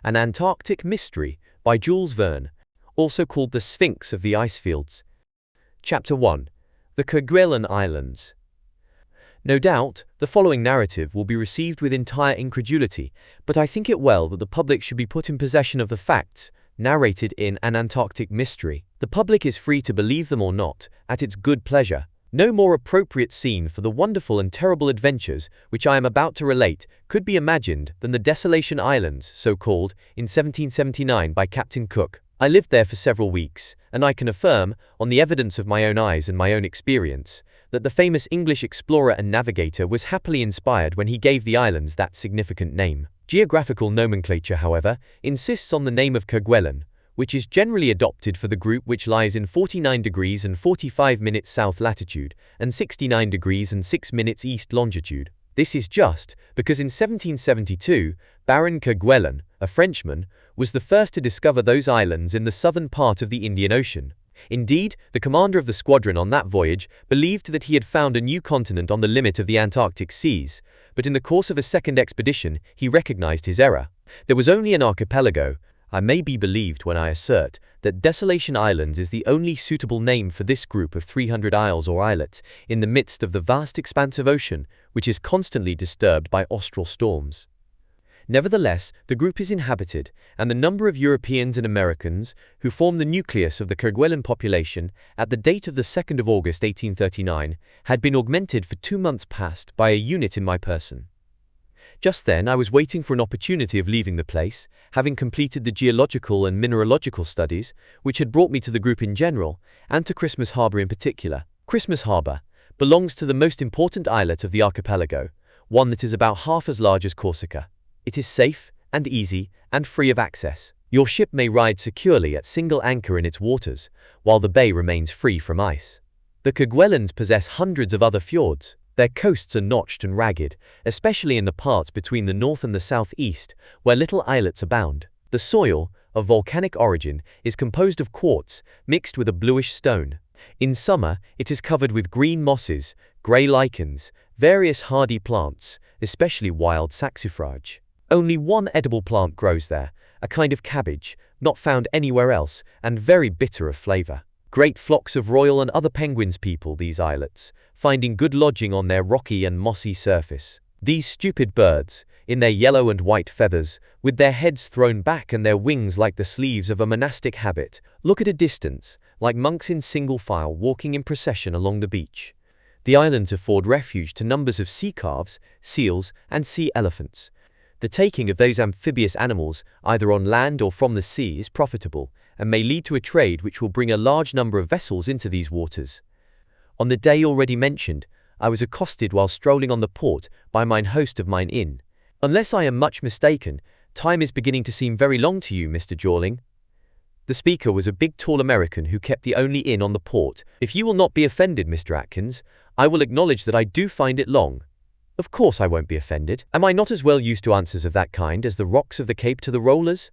An Antarctic Mystery by Jules Verne, also called The Sphinx of the Icefields. Chapter 1. The Kerguelen Islands. No doubt, the following narrative will be received with entire incredulity, but I think it well that the public should be put in possession of the facts narrated in An Antarctic Mystery. The public is free to believe them or not, at its good pleasure. No more appropriate scene for the wonderful and terrible adventures which I am about to relate could be imagined than the Desolation Islands, so called, in 1779 by Captain Cook. I lived there for several weeks, and I can affirm, on the evidence of my own eyes and my own experience, that the famous English explorer and navigator was happily inspired when he gave the islands that significant name. Geographical nomenclature, however, insists on the name of Kerguelen, which is generally adopted for the group which lies in 49 degrees and 45 minutes south latitude and 69 degrees and 6 minutes east longitude. This is just because in 1772, Baron Kerguelen, a Frenchman, was the first to discover those islands in the southern part of the Indian Ocean. Indeed, the commander of the squadron on that voyage believed that he had found a new continent on the limit of the Antarctic seas, but in the course of a second expedition he recognized his error. There was only an archipelago. I may be believed when I assert that Desolation Islands is the only suitable name for this group of 300 isles or islets in the midst of the vast expanse of ocean which is constantly disturbed by austral storms. Nevertheless, the group is inhabited, and the number of Europeans and Americans who form the nucleus of the Kerguelen population at the date of the 2nd of August 1839 had been augmented for 2 months past by a unit in my person. Just then I was waiting for an opportunity of leaving the place, having completed the geological and mineralogical studies which had brought me to the group in general, and to Christmas Harbour in particular. Christmas Harbour belongs to the most important islet of the archipelago, one that is about half as large as Corsica. It is safe and easy and free of access. Your ship may ride securely at single anchor in its waters, while the bay remains free from ice. The Kerguelens possess hundreds of other fjords. Their coasts are notched and ragged, especially in the parts between the north and the southeast, where little islets abound. The soil, of volcanic origin, is composed of quartz, mixed with a bluish stone. In summer, it is covered with green mosses, grey lichens, various hardy plants, especially wild saxifrage. Only one edible plant grows there, a kind of cabbage, not found anywhere else, and very bitter of flavour. Great flocks of royal and other penguins people these islets, finding good lodging on their rocky and mossy surface. These stupid birds, in their yellow and white feathers, with their heads thrown back and their wings like the sleeves of a monastic habit, look at a distance, like monks in single file walking in procession along the beach. The islands afford refuge to numbers of sea calves, seals, and sea elephants. The taking of those amphibious animals, either on land or from the sea, is profitable, and may lead to a trade which will bring a large number of vessels into these waters. On the day already mentioned, I was accosted while strolling on the port by mine host of mine inn. "Unless I am much mistaken, time is beginning to seem very long to you, Mr. Jorling." The speaker was a big tall American who kept the only inn on the port. "If you will not be offended, Mr. Atkins, I will acknowledge that I do find it long." "Of course I won't be offended. Am I not as well used to answers of that kind as the rocks of the Cape to the rollers?"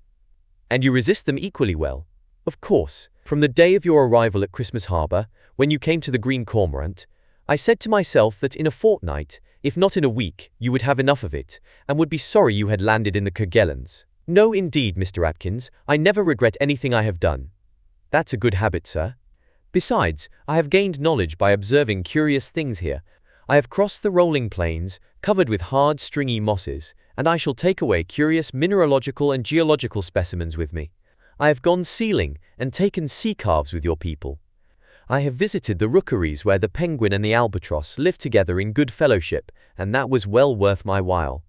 "And you resist them equally well?" "Of course. From the day of your arrival at Christmas Harbour, when you came to the Green Cormorant, I said to myself that in a fortnight, if not in a week, you would have enough of it, and would be sorry you had landed in the Kerguelens." "No, indeed, Mr. Atkins, I never regret anything I have done." "That's a good habit, sir." "Besides, I have gained knowledge by observing curious things here. I have crossed the rolling plains, covered with hard, stringy mosses, and I shall take away curious mineralogical and geological specimens with me. I have gone sealing and taken sea calves with your people. I have visited the rookeries where the penguin and the albatross live together in good fellowship, and that was well worth my while.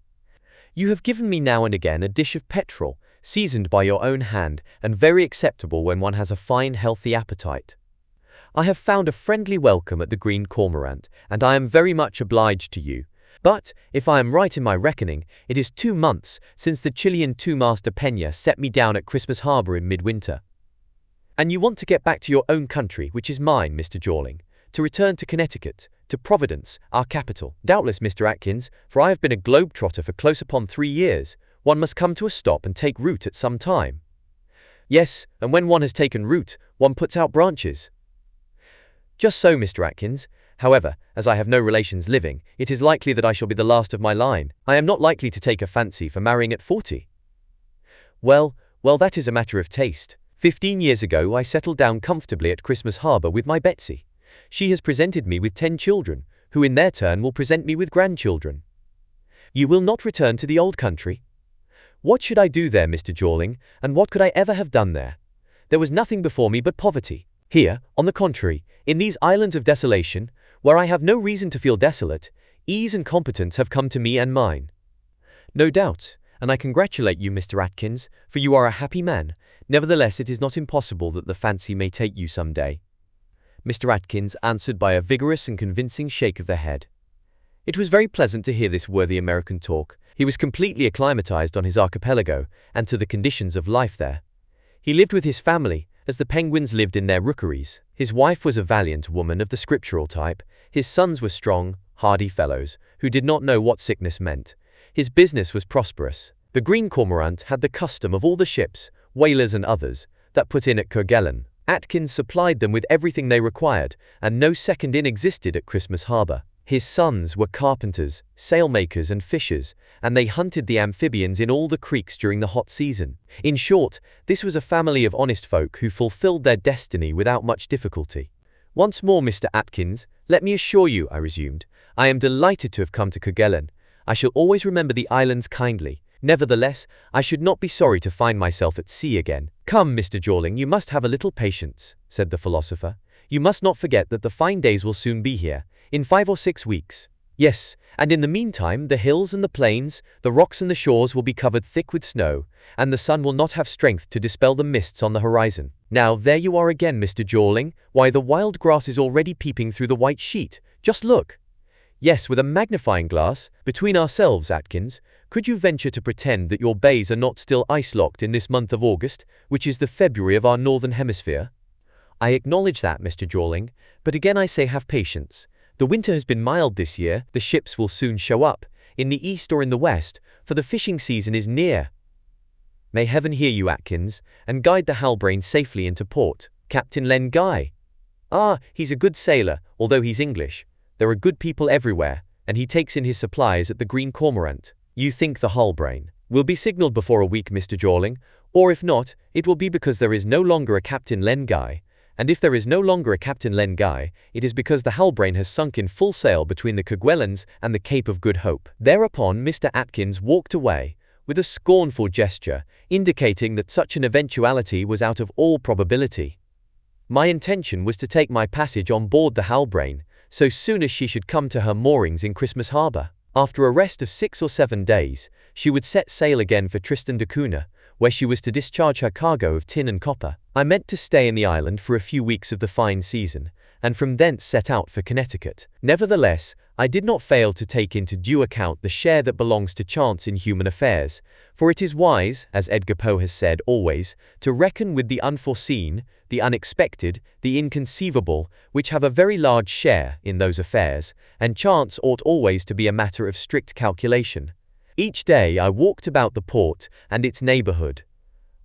You have given me now and again a dish of petrel, seasoned by your own hand, and very acceptable when one has a fine, healthy appetite. I have found a friendly welcome at the Green Cormorant, and I am very much obliged to you. But, if I am right in my reckoning, it is 2 months since the Chilean two-master Peña set me down at Christmas Harbour in midwinter. And you want to get back to your own country, which is mine, Mr. Jorling, to return to Connecticut, to Providence, our capital." "Doubtless, Mr. Atkins, for I have been a globe-trotter for close upon 3 years. One must come to a stop and take root at some time." "Yes, and when one has taken root, one puts out branches." "Just so, Mr. Atkins. However, as I have no relations living, it is likely that I shall be the last of my line. I am not likely to take a fancy for marrying at 40. Well, that is a matter of taste. 15 years ago I settled down comfortably at Christmas Harbour with my Betsy. She has presented me with 10 children, who in their turn will present me with grandchildren. You will not return to the old country? What should I do there, Mr. Jorling, and what could I ever have done there? There was nothing before me but poverty. Here, on the contrary, in these islands of desolation, where I have no reason to feel desolate, ease and competence have come to me and mine. No doubt, and I congratulate you, Mr. Atkins, for you are a happy man. Nevertheless, it is not impossible that the fancy may take you some day. Mr. Atkins answered by a vigorous and convincing shake of the head. It was very pleasant to hear this worthy American talk. He was completely acclimatized on his archipelago and to the conditions of life there. He lived with his family, as the penguins lived in their rookeries. His wife was a valiant woman of the scriptural type. His sons were strong, hardy fellows, who did not know what sickness meant. His business was prosperous. The Green Cormorant had the custom of all the ships, whalers and others, that put in at Kerguelen. Atkins supplied them with everything they required, and no second inn existed at Christmas Harbour. His sons were carpenters, sailmakers and fishers, and they hunted the amphibians in all the creeks during the hot season. In short, this was a family of honest folk who fulfilled their destiny without much difficulty. Once more, Mr. Atkins, let me assure you, I resumed, I am delighted to have come to Kerguelen. I shall always remember the islands kindly. Nevertheless, I should not be sorry to find myself at sea again. Come, Mr. Jorling, you must have a little patience, said the philosopher. You must not forget that the fine days will soon be here, in 5 or 6 weeks. Yes, and in the meantime the hills and the plains, the rocks and the shores will be covered thick with snow, and the sun will not have strength to dispel the mists on the horizon. Now there you are again, Mr. Jorling. Why, the wild grass is already peeping through the white sheet. Just look. Yes, with a magnifying glass. Between ourselves, Atkins, could you venture to pretend that your bays are not still ice-locked in this month of August, which is the February of our northern hemisphere? I acknowledge that, Mr. Jorling, but again I say have patience. The winter has been mild this year. The ships will soon show up, in the east or in the west, for the fishing season is near. May heaven hear you, Atkins, and guide the Halbrane safely into port. Captain Len Guy. Ah, he's a good sailor, although he's English. There are good people everywhere, and he takes in his supplies at the Green Cormorant. You think the Halbrane will be signalled before a week, Mr. Jorling, or if not, it will be because there is no longer a Captain Len Guy. And if there is no longer a Captain Len Guy, it is because the Halbrane has sunk in full sail between the Kerguelens and the Cape of Good Hope. Thereupon Mr. Atkins walked away, with a scornful gesture, indicating that such an eventuality was out of all probability. My intention was to take my passage on board the Halbrane, so soon as she should come to her moorings in Christmas Harbour. After a rest of 6 or 7 days, she would set sail again for Tristan da Cunha, where she was to discharge her cargo of tin and copper. I meant to stay in the island for a few weeks of the fine season, and from thence set out for Connecticut. Nevertheless, I did not fail to take into due account the share that belongs to chance in human affairs, for it is wise, as Edgar Poe has said always, to reckon with the unforeseen, the unexpected, the inconceivable, which have a very large share in those affairs, and chance ought always to be a matter of strict calculation. Each day I walked about the port and its neighborhood.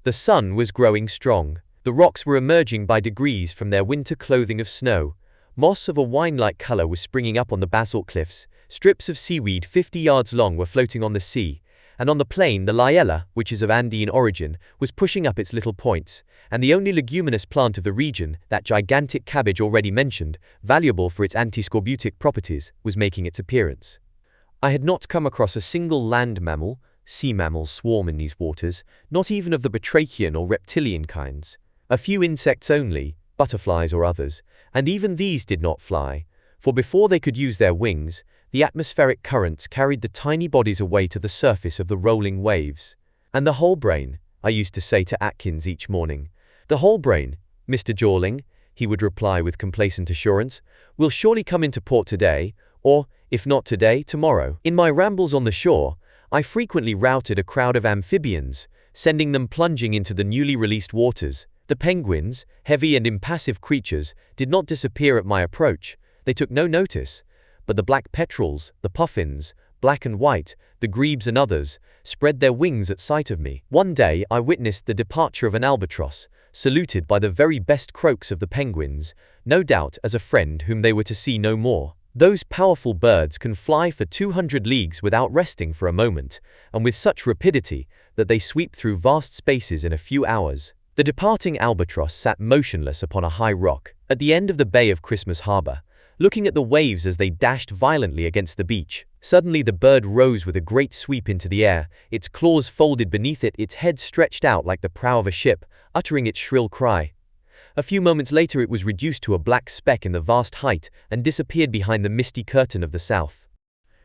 The sun was growing strong. The rocks were emerging by degrees from their winter clothing of snow. Moss of a wine-like color was springing up on the basalt cliffs. Strips of seaweed 50 yards long were floating on the sea, and on the plain the liella, which is of Andean origin, was pushing up its little points, and the only leguminous plant of the region, that gigantic cabbage already mentioned, valuable for its antiscorbutic properties, was making its appearance. I had not come across a single land mammal. Sea mammals swarm in these waters, not even of the batrachian or reptilian kinds. A few insects only, butterflies or others, and even these did not fly, for before they could use their wings, the atmospheric currents carried the tiny bodies away to the surface of the rolling waves. And the Halbrane, I used to say to Atkins each morning, the Halbrane, Mr. Jorling, he would reply with complacent assurance, will surely come into port today, or, if not today, tomorrow. In my rambles on the shore, I frequently routed a crowd of amphibians, sending them plunging into the newly released waters. The penguins, heavy and impassive creatures, did not disappear at my approach. They took no notice. But the black petrels, the puffins, black and white, the grebes and others, spread their wings at sight of me. One day I witnessed the departure of an albatross, saluted by the very best croaks of the penguins, no doubt as a friend whom they were to see no more. Those powerful birds can fly for 200 leagues without resting for a moment, and with such rapidity that they sweep through vast spaces in a few hours. The departing albatross sat motionless upon a high rock, at the end of the bay of Christmas Harbor, looking at the waves as they dashed violently against the beach. Suddenly the bird rose with a great sweep into the air, its claws folded beneath it, its head stretched out like the prow of a ship, uttering its shrill cry. A few moments later it was reduced to a black speck in the vast height and disappeared behind the misty curtain of the south.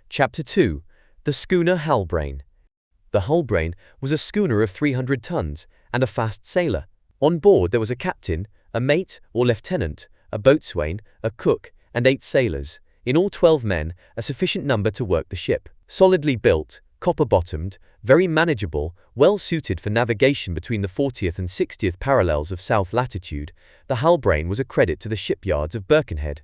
Chapter 2. The Schooner Halbrane. The Halbrane was a schooner of 300 tons, and a fast sailer. On board there was a captain, a mate or lieutenant, a boatswain, a cook, and 8 sailors, in all 12 men, a sufficient number to work the ship. Solidly built, copper-bottomed, very manageable, well suited for navigation between the 40th and 60th parallels of south latitude, the Halbrane was a credit to the shipyards of Birkenhead.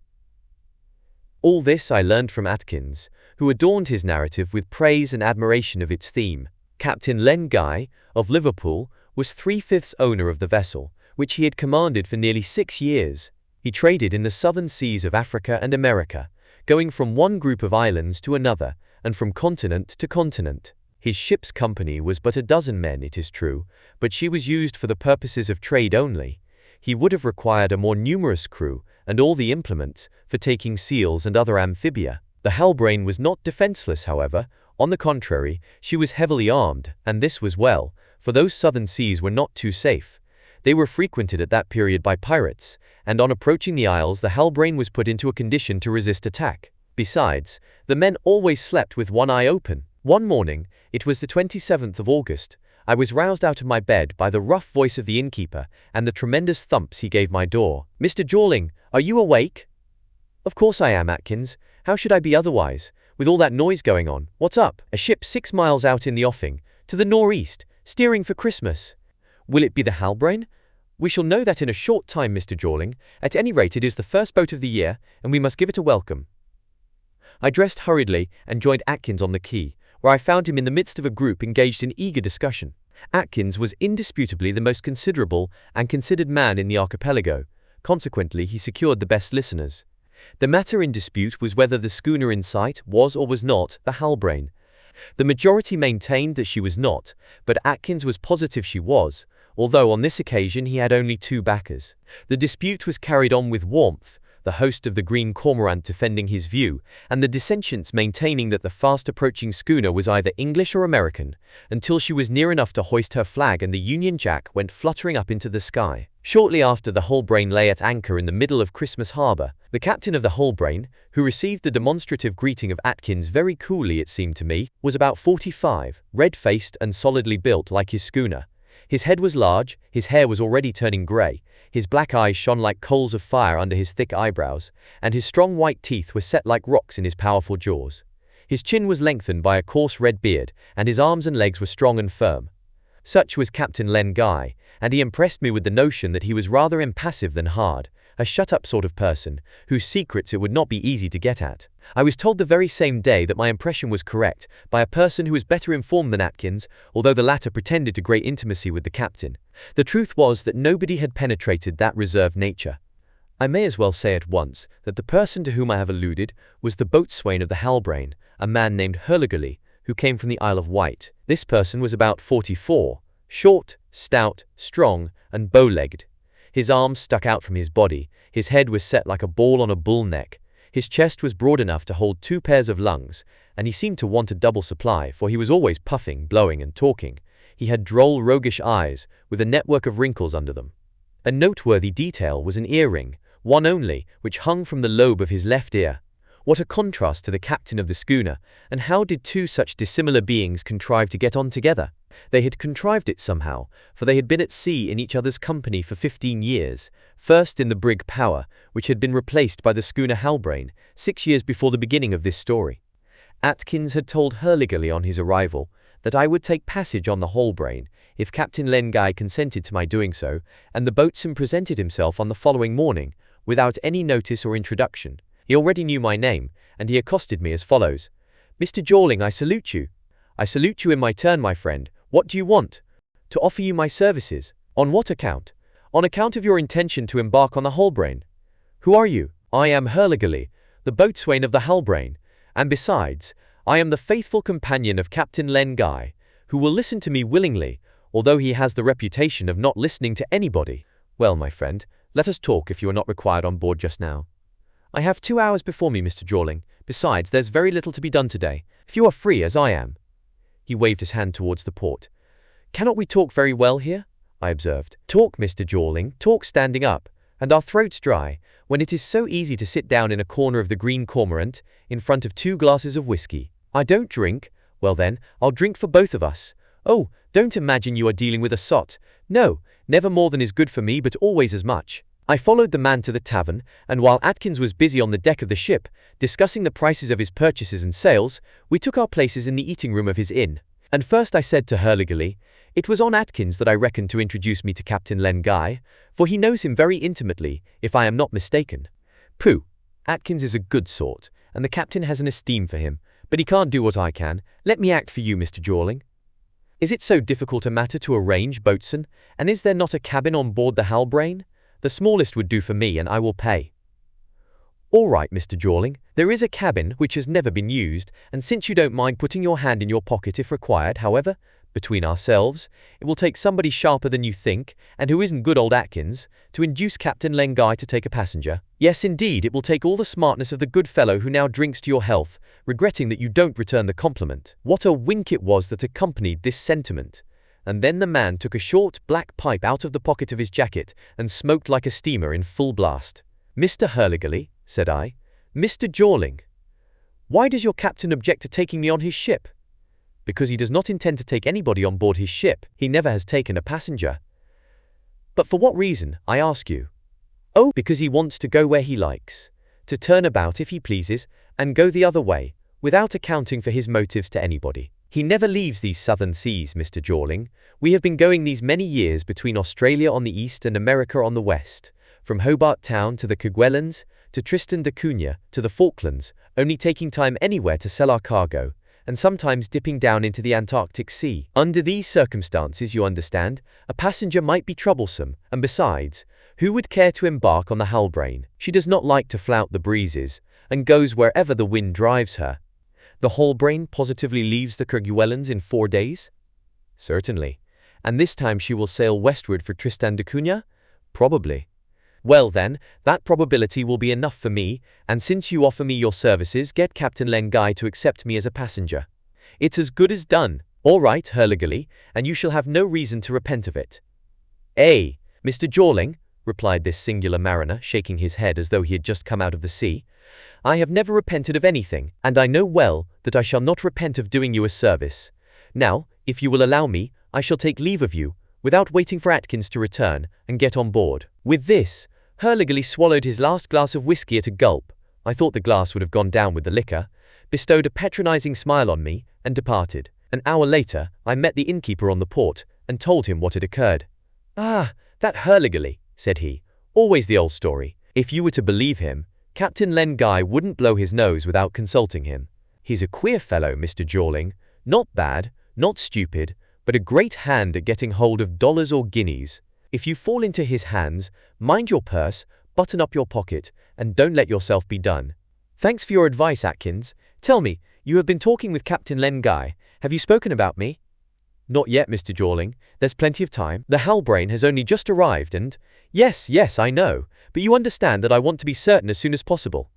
All this I learned from Atkins, who adorned his narrative with praise and admiration of its theme. Captain Len Guy, of Liverpool, was 3/5 owner of the vessel, which he had commanded for nearly 6 years. He traded in the southern seas of Africa and America, going from one group of islands to another, and from continent to continent. His ship's company was but a dozen men, it is true, but she was used for the purposes of trade only. He would have required a more numerous crew, and all the implements, for taking seals and other amphibia. The Halbrane was not defenseless, however. On the contrary, she was heavily armed, and this was well, for those southern seas were not too safe. They were frequented at that period by pirates, and on approaching the isles the Halbrane was put into a condition to resist attack. Besides, the men always slept with one eye open. One morning, it was the 27th of August, I was roused out of my bed by the rough voice of the innkeeper and the tremendous thumps he gave my door. "Mr. Jawling, are you awake?" "Of course I am, Atkins. How should I be otherwise, with all that noise going on? What's up?" "A ship 6 miles out in the offing, to the northeast, steering for Christmas." "Will it be the Halbrane?" "We shall know that in a short time, Mr. Jawling. At any rate, it is the first boat of the year, and we must give it a welcome." I dressed hurriedly and joined Atkins on the quay, where I found him in the midst of a group engaged in eager discussion. Atkins was indisputably the most considerable and considered man in the archipelago, consequently he secured the best listeners. The matter in dispute was whether the schooner in sight was or was not the Halbrane. The majority maintained that she was not, but Atkins was positive she was, although on this occasion he had only 2 backers. The dispute was carried on with warmth, the host of the Green Cormorant defending his view, and the dissentients maintaining that the fast-approaching schooner was either English or American, until she was near enough to hoist her flag and the Union Jack went fluttering up into the sky. Shortly after the Halbrane lay at anchor in the middle of Christmas Harbor, the captain of the Halbrane, who received the demonstrative greeting of Atkins very coolly it seemed to me, was about 45, red-faced and solidly built like his schooner. His head was large, his hair was already turning grey, his black eyes shone like coals of fire under his thick eyebrows, and his strong white teeth were set like rocks in his powerful jaws. His chin was lengthened by a coarse red beard, and his arms and legs were strong and firm. Such was Captain Len Guy, and he impressed me with the notion that he was rather impassive than hard, a shut-up sort of person, whose secrets it would not be easy to get at. I was told the very same day that my impression was correct, by a person who was better informed than Atkins, although the latter pretended to great intimacy with the captain. The truth was that nobody had penetrated that reserved nature. I may as well say at once that the person to whom I have alluded was the boatswain of the Halbrane, a man named Hurligly, who came from the Isle of Wight. This person was about 44, short, stout, strong, and bow-legged. His arms stuck out from his body, his head was set like a ball on a bull neck, his chest was broad enough to hold 2 pairs of lungs, and he seemed to want a double supply, for he was always puffing, blowing, and talking. He had droll, roguish eyes, with a network of wrinkles under them. A noteworthy detail was an earring, one only, which hung from the lobe of his left ear. What a contrast to the captain of the schooner, and how did 2 such dissimilar beings contrive to get on together? They had contrived it somehow, for they had been at sea in each other's company for 15 years, first in the brig Power, which had been replaced by the schooner Halbrane, 6 years before the beginning of this story. Atkins had told Hurligly on his arrival that I would take passage on the Halbrane if Captain Len Guy consented to my doing so, and the boatswain presented himself on the following morning, without any notice or introduction. He already knew my name, and he accosted me as follows. "Mr. Jawling, I salute you." "I salute you in my turn, my friend. What do you want?" "To offer you my services." "On what account?" "On account of your intention to embark on the Halbrane." "Who are you?" "I am Hurligly, the boatswain of the Halbrane, and besides, I am the faithful companion of Captain Len Guy, who will listen to me willingly, although he has the reputation of not listening to anybody. Well, my friend, let us talk if you are not required on board just now. I have 2 hours before me, Mr. Jawling. Besides, there's very little to be done today, if you are free as I am. He waved his hand towards the port. Cannot we talk very well here? I observed. Talk, Mr. Jawling, talk standing up, and our throats dry, when it is so easy to sit down in a corner of the Green Cormorant, in front of 2 glasses of whiskey. I don't drink. Well then, I'll drink for both of us. Oh, don't imagine you are dealing with a sot. No, never more than is good for me, but always as much. I followed the man to the tavern, and while Atkins was busy on the deck of the ship, discussing the prices of his purchases and sales, we took our places in the eating room of his inn. And first I said to Hurliguerly, it was on Atkins that I reckoned to introduce me to Captain Len Guy, for he knows him very intimately, if I am not mistaken. Pooh! Atkins is a good sort, and the captain has an esteem for him, but he can't do what I can. Let me act for you, Mr. Jawling. Is it so difficult a matter to arrange, boatswain, and is there not a cabin on board the Halbrane? The smallest would do for me, and I will pay. All right, Mr. Jawling, there is a cabin which has never been used, and since you don't mind putting your hand in your pocket if required, however, between ourselves, it will take somebody sharper than you think, and who isn't good old Atkins, to induce Captain Len Guy to take a passenger. Yes, indeed, it will take all the smartness of the good fellow who now drinks to your health, regretting that you don't return the compliment. What a wink it was that accompanied this sentiment! And then the man took a short, black pipe out of the pocket of his jacket and smoked like a steamer in full blast. Mr. Hurliguerly, said I. Mr. Jawling, why does your captain object to taking me on his ship? Because he does not intend to take anybody on board his ship. He never has taken a passenger. But for what reason, I ask you? Oh, because he wants to go where he likes, to turn about if he pleases, and go the other way, without accounting for his motives to anybody. He never leaves these southern seas, Mr. Jawling. We have been going these many years between Australia on the east and America on the west, from Hobart Town to the Kerguelens, to Tristan da Cunha, to the Falklands, only taking time anywhere to sell our cargo, and sometimes dipping down into the Antarctic Sea. Under these circumstances, you understand, a passenger might be troublesome, and besides, who would care to embark on the Halbrane? She does not like to flout the breezes, and goes wherever the wind drives her. The Halbrane positively leaves the Kerguelens in 4 days? Certainly. And this time she will sail westward for Tristan da Cunha? Probably. Well then, that probability will be enough for me, and since you offer me your services, get Captain Len Guy to accept me as a passenger. It's as good as done. All right, Hurliguerly, and you shall have no reason to repent of it. Mr. Jawling, replied this singular mariner, shaking his head as though he had just come out of the sea, I have never repented of anything, and I know well that I shall not repent of doing you a service. Now, if you will allow me, I shall take leave of you, without waiting for Atkins to return, and get on board. With this, Hurliguerly swallowed his last glass of whiskey at a gulp. I thought the glass would have gone down with the liquor, bestowed a patronizing smile on me, and departed. An hour later, I met the innkeeper on the port, and told him what had occurred. Ah, that Hurliguerly, said he. Always the old story. If you were to believe him, Captain Len Guy wouldn't blow his nose without consulting him. He's a queer fellow, Mr. Jawling. Not bad, not stupid, but a great hand at getting hold of dollars or guineas. If you fall into his hands, mind your purse, button up your pocket, and don't let yourself be done. Thanks for your advice, Atkins. Tell me, you have been talking with Captain Len Guy. Have you spoken about me? Not yet, Mr. Jawling. There's plenty of time. The Halbrane has only just arrived and… Yes, I know, but you understand that I want to be certain as soon as possible.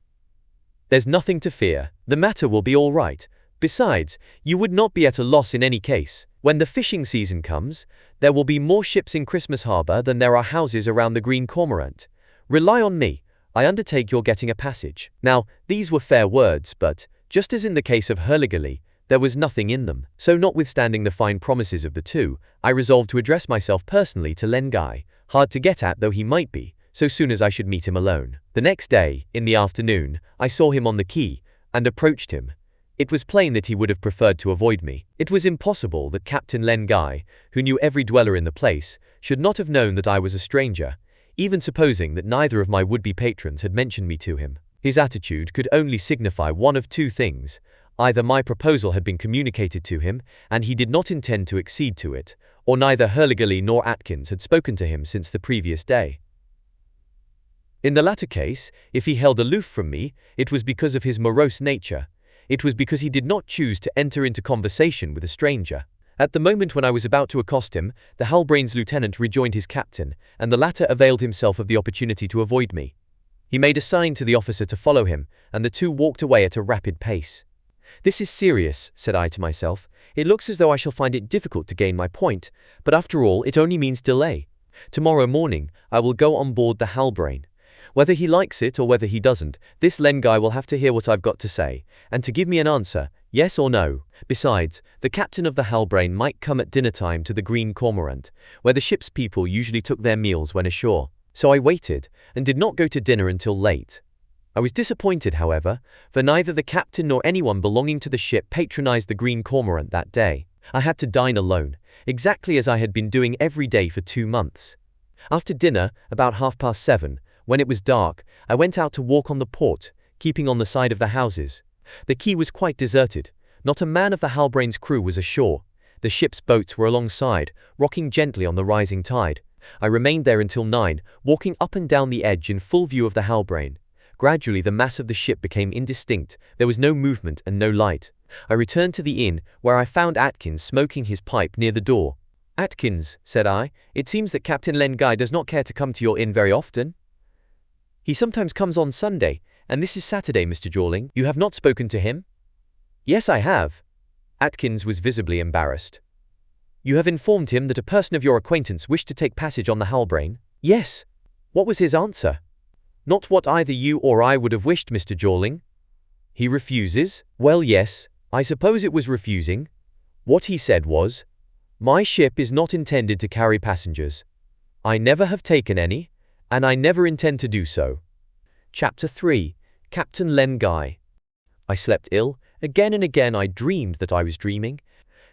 There's nothing to fear. The matter will be all right. Besides, you would not be at a loss in any case. When the fishing season comes, there will be more ships in Christmas Harbour than there are houses around the Green Cormorant. Rely on me. I undertake your getting a passage. Now, these were fair words, but, just as in the case of Hurliguerly, there was nothing in them. So notwithstanding the fine promises of the two, I resolved to address myself personally to Len Guy, hard to get at though he might be, so soon as I should meet him alone. The next day, in the afternoon, I saw him on the quay, and approached him. It was plain that he would have preferred to avoid me. It was impossible that Captain Len Guy, who knew every dweller in the place, should not have known that I was a stranger, even supposing that neither of my would-be patrons had mentioned me to him. His attitude could only signify one of two things. Either my proposal had been communicated to him, and he did not intend to accede to it, or neither Hurliguerly nor Atkins had spoken to him since the previous day. In the latter case, if he held aloof from me, it was because of his morose nature. It was because he did not choose to enter into conversation with a stranger. At the moment when I was about to accost him, the Halbrane's lieutenant rejoined his captain, and the latter availed himself of the opportunity to avoid me. He made a sign to the officer to follow him, and the two walked away at a rapid pace. "This is serious," said I to myself. "It looks as though I shall find it difficult to gain my point, but after all, it only means delay. Tomorrow morning, I will go on board the Halbrane. Whether he likes it or whether he doesn't, this Lengai will have to hear what I've got to say, and to give me an answer, yes or no. Besides, the captain of the Halbrane might come at dinner time to the Green Cormorant, where the ship's people usually took their meals when ashore. So I waited, and did not go to dinner until late. I was disappointed, however, for neither the captain nor anyone belonging to the ship patronized the Green Cormorant that day. I had to dine alone, exactly as I had been doing every day for 2 months. After dinner, about 7:30, when it was dark, I went out to walk on the port, keeping on the side of the houses. The quay was quite deserted. Not a man of the Halbrane's crew was ashore. The ship's boats were alongside, rocking gently on the rising tide. I remained there until 9, walking up and down the edge in full view of the Halbrane. Gradually the mass of the ship became indistinct, there was no movement and no light. I returned to the inn, where I found Atkins smoking his pipe near the door. "Atkins," said I, "it seems that Captain Lengai does not care to come to your inn very often." "He sometimes comes on Sunday, and this is Saturday, Mr. Jorling. You have not spoken to him?" "Yes, I have." Atkins was visibly embarrassed. "You have informed him that a person of your acquaintance wished to take passage on the Halbrane?" "Yes." "What was his answer?" "Not what either you or I would have wished, Mr. Jorling." "He refuses?" "Well, yes, I suppose it was refusing. What he said was, 'My ship is not intended to carry passengers. I never have taken any, and I never intend to do so.'" Chapter 3. Captain Lengai. I slept ill. Again and again I dreamed that I was dreaming.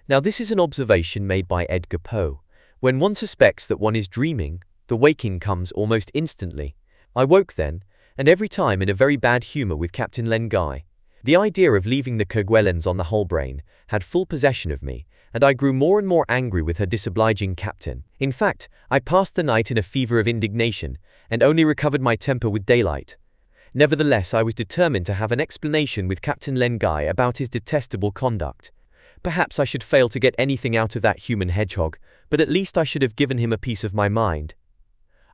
Now this is an observation made by Edgar Poe. When one suspects that one is dreaming, the waking comes almost instantly. I woke then, and every time in a very bad humor with Captain Lengai. The idea of leaving the Kerguelens on the Halbrane had full possession of me, and I grew more and more angry with her disobliging captain. In fact, I passed the night in a fever of indignation, and only recovered my temper with daylight. Nevertheless, I was determined to have an explanation with Captain Lengai about his detestable conduct. Perhaps I should fail to get anything out of that human hedgehog, but at least I should have given him a piece of my mind.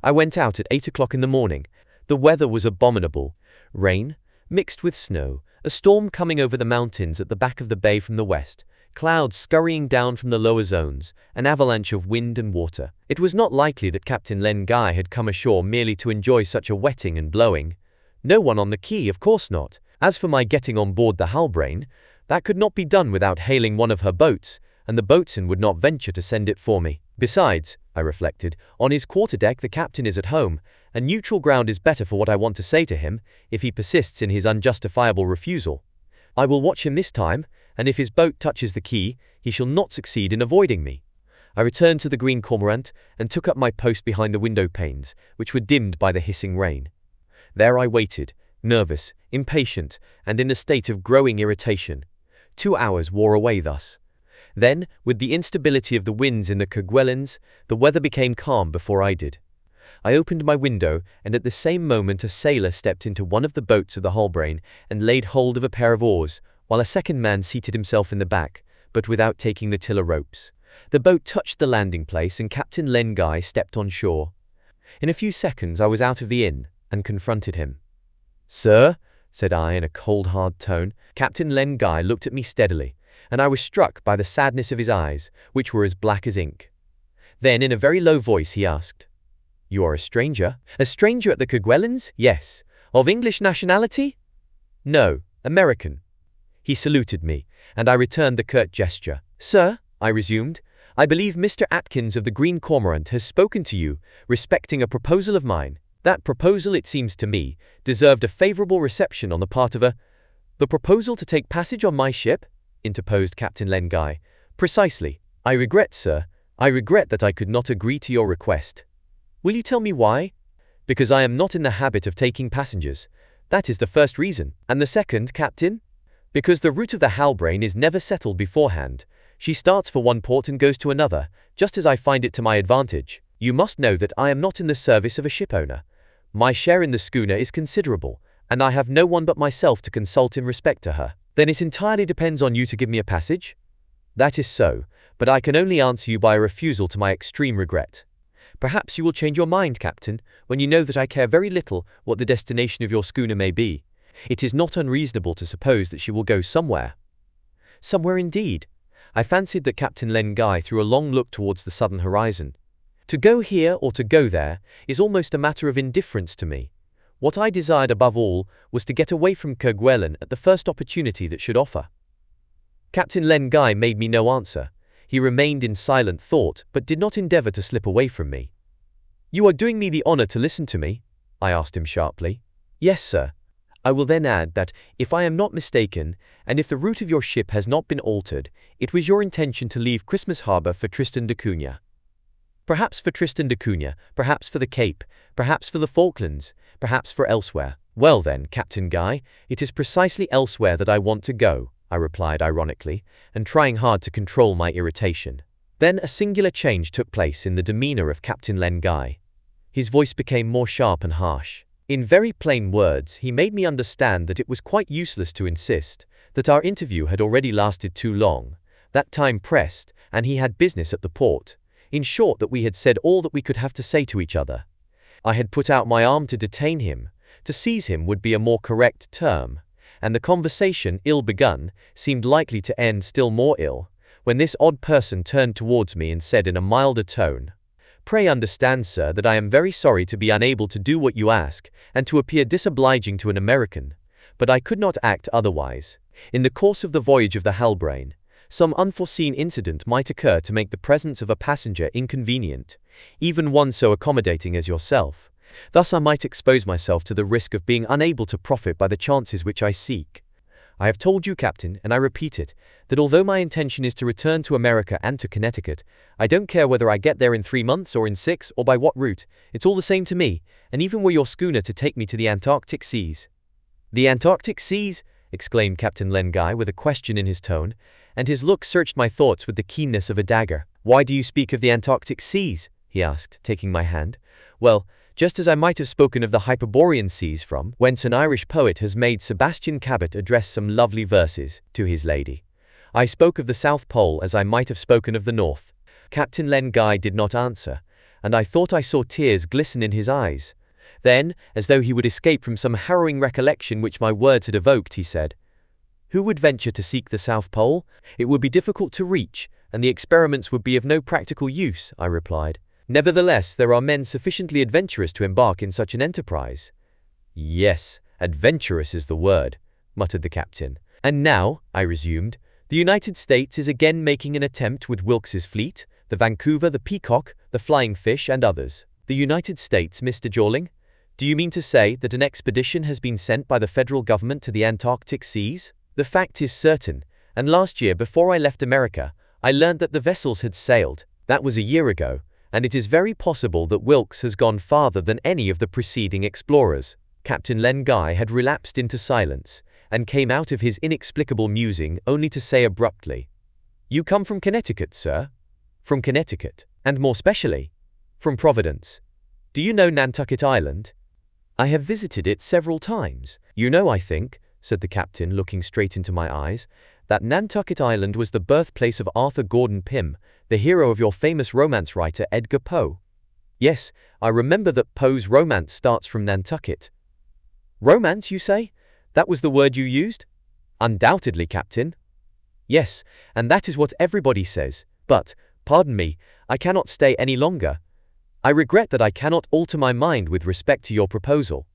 I went out at 8 o'clock in the morning. The weather was abominable. Rain, mixed with snow, a storm coming over the mountains at the back of the bay from the west, clouds scurrying down from the lower zones, an avalanche of wind and water. It was not likely that Captain Lengai had come ashore merely to enjoy such a wetting and blowing. No one on the quay, of course not. As for my getting on board the Halbrane, that could not be done without hailing one of her boats, and the boatswain would not venture to send it for me. Besides, I reflected, on his quarterdeck the captain is at home, and neutral ground is better for what I want to say to him, if he persists in his unjustifiable refusal. I will watch him this time, and if his boat touches the quay, he shall not succeed in avoiding me. I returned to the Green Cormorant, and took up my post behind the window panes, which were dimmed by the hissing rain. There I waited, nervous, impatient, and in a state of growing irritation. 2 hours wore away thus. Then, with the instability of the winds in the Kerguelens, the weather became calm before I did. I opened my window, and at the same moment a sailor stepped into one of the boats of the Halbrane and laid hold of a pair of oars, while a second man seated himself in the back, but without taking the tiller ropes. The boat touched the landing place and Captain Lengai stepped on shore. In a few seconds I was out of the inn, and confronted him. "Sir," said I in a cold, hard tone. Captain Lengai looked at me steadily, and I was struck by the sadness of his eyes, which were as black as ink. Then, in a very low voice, he asked, "You are a stranger?" "A stranger at the Kerguelens? Yes." "Of English nationality?" "No, American." He saluted me, and I returned the curt gesture. "Sir," I resumed, "I believe Mr. Atkins of the Green Cormorant has spoken to you, respecting a proposal of mine. That proposal, it seems to me, deserved a favorable reception on the part of a—" "The proposal to take passage on my ship?" interposed Captain Lengai. "Precisely. I regret, sir, I regret that I could not agree to your request." "Will you tell me why?" "Because I am not in the habit of taking passengers. That is the first reason." "And the second, Captain?" "Because the route of the Halbrane is never settled beforehand. She starts for one port and goes to another, just as I find it to my advantage. You must know that I am not in the service of a shipowner. My share in the schooner is considerable, and I have no one but myself to consult in respect to her." "Then it entirely depends on you to give me a passage?" "That is so, but I can only answer you by a refusal to my extreme regret. Perhaps you will change your mind, Captain, when you know that I care very little what the destination of your schooner may be. It is not unreasonable to suppose that she will go somewhere. Somewhere indeed. I fancied that Captain Len Guy threw a long look towards the southern horizon. To go here or to go there is almost a matter of indifference to me. What I desired above all was to get away from Kerguelen at the first opportunity that should offer. Captain Len Guy made me no answer. He remained in silent thought, but did not endeavor to slip away from me. "You are doing me the honor to listen to me?" I asked him sharply. "Yes, sir. I will then add that, if I am not mistaken, and if the route of your ship has not been altered, it was your intention to leave Christmas Harbour for Tristan da Cunha. Perhaps for Tristan da Cunha, perhaps for the Cape, perhaps for the Falklands, perhaps for elsewhere. Well then, Captain Guy, it is precisely elsewhere that I want to go," I replied ironically, and trying hard to control my irritation. Then a singular change took place in the demeanor of Captain Len Guy. His voice became more sharp and harsh. In very plain words, he made me understand that it was quite useless to insist, that our interview had already lasted too long, that time pressed, and he had business at the port. In short, that we had said all that we could have to say to each other. I had put out my arm to detain him. To seize him would be a more correct term, and the conversation, ill begun, seemed likely to end still more ill, when this odd person turned towards me and said in a milder tone, "Pray understand, sir, that I am very sorry to be unable to do what you ask, and to appear disobliging to an American, but I could not act otherwise. In the course of the voyage of the Halbrane, some unforeseen incident might occur to make the presence of a passenger inconvenient, even one so accommodating as yourself. Thus I might expose myself to the risk of being unable to profit by the chances which I seek. I have told you, Captain, and I repeat it, that although my intention is to return to America and to Connecticut, I don't care whether I get there in 3 months or in 6 or by what route, it's all the same to me, and even were your schooner to take me to the Antarctic seas." "The Antarctic seas?" exclaimed Captain Len Guy with a question in his tone, and his look searched my thoughts with the keenness of a dagger. "Why do you speak of the Antarctic seas?" he asked, taking my hand. "Well, just as I might have spoken of the Hyperborean seas from whence an Irish poet has made Sebastian Cabot address some lovely verses to his lady. I spoke of the South Pole as I might have spoken of the North." Captain Len Guy did not answer, and I thought I saw tears glisten in his eyes. Then, as though he would escape from some harrowing recollection which my words had evoked, he said, "Who would venture to seek the South Pole? It would be difficult to reach, and the experiments would be of no practical use," I replied. "Nevertheless, there are men sufficiently adventurous to embark in such an enterprise." "Yes, adventurous is the word," muttered the captain. "And now," I resumed, "the United States is again making an attempt with Wilkes's fleet, the Vancouver, the Peacock, the Flying Fish, and others." "The United States, Mr. Jorling? Do you mean to say that an expedition has been sent by the federal government to the Antarctic seas?" "The fact is certain, and last year, before I left America, I learned that the vessels had sailed. That was a year ago, and it is very possible that Wilkes has gone farther than any of the preceding explorers." Captain Len Guy had relapsed into silence, and came out of his inexplicable musing only to say abruptly, "You come from Connecticut, sir?" "From Connecticut, and more specially, from Providence. Do you know Nantucket Island?" "I have visited it several times. You know, I think," said the captain, looking straight into my eyes, "that Nantucket Island was the birthplace of Arthur Gordon Pym, the hero of your famous romance writer Edgar Poe." "Yes, I remember that Poe's romance starts from Nantucket." "Romance, you say? That was the word you used?" "Undoubtedly, Captain." "Yes, and that is what everybody says, but, pardon me, I cannot stay any longer. I regret that I cannot alter my mind with respect to your proposal.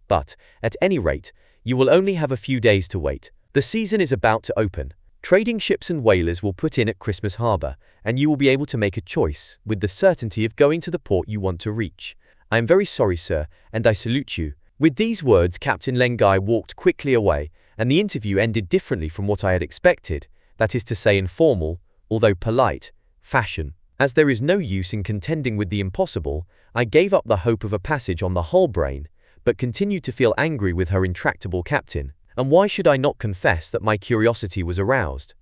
But, at any rate, you will only have a few days to wait. The season is about to open. Trading ships and whalers will put in at Christmas Harbour, and you will be able to make a choice, with the certainty of going to the port you want to reach. I am very sorry, sir, and I salute you." With these words, Captain Len Guy walked quickly away, and the interview ended differently from what I had expected, that is to say in formal, although polite, fashion. As there is no use in contending with the impossible, I gave up the hope of a passage on the Halbrane, but continued to feel angry with her intractable captain, and why should I not confess that my curiosity was aroused?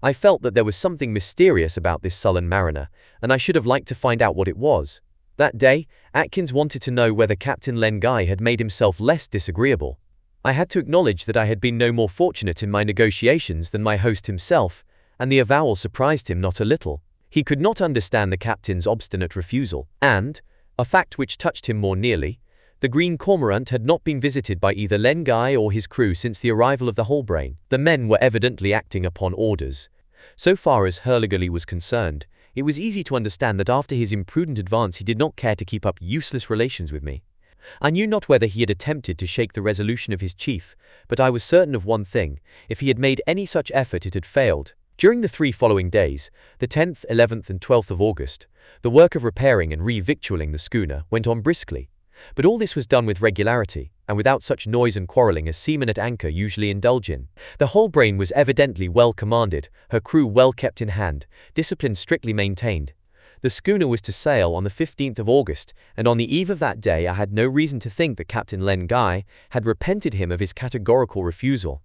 I felt that there was something mysterious about this sullen mariner, and I should have liked to find out what it was. That day, Atkins wanted to know whether Captain Len Guy had made himself less disagreeable. I had to acknowledge that I had been no more fortunate in my negotiations than my host himself, and the avowal surprised him not a little. He could not understand the captain's obstinate refusal, and, a fact which touched him more nearly, the Green Cormorant had not been visited by either Len Guy or his crew since the arrival of the Halbrane. The men were evidently acting upon orders. So far as Hurliguerly was concerned, it was easy to understand that after his imprudent advance he did not care to keep up useless relations with me. I knew not whether he had attempted to shake the resolution of his chief, but I was certain of one thing: if he had made any such effort it had failed. During the 3 following days, the 10th, 11th and 12th of August, the work of repairing and re-victualling the schooner went on briskly. But all this was done with regularity, and without such noise and quarrelling as seamen at anchor usually indulge in. The Halbrane was evidently well commanded, her crew well kept in hand, discipline strictly maintained. The schooner was to sail on the 15th of August, and on the eve of that day I had no reason to think that Captain Len Guy had repented him of his categorical refusal.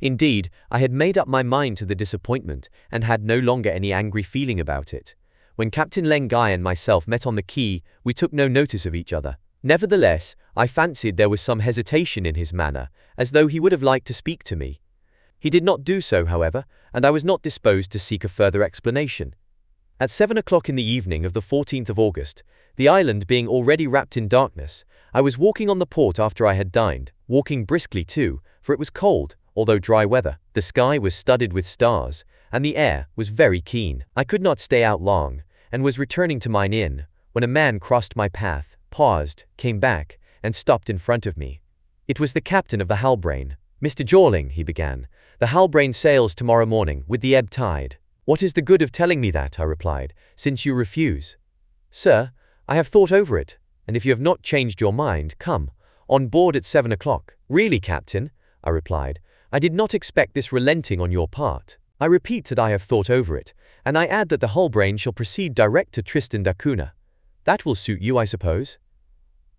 Indeed, I had made up my mind to the disappointment, and had no longer any angry feeling about it. When Captain Len Guy and myself met on the quay, we took no notice of each other. Nevertheless, I fancied there was some hesitation in his manner, as though he would have liked to speak to me. He did not do so, however, and I was not disposed to seek a further explanation. At 7 o'clock in the evening of the 14th of August, the island being already wrapped in darkness, I was walking on the port after I had dined, walking briskly too, for it was cold, although dry weather. The sky was studded with stars, and the air was very keen. I could not stay out long, and was returning to mine inn, when a man crossed my path, paused, came back, and stopped in front of me. It was the captain of the Halbrane. "Mr. Jorling," he began, "the Halbrane sails tomorrow morning, with the ebb tide." "What is the good of telling me that," I replied, "since you refuse?" "Sir, I have thought over it, and if you have not changed your mind, come on board at 7 o'clock. "Really, Captain," I replied, "I did not expect this relenting on your part. I repeat that I have thought over it, and I add that the Halbrane shall proceed direct to Tristan da Cunha. That will suit you, I suppose?"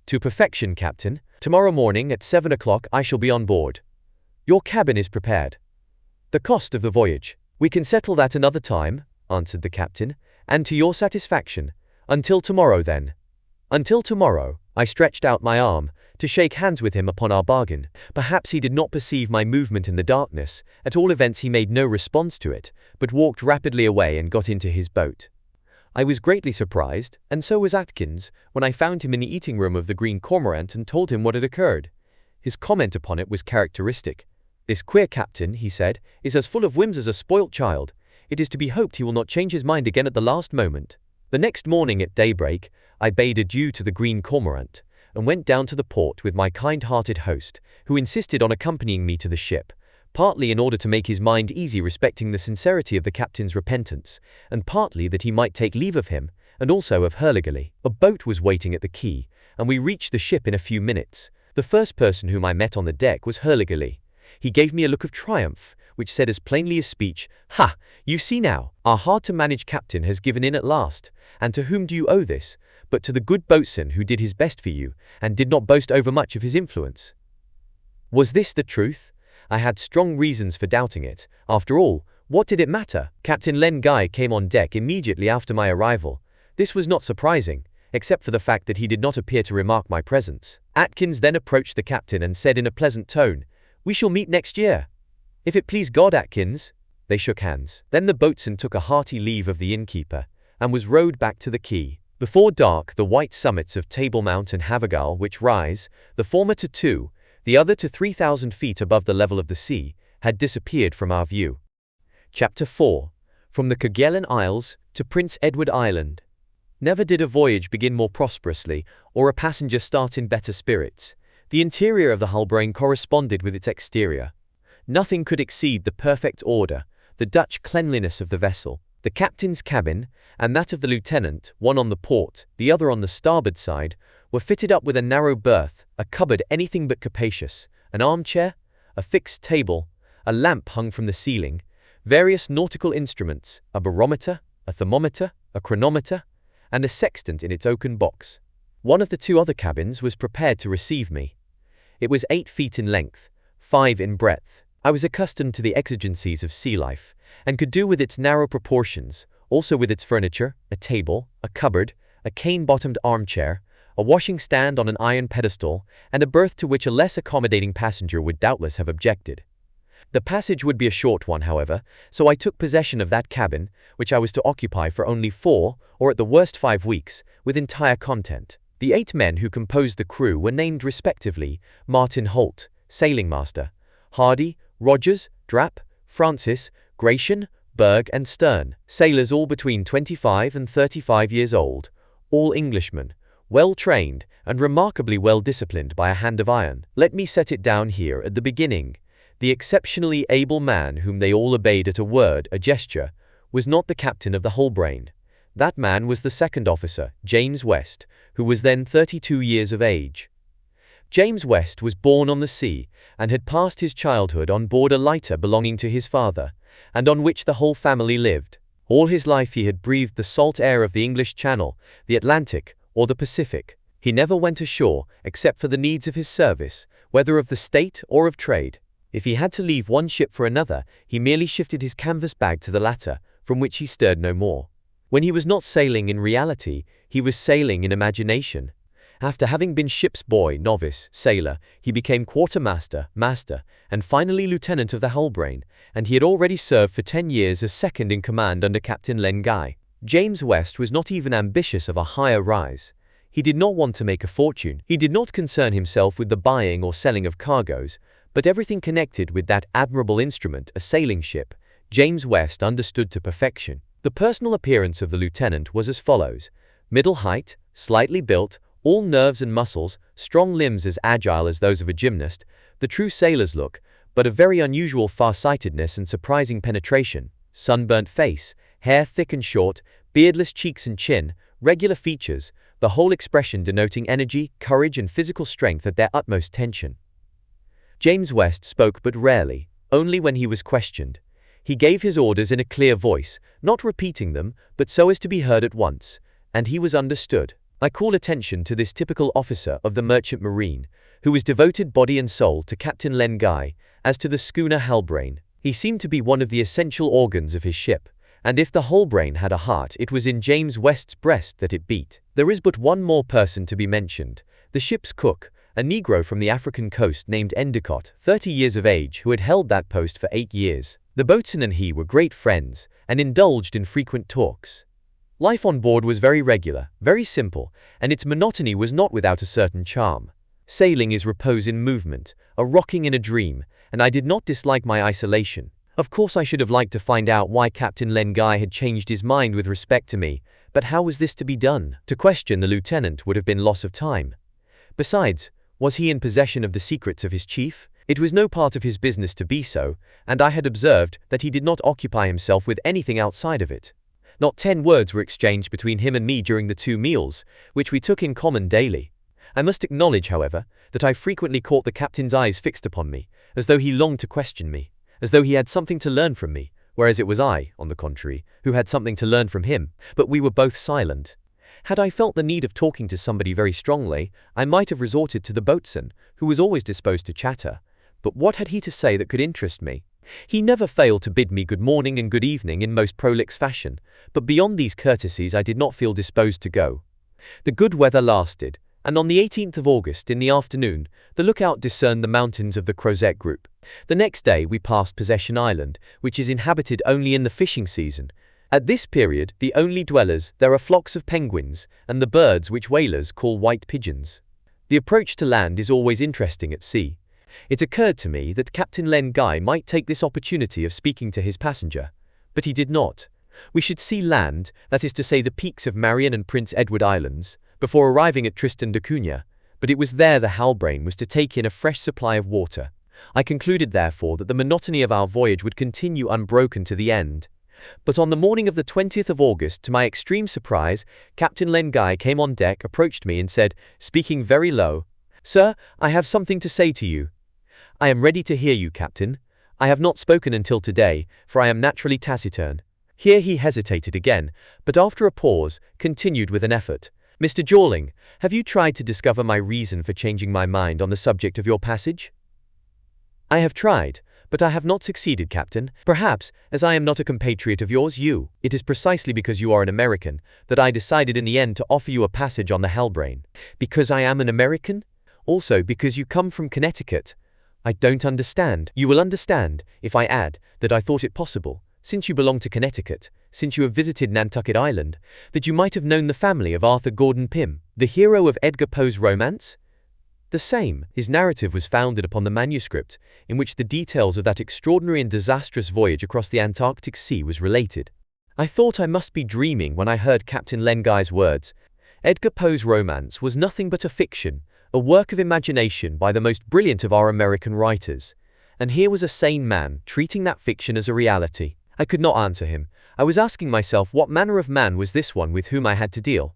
"To perfection, Captain. Tomorrow morning at 7 o'clock I shall be on board. Your cabin is prepared." "The cost of the voyage?" "We can settle that another time," answered the captain, "and to your satisfaction. Until tomorrow, then." "Until tomorrow." I stretched out my arm to shake hands with him upon our bargain. Perhaps he did not perceive my movement in the darkness. At all events he made no response to it, but walked rapidly away and got into his boat. I was greatly surprised, and so was Atkins, when I found him in the eating room of the Green Cormorant and told him what had occurred. His comment upon it was characteristic. "This queer captain," he said, "is as full of whims as a spoilt child. It is to be hoped he will not change his mind again at the last moment." The next morning at daybreak, I bade adieu to the Green Cormorant, and went down to the port with my kind-hearted host, who insisted on accompanying me to the ship, partly in order to make his mind easy respecting the sincerity of the captain's repentance, and partly that he might take leave of him, and also of Hurliguerly. A boat was waiting at the quay, and we reached the ship in a few minutes. The first person whom I met on the deck was Hurliguerly. He gave me a look of triumph, which said as plainly as speech, "Ha! You see now, our hard-to-manage captain has given in at last, and to whom do you owe this, but to the good boatswain who did his best for you, and did not boast overmuch of his influence?" Was this the truth? I had strong reasons for doubting it. After all, what did it matter? Captain Len Guy came on deck immediately after my arrival. This was not surprising, except for the fact that he did not appear to remark my presence. Atkins then approached the captain and said in a pleasant tone, "We shall meet next year." "If it please God, Atkins." They shook hands. Then the boatswain took a hearty leave of the innkeeper, and was rowed back to the quay. Before dark, the white summits of Table Mount and Havergal, which rise, the former to 2, the other to 3,000 feet above the level of the sea, had disappeared from our view. Chapter 4. From the Kerguelen Isles to Prince Edward Island. Never did a voyage begin more prosperously, or a passenger start in better spirits. The interior of the Halbrane corresponded with its exterior. Nothing could exceed the perfect order, the Dutch cleanliness of the vessel. The captain's cabin, and that of the lieutenant, one on the port, the other on the starboard side, were fitted up with a narrow berth, a cupboard anything but capacious, an armchair, a fixed table, a lamp hung from the ceiling, various nautical instruments, a barometer, a thermometer, a chronometer, and a sextant in its oaken box. One of the 2 other cabins was prepared to receive me. It was 8 feet in length, 5 in breadth. I was accustomed to the exigencies of sea life, and could do with its narrow proportions, also with its furniture, a table, a cupboard, a cane-bottomed armchair, a washing stand on an iron pedestal, and a berth to which a less accommodating passenger would doubtless have objected. The passage would be a short one, however, so I took possession of that cabin, which I was to occupy for only 4, or at the worst 5 weeks, with entire content. The 8 men who composed the crew were named respectively Martin Holt, sailing master, Hardy, Rogers, Drapp, Francis, Gratian, Berg and Stern, sailors all between 25 and 35 years old, all Englishmen, well trained and remarkably well disciplined by a hand of iron. Let me set it down here at the beginning. The exceptionally able man whom they all obeyed at a word, a gesture, was not the captain of the Halbrane. That man was the second officer, James West, who was then 32 years of age. James West was born on the sea, and had passed his childhood on board a lighter belonging to his father, and on which the whole family lived. All his life he had breathed the salt air of the English Channel, the Atlantic, or the Pacific. He never went ashore, except for the needs of his service, whether of the state or of trade. If he had to leave one ship for another, he merely shifted his canvas bag to the latter, from which he stirred no more. When he was not sailing in reality, he was sailing in imagination. After having been ship's boy, novice, sailor, he became quartermaster, master, and finally lieutenant of the Halbrane, and he had already served for 10 years as second in command under Captain Len Guy. James West was not even ambitious of a higher rise. He did not want to make a fortune. He did not concern himself with the buying or selling of cargoes, but everything connected with that admirable instrument, a sailing ship, James West understood to perfection. The personal appearance of the lieutenant was as follows: middle height, slightly built, all nerves and muscles, strong limbs as agile as those of a gymnast, the true sailor's look, but of very unusual far-sightedness and surprising penetration, sunburnt face, hair thick and short, beardless cheeks and chin, regular features, the whole expression denoting energy, courage and physical strength at their utmost tension. James West spoke but rarely, only when he was questioned. He gave his orders in a clear voice, not repeating them, but so as to be heard at once, and he was understood. I call attention to this typical officer of the merchant marine, who was devoted body and soul to Captain Len Guy, as to the schooner Halbrane. He seemed to be one of the essential organs of his ship, and if the Halbrane had a heart, it was in James West's breast that it beat. There is but one more person to be mentioned, the ship's cook, a Negro from the African coast named Endicott, 30 years of age, who had held that post for 8 years. The boatswain and he were great friends, and indulged in frequent talks. Life on board was very regular, very simple, and its monotony was not without a certain charm. Sailing is repose in movement, a rocking in a dream, and I did not dislike my isolation. Of course I should have liked to find out why Captain Len Guy had changed his mind with respect to me, but how was this to be done? To question the lieutenant would have been loss of time. Besides, was he in possession of the secrets of his chief? It was no part of his business to be so, and I had observed that he did not occupy himself with anything outside of it. Not 10 words were exchanged between him and me during the 2 meals, which we took in common daily. I must acknowledge, however, that I frequently caught the captain's eyes fixed upon me, as though he longed to question me, as though he had something to learn from me, whereas it was I, on the contrary, who had something to learn from him, but we were both silent. Had I felt the need of talking to somebody very strongly, I might have resorted to the boatswain, who was always disposed to chatter. But what had he to say that could interest me? He never failed to bid me good morning and good evening in most prolix fashion, but beyond these courtesies I did not feel disposed to go. The good weather lasted, and on the 18th of August in the afternoon, the lookout discerned the mountains of the Crozet group. The next day we passed Possession Island, which is inhabited only in the fishing season. At this period, the only dwellers, there are flocks of penguins, and the birds which whalers call white pigeons. The approach to land is always interesting at sea. It occurred to me that Captain Len Guy might take this opportunity of speaking to his passenger, but he did not. We should see land, that is to say the peaks of Marion and Prince Edward Islands, before arriving at Tristan da Cunha, but it was there the Halbrane was to take in a fresh supply of water. I concluded therefore that the monotony of our voyage would continue unbroken to the end. But on the morning of the 20th of August, to my extreme surprise, Captain Len Guy came on deck, approached me and said, speaking very low, "Sir, I have something to say to you." "I am ready to hear you, Captain. I have not spoken until today, for I am naturally taciturn." Here he hesitated again, but after a pause, continued with an effort. "Mr. Jawling, have you tried to discover my reason for changing my mind on the subject of your passage?" "I have tried, but I have not succeeded, Captain. Perhaps, as I am not a compatriot of yours, it is precisely because you are an American, that I decided in the end to offer you a passage on the Halbrane." "Because I am an American? Also because you come from Connecticut? I don't understand. You will understand if I add that I thought it possible, since you belong to Connecticut, since you have visited Nantucket Island, that you might have known the family of Arthur Gordon Pym, the hero of Edgar Poe's romance? The same. His narrative was founded upon the manuscript, in which the details of that extraordinary and disastrous voyage across the Antarctic Sea was related. I thought I must be dreaming when I heard Captain Len Guy's words. Edgar Poe's romance was nothing but a fiction, a work of imagination by the most brilliant of our American writers. And here was a sane man treating that fiction as a reality. I could not answer him. I was asking myself what manner of man was this one with whom I had to deal.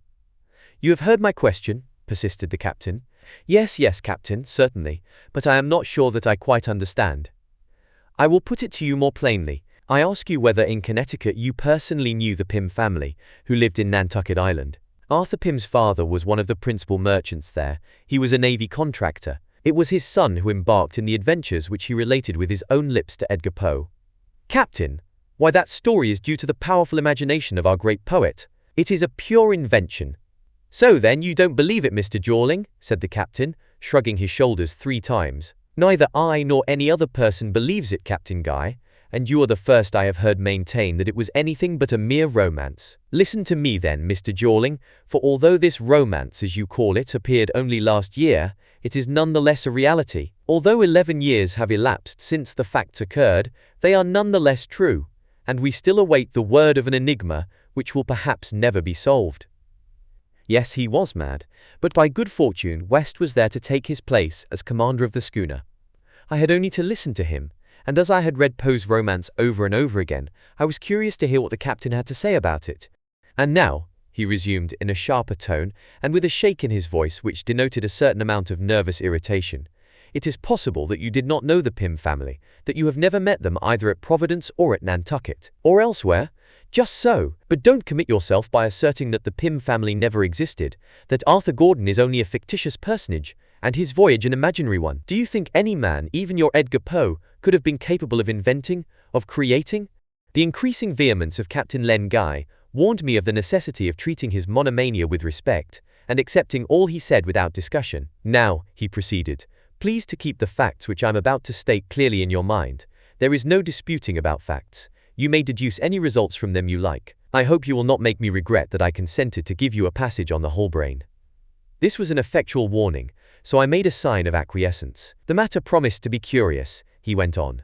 You have heard my question, persisted the captain. Yes, Captain, certainly, but I am not sure that I quite understand. I will put it to you more plainly. I ask you whether in Connecticut you personally knew the Pym family, who lived in Nantucket Island. Arthur Pym's father was one of the principal merchants there. He was a navy contractor. It was his son who embarked in the adventures which he related with his own lips to Edgar Poe. Captain, why, that story is due to the powerful imagination of our great poet. It is a pure invention. So then you don't believe it, Mr. Jorling, said the captain, shrugging his shoulders 3 times. Neither I nor any other person believes it, Captain Guy, and you are the first I have heard maintain that it was anything but a mere romance. Listen to me then, Mr. Jorling, for although this romance, as you call it, appeared only last year, it is nonetheless a reality. Although 11 years have elapsed since the facts occurred, they are nonetheless true, and we still await the word of an enigma which will perhaps never be solved. Yes, he was mad, but by good fortune West was there to take his place as commander of the schooner. I had only to listen to him, and as I had read Poe's romance over and over again, I was curious to hear what the captain had to say about it. And now, he resumed in a sharper tone and with a shake in his voice which denoted a certain amount of nervous irritation, it is possible that you did not know the Pym family, that you have never met them either at Providence or at Nantucket, or elsewhere. Just so, but don't commit yourself by asserting that the Pym family never existed, that Arthur Gordon is only a fictitious personage, and his voyage an imaginary one. Do you think any man, even your Edgar Poe, could have been capable of inventing, of creating? The increasing vehemence of Captain Len Guy warned me of the necessity of treating his monomania with respect, and accepting all he said without discussion. Now, he proceeded, please to keep the facts which I am about to state clearly in your mind. There is no disputing about facts. You may deduce any results from them you like. I hope you will not make me regret that I consented to give you a passage on the whole brain. This was an effectual warning, so I made a sign of acquiescence. The matter promised to be curious, he went on.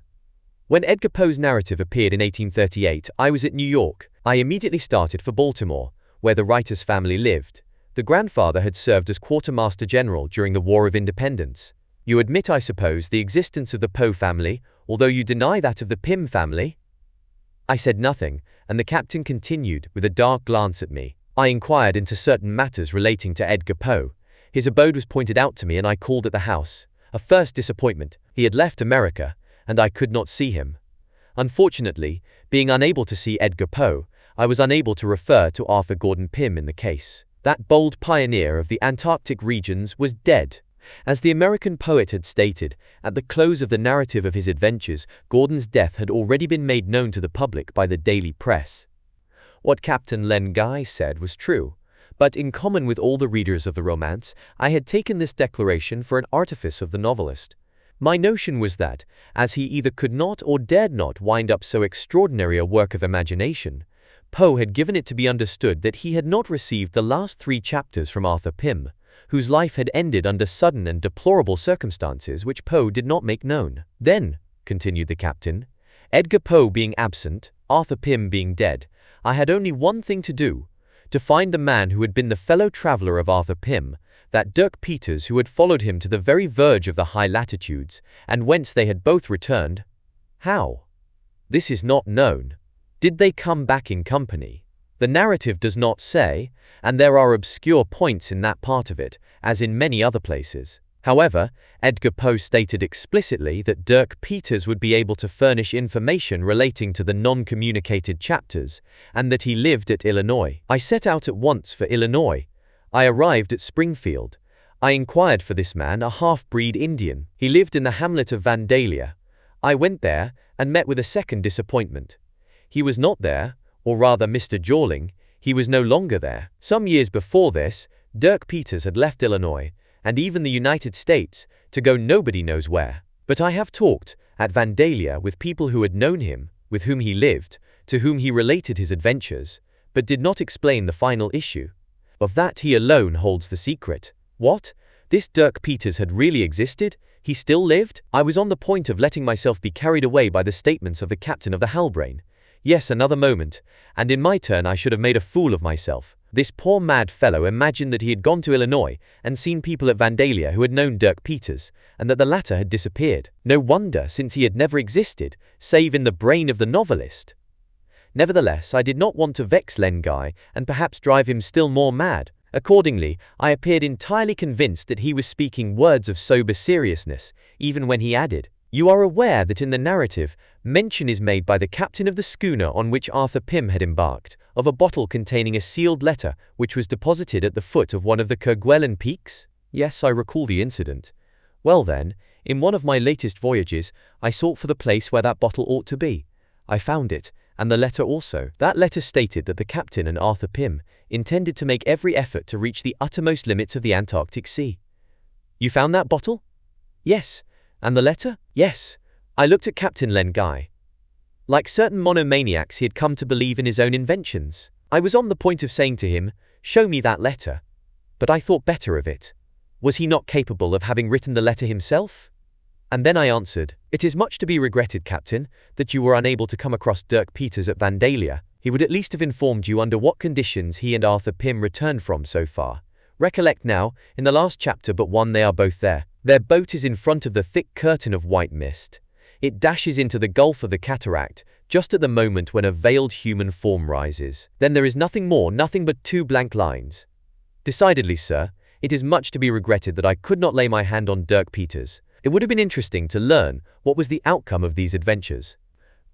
When Edgar Poe's narrative appeared in 1838, I was at New York. I immediately started for Baltimore, where the writer's family lived. The grandfather had served as quartermaster general during the War of Independence. You admit, I suppose, the existence of the Poe family, although you deny that of the Pym family? I said nothing, and the captain continued, with a dark glance at me. I inquired into certain matters relating to Edgar Poe. His abode was pointed out to me and I called at the house. A first disappointment. He had left America, and I could not see him. Unfortunately, being unable to see Edgar Poe, I was unable to refer to Arthur Gordon Pym in the case. That bold pioneer of the Antarctic regions was dead. As the American poet had stated, at the close of the narrative of his adventures, Gordon's death had already been made known to the public by the daily press. What Captain Len Guy said was true, but in common with all the readers of the romance, I had taken this declaration for an artifice of the novelist. My notion was that, as he either could not or dared not wind up so extraordinary a work of imagination, Poe had given it to be understood that he had not received the last 3 chapters from Arthur Pym, whose life had ended under sudden and deplorable circumstances which Poe did not make known. Then, continued the captain, Edgar Poe being absent, Arthur Pym being dead, I had only one thing to do, to find the man who had been the fellow traveler of Arthur Pym, that Dirk Peters who had followed him to the very verge of the high latitudes, and whence they had both returned. How? This is not known. Did they come back in company? The narrative does not say, and there are obscure points in that part of it, as in many other places. However, Edgar Poe stated explicitly that Dirk Peters would be able to furnish information relating to the non-communicated chapters, and that he lived at Illinois. I set out at once for Illinois. I arrived at Springfield. I inquired for this man, a half-breed Indian. He lived in the hamlet of Vandalia. I went there, and met with a second disappointment. He was not there, or rather Mr. Jorling, he was no longer there. Some years before this, Dirk Peters had left Illinois, and even the United States, to go nobody knows where. But I have talked, at Vandalia, with people who had known him, with whom he lived, to whom he related his adventures, but did not explain the final issue. Of that he alone holds the secret. What? This Dirk Peters had really existed? He still lived? I was on the point of letting myself be carried away by the statements of the captain of the Halbrane. Yes, another moment, and in my turn I should have made a fool of myself. This poor mad fellow imagined that he had gone to Illinois and seen people at Vandalia who had known Dirk Peters, and that the latter had disappeared. No wonder, since he had never existed, save in the brain of the novelist. Nevertheless, I did not want to vex Len Guy and perhaps drive him still more mad. Accordingly, I appeared entirely convinced that he was speaking words of sober seriousness, even when he added, "You are aware that in the narrative, mention is made by the captain of the schooner on which Arthur Pym had embarked, of a bottle containing a sealed letter which was deposited at the foot of one of the Kerguelen peaks?" Yes, I recall the incident. Well then, in one of my latest voyages, I sought for the place where that bottle ought to be. I found it, and the letter also. That letter stated that the captain and Arthur Pym intended to make every effort to reach the uttermost limits of the Antarctic Sea. You found that bottle? Yes. And the letter? Yes. I looked at Captain Len Guy. Like certain monomaniacs, he had come to believe in his own inventions. I was on the point of saying to him, "Show me that letter." But I thought better of it. Was he not capable of having written the letter himself? And then I answered, "It is much to be regretted, Captain, that you were unable to come across Dirk Peters at Vandalia. He would at least have informed you under what conditions he and Arthur Pym returned from so far. Recollect now, in the last chapter but one they are both there. Their boat is in front of the thick curtain of white mist. It dashes into the gulf of the cataract, just at the moment when a veiled human form rises. Then there is nothing more, nothing but two blank lines. Decidedly, sir, it is much to be regretted that I could not lay my hand on Dirk Peters. It would have been interesting to learn what was the outcome of these adventures.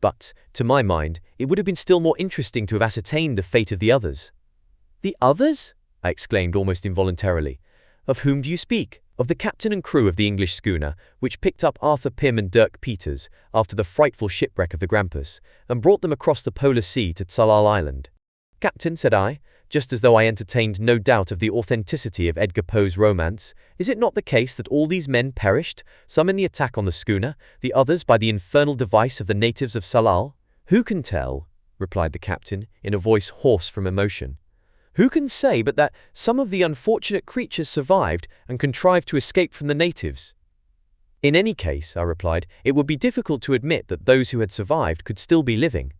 But, to my mind, it would have been still more interesting to have ascertained the fate of the others." "The others?" I exclaimed almost involuntarily. "Of whom do you speak?" "Of the captain and crew of the English schooner, which picked up Arthur Pym and Dirk Peters after the frightful shipwreck of the Grampus, and brought them across the polar sea to Tsalal Island." "Captain," said I, just as though I entertained no doubt of the authenticity of Edgar Poe's romance, "is it not the case that all these men perished, some in the attack on the schooner, the others by the infernal device of the natives of Tsalal?" "Who can tell?" replied the captain, in a voice hoarse from emotion. "Who can say but that some of the unfortunate creatures survived and contrived to escape from the natives?" "In any case," I replied, "it would be difficult to admit that those who had survived could still be living."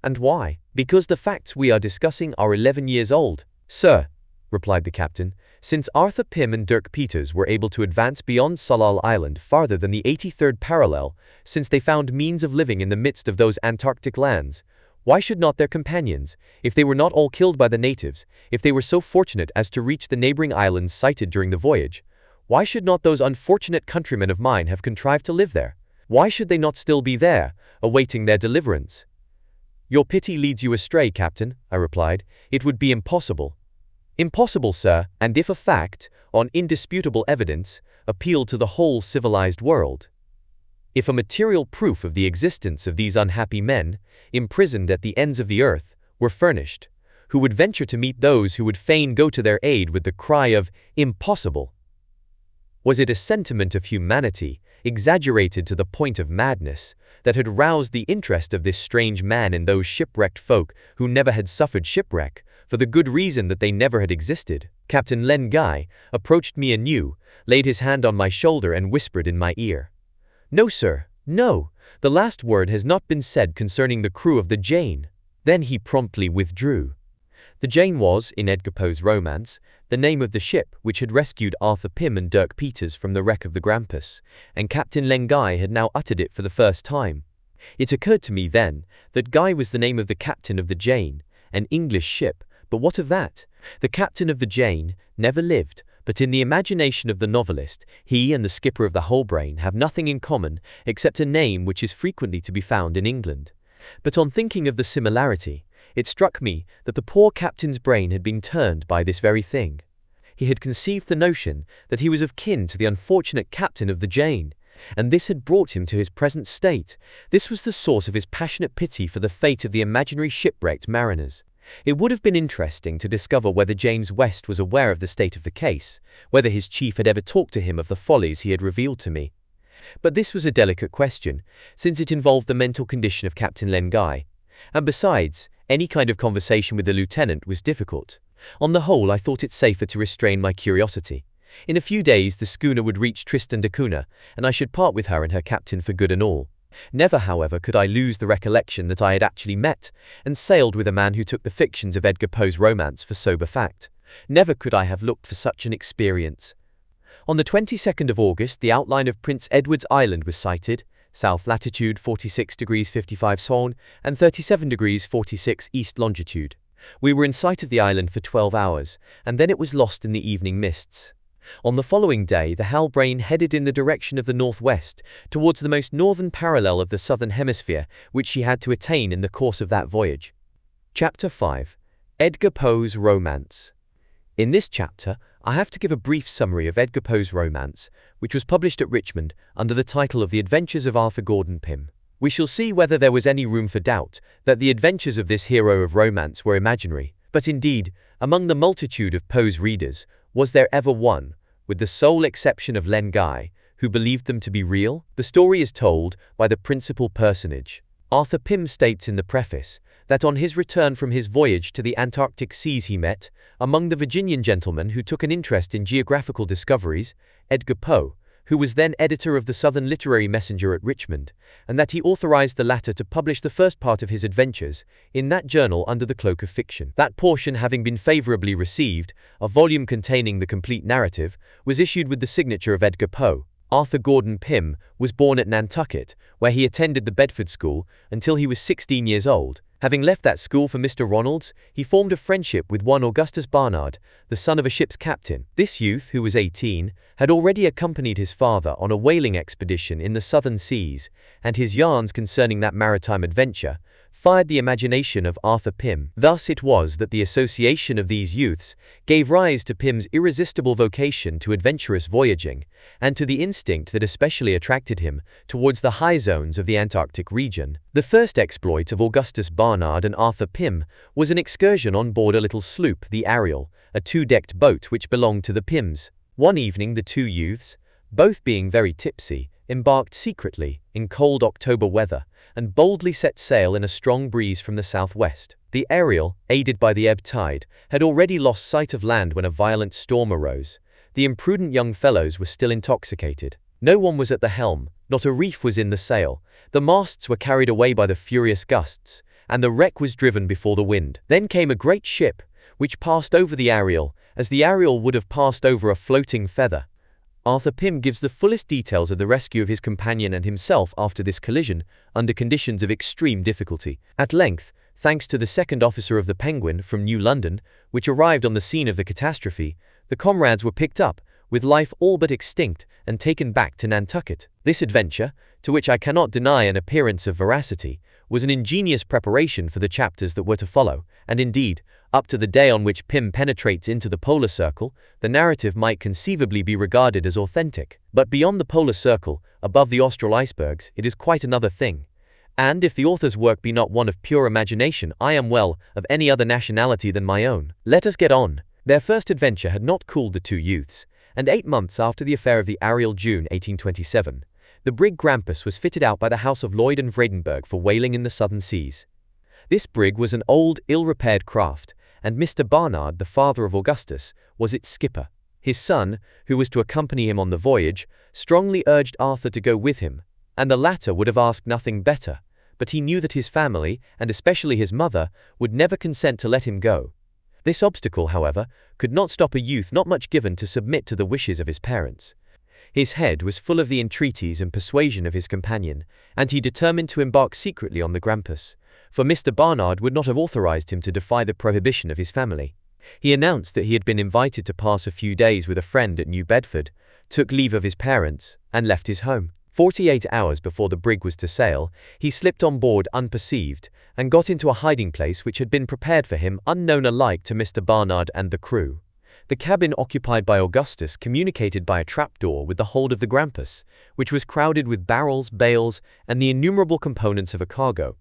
"And why?" "Because the facts we are discussing are 11 years old." "Sir," replied the captain, "since Arthur Pym and Dirk Peters were able to advance beyond Tsalal Island farther than the 83rd parallel, since they found means of living in the midst of those Antarctic lands, why should not their companions, if they were not all killed by the natives, if they were so fortunate as to reach the neighboring islands sighted during the voyage, why should not those unfortunate countrymen of mine have contrived to live there? Why should they not still be there, awaiting their deliverance?" "Your pity leads you astray, Captain," I replied. "It would be impossible." "Impossible, sir, and if a fact, on indisputable evidence, appealed to the whole civilized world. If a material proof of the existence of these unhappy men, imprisoned at the ends of the earth, were furnished, who would venture to meet those who would fain go to their aid with the cry of 'impossible'? Was it a sentiment of humanity, exaggerated to the point of madness, that had roused the interest of this strange man in those shipwrecked folk who never had suffered shipwreck, for the good reason that they never had existed?" Captain Len Guy approached me anew, laid his hand on my shoulder and whispered in my ear, "No, sir, no, the last word has not been said concerning the crew of the Jane." Then he promptly withdrew. The Jane was, in Edgar Poe's romance, the name of the ship which had rescued Arthur Pym and Dirk Peters from the wreck of the Grampus, and Captain Len Guy had now uttered it for the first time. It occurred to me then that Guy was the name of the captain of the Jane, an English ship, but what of that? The captain of the Jane never lived, but in the imagination of the novelist, he and the skipper of the Halbrane have nothing in common except a name which is frequently to be found in England. But on thinking of the similarity, it struck me that the poor captain's brain had been turned by this very thing. He had conceived the notion that he was of kin to the unfortunate captain of the Jane, and this had brought him to his present state. This was the source of his passionate pity for the fate of the imaginary shipwrecked mariners. It would have been interesting to discover whether James West was aware of the state of the case, whether his chief had ever talked to him of the follies he had revealed to me. But this was a delicate question, since it involved the mental condition of Captain Len Guy. And besides, any kind of conversation with the lieutenant was difficult. On the whole, I thought it safer to restrain my curiosity. In a few days the schooner would reach Tristan da Cunha, and I should part with her and her captain for good and all. Never, however, could I lose the recollection that I had actually met and sailed with a man who took the fictions of Edgar Poe's romance for sober fact. Never could I have looked for such an experience. On the 22nd of August, the outline of Prince Edward's Island was sighted, south latitude 46 degrees 55 Son and 37 degrees 46 east longitude. We were in sight of the island for 12 hours, and then it was lost in the evening mists. On the following day, the Halbrane headed in the direction of the northwest, towards the most northern parallel of the southern hemisphere, which she had to attain in the course of that voyage. Chapter 5. Edgar Poe's Romance. In this chapter, I have to give a brief summary of Edgar Poe's romance, which was published at Richmond under the title of The Adventures of Arthur Gordon Pym. We shall see whether there was any room for doubt that the adventures of this hero of romance were imaginary, but indeed, among the multitude of Poe's readers, was there ever one, with the sole exception of Len Guy, who believed them to be real? The story is told by the principal personage. Arthur Pym states in the preface that on his return from his voyage to the Antarctic seas he met, among the Virginian gentlemen who took an interest in geographical discoveries, Edgar Poe, who was then editor of the Southern Literary Messenger at Richmond, and that he authorized the latter to publish the first part of his adventures in that journal under the cloak of fiction. That portion having been favorably received, a volume containing the complete narrative was issued with the signature of Edgar Poe. Arthur Gordon Pym was born at Nantucket, where he attended the Bedford School until he was 16 years old. Having left that school for Mr. Ronalds, he formed a friendship with one Augustus Barnard, the son of a ship's captain. This youth, who was 18, had already accompanied his father on a whaling expedition in the southern seas, and his yarns concerning that maritime adventure fired the imagination of Arthur Pym. Thus it was that the association of these youths gave rise to Pym's irresistible vocation to adventurous voyaging, and to the instinct that especially attracted him towards the high zones of the Antarctic region. The first exploit of Augustus Barnard and Arthur Pym was an excursion on board a little sloop, the Ariel, a two-decked boat which belonged to the Pyms. One evening the two youths, both being very tipsy, embarked secretly, in cold October weather, and boldly set sail in a strong breeze from the southwest. The Ariel, aided by the ebb tide, had already lost sight of land when a violent storm arose. The imprudent young fellows were still intoxicated. No one was at the helm, not a reef was in the sail, the masts were carried away by the furious gusts, and the wreck was driven before the wind. Then came a great ship, which passed over the Ariel, as the Ariel would have passed over a floating feather. Arthur Pym gives the fullest details of the rescue of his companion and himself after this collision, under conditions of extreme difficulty. At length, thanks to the second officer of the Penguin from New London, which arrived on the scene of the catastrophe, the comrades were picked up, with life all but extinct, and taken back to Nantucket. This adventure, to which I cannot deny an appearance of veracity, was an ingenious preparation for the chapters that were to follow, and indeed, up to the day on which Pym penetrates into the polar circle, the narrative might conceivably be regarded as authentic. But beyond the polar circle, above the austral icebergs, it is quite another thing. And if the author's work be not one of pure imagination, I am well of any other nationality than my own. Let us get on. Their first adventure had not cooled the two youths, and 8 months after the affair of the Ariel, June 1827, the brig Grampus was fitted out by the House of Lloyd and Vredenburgh for whaling in the southern seas. This brig was an old, ill-repaired craft, and Mr. Barnard, the father of Augustus, was its skipper. His son, who was to accompany him on the voyage, strongly urged Arthur to go with him, and the latter would have asked nothing better, but he knew that his family, and especially his mother, would never consent to let him go. This obstacle, however, could not stop a youth not much given to submit to the wishes of his parents. His head was full of the entreaties and persuasion of his companion, and he determined to embark secretly on the Grampus, for Mr. Barnard would not have authorized him to defy the prohibition of his family. He announced that he had been invited to pass a few days with a friend at New Bedford, took leave of his parents, and left his home. 48 hours before the brig was to sail, he slipped on board unperceived, and got into a hiding place which had been prepared for him unknown alike to Mr. Barnard and the crew. The cabin occupied by Augustus communicated by a trapdoor with the hold of the Grampus, which was crowded with barrels, bales, and the innumerable components of a cargo.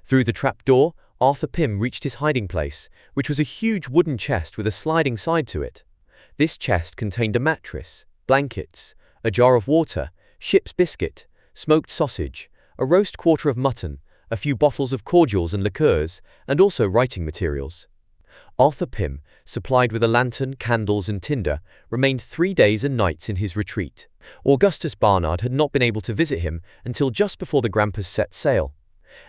Through the trapdoor, Arthur Pym reached his hiding place, which was a huge wooden chest with a sliding side to it. This chest contained a mattress, blankets, a jar of water, ship's biscuit, smoked sausage, a roast quarter of mutton, a few bottles of cordials and liqueurs, and also writing materials. Arthur Pym, supplied with a lantern, candles, and tinder, remained 3 days and nights in his retreat. Augustus Barnard had not been able to visit him until just before the Grampus set sail.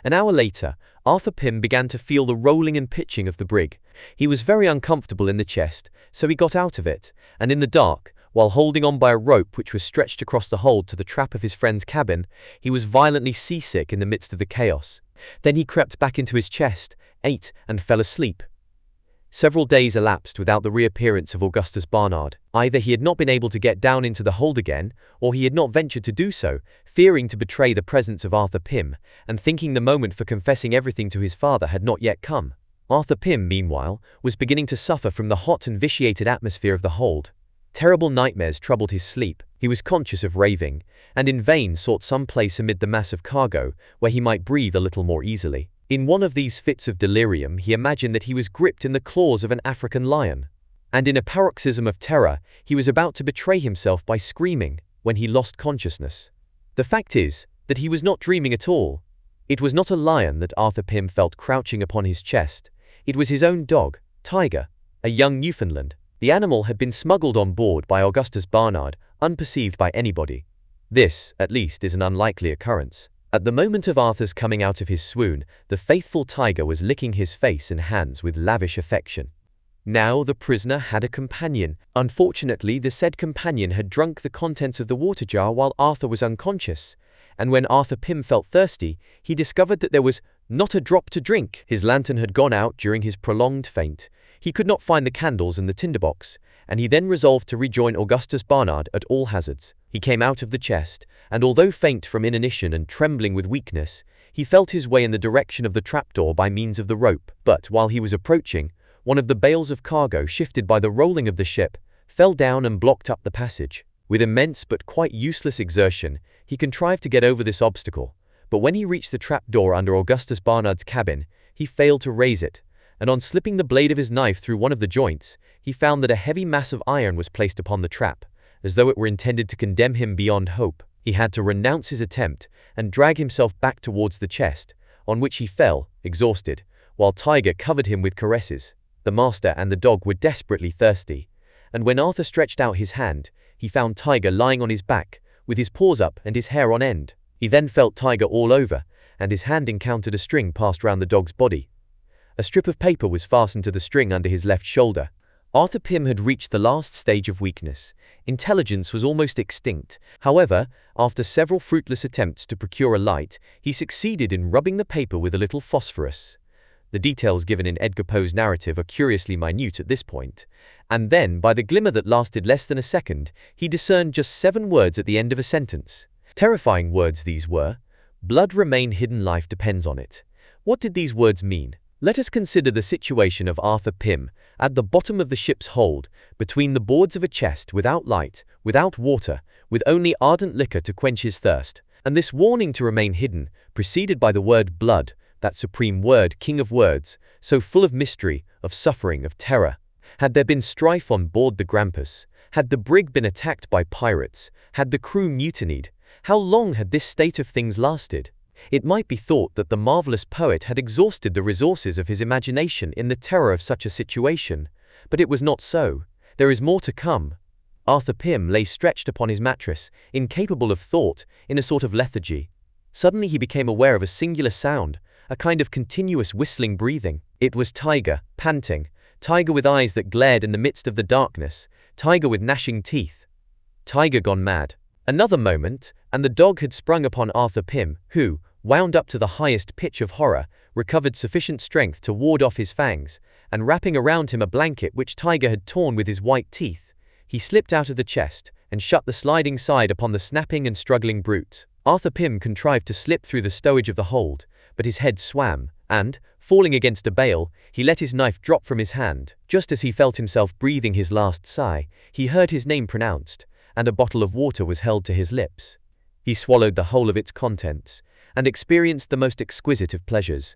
An hour later, Arthur Pym began to feel the rolling and pitching of the brig. He was very uncomfortable in the chest, so he got out of it, and in the dark, while holding on by a rope which was stretched across the hold to the trap of his friend's cabin, he was violently seasick in the midst of the chaos. Then he crept back into his chest, ate, and fell asleep. Several days elapsed without the reappearance of Augustus Barnard. Either he had not been able to get down into the hold again, or he had not ventured to do so, fearing to betray the presence of Arthur Pym, and thinking the moment for confessing everything to his father had not yet come. Arthur Pym, meanwhile, was beginning to suffer from the hot and vitiated atmosphere of the hold. Terrible nightmares troubled his sleep. He was conscious of raving, and in vain sought some place amid the mass of cargo, where he might breathe a little more easily. In one of these fits of delirium he imagined that he was gripped in the claws of an African lion, and in a paroxysm of terror he was about to betray himself by screaming, when he lost consciousness. The fact is, that he was not dreaming at all. It was not a lion that Arthur Pym felt crouching upon his chest. It was his own dog, Tiger, a young Newfoundland. The animal had been smuggled on board by Augustus Barnard, unperceived by anybody. This, at least, is an unlikely occurrence. At the moment of Arthur's coming out of his swoon, the faithful Tiger was licking his face and hands with lavish affection. Now the prisoner had a companion. Unfortunately, the said companion had drunk the contents of the water jar while Arthur was unconscious, and when Arthur Pym felt thirsty, he discovered that there was not a drop to drink. His lantern had gone out during his prolonged faint. He could not find the candles in the tinderbox, and he then resolved to rejoin Augustus Barnard at all hazards. He came out of the chest, and although faint from inanition and trembling with weakness, he felt his way in the direction of the trapdoor by means of the rope. But while he was approaching, one of the bales of cargo, shifted by the rolling of the ship, fell down and blocked up the passage. With immense but quite useless exertion, he contrived to get over this obstacle, but when he reached the trapdoor under Augustus Barnard's cabin, he failed to raise it, and on slipping the blade of his knife through one of the joints, he found that a heavy mass of iron was placed upon the trap, as though it were intended to condemn him beyond hope. He had to renounce his attempt and drag himself back towards the chest, on which he fell, exhausted, while Tiger covered him with caresses. The master and the dog were desperately thirsty, and when Arthur stretched out his hand, he found Tiger lying on his back, with his paws up and his hair on end. He then felt Tiger all over, and his hand encountered a string passed round the dog's body. A strip of paper was fastened to the string under his left shoulder. Arthur Pym had reached the last stage of weakness. Intelligence was almost extinct. However, after several fruitless attempts to procure a light, he succeeded in rubbing the paper with a little phosphorus. The details given in Edgar Poe's narrative are curiously minute at this point. And then, by the glimmer that lasted less than a second, he discerned just 7 words at the end of a sentence. Terrifying words these were. Blood remain hidden, life depends on it. What did these words mean? Let us consider the situation of Arthur Pym, at the bottom of the ship's hold, between the boards of a chest, without light, without water, with only ardent liquor to quench his thirst, and this warning to remain hidden, preceded by the word blood, that supreme word, king of words, so full of mystery, of suffering, of terror. Had there been strife on board the Grampus? Had the brig been attacked by pirates? Had the crew mutinied? How long had this state of things lasted? It might be thought that the marvelous poet had exhausted the resources of his imagination in the terror of such a situation, but it was not so. There is more to come. Arthur Pym lay stretched upon his mattress, incapable of thought, in a sort of lethargy. Suddenly he became aware of a singular sound, a kind of continuous whistling breathing. It was Tiger, panting, Tiger with eyes that glared in the midst of the darkness, Tiger with gnashing teeth. Tiger gone mad. Another moment, and the dog had sprung upon Arthur Pym, who, wound up to the highest pitch of horror, recovered sufficient strength to ward off his fangs, and wrapping around him a blanket which Tiger had torn with his white teeth, he slipped out of the chest, and shut the sliding side upon the snapping and struggling brute. Arthur Pym contrived to slip through the stowage of the hold, but his head swam, and, falling against a bale, he let his knife drop from his hand. Just as he felt himself breathing his last sigh, he heard his name pronounced, and a bottle of water was held to his lips. He swallowed the whole of its contents, and experienced the most exquisite of pleasures.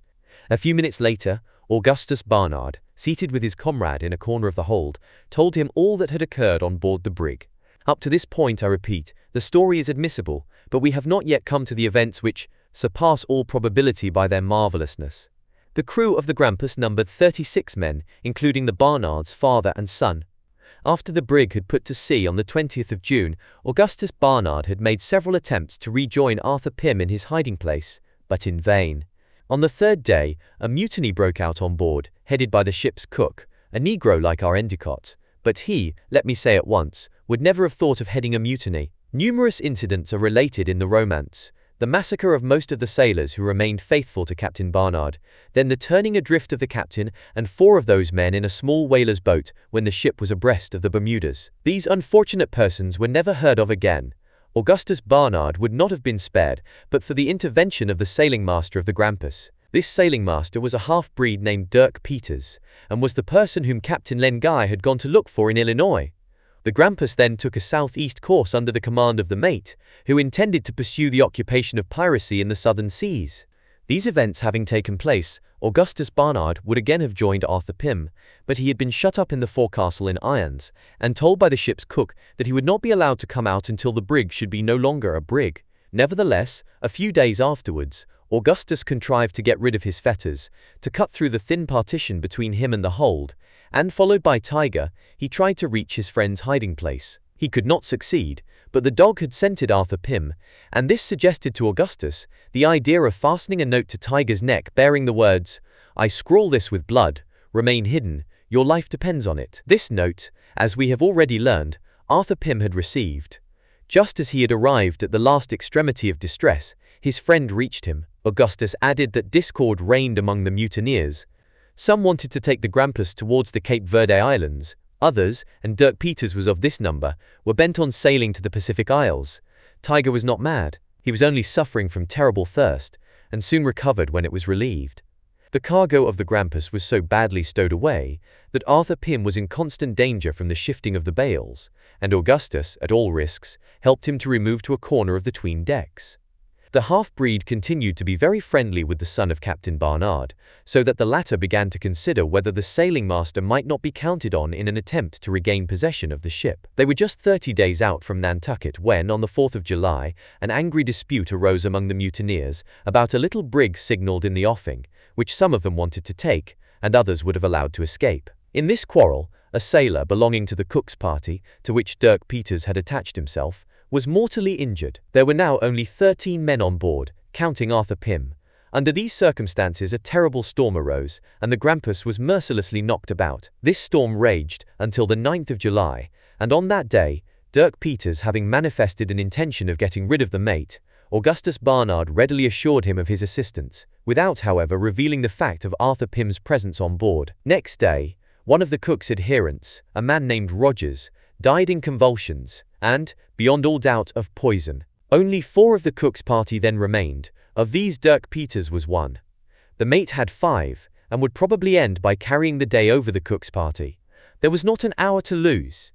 A few minutes later, Augustus Barnard, seated with his comrade in a corner of the hold, told him all that had occurred on board the brig. Up to this point, I repeat, the story is admissible, but we have not yet come to the events which surpass all probability by their marvelousness. The crew of the Grampus numbered 36 men, including the Barnard's father and son. After the brig had put to sea on the 20th of June, Augustus Barnard had made several attempts to rejoin Arthur Pym in his hiding place, but in vain. On the third day, a mutiny broke out on board, headed by the ship's cook, a Negro like our Endicott, but he, let me say at once, would never have thought of heading a mutiny. Numerous incidents are related in the romance. The massacre of most of the sailors who remained faithful to Captain Barnard, then the turning adrift of the captain and 4 of those men in a small whaler's boat when the ship was abreast of the Bermudas. These unfortunate persons were never heard of again. Augustus Barnard would not have been spared, but for the intervention of the sailing master of the Grampus. This sailing master was a half-breed named Dirk Peters, and was the person whom Captain Len Guy had gone to look for in Illinois. The Grampus then took a southeast course under the command of the mate, who intended to pursue the occupation of piracy in the southern seas. These events having taken place, Augustus Barnard would again have joined Arthur Pym, but he had been shut up in the forecastle in irons, and told by the ship's cook that he would not be allowed to come out until the brig should be no longer a brig. Nevertheless, a few days afterwards, Augustus contrived to get rid of his fetters, to cut through the thin partition between him and the hold, and followed by Tiger, he tried to reach his friend's hiding place. He could not succeed, but the dog had scented Arthur Pym, and this suggested to Augustus the idea of fastening a note to Tiger's neck bearing the words, "I scrawl this with blood, remain hidden, your life depends on it." This note, as we have already learned, Arthur Pym had received. Just as he had arrived at the last extremity of distress, his friend reached him. Augustus added that discord reigned among the mutineers. Some wanted to take the Grampus towards the Cape Verde Islands. Others, and Dirk Peters was of this number, were bent on sailing to the Pacific Isles. Tiger was not mad. He was only suffering from terrible thirst, and soon recovered when it was relieved. The cargo of the Grampus was so badly stowed away that Arthur Pym was in constant danger from the shifting of the bales, and Augustus, at all risks, helped him to remove to a corner of the 'tween decks. The half-breed continued to be very friendly with the son of Captain Barnard, so that the latter began to consider whether the sailing master might not be counted on in an attempt to regain possession of the ship. They were just 30 days out from Nantucket when, on the 4th of July, an angry dispute arose among the mutineers about a little brig signalled in the offing, which some of them wanted to take, and others would have allowed to escape. In this quarrel, a sailor belonging to the cook's party, to which Dirk Peters had attached himself, was mortally injured. There were now only 13 men on board, counting Arthur Pym. Under these circumstances a terrible storm arose, and the Grampus was mercilessly knocked about. This storm raged until the 9th of July, and on that day, Dirk Peters having manifested an intention of getting rid of the mate, Augustus Barnard readily assured him of his assistance, without however revealing the fact of Arthur Pym's presence on board. Next day, one of the cook's adherents, a man named Rogers, died in convulsions, and, beyond all doubt, of poison. Only 4 of the cook's party then remained. Of these Dirk Peters was one. The mate had 5, and would probably end by carrying the day over the cook's party. There was not an hour to lose.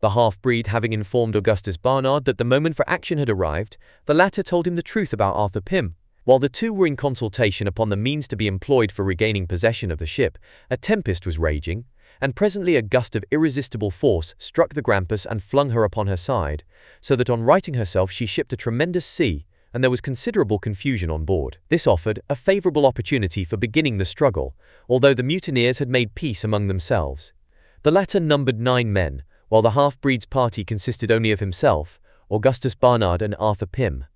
The half-breed having informed Augustus Barnard that the moment for action had arrived, the latter told him the truth about Arthur Pym. While the two were in consultation upon the means to be employed for regaining possession of the ship, a tempest was raging, and presently a gust of irresistible force struck the Grampus and flung her upon her side, so that on righting herself she shipped a tremendous sea, and there was considerable confusion on board. This offered a favourable opportunity for beginning the struggle, although the mutineers had made peace among themselves. The latter numbered 9 men, while the half-breed's party consisted only of himself, Augustus Barnard and Arthur Pym.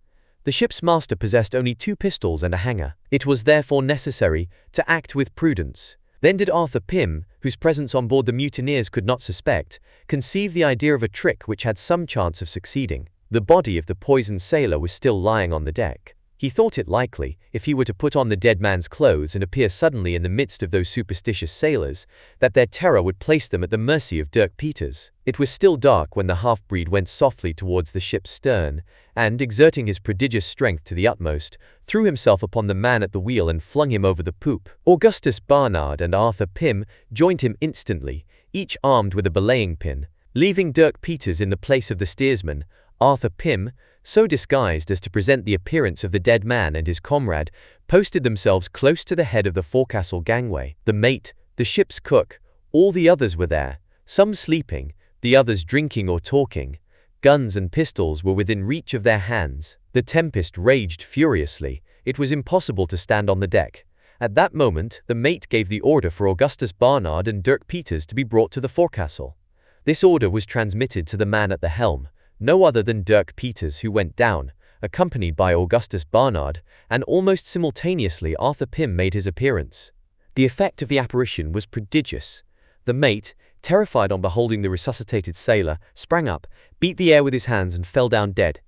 The ship's master possessed only 2 pistols and a hanger. It was therefore necessary to act with prudence. Then did Arthur Pym, whose presence on board the mutineers could not suspect, conceive the idea of a trick which had some chance of succeeding. The body of the poisoned sailor was still lying on the deck. He thought it likely, if he were to put on the dead man's clothes and appear suddenly in the midst of those superstitious sailors, that their terror would place them at the mercy of Dirk Peters. It was still dark when the half-breed went softly towards the ship's stern, and, exerting his prodigious strength to the utmost, threw himself upon the man at the wheel and flung him over the poop. Augustus Barnard and Arthur Pym joined him instantly, each armed with a belaying pin. Leaving Dirk Peters in the place of the steersman, Arthur Pym, so disguised as to present the appearance of the dead man and his comrade, posted themselves close to the head of the forecastle gangway. The mate, the ship's cook, all the others were there, some sleeping, the others drinking or talking. Guns and pistols were within reach of their hands. The tempest raged furiously. It was impossible to stand on the deck. At that moment, the mate gave the order for Augustus Barnard and Dirk Peters to be brought to the forecastle. This order was transmitted to the man at the helm, no other than Dirk Peters, who went down, accompanied by Augustus Barnard, and almost simultaneously Arthur Pym made his appearance. The effect of the apparition was prodigious. The mate, terrified on beholding the resuscitated sailor, sprang up, beat the air with his hands and fell down dead.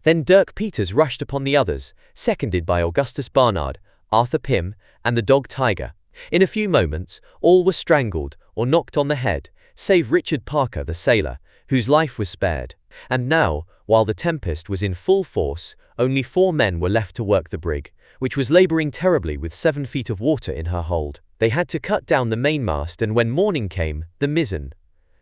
Then Dirk Peters rushed upon the others, seconded by Augustus Barnard, Arthur Pym, and the dog Tiger. In a few moments, all were strangled or knocked on the head, save Richard Parker the sailor, whose life was spared. And now, while the tempest was in full force, only 4 men were left to work the brig, which was laboring terribly with 7 feet of water in her hold. They had to cut down the mainmast and when morning came, the mizzen.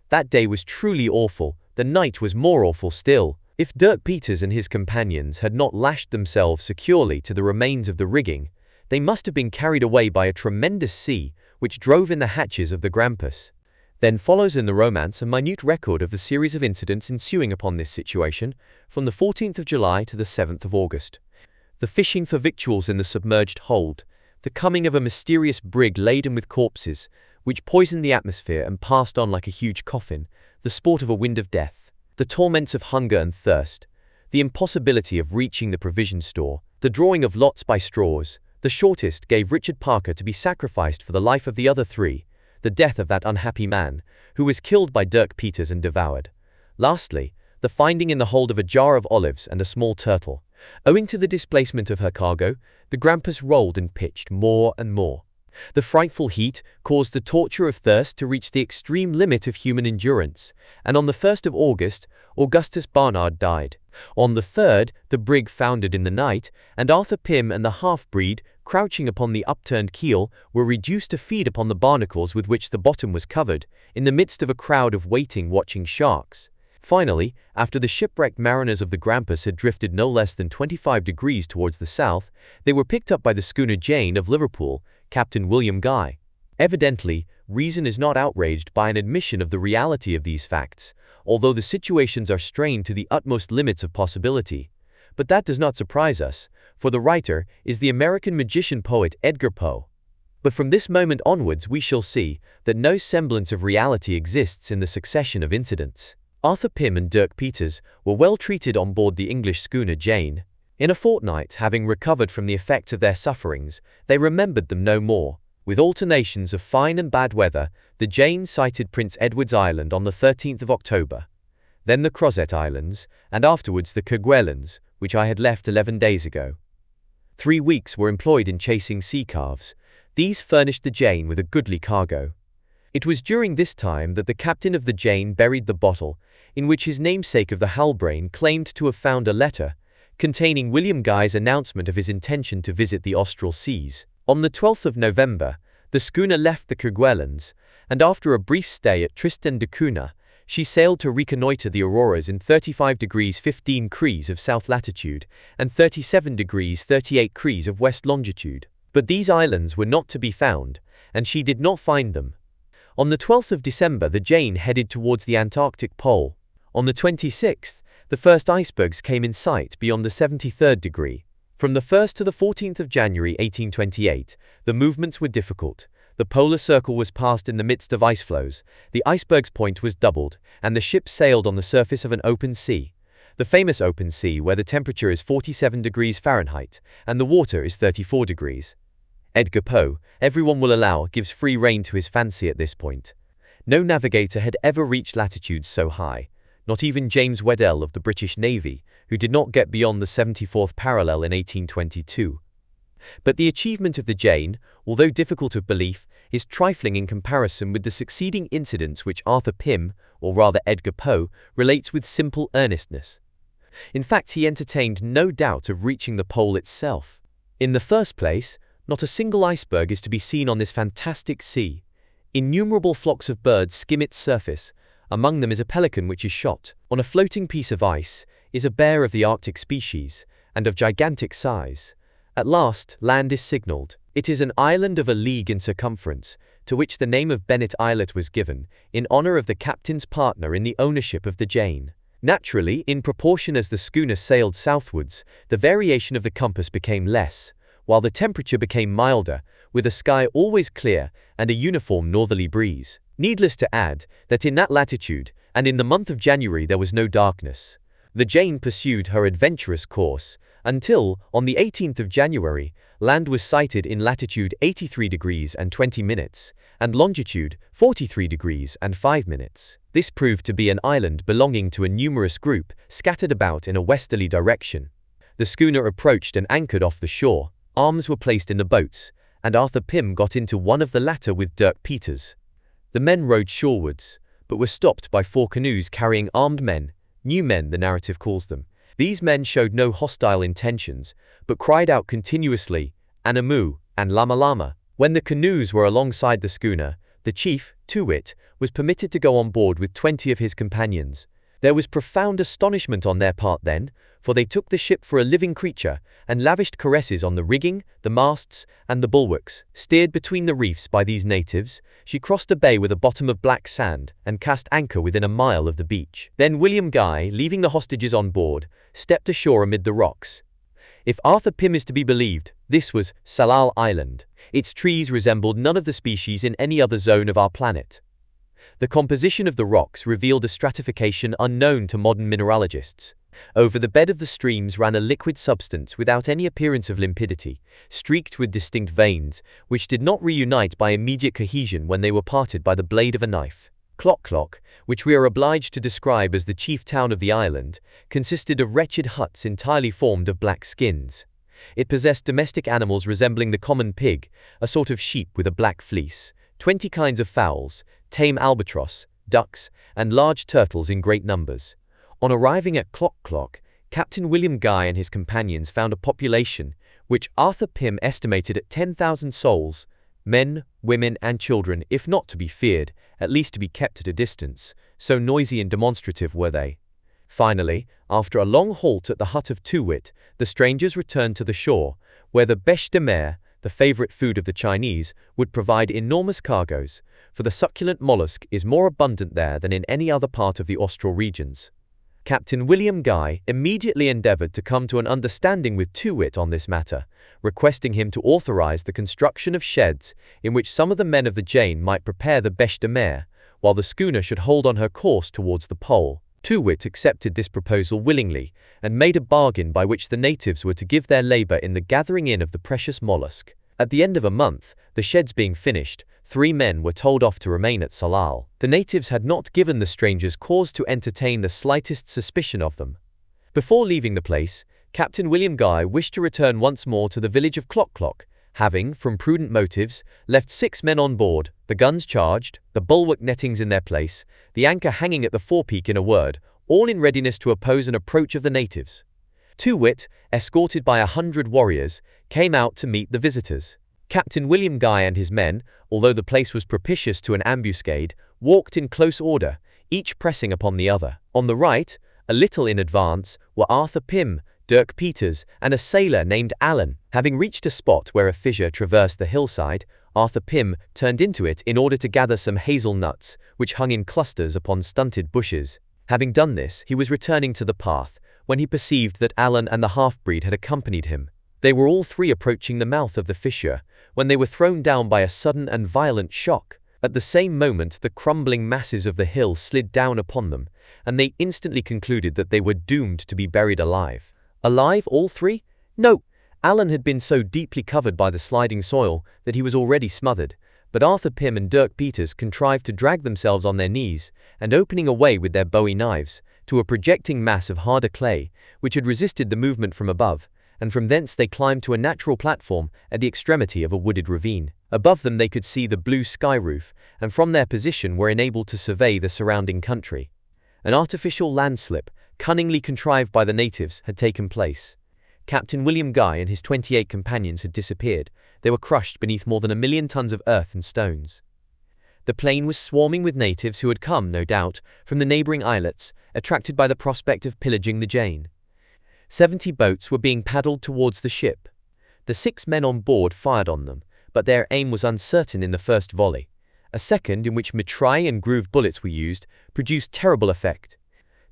That day was truly awful. The night was more awful still. If Dirk Peters and his companions had not lashed themselves securely to the remains of the rigging, they must have been carried away by a tremendous sea, which drove in the hatches of the Grampus. Then follows in the romance a minute record of the series of incidents ensuing upon this situation, from the 14th of July to the 7th of August. The fishing for victuals in the submerged hold, the coming of a mysterious brig laden with corpses, which poisoned the atmosphere and passed on like a huge coffin, the sport of a wind of death, the torments of hunger and thirst, the impossibility of reaching the provision store, the drawing of lots by straws. The shortest gave Richard Parker to be sacrificed for the life of the other 3, the death of that unhappy man, who was killed by Dirk Peters and devoured. Lastly, the finding in the hold of a jar of olives and a small turtle. Owing to the displacement of her cargo, the Grampus rolled and pitched more and more. The frightful heat caused the torture of thirst to reach the extreme limit of human endurance, and on the 1st of August, Augustus Barnard died. On the 3rd, the brig foundered in the night, and Arthur Pym and the half-breed, crouching upon the upturned keel, were reduced to feed upon the barnacles with which the bottom was covered, in the midst of a crowd of waiting, watching sharks. Finally, after the shipwrecked mariners of the Grampus had drifted no less than 25 degrees towards the south, they were picked up by the schooner Jane of Liverpool, Captain William Guy. Evidently, reason is not outraged by an admission of the reality of these facts, although the situations are strained to the utmost limits of possibility. But that does not surprise us, for the writer is the American magician-poet Edgar Poe. But from this moment onwards we shall see that no semblance of reality exists in the succession of incidents. Arthur Pym and Dirk Peters were well treated on board the English schooner Jane. In a fortnight, having recovered from the effects of their sufferings, they remembered them no more. With alternations of fine and bad weather, the Jane sighted Prince Edward's Island on the 13th of October, then the Crozet Islands, and afterwards the Kerguelens, which I had left 11 days ago. 3 weeks were employed in chasing sea calves. These furnished the Jane with a goodly cargo. It was during this time that the captain of the Jane buried the bottle, in which his namesake of the Halbrane claimed to have found a letter, containing William Guy's announcement of his intention to visit the Austral seas. On the 12th of November, the schooner left the Kerguelens, and after a brief stay at Tristan da Cunha, she sailed to reconnoiter the auroras in 35 degrees 15' of south latitude and 37 degrees 38' of west longitude. But these islands were not to be found, and she did not find them. On the 12th of December, the Jane headed towards the Antarctic pole. On the 26th, the first icebergs came in sight beyond the 73rd degree. From the 1st to the 14th of January 1828, the movements were difficult. The polar circle was passed in the midst of ice floes, the iceberg's point was doubled, and the ship sailed on the surface of an open sea. The famous open sea where the temperature is 47 degrees Fahrenheit, and the water is 34 degrees. Edgar Poe, everyone will allow, gives free rein to his fancy at this point. No navigator had ever reached latitudes so high. Not even James Weddell of the British Navy, who did not get beyond the 74th parallel in 1822. But the achievement of the Jane, although difficult of belief, is trifling in comparison with the succeeding incidents which Arthur Pym, or rather Edgar Poe, relates with simple earnestness. In fact, he entertained no doubt of reaching the pole itself. In the first place, not a single iceberg is to be seen on this fantastic sea. Innumerable flocks of birds skim its surface. Among them is a pelican which is shot. On a floating piece of ice is a bear of the Arctic species, and of gigantic size. At last, land is signalled. It is an island of a league in circumference, to which the name of Bennet Islet was given, in honour of the captain's partner in the ownership of the Jane. Naturally, in proportion as the schooner sailed southwards, the variation of the compass became less, while the temperature became milder, with a sky always clear and a uniform northerly breeze. Needless to add that in that latitude, and in the month of January, there was no darkness. The Jane pursued her adventurous course, until, on the 18th of January, land was sighted in latitude 83 degrees and 20 minutes, and longitude 43 degrees and 5 minutes. This proved to be an island belonging to a numerous group scattered about in a westerly direction. The schooner approached and anchored off the shore. Arms were placed in the boats, and Arthur Pym got into one of the latter with Dirk Peters. The men rowed shorewards, but were stopped by 4 canoes carrying armed men, new men the narrative calls them. These men showed no hostile intentions, but cried out continuously, "Anamu" and "Lama Lama." When the canoes were alongside the schooner, the chief, Too-wit, was permitted to go on board with 20 of his companions. There was profound astonishment on their part then, for they took the ship for a living creature, and lavished caresses on the rigging, the masts, and the bulwarks. Steered between the reefs by these natives, she crossed a bay with a bottom of black sand, and cast anchor within a mile of the beach. Then William Guy, leaving the hostages on board, stepped ashore amid the rocks. If Arthur Pym is to be believed, this was Tsalal Island. Its trees resembled none of the species in any other zone of our planet. The composition of the rocks revealed a stratification unknown to modern mineralogists. Over the bed of the streams ran a liquid substance without any appearance of limpidity, streaked with distinct veins, which did not reunite by immediate cohesion when they were parted by the blade of a knife. Klock, which we are obliged to describe as the chief town of the island, consisted of wretched huts entirely formed of black skins. It possessed domestic animals resembling the common pig, a sort of sheep with a black fleece, 20 kinds of fowls, tame albatross, ducks, and large turtles in great numbers. On arriving at Klock, Captain William Guy and his companions found a population, which Arthur Pym estimated at 10,000 souls, men, women, and children, if not to be feared, at least to be kept at a distance, so noisy and demonstrative were they. Finally, after a long halt at the hut of Too-wit, the strangers returned to the shore, where the bêche de mer, the favorite food of the Chinese, would provide enormous cargoes, for the succulent mollusk is more abundant there than in any other part of the austral regions. Captain William Guy immediately endeavored to come to an understanding with Too-wit on this matter, requesting him to authorize the construction of sheds in which some of the men of the Jane might prepare the bêche de mer, while the schooner should hold on her course towards the pole. Too-wit accepted this proposal willingly, and made a bargain by which the natives were to give their labor in the gathering in of the precious mollusk. At the end of a month, the sheds being finished, 3 men were told off to remain at Tsalal. The natives had not given the strangers cause to entertain the slightest suspicion of them. Before leaving the place, Captain William Guy wished to return once more to the village of Klock, having, from prudent motives, left 6 men on board, the guns charged, the bulwark nettings in their place, the anchor hanging at the forepeak, in a word, all in readiness to oppose an approach of the natives. Too-wit, escorted by 100 warriors, came out to meet the visitors. Captain William Guy and his men, although the place was propitious to an ambuscade, walked in close order, each pressing upon the other. On the right, a little in advance, were Arthur Pym, Dirk Peters, and a sailor named Allen. Having reached a spot where a fissure traversed the hillside, Arthur Pym turned into it in order to gather some hazel nuts, which hung in clusters upon stunted bushes. Having done this, he was returning to the path, when he perceived that Allen and the half-breed had accompanied him. They were all 3 approaching the mouth of the fissure, when they were thrown down by a sudden and violent shock. At the same moment the crumbling masses of the hill slid down upon them, and they instantly concluded that they were doomed to be buried alive. Alive, all 3? No! Allen had been so deeply covered by the sliding soil that he was already smothered, but Arthur Pym and Dirk Peters contrived to drag themselves on their knees, and opening a way with their bowie knives, to a projecting mass of harder clay, which had resisted the movement from above, and from thence they climbed to a natural platform at the extremity of a wooded ravine. Above them they could see the blue sky roof, and from their position were enabled to survey the surrounding country. An artificial landslip, cunningly contrived by the natives, had taken place. Captain William Guy and his 28 companions had disappeared. They were crushed beneath more than 1,000,000 tons of earth and stones. The plain was swarming with natives who had come, no doubt, from the neighboring islets, attracted by the prospect of pillaging the Jane. 70 boats were being paddled towards the ship. The 6 men on board fired on them, but their aim was uncertain in the first volley. A second, in which mitraille and grooved bullets were used, produced terrible effect.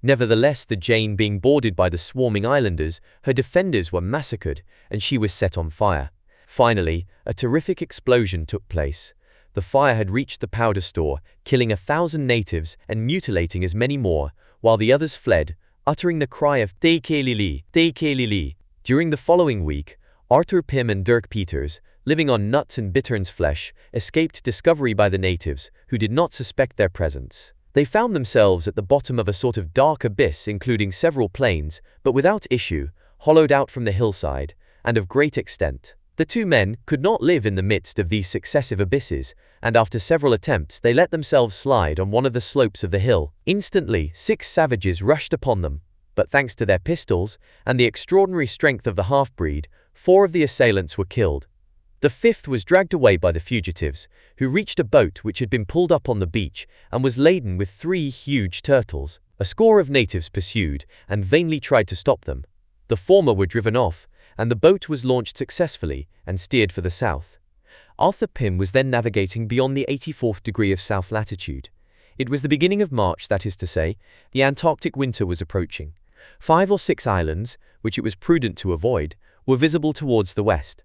Nevertheless, the Jane being boarded by the swarming islanders, her defenders were massacred, and she was set on fire. Finally, a terrific explosion took place. The fire had reached the powder store, killing 1,000 natives and mutilating as many more, while the others fled, uttering the cry of "Tekelili, Tekelili." During the following week, Arthur Pym and Dirk Peters, living on nuts and bitterns flesh, escaped discovery by the natives, who did not suspect their presence. They found themselves at the bottom of a sort of dark abyss including several plains, but without issue, hollowed out from the hillside, and of great extent. The two men could not live in the midst of these successive abysses, and after several attempts they let themselves slide on one of the slopes of the hill. Instantly, 6 savages rushed upon them, but thanks to their pistols, and the extraordinary strength of the half-breed, 4 of the assailants were killed. The 5th was dragged away by the fugitives, who reached a boat which had been pulled up on the beach and was laden with 3 huge turtles. A score of natives pursued and vainly tried to stop them. The former were driven off, and the boat was launched successfully and steered for the south. Arthur Pym was then navigating beyond the 84th degree of south latitude. It was the beginning of March, that is to say, the Antarctic winter was approaching. 5 or 6 islands, which it was prudent to avoid, were visible towards the west.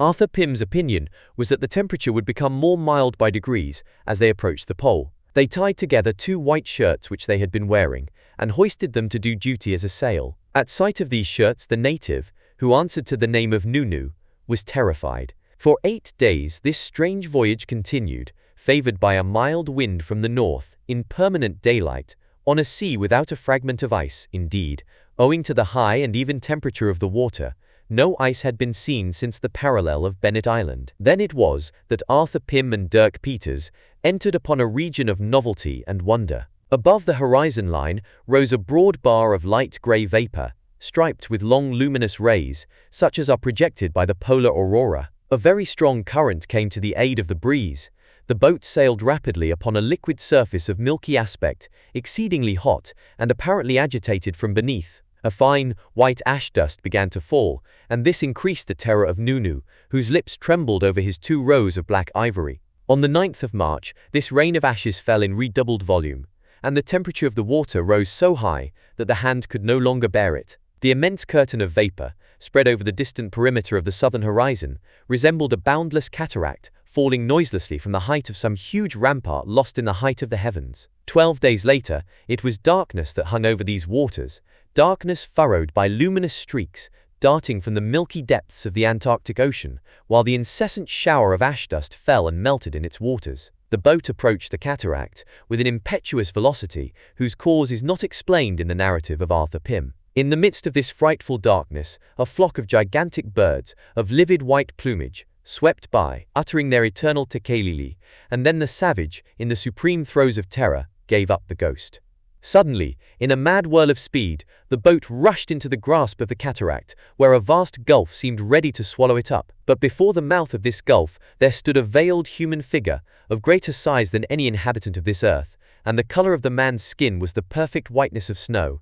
Arthur Pym's opinion was that the temperature would become more mild by degrees as they approached the pole. They tied together 2 white shirts which they had been wearing, and hoisted them to do duty as a sail. At sight of these shirts the native, who answered to the name of Nunu, was terrified. For 8 days this strange voyage continued, favored by a mild wind from the north, in permanent daylight, on a sea without a fragment of ice. Indeed, owing to the high and even temperature of the water, no ice had been seen since the parallel of Bennet Island. Then it was that Arthur Pym and Dirk Peters entered upon a region of novelty and wonder. Above the horizon line rose a broad bar of light grey vapor, striped with long luminous rays, such as are projected by the polar aurora. A very strong current came to the aid of the breeze. The boat sailed rapidly upon a liquid surface of milky aspect, exceedingly hot, and apparently agitated from beneath. A fine, white ash dust began to fall, and this increased the terror of Nunu, whose lips trembled over his 2 rows of black ivory. On the 9th of March, this rain of ashes fell in redoubled volume, and the temperature of the water rose so high that the hand could no longer bear it. The immense curtain of vapor, spread over the distant perimeter of the southern horizon, resembled a boundless cataract, falling noiselessly from the height of some huge rampart lost in the height of the heavens. 12 days later, it was darkness that hung over these waters, darkness furrowed by luminous streaks, darting from the milky depths of the Antarctic Ocean, while the incessant shower of ash dust fell and melted in its waters. The boat approached the cataract with an impetuous velocity whose cause is not explained in the narrative of Arthur Pym. In the midst of this frightful darkness, a flock of gigantic birds, of livid white plumage, swept by, uttering their eternal tekelili, and then the savage, in the supreme throes of terror, gave up the ghost. Suddenly, in a mad whirl of speed, the boat rushed into the grasp of the cataract, where a vast gulf seemed ready to swallow it up. But before the mouth of this gulf there stood a veiled human figure, of greater size than any inhabitant of this earth, and the color of the man's skin was the perfect whiteness of snow.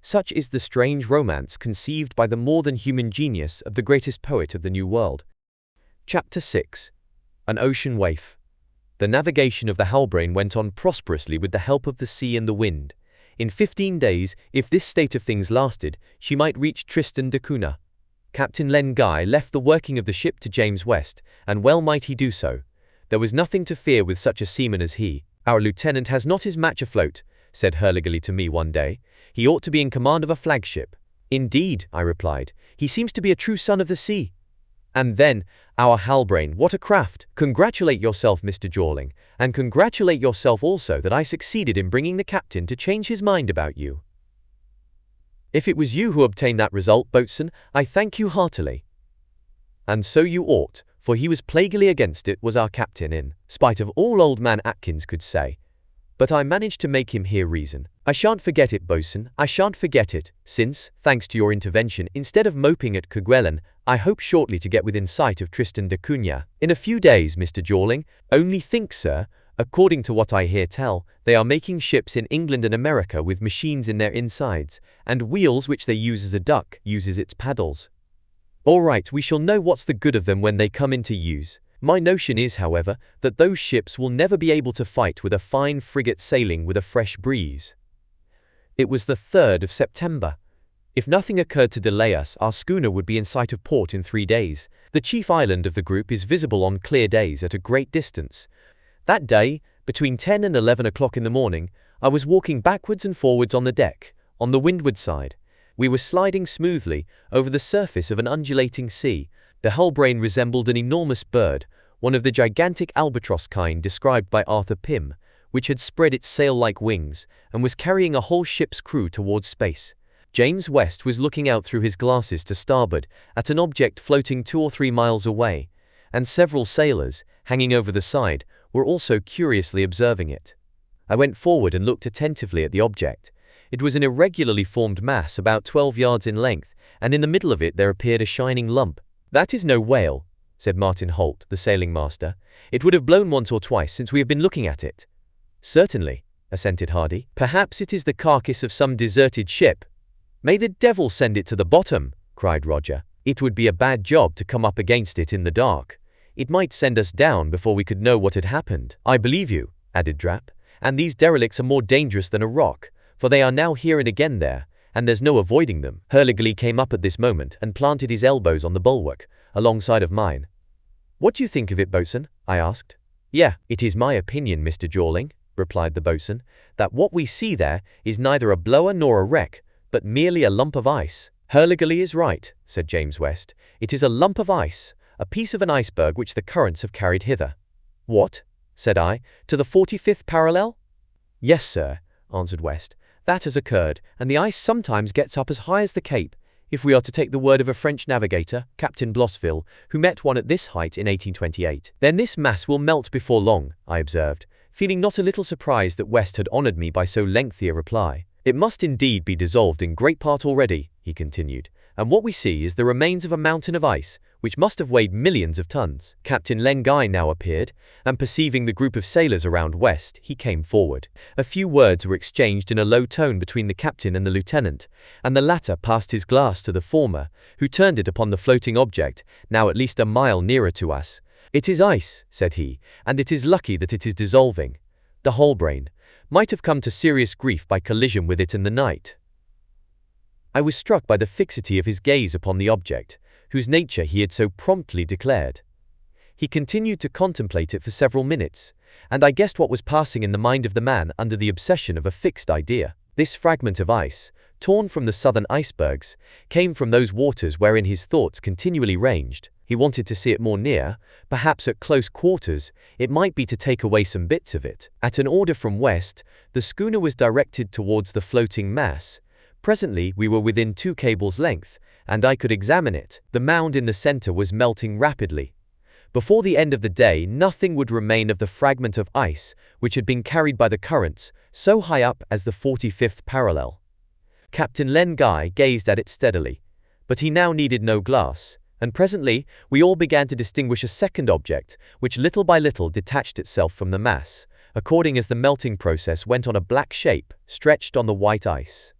Such is the strange romance conceived by the more than human genius of the greatest poet of the New World. Chapter 6. An Ocean Waif. The navigation of the Halbrane went on prosperously with the help of the sea and the wind. In 15 days, if this state of things lasted, she might reach Tristan da Cunha. Captain Len Guy left the working of the ship to James West, and well might he do so. There was nothing to fear with such a seaman as he. "Our lieutenant has not his match afloat," said Hurliguerly to me one day. "He ought to be in command of a flagship." "Indeed," I replied, "he seems to be a true son of the sea." And then, our Halbrane, what a craft! Congratulate yourself, Mr. Jawling, and congratulate yourself also that I succeeded in bringing the captain to change his mind about you. If it was you who obtained that result, boatswain, I thank you heartily. And so you ought, for he was plaguily against it, was our captain, in spite of all old man Atkins could say. But I managed to make him hear reason. I shan't forget it, boatswain, I shan't forget it, since, thanks to your intervention, instead of moping at Kerguelen, I hope shortly to get within sight of Tristan da Cunha. In a few days, Mr. Jawling. Only think, sir, according to what I hear tell, they are making ships in England and America with machines in their insides, and wheels which they use as a duck uses its paddles. All right, we shall know what's the good of them when they come into use. My notion is, however, that those ships will never be able to fight with a fine frigate sailing with a fresh breeze. It was the 3rd of September. If nothing occurred to delay us, our schooner would be in sight of port in 3 days. The chief island of the group is visible on clear days at a great distance. That day, between 10 and 11 o'clock in the morning, I was walking backwards and forwards on the deck, on the windward side. We were sliding smoothly over the surface of an undulating sea. The hull brain resembled an enormous bird, one of the gigantic albatross kind described by Arthur Pym, which had spread its sail-like wings and was carrying a whole ship's crew towards space. James West was looking out through his glasses to starboard at an object floating 2 or 3 miles away, and several sailors, hanging over the side, were also curiously observing it. I went forward and looked attentively at the object. It was an irregularly formed mass about 12 yards in length, and in the middle of it there appeared a shining lump. "That is no whale," said Martin Holt, the sailing master. "It would have blown once or twice since we have been looking at it." "Certainly," assented Hardy. "Perhaps it is the carcass of some deserted ship." "May the devil send it to the bottom," cried Roger. "It would be a bad job to come up against it in the dark. It might send us down before we could know what had happened." "I believe you," added Drapp. "And these derelicts are more dangerous than a rock, for they are now here and again there, and there's no avoiding them." Hurliguerly came up at this moment and planted his elbows on the bulwark, alongside of mine. "What do you think of it, boatswain?" I asked. "Yeah, it is my opinion, Mr. Jawling," replied the boatswain, "that what we see there is neither a blower nor a wreck, but merely a lump of ice." "Hurliguerly is right," said James West. "It is a lump of ice, a piece of an iceberg which the currents have carried hither." "What?" said I. "To the 45th parallel?" "Yes, sir," answered West. "That has occurred, and the ice sometimes gets up as high as the Cape, if we are to take the word of a French navigator, Captain Blosseville, who met one at this height in 1828. "Then this mass will melt before long," I observed, feeling not a little surprised that West had honored me by so lengthy a reply. "It must indeed be dissolved in great part already," he continued, "and what we see is the remains of a mountain of ice, which must have weighed millions of tons." Captain Len Guy now appeared, and perceiving the group of sailors around West, he came forward. A few words were exchanged in a low tone between the captain and the lieutenant, and the latter passed his glass to the former, who turned it upon the floating object, now at least a mile nearer to us. "It is ice," said he, "and it is lucky that it is dissolving. The hull brain might have come to serious grief by collision with it in the night." I was struck by the fixity of his gaze upon the object, whose nature he had so promptly declared. He continued to contemplate it for several minutes, and I guessed what was passing in the mind of the man under the obsession of a fixed idea. This fragment of ice, torn from the southern icebergs, came from those waters wherein his thoughts continually ranged. He wanted to see it more near, perhaps at close quarters. It might be to take away some bits of it. At an order from West, the schooner was directed towards the floating mass. Presently we were within 2 cables' length, and I could examine it. The mound in the center was melting rapidly. Before the end of the day, nothing would remain of the fragment of ice which had been carried by the currents so high up as the 45th parallel. Captain Len Guy gazed at it steadily, but he now needed no glass, and presently we all began to distinguish a second object, which little by little detached itself from the mass, according as the melting process went on. A black shape stretched on the white ice.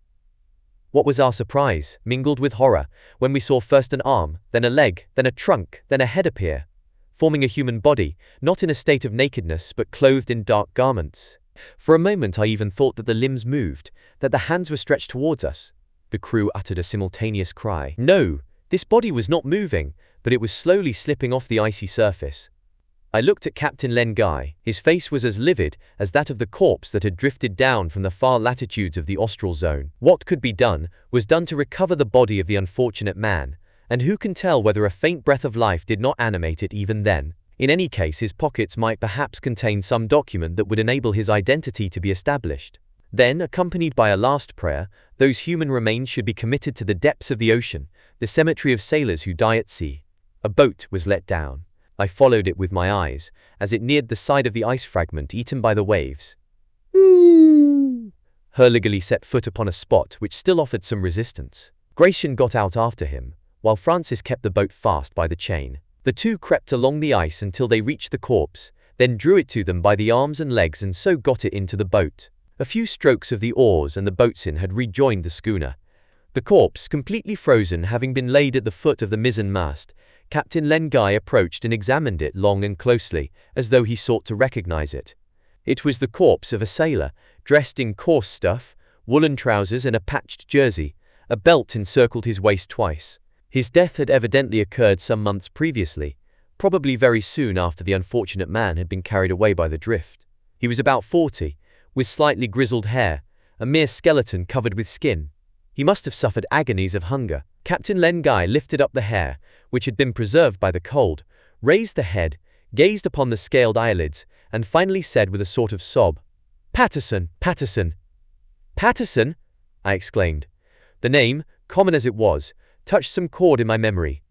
What was our surprise, mingled with horror, when we saw first an arm, then a leg, then a trunk, then a head appear, forming a human body, not in a state of nakedness but clothed in dark garments. For a moment I even thought that the limbs moved, that the hands were stretched towards us. The crew uttered a simultaneous cry. No, this body was not moving, but it was slowly slipping off the icy surface. I looked at Captain Len Guy. His face was as livid as that of the corpse that had drifted down from the far latitudes of the austral zone. What could be done was done to recover the body of the unfortunate man, and who can tell whether a faint breath of life did not animate it even then? In any case, his pockets might perhaps contain some document that would enable his identity to be established. Then, accompanied by a last prayer, those human remains should be committed to the depths of the ocean, the cemetery of sailors who die at sea. A boat was let down. I followed it with my eyes, as it neared the side of the ice fragment eaten by the waves. Hurliguerly set foot upon a spot which still offered some resistance. Gratian got out after him, while Francis kept the boat fast by the chain. The two crept along the ice until they reached the corpse, then drew it to them by the arms and legs and so got it into the boat. A few strokes of the oars and the boatswain had rejoined the schooner. The corpse, completely frozen, having been laid at the foot of the mizzen mast, Captain Len Guy approached and examined it long and closely, as though he sought to recognize it. It was the corpse of a sailor, dressed in coarse stuff, woolen trousers and a patched jersey. A belt encircled his waist twice. His death had evidently occurred some months previously, probably very soon after the unfortunate man had been carried away by the drift. He was about 40, with slightly grizzled hair, a mere skeleton covered with skin. He must have suffered agonies of hunger. Captain Len Guy lifted up the hair, which had been preserved by the cold, raised the head, gazed upon the scaled eyelids, and finally said with a sort of sob, "Patterson, Patterson." "Patterson?" I exclaimed. The name, common as it was, touched some chord in my memory.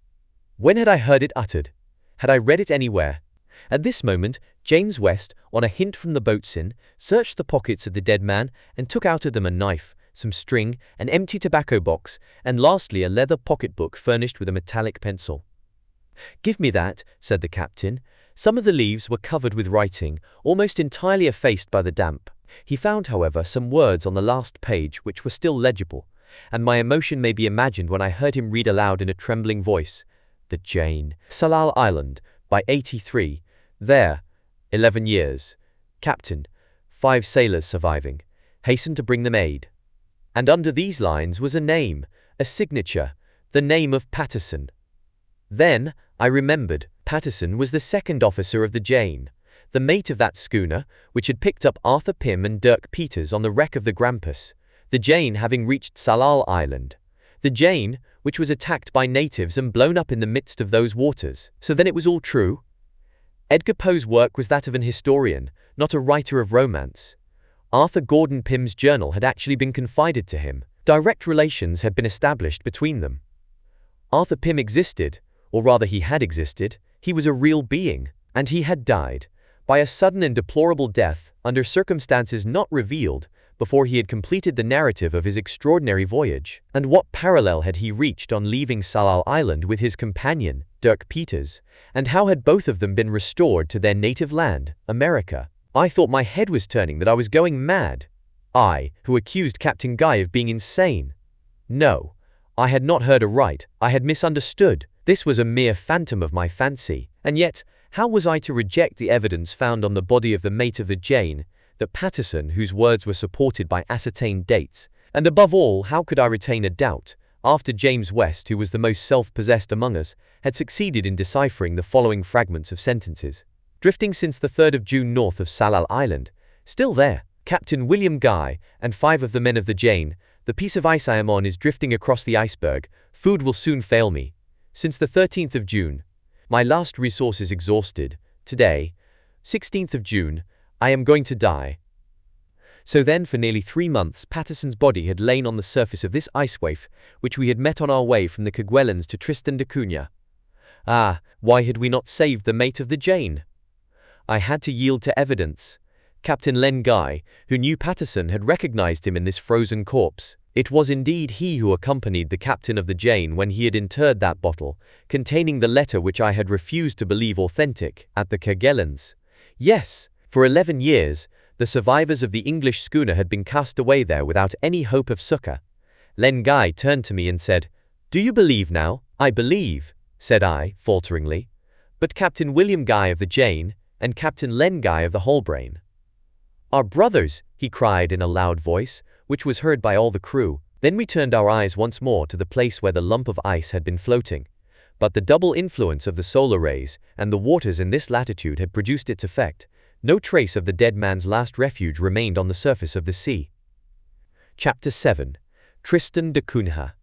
When had I heard it uttered? Had I read it anywhere? At this moment, James West, on a hint from the boatswain, searched the pockets of the dead man and took out of them a knife, some string, an empty tobacco box, and lastly a leather pocketbook furnished with a metallic pencil. "Give me that," said the captain. Some of the leaves were covered with writing, almost entirely effaced by the damp. He found, however, some words on the last page which were still legible, and my emotion may be imagined when I heard him read aloud in a trembling voice, "The Jane, Tsalal Island, by 83, there, 11 years. Captain, 5 sailors surviving. Hasten to bring them aid." And under these lines was a name, a signature, the name of Patterson. Then I remembered. Patterson was the second officer of the Jane, the mate of that schooner which had picked up Arthur Pym and Dirk Peters on the wreck of the Grampus, the Jane having reached Tsalal Island. The Jane, which was attacked by natives and blown up in the midst of those waters. So then it was all true? Edgar Poe's work was that of an historian, not a writer of romance. Arthur Gordon Pym's journal had actually been confided to him. Direct relations had been established between them. Arthur Pym existed, or rather he had existed. He was a real being, and he had died, by a sudden and deplorable death, under circumstances not revealed, before he had completed the narrative of his extraordinary voyage. And what parallel had he reached on leaving Tsalal Island with his companion, Dirk Peters, and how had both of them been restored to their native land, America? I thought my head was turning, that I was going mad. I, who accused Captain Guy of being insane. No, I had not heard aright. I had misunderstood. This was a mere phantom of my fancy. And yet, how was I to reject the evidence found on the body of the mate of the Jane, that Patterson, whose words were supported by ascertained dates? And above all, how could I retain a doubt, after James West, who was the most self-possessed among us, had succeeded in deciphering the following fragments of sentences? Drifting since the 3rd of June north of Tsalal Island, still there, Captain William Guy, and 5 of the men of the Jane. The piece of ice I am on is drifting across the iceberg. Food will soon fail me. Since the 13th of June, my last resources exhausted. Today, 16th of June, I am going to die. So then for nearly 3 months Patterson's body had lain on the surface of this ice waif, which we had met on our way from the Kerguelens to Tristan da Cunha. Ah, why had we not saved the mate of the Jane? I had to yield to evidence. Captain Len Guy, who knew Patterson, had recognized him in this frozen corpse. It was indeed he who accompanied the captain of the Jane when he had interred that bottle, containing the letter which I had refused to believe authentic, at the Kerguelens. Yes, for 11 years, the survivors of the English schooner had been cast away there without any hope of succor. Len Guy turned to me and said, "Do you believe now?" "I believe," said I, falteringly. "But Captain William Guy of the Jane, and Captain Len Guy of the Halbrane are brothers," he cried in a loud voice, which was heard by all the crew. Then we turned our eyes once more to the place where the lump of ice had been floating. But the double influence of the solar rays and the waters in this latitude had produced its effect. No trace of the dead man's last refuge remained on the surface of the sea. Chapter 7. Tristan da Cunha.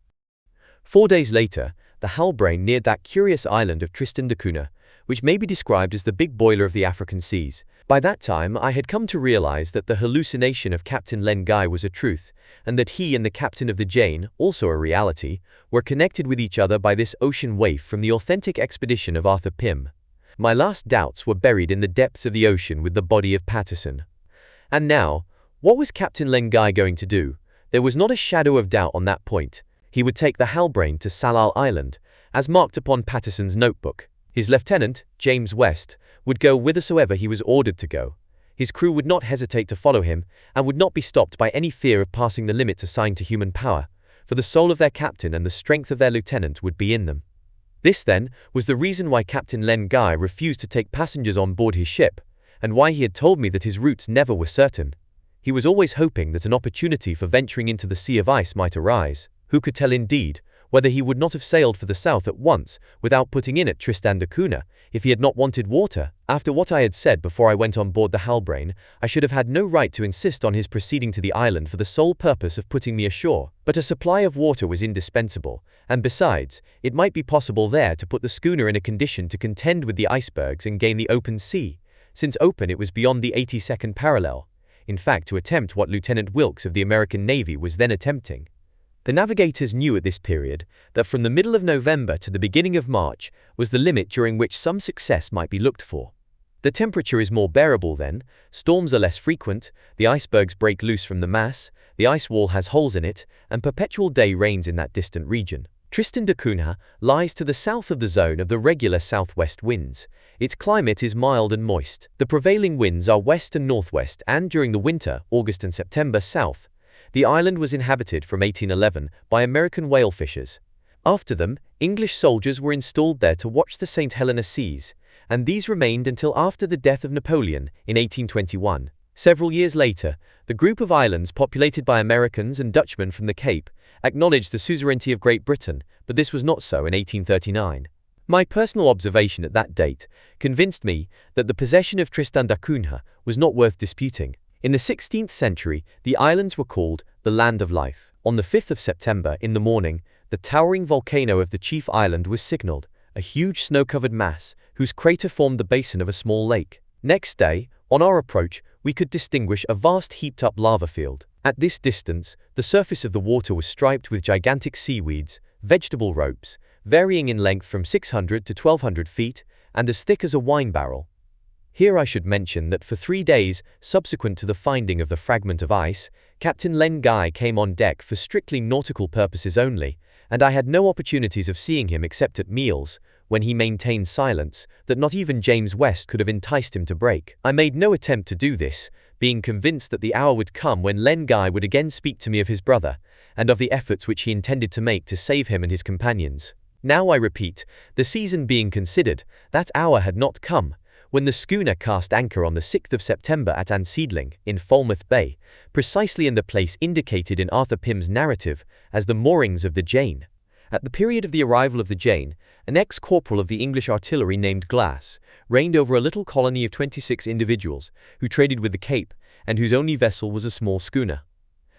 4 days later, the Halbrane neared that curious island of Tristan da Cunha, which may be described as the big boiler of the African seas. By that time I had come to realize that the hallucination of Captain Len Guy was a truth, and that he and the captain of the Jane, also a reality, were connected with each other by this ocean waif from the authentic expedition of Arthur Pym. My last doubts were buried in the depths of the ocean with the body of Patterson. And now, what was Captain Len Guy going to do? There was not a shadow of doubt on that point. He would take the Halbrane to Tsalal Island, as marked upon Patterson's notebook. His lieutenant, James West, would go whithersoever he was ordered to go. His crew would not hesitate to follow him, and would not be stopped by any fear of passing the limits assigned to human power, for the soul of their captain and the strength of their lieutenant would be in them. This, then, was the reason why Captain Len Guy refused to take passengers on board his ship, and why he had told me that his routes never were certain. He was always hoping that an opportunity for venturing into the sea of ice might arise. Who could tell indeed, whether he would not have sailed for the south at once, without putting in at Tristan da Cunha, if he had not wanted water? After what I had said before I went on board the Halbrane, I should have had no right to insist on his proceeding to the island for the sole purpose of putting me ashore. But a supply of water was indispensable, and besides, it might be possible there to put the schooner in a condition to contend with the icebergs and gain the open sea, since open it was beyond the 82nd parallel. In fact, to attempt what Lieutenant Wilkes of the American Navy was then attempting. The navigators knew at this period that from the middle of November to the beginning of March was the limit during which some success might be looked for. The temperature is more bearable then, storms are less frequent, the icebergs break loose from the mass, the ice wall has holes in it, and perpetual day reigns in that distant region. Tristan da Cunha lies to the south of the zone of the regular southwest winds. Its climate is mild and moist. The prevailing winds are west and northwest, and during the winter, August and September, south. The island was inhabited from 1811 by American whale fishers. After them, English soldiers were installed there to watch the St. Helena seas, and these remained until after the death of Napoleon in 1821. Several years later, the group of islands populated by Americans and Dutchmen from the Cape acknowledged the suzerainty of Great Britain, but this was not so in 1839. My personal observation at that date convinced me that the possession of Tristan da Cunha was not worth disputing. In the 16th century, the islands were called the Land of Life. On the 5th of September, in the morning, the towering volcano of the chief island was signaled, a huge snow-covered mass, whose crater formed the basin of a small lake. Next day, on our approach, we could distinguish a vast heaped-up lava field. At this distance, the surface of the water was striped with gigantic seaweeds, vegetable ropes, varying in length from 600 to 1200 feet, and as thick as a wine barrel. Here I should mention that for 3 days, subsequent to the finding of the fragment of ice, Captain Len Guy came on deck for strictly nautical purposes only, and I had no opportunities of seeing him except at meals, when he maintained silence that not even James West could have enticed him to break. I made no attempt to do this, being convinced that the hour would come when Len Guy would again speak to me of his brother, and of the efforts which he intended to make to save him and his companions. Now I repeat, the season being considered, that hour had not come, when the schooner cast anchor on the 6th of September at Anseedling, in Falmouth Bay, precisely in the place indicated in Arthur Pym's narrative as the moorings of the Jane. At the period of the arrival of the Jane, an ex-corporal of the English artillery named Glass reigned over a little colony of 26 individuals who traded with the Cape and whose only vessel was a small schooner.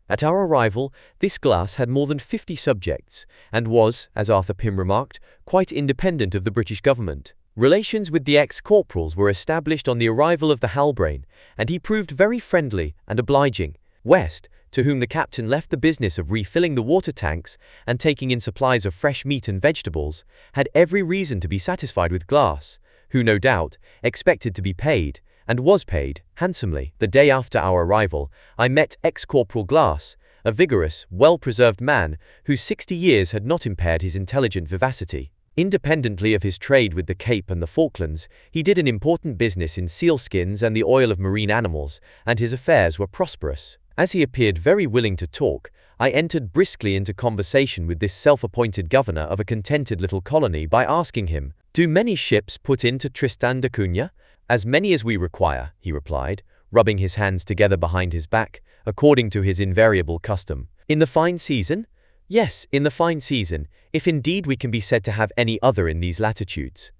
At our arrival, this Glass had more than 50 subjects and was, as Arthur Pym remarked, quite independent of the British government. Relations with the ex-corporals were established on the arrival of the Halbrane, and he proved very friendly and obliging. West, to whom the captain left the business of refilling the water tanks and taking in supplies of fresh meat and vegetables, had every reason to be satisfied with Glass, who no doubt expected to be paid, and was paid, handsomely. The day after our arrival, I met ex-corporal Glass, a vigorous, well-preserved man whose 60 years had not impaired his intelligent vivacity. Independently of his trade with the Cape and the Falklands, he did an important business in sealskins and the oil of marine animals, and his affairs were prosperous. As he appeared very willing to talk, I entered briskly into conversation with this self-appointed governor of a contented little colony by asking him, "Do many ships put into Tristan da Cunha?" "As many as we require," he replied, rubbing his hands together behind his back, according to his invariable custom. "In the fine season?" "Yes, in the fine season, if indeed we can be said to have any other in these latitudes."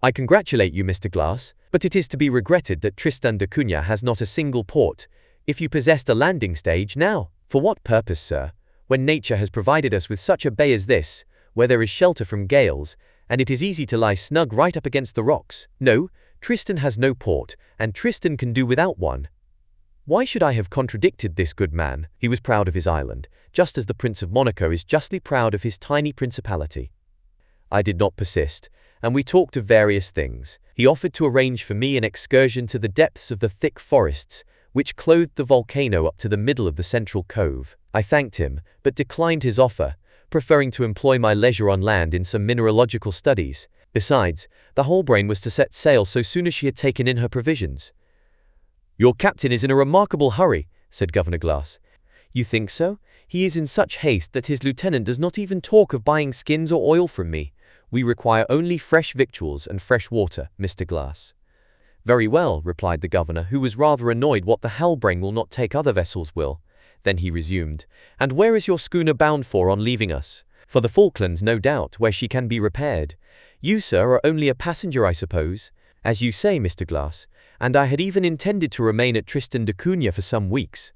"I congratulate you, Mr. Glass, but it is to be regretted that Tristan da Cunha has not a single port. If you possessed a landing stage now—" "For what purpose, sir, when nature has provided us with such a bay as this, where there is shelter from gales, and it is easy to lie snug right up against the rocks? No, Tristan has no port, and Tristan can do without one." Why should I have contradicted this good man? He was proud of his island, just as the Prince of Monaco is justly proud of his tiny principality. I did not persist, and we talked of various things. He offered to arrange for me an excursion to the depths of the thick forests, which clothed the volcano up to the middle of the central cove. I thanked him, but declined his offer, preferring to employ my leisure on land in some mineralogical studies. Besides, the Halbrane was to set sail so soon as she had taken in her provisions. "Your captain is in a remarkable hurry," said Governor Glass. "You think so? He is in such haste that his lieutenant does not even talk of buying skins or oil from me. We require only fresh victuals and fresh water, Mr. Glass." Very well, replied the governor, who was rather annoyed. What the Halbrane will not take, other vessels will. Then he resumed, and where is your schooner bound for on leaving us? For the Falklands, no doubt, where she can be repaired. You, sir, are only a passenger, I suppose? As you say, Mr. Glass, and I had even intended to remain at Tristan da Cunha for some weeks.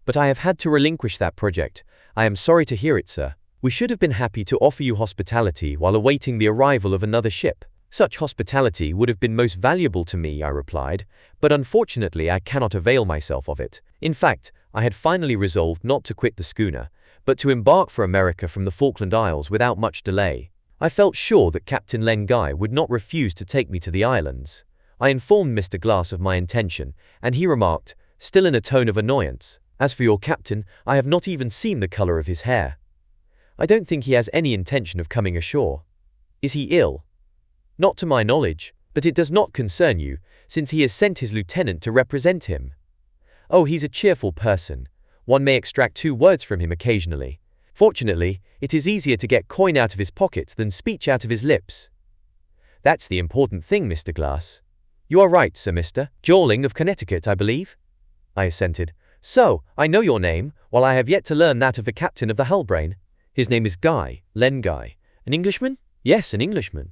But I have had to relinquish that project. I am sorry to hear it, sir. We should have been happy to offer you hospitality while awaiting the arrival of another ship. Such hospitality would have been most valuable to me, I replied, but unfortunately I cannot avail myself of it. In fact, I had finally resolved not to quit the schooner, but to embark for America from the Falkland Isles without much delay. I felt sure that Captain Len Guy would not refuse to take me to the islands. I informed Mr. Glass of my intention, and he remarked, still in a tone of annoyance, as for your captain, I have not even seen the color of his hair. I don't think he has any intention of coming ashore. Is he ill? Not to my knowledge, but it does not concern you, since he has sent his lieutenant to represent him. Oh, he's a cheerful person. One may extract 2 words from him occasionally. Fortunately, it is easier to get coin out of his pockets than speech out of his lips. That's the important thing, Mr. Glass. You are right, Sir Mr. Jolling of Connecticut, I believe? I assented. So, I know your name, while I have yet to learn that of the captain of the Halbrane. His name is Guy, Len Guy. An Englishman? Yes, an Englishman.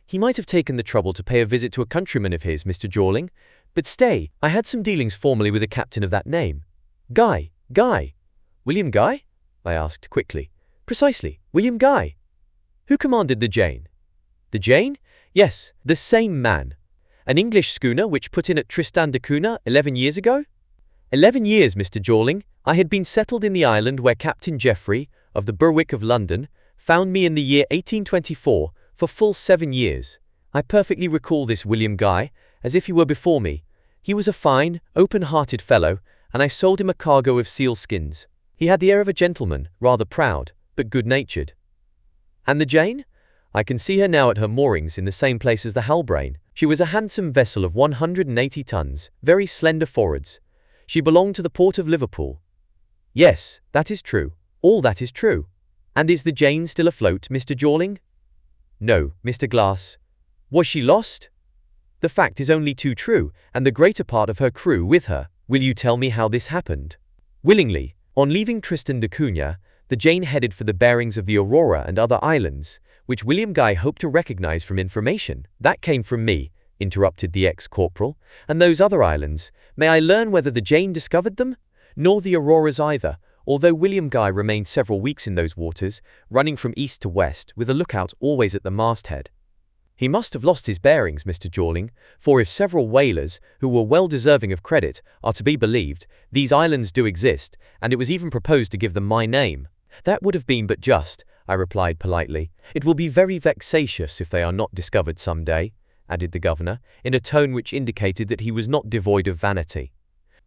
He might have taken the trouble to pay a visit to a countryman of his, Mr. Jolling. But stay, I had some dealings formerly with a captain of that name. Guy. William Guy? I asked quickly. Precisely, William Guy. Who commanded the Jane? The Jane? Yes, the same man. An English schooner which put in at Tristan da Cunha 11 years ago? 11 years, Mr. Jolling. I had been settled in the island where Captain Geoffrey, of the Berwick of London, found me in the year 1824, for full 7 years. I perfectly recall this William Guy, as if he were before me. He was a fine, open-hearted fellow, and I sold him a cargo of seal skins. He had the air of a gentleman, rather proud, but good-natured. And the Jane? I can see her now at her moorings in the same place as the Halbrane. She was a handsome vessel of 180 tons, very slender forwards. She belonged to the port of Liverpool. Yes, that is true. All that is true. And is the Jane still afloat, Mr. Jolling? No, Mr. Glass. Was she lost? The fact is only too true, and the greater part of her crew with her. Will you tell me how this happened? Willingly. On leaving Tristan da Cunha, the Jane headed for the bearings of the Aurora and other islands, which William Guy hoped to recognize from information. That came from me, interrupted the ex-corporal. And those other islands, may I learn whether the Jane discovered them? Nor the Auroras either, although William Guy remained several weeks in those waters, running from east to west, with a lookout always at the masthead. He must have lost his bearings, Mr. Jolling, for if several whalers, who were well deserving of credit, are to be believed, these islands do exist, and it was even proposed to give them my name. That would have been but just, I replied politely. It will be very vexatious if they are not discovered some day, added the governor, in a tone which indicated that he was not devoid of vanity.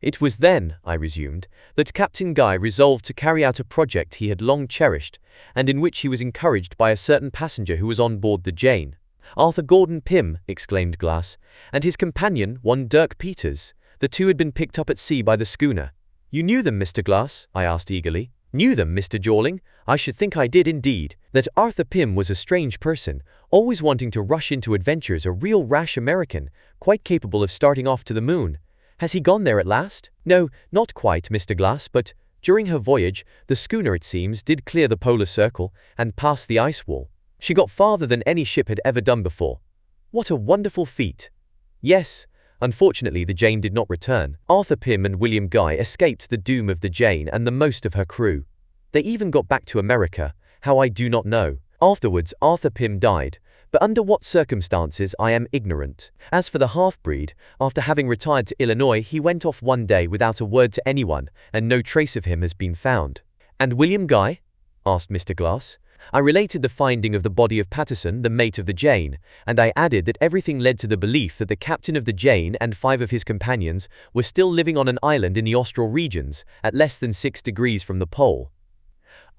It was then, I resumed, that Captain Guy resolved to carry out a project he had long cherished, and in which he was encouraged by a certain passenger who was on board the Jane. Arthur Gordon Pym, exclaimed Glass, and his companion, one Dirk Peters. The 2 had been picked up at sea by the schooner. You knew them, Mr. Glass? I asked eagerly. Knew them, Mr. Jolling? I should think I did indeed. That Arthur Pym was a strange person, always wanting to rush into adventures, a real rash American, quite capable of starting off to the moon. Has he gone there at last? No, not quite, Mr. Glass, but during her voyage, the schooner, it seems, did clear the polar circle and pass the ice wall. She got farther than any ship had ever done before. What a wonderful feat! Yes, unfortunately the Jane did not return. Arthur Pym and William Guy escaped the doom of the Jane and the most of her crew. They even got back to America, how I do not know. Afterwards Arthur Pym died, but under what circumstances I am ignorant. As for the half-breed, after having retired to Illinois he went off one day without a word to anyone, and no trace of him has been found. And William Guy? Asked Mr. Glass. I related the finding of the body of Patterson, the mate of the Jane, and I added that everything led to the belief that the captain of the Jane and 5 of his companions were still living on an island in the austral regions, at less than 6 degrees from the pole.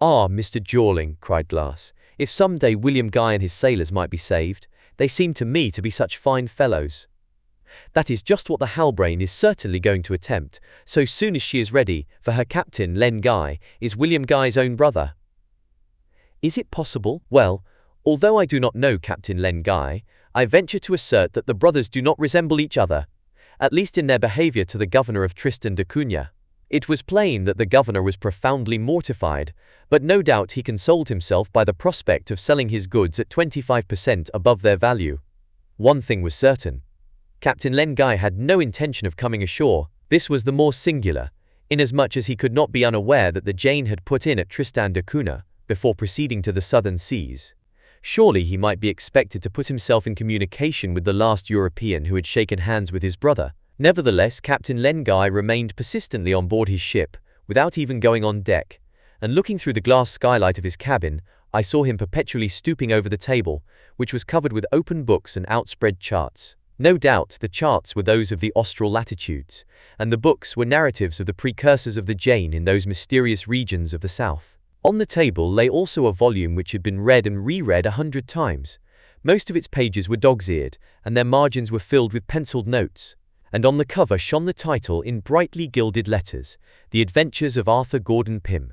Ah, Mr. Jolling, cried Glass, if some day William Guy and his sailors might be saved, they seem to me to be such fine fellows. That is just what the Halbrane is certainly going to attempt, so soon as she is ready, for her captain, Len Guy, is William Guy's own brother. Is it possible? Well, although I do not know Captain Len Guy, I venture to assert that the brothers do not resemble each other, at least in their behavior to the governor of Tristan da Cunha. It was plain that the governor was profoundly mortified, but no doubt he consoled himself by the prospect of selling his goods at 25% above their value. One thing was certain. Captain Len Guy had no intention of coming ashore. This was the more singular, inasmuch as he could not be unaware that the Jane had put in at Tristan da Cunha before proceeding to the southern seas. Surely he might be expected to put himself in communication with the last European who had shaken hands with his brother. Nevertheless, Captain Len Guy remained persistently on board his ship, without even going on deck, and looking through the glass skylight of his cabin, I saw him perpetually stooping over the table, which was covered with open books and outspread charts. No doubt the charts were those of the austral latitudes, and the books were narratives of the precursors of the Jane in those mysterious regions of the south. On the table lay also a volume which had been read and reread 100 times. Most of its pages were dog's-eared, and their margins were filled with penciled notes, and on the cover shone the title in brightly gilded letters, The Adventures of Arthur Gordon Pym.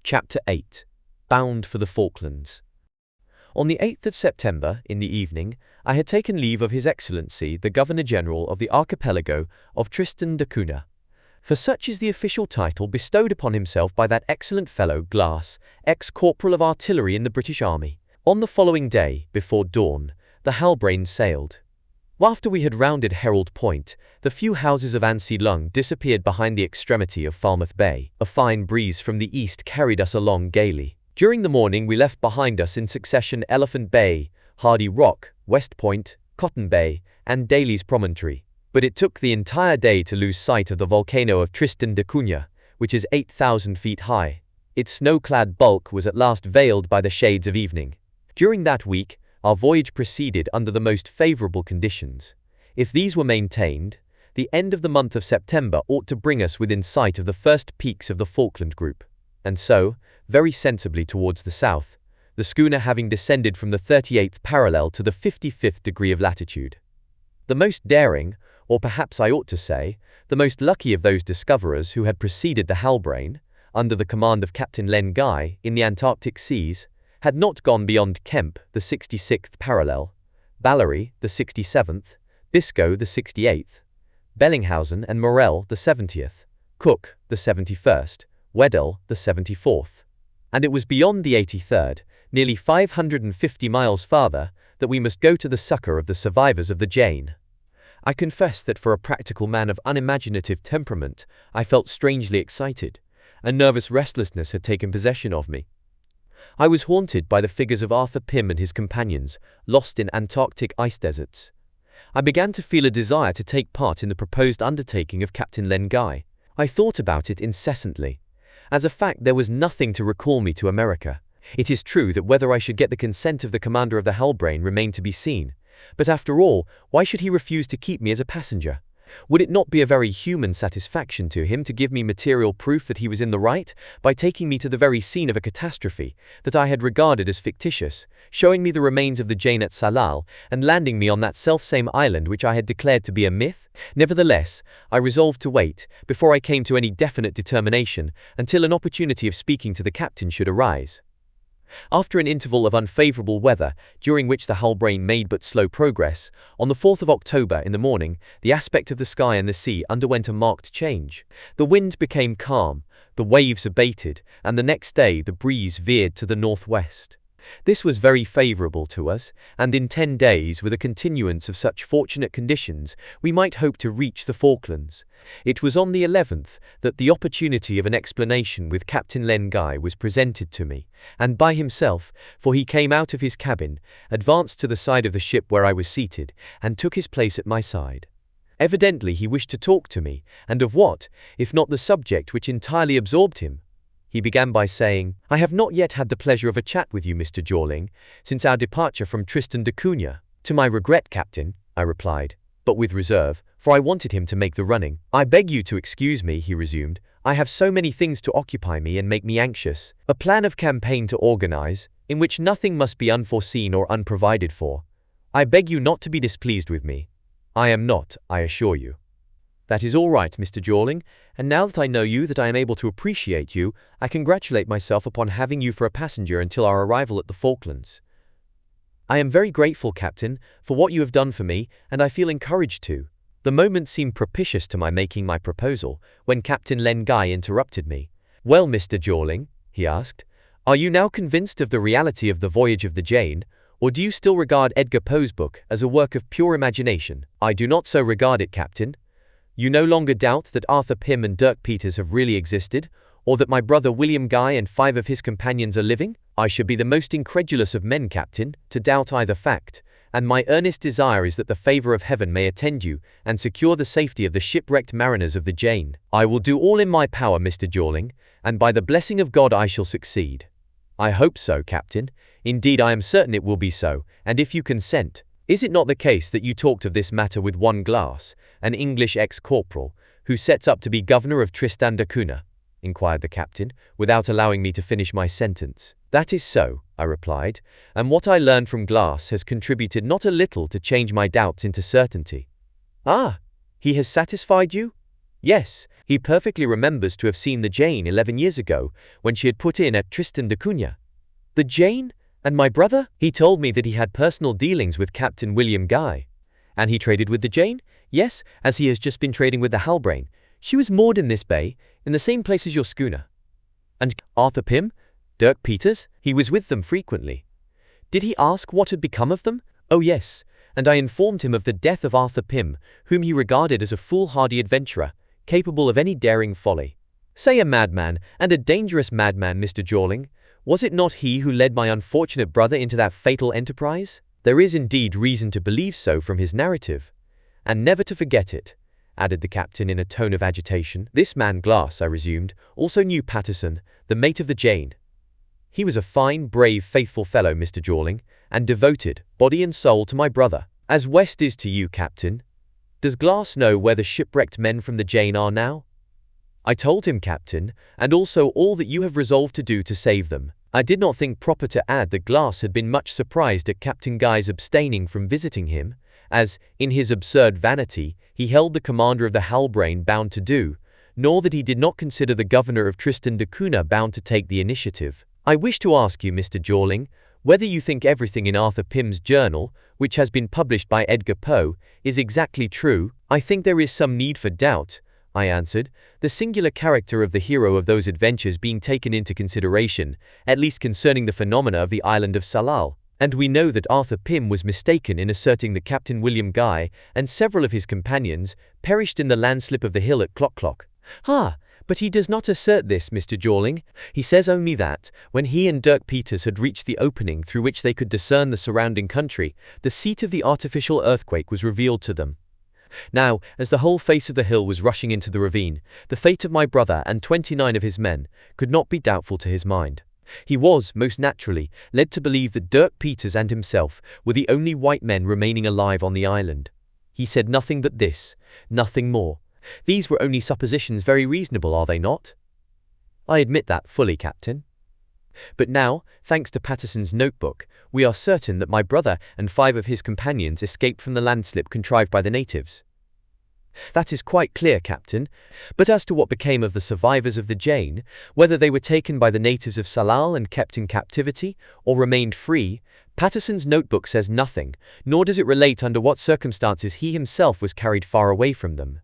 Chapter 8. Bound for the Falklands. On the 8th of September, in the evening, I had taken leave of His Excellency the Governor-General of the Archipelago of Tristan da Cunha, for such is the official title bestowed upon himself by that excellent fellow Glass, ex-corporal of artillery in the British Army. On the following day, before dawn, the Halbrane sailed. After we had rounded Herald Point, the few houses of Ansi Lung disappeared behind the extremity of Falmouth Bay. A fine breeze from the east carried us along gaily. During the morning we left behind us in succession Elephant Bay, Hardy Rock, West Point, Cotton Bay, and Daly's Promontory. But it took the entire day to lose sight of the volcano of Tristan da Cunha, which is 8,000 feet high. Its snow-clad bulk was at last veiled by the shades of evening. During that week, our voyage proceeded under the most favorable conditions. If these were maintained, the end of the month of September ought to bring us within sight of the first peaks of the Falkland Group. And so, very sensibly towards the south, the schooner having descended from the 38th parallel to the 55th degree of latitude. The most daring, or perhaps I ought to say, the most lucky of those discoverers who had preceded the Halbrane, under the command of Captain Len Guy, in the Antarctic seas, had not gone beyond Kemp, the 66th parallel, Ballary, the 67th, Biscoe, the 68th, Bellinghausen and Morel, the 70th, Cook, the 71st, Weddell, the 74th. And it was beyond the 83rd, nearly 550 miles farther, that we must go to the succor of the survivors of the Jane. I confess that for a practical man of unimaginative temperament, I felt strangely excited. A nervous restlessness had taken possession of me. I was haunted by the figures of Arthur Pym and his companions, lost in Antarctic ice deserts. I began to feel a desire to take part in the proposed undertaking of Captain Len Guy. I thought about it incessantly. As a fact, there was nothing to recall me to America. It is true that whether I should get the consent of the commander of the Halbrane remained to be seen. But after all, why should he refuse to keep me as a passenger? Would it not be a very human satisfaction to him to give me material proof that he was in the right, by taking me to the very scene of a catastrophe that I had regarded as fictitious, showing me the remains of the Jane at Salal, and landing me on that self-same island which I had declared to be a myth? Nevertheless, I resolved to wait, before I came to any definite determination, until an opportunity of speaking to the captain should arise. After an interval of unfavorable weather, during which the Halbrane made but slow progress, on the 4th of October in the morning, the aspect of the sky and the sea underwent a marked change. The wind became calm, the waves abated, and the next day the breeze veered to the northwest. This was very favorable to us, and in 10 days, with a continuance of such fortunate conditions, we might hope to reach the Falklands. It was on the 11th that the opportunity of an explanation with Captain Len Guy was presented to me, and by himself, for he came out of his cabin, advanced to the side of the ship where I was seated, and took his place at my side. Evidently he wished to talk to me, and of what, if not the subject which entirely absorbed him? He began by saying, "I have not yet had the pleasure of a chat with you, Mr. Jorling, since our departure from Tristan da Cunha." "To my regret, Captain," I replied, but with reserve, for I wanted him to make the running. "I beg you to excuse me," he resumed. "I have so many things to occupy me and make me anxious. A plan of campaign to organize, in which nothing must be unforeseen or unprovided for. I beg you not to be displeased with me. I am not, I assure you." "That is all right, Mr. Jorling, and now that I know you, that I am able to appreciate you, I congratulate myself upon having you for a passenger until our arrival at the Falklands." I am very grateful, Captain, for what you have done for me, and I feel encouraged to. The moment seemed propitious to my making my proposal, when Captain Len Guy interrupted me. Well, Mr. Jorling, he asked, are you now convinced of the reality of the voyage of the Jane, or do you still regard Edgar Poe's book as a work of pure imagination? I do not so regard it, Captain. You no longer doubt that Arthur Pym and Dirk Peters have really existed, or that my brother William Guy and 5 of his companions are living? I should be the most incredulous of men, Captain, to doubt either fact, and my earnest desire is that the favour of heaven may attend you, and secure the safety of the shipwrecked mariners of the Jane. I will do all in my power, Mr. Jorling, and by the blessing of God I shall succeed. I hope so, Captain. Indeed, I am certain it will be so, and if you consent. Is it not the case that you talked of this matter with one Glass, an English ex-corporal, who sets up to be governor of Tristan da Cunha? Inquired the captain, without allowing me to finish my sentence. That is so, I replied, and what I learned from Glass has contributed not a little to change my doubts into certainty. Ah, he has satisfied you? Yes, he perfectly remembers to have seen the Jane 11 years ago, when she had put in at Tristan da Cunha. The Jane? And my brother? He told me that he had personal dealings with Captain William Guy. And he traded with the Jane? Yes, as he has just been trading with the Halbrane. She was moored in this bay, in the same place as your schooner. And Arthur Pym? Dirk Peters? He was with them frequently. Did he ask what had become of them? Oh yes, and I informed him of the death of Arthur Pym, whom he regarded as a foolhardy adventurer, capable of any daring folly. Say a madman, and a dangerous madman, Mr. Jorling. Was it not he who led my unfortunate brother into that fatal enterprise? There is indeed reason to believe so from his narrative. And never to forget it, added the captain in a tone of agitation. This man Glass, I resumed, also knew Patterson, the mate of the Jane. He was a fine, brave, faithful fellow, Mr. Jorling, and devoted, body and soul, to my brother, as West is to you, Captain. Does Glass know where the shipwrecked men from the Jane are now? I told him, Captain, and also all that you have resolved to do to save them. I did not think proper to add that Glass had been much surprised at Captain Guy's abstaining from visiting him, as, in his absurd vanity, he held the commander of the Halbrane bound to do, nor that he did not consider the governor of Tristan da Cunha bound to take the initiative. I wish to ask you, Mr. Jorling, whether you think everything in Arthur Pym's journal, which has been published by Edgar Poe, is exactly true. I think there is some need for doubt, I answered, the singular character of the hero of those adventures being taken into consideration, at least concerning the phenomena of the island of Salal. And we know that Arthur Pym was mistaken in asserting that Captain William Guy and several of his companions perished in the landslip of the hill at Clock. Ah, but he does not assert this, Mr. Jorling. He says only that, when he and Dirk Peters had reached the opening through which they could discern the surrounding country, the seat of the artificial earthquake was revealed to them. Now, as the whole face of the hill was rushing into the ravine, the fate of my brother and 29 of his men could not be doubtful to his mind. He was, most naturally, led to believe that Dirk Peters and himself were the only white men remaining alive on the island. He said nothing but this, nothing more. These were only suppositions very reasonable, are they not? I admit that fully, Captain. But now, thanks to Patterson's notebook, we are certain that my brother and 5 of his companions escaped from the landslip contrived by the natives. That is quite clear, Captain. But as to what became of the survivors of the Jane, whether they were taken by the natives of Salal and kept in captivity, or remained free, Patterson's notebook says nothing, nor does it relate under what circumstances he himself was carried far away from them.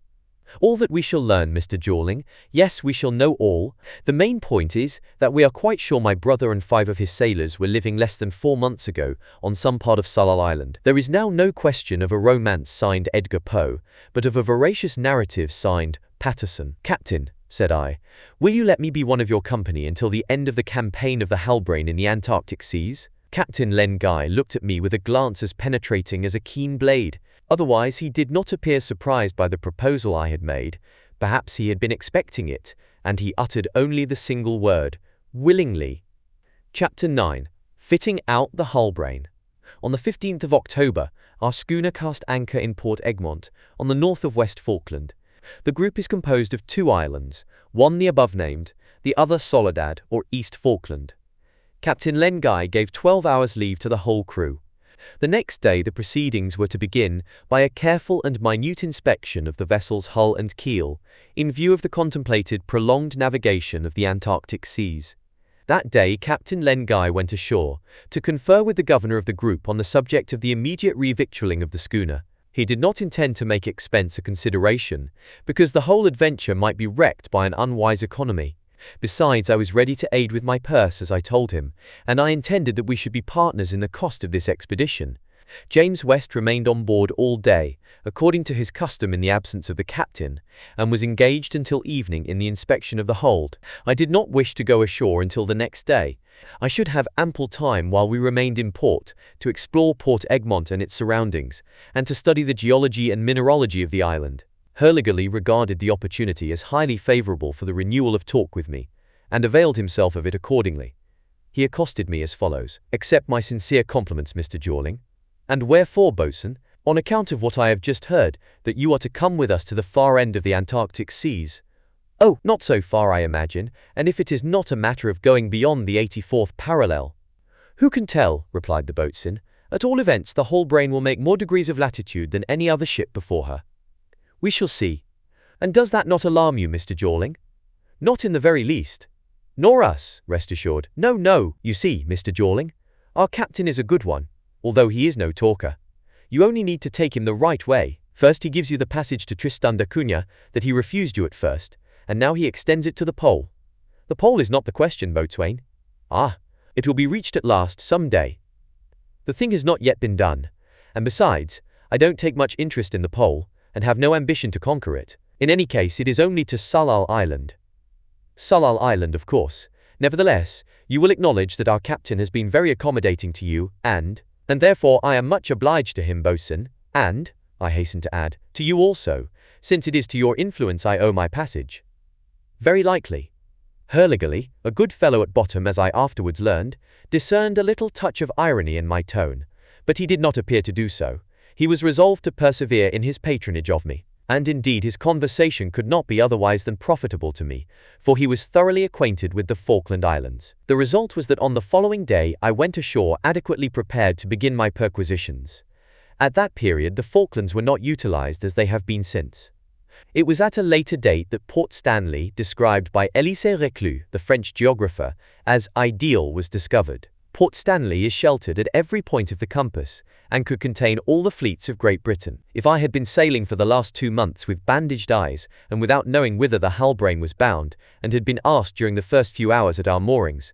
All that we shall learn, Mr. Jorling, yes, we shall know all. The main point is that we are quite sure my brother and 5 of his sailors were living less than 4 months ago on some part of Salal Island. There is now no question of a romance signed Edgar Poe, but of a veracious narrative signed Patterson. Captain, said I, will you let me be one of your company until the end of the campaign of the Halbrane in the Antarctic seas? Captain Len Guy looked at me with a glance as penetrating as a keen blade. Otherwise, he did not appear surprised by the proposal I had made. Perhaps he had been expecting it, and he uttered only the single word, willingly. Chapter 9. Fitting out the Halbrane. On the 15th of October, our schooner cast anchor in Port Egmont, on the north of West Falkland. The group is composed of 2 islands, one the above-named, the other Soledad, or East Falkland. Captain Len Guy gave 12 hours leave to the whole crew. The next day the proceedings were to begin by a careful and minute inspection of the vessel's hull and keel, in view of the contemplated prolonged navigation of the Antarctic seas. That day, Captain Len Guy went ashore to confer with the governor of the group on the subject of the immediate revictualling of the schooner. He did not intend to make expense a consideration, because the whole adventure might be wrecked by an unwise economy. Besides, I was ready to aid with my purse, as I told him, and I intended that we should be partners in the cost of this expedition. James West remained on board all day, according to his custom in the absence of the captain, and was engaged until evening in the inspection of the hold. I did not wish to go ashore until the next day. I should have ample time while we remained in port to explore Port Egmont and its surroundings, and to study the geology and mineralogy of the island. Hurliguerly regarded the opportunity as highly favorable for the renewal of talk with me, and availed himself of it accordingly. He accosted me as follows: "Accept my sincere compliments, Mr. Jorling." "And wherefore, boatswain?" "On account of what I have just heard, that you are to come with us to the far end of the Antarctic seas." "Oh, not so far, I imagine, and if it is not a matter of going beyond the 84th parallel." "Who can tell?" replied the boatswain. "At all events, the Halbrane will make more degrees of latitude than any other ship before her." "We shall see." "And does that not alarm you, Mr. Jorling?" "Not in the very least." "Nor us, rest assured." "No, no, you see, Mr. Jorling, our captain is a good one, although he is no talker. You only need to take him the right way. First he gives you the passage to Tristan da Cunha that he refused you at first, and now he extends it to the pole. The pole is not the question, boatswain. Ah, it will be reached at last, some day. The thing has not yet been done, and besides, I don't take much interest in the pole, and have no ambition to conquer it. In any case, it is only to Tsalal Island." "Tsalal Island, of course. Nevertheless, you will acknowledge that our captain has been very accommodating to you, and therefore I am much obliged to him, boatswain, and, I hasten to add, to you also, since it is to your influence I owe my passage." "Very likely." Hurliguerly, a good fellow at bottom as I afterwards learned, discerned a little touch of irony in my tone, but he did not appear to do so. He was resolved to persevere in his patronage of me, and indeed his conversation could not be otherwise than profitable to me, for he was thoroughly acquainted with the Falkland Islands. The result was that on the following day I went ashore adequately prepared to begin my perquisitions. At that period the Falklands were not utilized as they have been since. It was at a later date that Port Stanley, described by Élisée Reclus, the French geographer, as ideal, was discovered. Port Stanley is sheltered at every point of the compass, and could contain all the fleets of Great Britain. If I had been sailing for the last 2 months with bandaged eyes, and without knowing whither the Halbrane was bound, and had been asked during the first few hours at our moorings,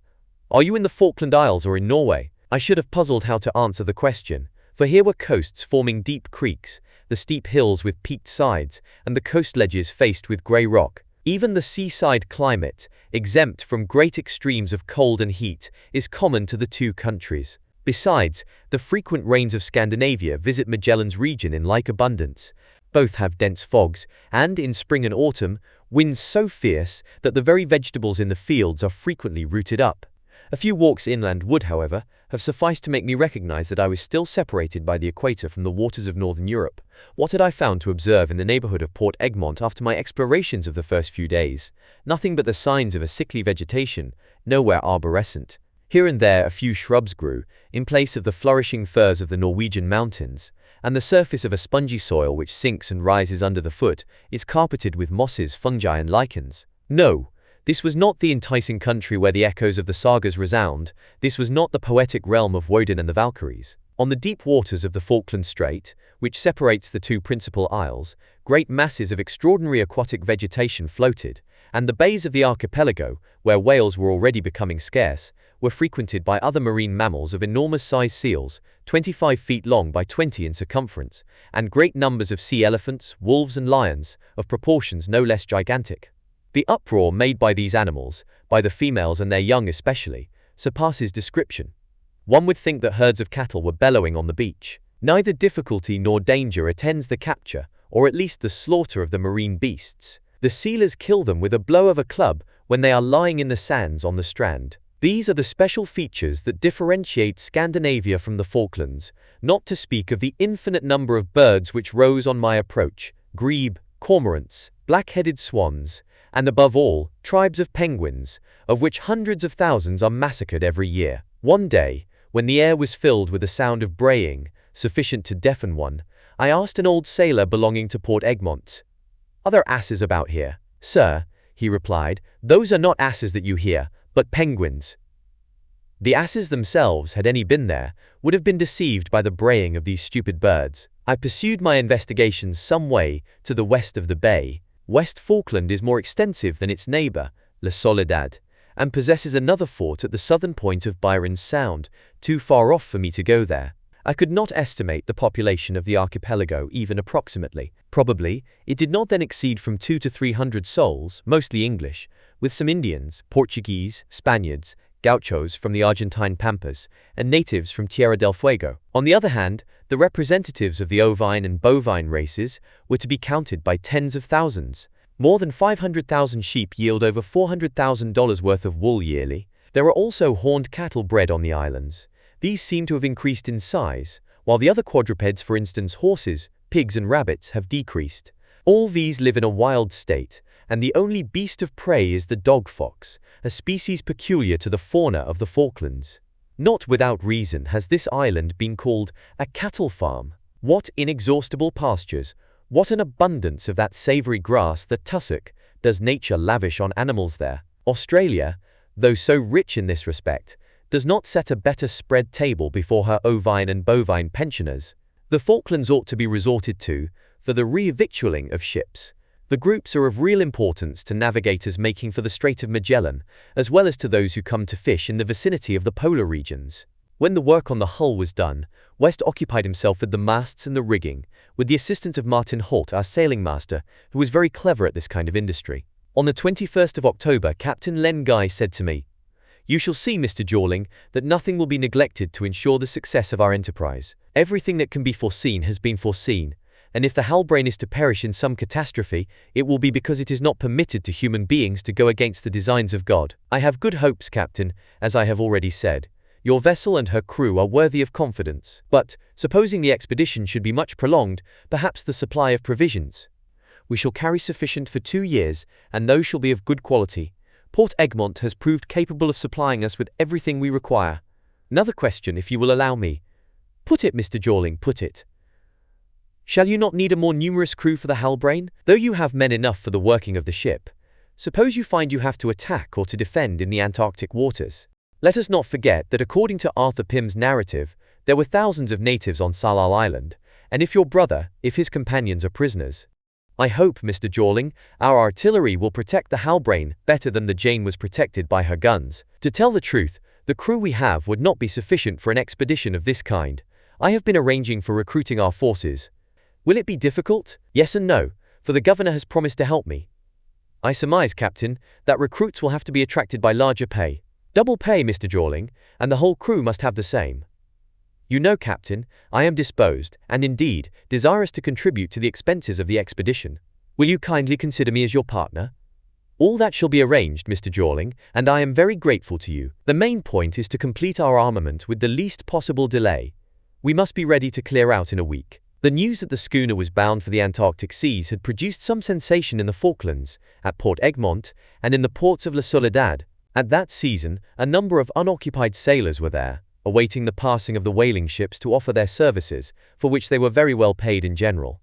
"Are you in the Falkland Isles or in Norway?" I should have puzzled how to answer the question, for here were coasts forming deep creeks, the steep hills with peaked sides, and the coast ledges faced with grey rock. Even the seaside climate, exempt from great extremes of cold and heat, is common to the two countries. Besides, the frequent rains of Scandinavia visit Magellan's region in like abundance. Both have dense fogs, and in spring and autumn, winds so fierce that the very vegetables in the fields are frequently rooted up. A few walks inland would, however, have sufficed to make me recognize that I was still separated by the equator from the waters of northern Europe. What had I found to observe in the neighborhood of Port Egmont after my explorations of the first few days? Nothing but the signs of a sickly vegetation, nowhere arborescent. Here and there a few shrubs grew, in place of the flourishing firs of the Norwegian mountains, and the surface of a spongy soil which sinks and rises under the foot is carpeted with mosses, fungi, and lichens. No, this was not the enticing country where the echoes of the sagas resound. This was not the poetic realm of Woden and the Valkyries. On the deep waters of the Falkland Strait, which separates the two principal isles, great masses of extraordinary aquatic vegetation floated, and the bays of the archipelago, where whales were already becoming scarce, were frequented by other marine mammals of enormous size: seals, 25 feet long by 20 in circumference, and great numbers of sea elephants, wolves, and lions, of proportions no less gigantic. The uproar made by these animals, by the females and their young especially, surpasses description. One would think that herds of cattle were bellowing on the beach. Neither difficulty nor danger attends the capture, or at least the slaughter of the marine beasts. The sealers kill them with a blow of a club when they are lying in the sands on the strand. These are the special features that differentiate Scandinavia from the Falklands, not to speak of the infinite number of birds which rose on my approach: grebe, cormorants, black-headed swans, and above all, tribes of penguins, of which hundreds of thousands are massacred every year. One day, when the air was filled with a sound of braying, sufficient to deafen one, I asked an old sailor belonging to Port Egmont, "Are there asses about here?" "Sir," he replied, "those are not asses that you hear, but penguins. The asses themselves, had any been there, would have been deceived by the braying of these stupid birds. I pursued my investigations some way to the west of the bay. West Falkland is more extensive than its neighbor, La Soledad, and possesses another fort at the southern point of Byron's Sound, too far off for me to go there. I could not estimate the population of the archipelago even approximately. Probably, it did not then exceed from 200 to 300 souls, mostly English, with some Indians, Portuguese, Spaniards, gauchos from the Argentine pampas, and natives from Tierra del Fuego. On the other hand, the representatives of the ovine and bovine races were to be counted by tens of thousands. More than 500,000 sheep yield over $400,000 worth of wool yearly. There are also horned cattle bred on the islands. These seem to have increased in size, while the other quadrupeds, for instance horses, pigs and rabbits, have decreased. All these live in a wild state, and the only beast of prey is the dog fox, a species peculiar to the fauna of the Falklands. Not without reason has this island been called a cattle farm. What inexhaustible pastures, what an abundance of that savory grass, the tussock, does nature lavish on animals there. Australia, though so rich in this respect, does not set a better spread table before her ovine and bovine pensioners. The Falklands ought to be resorted to for the re-victualling of ships. The groups are of real importance to navigators making for the Strait of Magellan, as well as to those who come to fish in the vicinity of the polar regions. When the work on the hull was done, West occupied himself with the masts and the rigging, with the assistance of Martin Holt, our sailing master, who was very clever at this kind of industry. On the 21st of October, Captain Len Guy said to me, "You shall see, Mr. Jorling, that nothing will be neglected to ensure the success of our enterprise. Everything that can be foreseen has been foreseen, and if the Halbrane is to perish in some catastrophe, it will be because it is not permitted to human beings to go against the designs of God. I have good hopes, Captain, as I have already said. Your vessel and her crew are worthy of confidence. But, supposing the expedition should be much prolonged, perhaps the supply of provisions. We shall carry sufficient for 2 years, and those shall be of good quality. Port Egmont has proved capable of supplying us with everything we require. Another question, if you will allow me." "Put it, Mr. Jorling, put it." "Shall you not need a more numerous crew for the Halbrane, though you have men enough for the working of the ship? Suppose you find you have to attack or to defend in the Antarctic waters. Let us not forget that according to Arthur Pym's narrative, there were thousands of natives on Tsalal Island, and if your brother, if his companions are prisoners. I hope, Mr. Jorling, our artillery will protect the Halbrane better than the Jane was protected by her guns. To tell the truth, the crew we have would not be sufficient for an expedition of this kind. I have been arranging for recruiting our forces. Will it be difficult? Yes and no, for the governor has promised to help me. I surmise, Captain, that recruits will have to be attracted by larger pay. Double pay, Mr. Jorling, and the whole crew must have the same. You know, Captain, I am disposed, and indeed, desirous to contribute to the expenses of the expedition. Will you kindly consider me as your partner? All that shall be arranged, Mr. Jorling, and I am very grateful to you. The main point is to complete our armament with the least possible delay. We must be ready to clear out in a week." The news that the schooner was bound for the Antarctic seas had produced some sensation in the Falklands, at Port Egmont, and in the ports of La Soledad. At that season, a number of unoccupied sailors were there, awaiting the passing of the whaling ships to offer their services, for which they were very well paid in general.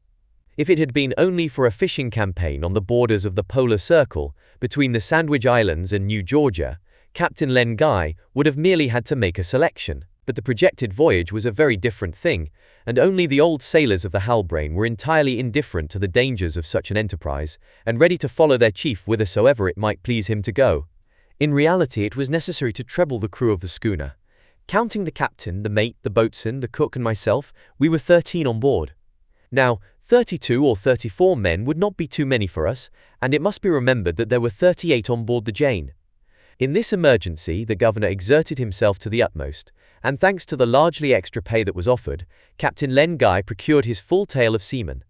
If it had been only for a fishing campaign on the borders of the Polar Circle, between the Sandwich Islands and New Georgia, Captain Len Guy would have merely had to make a selection. But the projected voyage was a very different thing, and only the old sailors of the Halbrane were entirely indifferent to the dangers of such an enterprise, and ready to follow their chief whithersoever it might please him to go. In reality, it was necessary to treble the crew of the schooner. Counting the captain, the mate, the boatswain, the cook, and myself, we were 13 on board. Now, 32 or 34 men would not be too many for us, and it must be remembered that there were 38 on board the Jane. In this emergency, the governor exerted himself to the utmost, and thanks to the largely extra pay that was offered, Captain Len Guy procured his full tale of seamen.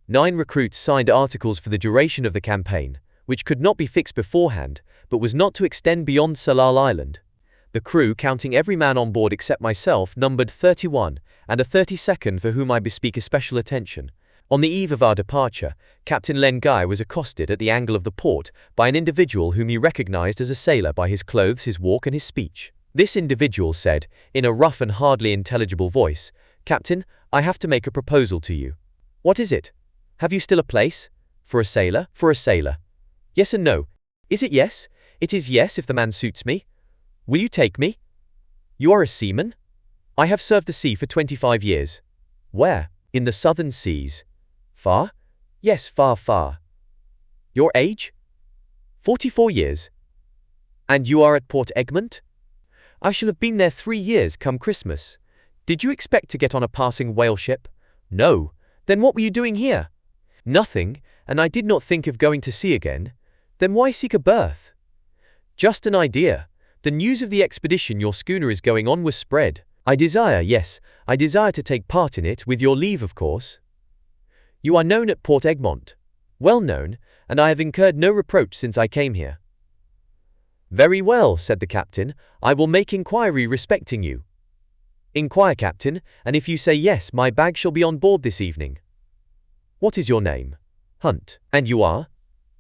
9 recruits signed articles for the duration of the campaign, which could not be fixed beforehand, but was not to extend beyond Tsalal Island. The crew, counting every man on board except myself, numbered 31, and a 32nd for whom I bespeak especial attention. On the eve of our departure, Captain Len Guy was accosted at the angle of the port by an individual whom he recognized as a sailor by his clothes, his walk, and his speech. This individual said, in a rough and hardly intelligible voice, "Captain, I have to make a proposal to you." "What is it? Have you still a place?" "For a sailor?" "For a sailor." "Yes and no. Is it yes? It is yes, if the man suits me. Will you take me? You are a seaman? I have served the sea for 25 years. Where? In the southern seas. Far? Yes, far, far. Your age? 44 years. And you are at Port Egmont? I shall have been there 3 years come Christmas. Did you expect to get on a passing whale ship? No. Then what were you doing here? Nothing, and I did not think of going to sea again. Then why seek a berth? Just an idea. The news of the expedition your schooner is going on was spread. I desire to take part in it, with your leave, of course. You are known at Port Egmont. Well known, and I have incurred no reproach since I came here. Very well, said the captain, I will make inquiry respecting you. Inquire, captain, and if you say yes, my bag shall be on board this evening. What is your name? Hunt. And you are?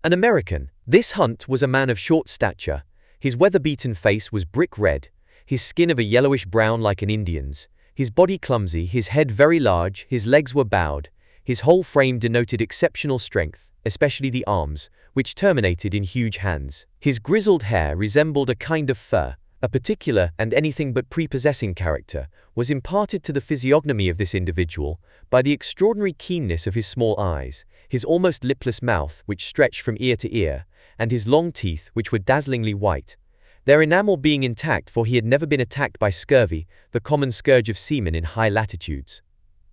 An American. This Hunt was a man of short stature. His weather-beaten face was brick red, his skin of a yellowish brown like an Indian's, his body clumsy, his head very large, his legs were bowed, his whole frame denoted exceptional strength, especially the arms, which terminated in huge hands. His grizzled hair resembled a kind of fur. A particular and anything but prepossessing character was imparted to the physiognomy of this individual by the extraordinary keenness of his small eyes, his almost lipless mouth which stretched from ear to ear, and his long teeth which were dazzlingly white, their enamel being intact, for he had never been attacked by scurvy, the common scourge of seamen in high latitudes.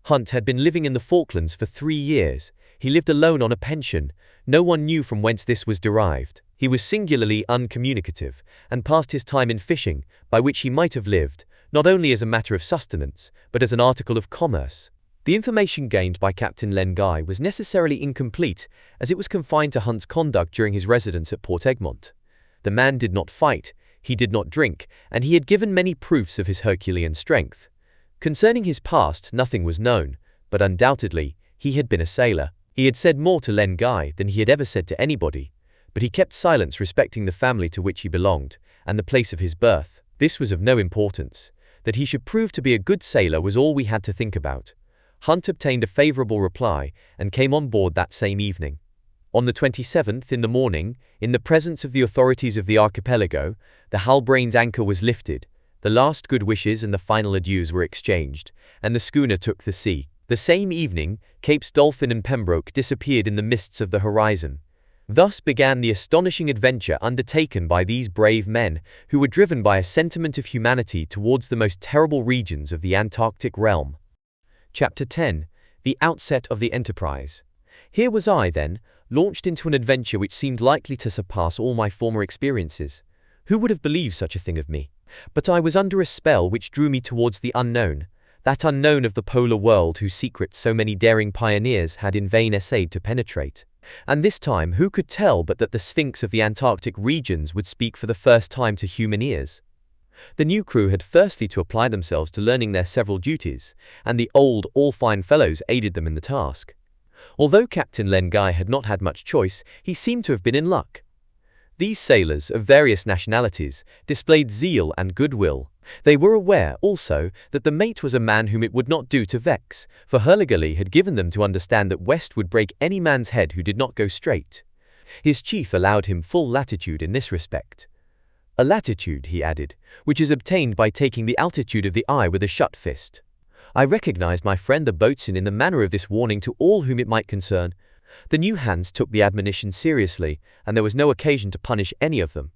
Hunt had been living in the Falklands for 3 years. He lived alone on a pension. No one knew from whence this was derived. He was singularly uncommunicative, and passed his time in fishing, by which he might have lived, not only as a matter of sustenance, but as an article of commerce. The information gained by Captain Len Guy was necessarily incomplete, as it was confined to Hunt's conduct during his residence at Port Egmont. The man did not fight, he did not drink, and he had given many proofs of his Herculean strength. Concerning his past, nothing was known, but undoubtedly, he had been a sailor. He had said more to Len Guy than he had ever said to anybody, but he kept silence respecting the family to which he belonged, and the place of his birth. This was of no importance. That he should prove to be a good sailor was all we had to think about. Hunt obtained a favorable reply, and came on board that same evening. On the 27th, in the morning, in the presence of the authorities of the archipelago, the Halbrane's anchor was lifted, the last good wishes and the final adieus were exchanged, and the schooner took the sea. The same evening, Capes Dolphin and Pembroke disappeared in the mists of the horizon. Thus began the astonishing adventure undertaken by these brave men, who were driven by a sentiment of humanity towards the most terrible regions of the Antarctic realm. Chapter 10. The Outset of the Enterprise. Here was I, then, launched into an adventure which seemed likely to surpass all my former experiences. Who would have believed such a thing of me? But I was under a spell which drew me towards the unknown, that unknown of the polar world whose secrets so many daring pioneers had in vain essayed to penetrate. And this time who could tell but that the Sphinx of the Antarctic regions would speak for the first time to human ears? The new crew had firstly to apply themselves to learning their several duties, and the old, all-fine fellows aided them in the task. Although Captain Len Guy had not had much choice, he seemed to have been in luck. These sailors, of various nationalities, displayed zeal and goodwill. They were aware, also, that the mate was a man whom it would not do to vex, for Hurligerly had given them to understand that west would break any man's head who did not go straight. His chief allowed him full latitude in this respect. A latitude, he added, which is obtained by taking the altitude of the eye with a shut fist. I recognized my friend the boatswain in the manner of this warning to all whom it might concern. The new hands took the admonition seriously, and there was no occasion to punish any of them.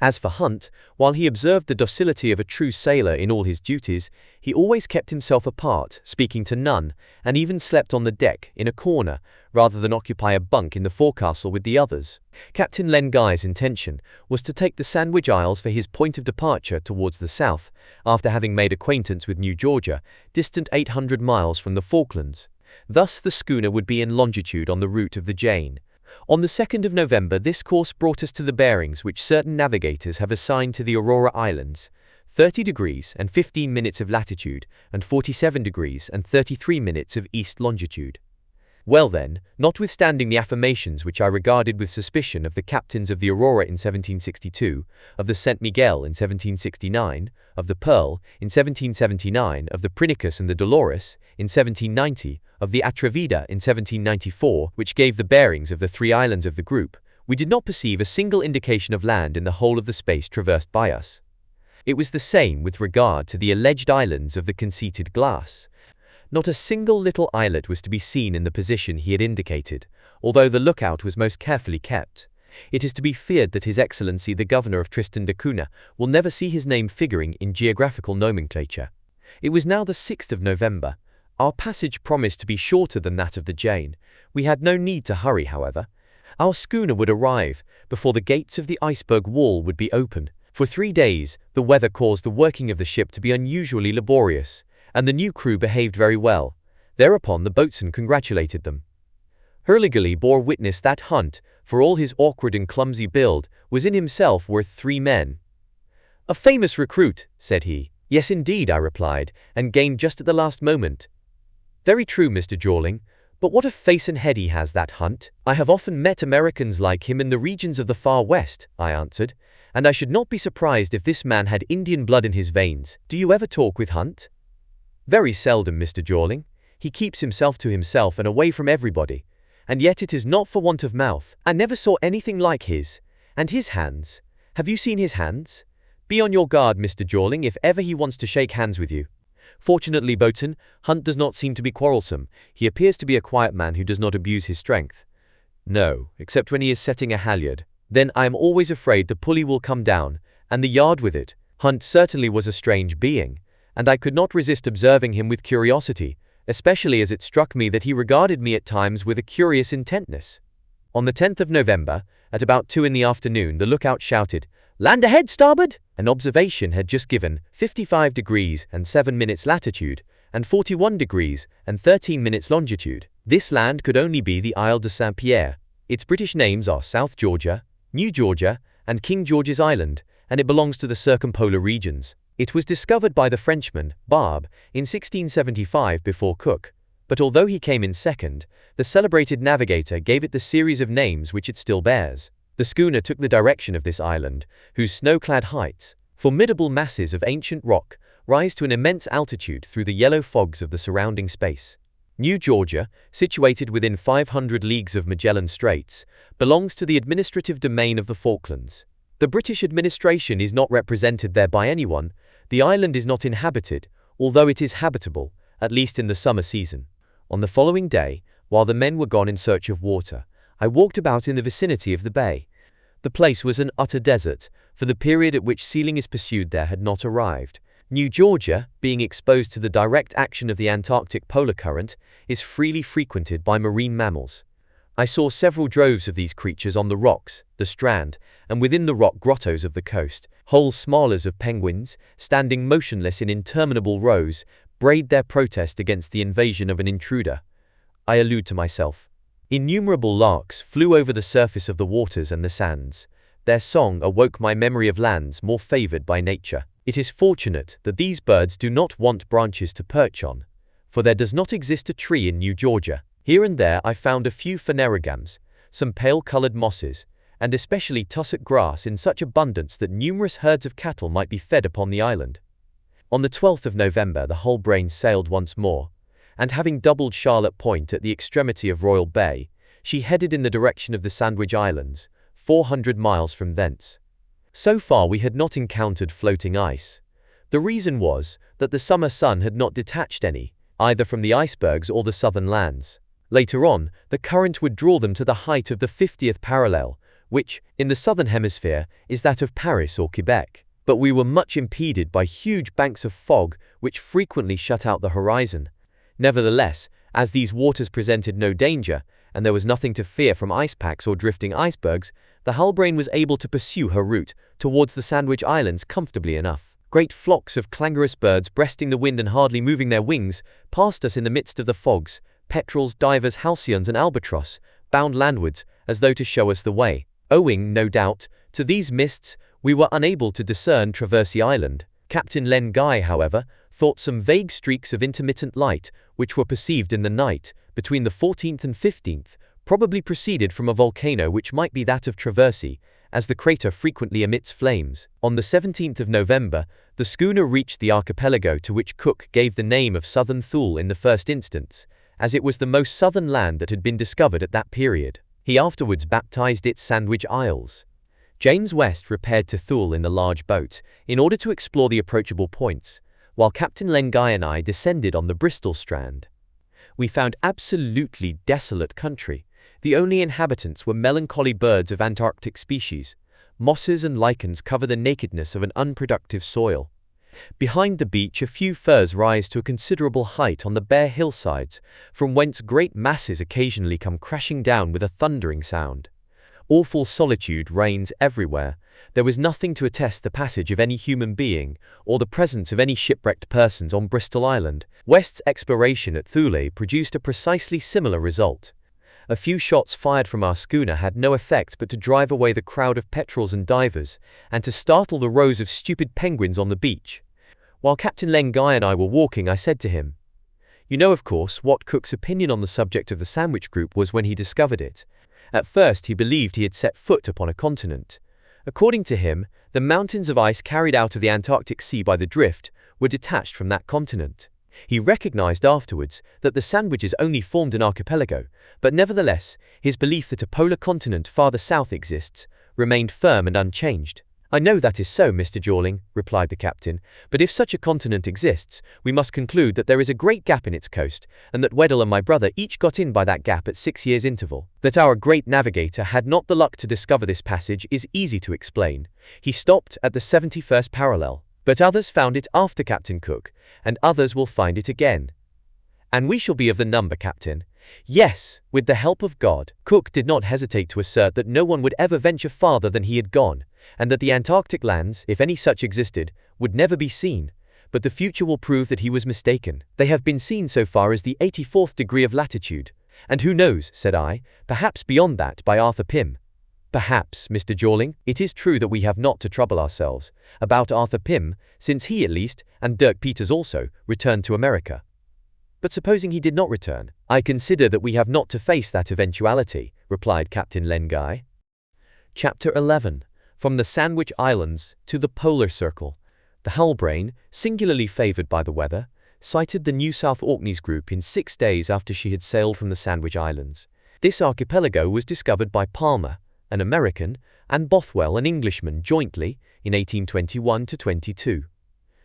As for Hunt, while he observed the docility of a true sailor in all his duties, he always kept himself apart, speaking to none, and even slept on the deck, in a corner, rather than occupy a bunk in the forecastle with the others. Captain Len Guy's intention was to take the Sandwich Isles for his point of departure towards the south, after having made acquaintance with New Georgia, distant 800 miles from the Falklands. Thus the schooner would be in longitude on the route of the Jane. On the 2nd of November this course brought us to the bearings which certain navigators have assigned to the Aurora Islands, 30 degrees and 15 minutes of latitude, and 47 degrees and 33 minutes of east longitude. Well then, notwithstanding the affirmations which I regarded with suspicion of the captains of the Aurora in 1762, of the St. Miguel in 1769, of the Pearl in 1779, of the Prinicus and the Dolores in 1790, of the Atrevida in 1794, which gave the bearings of the 3 islands of the group, We did not perceive a single indication of land in the whole of the space traversed by us. It was the same with regard to the alleged islands of the conceited glass. Not a single little islet was to be seen in the position he had indicated, although the lookout was most carefully kept. It is to be feared that His Excellency the Governor of Tristan da Cunha will never see his name figuring in geographical nomenclature. It was now the 6th of November. Our passage promised to be shorter than that of the Jane. We had no need to hurry, however. Our schooner would arrive before the gates of the iceberg wall would be open. For 3 days, the weather caused the working of the ship to be unusually laborious, and the new crew behaved very well. Thereupon the boatswain congratulated them. Hurliguerly bore witness that Hunt, for all his awkward and clumsy build, was in himself worth 3 men. "A famous recruit," said he. "Yes, indeed," I replied, "and gained just at the last moment." "Very true, Mr. Jawling, but what a face and head he has, that Hunt." "I have often met Americans like him in the regions of the far west," I answered, "and I should not be surprised if this man had Indian blood in his veins." "Do you ever talk with Hunt?" "Very seldom, Mr. Jawling. He keeps himself to himself and away from everybody. And yet it is not for want of mouth. I never saw anything like his. And his hands. Have you seen his hands? Be on your guard, Mr. Jawling, if ever he wants to shake hands with you." "Fortunately, boatswain, Hunt does not seem to be quarrelsome. He appears to be a quiet man who does not abuse his strength." "No, except when he is setting a halyard. Then I am always afraid the pulley will come down, and the yard with it." Hunt certainly was a strange being, and I could not resist observing him with curiosity, especially as it struck me that he regarded me at times with a curious intentness. On the 10th of November, at about 2 in the afternoon, the lookout shouted, "Land ahead, starboard!" An observation had just given 55 degrees and 7 minutes latitude, and 41 degrees and 13 minutes longitude. This land could only be the Isle de Saint-Pierre. Its British names are South Georgia, New Georgia, and King George's Island, and it belongs to the circumpolar regions. It was discovered by the Frenchman, Barbe, in 1675 before Cook, but although he came in second, the celebrated navigator gave it the series of names which it still bears. The schooner took the direction of this island, whose snow-clad heights, formidable masses of ancient rock, rise to an immense altitude through the yellow fogs of the surrounding space. New Georgia, situated within 500 leagues of Magellan Straits, belongs to the administrative domain of the Falklands. The British administration is not represented there by anyone. The island is not inhabited, although it is habitable, at least in the summer season. On the following day, while the men were gone in search of water, I walked about in the vicinity of the bay. The place was an utter desert, for the period at which sealing is pursued there had not arrived. New Georgia, being exposed to the direct action of the Antarctic polar current, is freely frequented by marine mammals. I saw several droves of these creatures on the rocks, the strand, and within the rock grottos of the coast. Whole smalas of penguins, standing motionless in interminable rows, brayed their protest against the invasion of an intruder. I allude to myself. Innumerable larks flew over the surface of the waters and the sands. Their song awoke my memory of lands more favored by nature. It is fortunate that these birds do not want branches to perch on, for there does not exist a tree in New Georgia. Here and there I found a few phanerogams, some pale-colored mosses, and especially tussock grass in such abundance that numerous herds of cattle might be fed upon the island. On the 12th of November the Hull-Brain sailed once more, and having doubled Charlotte Point at the extremity of Royal Bay, she headed in the direction of the Sandwich Islands, 400 miles from thence. So far we had not encountered floating ice. The reason was that the summer sun had not detached any, either from the icebergs or the southern lands. Later on, the current would draw them to the height of the 50th parallel, which, in the southern hemisphere, is that of Paris or Quebec. But we were much impeded by huge banks of fog which frequently shut out the horizon. Nevertheless, as these waters presented no danger, and there was nothing to fear from ice packs or drifting icebergs, the Hull-Brain was able to pursue her route towards the Sandwich Islands comfortably enough. Great flocks of clangorous birds breasting the wind and hardly moving their wings passed us in the midst of the fogs. Petrels, divers, halcyons and albatross bound landwards as though to show us the way. Owing, no doubt, to these mists, we were unable to discern Traversey Island. Captain Len Guy, however, thought some vague streaks of intermittent light, which were perceived in the night, between the 14th and 15th, probably proceeded from a volcano which might be that of Traversey, as the crater frequently emits flames. On the 17th of November, the schooner reached the archipelago to which Cook gave the name of Southern Thule in the first instance, as it was the most southern land that had been discovered at that period. He afterwards baptized it Sandwich Isles. James West repaired to Thule in the large boat in order to explore the approachable points, while Captain Len Guy and I descended on the Bristol strand. We found absolutely desolate country. The only inhabitants were melancholy birds of Antarctic species. Mosses and lichens cover the nakedness of an unproductive soil. Behind the beach, a few firs rise to a considerable height on the bare hillsides, from whence great masses occasionally come crashing down with a thundering sound. Awful solitude reigns everywhere. There was nothing to attest the passage of any human being, or the presence of any shipwrecked persons on Bristol Island. West's exploration at Thule produced a precisely similar result. A few shots fired from our schooner had no effect but to drive away the crowd of petrels and divers, and to startle the rows of stupid penguins on the beach. While Captain Len Guy and I were walking, I said to him, "You know, of course, what Cook's opinion on the subject of the Sandwich Group was when he discovered it. At first he believed he had set foot upon a continent. According to him, the mountains of ice carried out of the Antarctic Sea by the drift were detached from that continent. He recognized afterwards that the Sandwiches only formed an archipelago, but nevertheless, his belief that a polar continent farther south exists remained firm and unchanged." "I know that is so, Mr. Jorling," replied the captain, "but if such a continent exists, we must conclude that there is a great gap in its coast, and that Weddell and my brother each got in by that gap at 6 years' interval. That our great navigator had not the luck to discover this passage is easy to explain. He stopped at the 71st parallel, but others found it after Captain Cook, and others will find it again." "And we shall be of the number, Captain." "Yes, with the help of God." Cook did not hesitate to assert that no one would ever venture farther than he had gone, and that the Antarctic lands, if any such existed, would never be seen, but the future will prove that he was mistaken. "They have been seen so far as the 84th degree of latitude, and who knows," said I, "perhaps beyond that by Arthur Pym." "Perhaps, Mr. Jorling. It is true that we have not to trouble ourselves about Arthur Pym, since he at least, and Dirk Peters also, returned to America." "But supposing he did not return?" "I consider that we have not to face that eventuality," replied Captain Len Guy. Chapter 11. From the Sandwich Islands to the Polar Circle. The Halbrane, singularly favored by the weather, sighted the New South Orkneys group in 6 days after she had sailed from the Sandwich Islands. This archipelago was discovered by Palmer, an American, and Bothwell, an Englishman, jointly in 1821–22.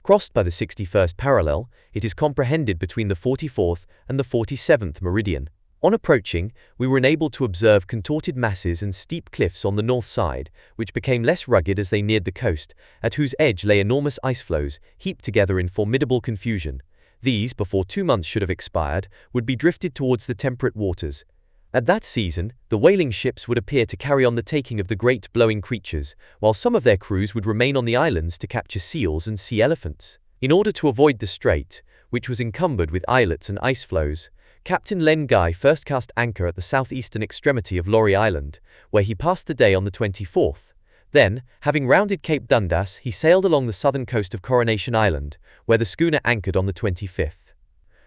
Crossed by the 61st parallel, it is comprehended between the 44th and the 47th meridian. On approaching, we were enabled to observe contorted masses and steep cliffs on the north side, which became less rugged as they neared the coast, at whose edge lay enormous ice floes, heaped together in formidable confusion. These, before 2 months should have expired, would be drifted towards the temperate waters. At that season, the whaling ships would appear to carry on the taking of the great blowing creatures, while some of their crews would remain on the islands to capture seals and sea elephants. In order to avoid the strait, which was encumbered with islets and ice floes, Captain Len Guy first cast anchor at the southeastern extremity of Laurie Island, where he passed the day on the 24th. Then, having rounded Cape Dundas, he sailed along the southern coast of Coronation Island, where the schooner anchored on the 25th.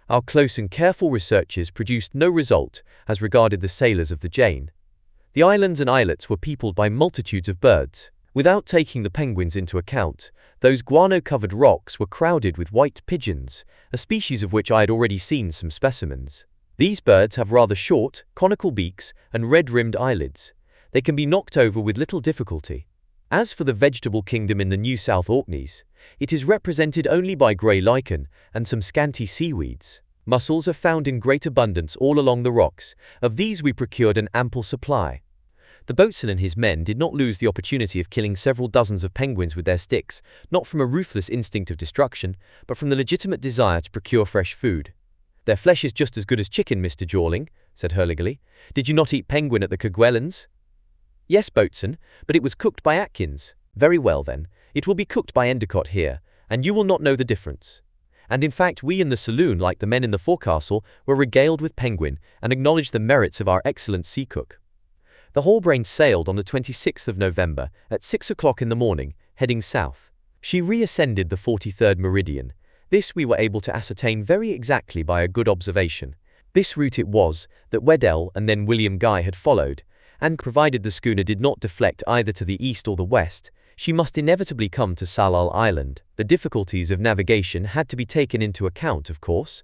Our close and careful researches produced no result as regarded the sailors of the Jane. The islands and islets were peopled by multitudes of birds. Without taking the penguins into account, those guano-covered rocks were crowded with white pigeons, a species of which I had already seen some specimens. These birds have rather short, conical beaks and red-rimmed eyelids. They can be knocked over with little difficulty. As for the vegetable kingdom in the New South Orkneys, it is represented only by grey lichen and some scanty seaweeds. Mussels are found in great abundance all along the rocks. Of these we procured an ample supply. The boatswain and his men did not lose the opportunity of killing several dozens of penguins with their sticks, not from a ruthless instinct of destruction, but from the legitimate desire to procure fresh food. "Their flesh is just as good as chicken, Mr. Jorling," said Hurliguerly. "Did you not eat penguin at the Kerguelens?" "Yes, boatswain, but it was cooked by Atkins." "Very well then, it will be cooked by Endicott here, and you will not know the difference." And in fact we in the saloon, like the men in the forecastle, were regaled with penguin, and acknowledged the merits of our excellent sea cook. The Halbrane sailed on the 26th of November at 6 o'clock in the morning, heading south. She reascended the 43rd meridian. This we were able to ascertain very exactly by a good observation. This route it was that Weddell and then William Guy had followed, and provided the schooner did not deflect either to the east or the west, she must inevitably come to Salal Island. The difficulties of navigation had to be taken into account, of course.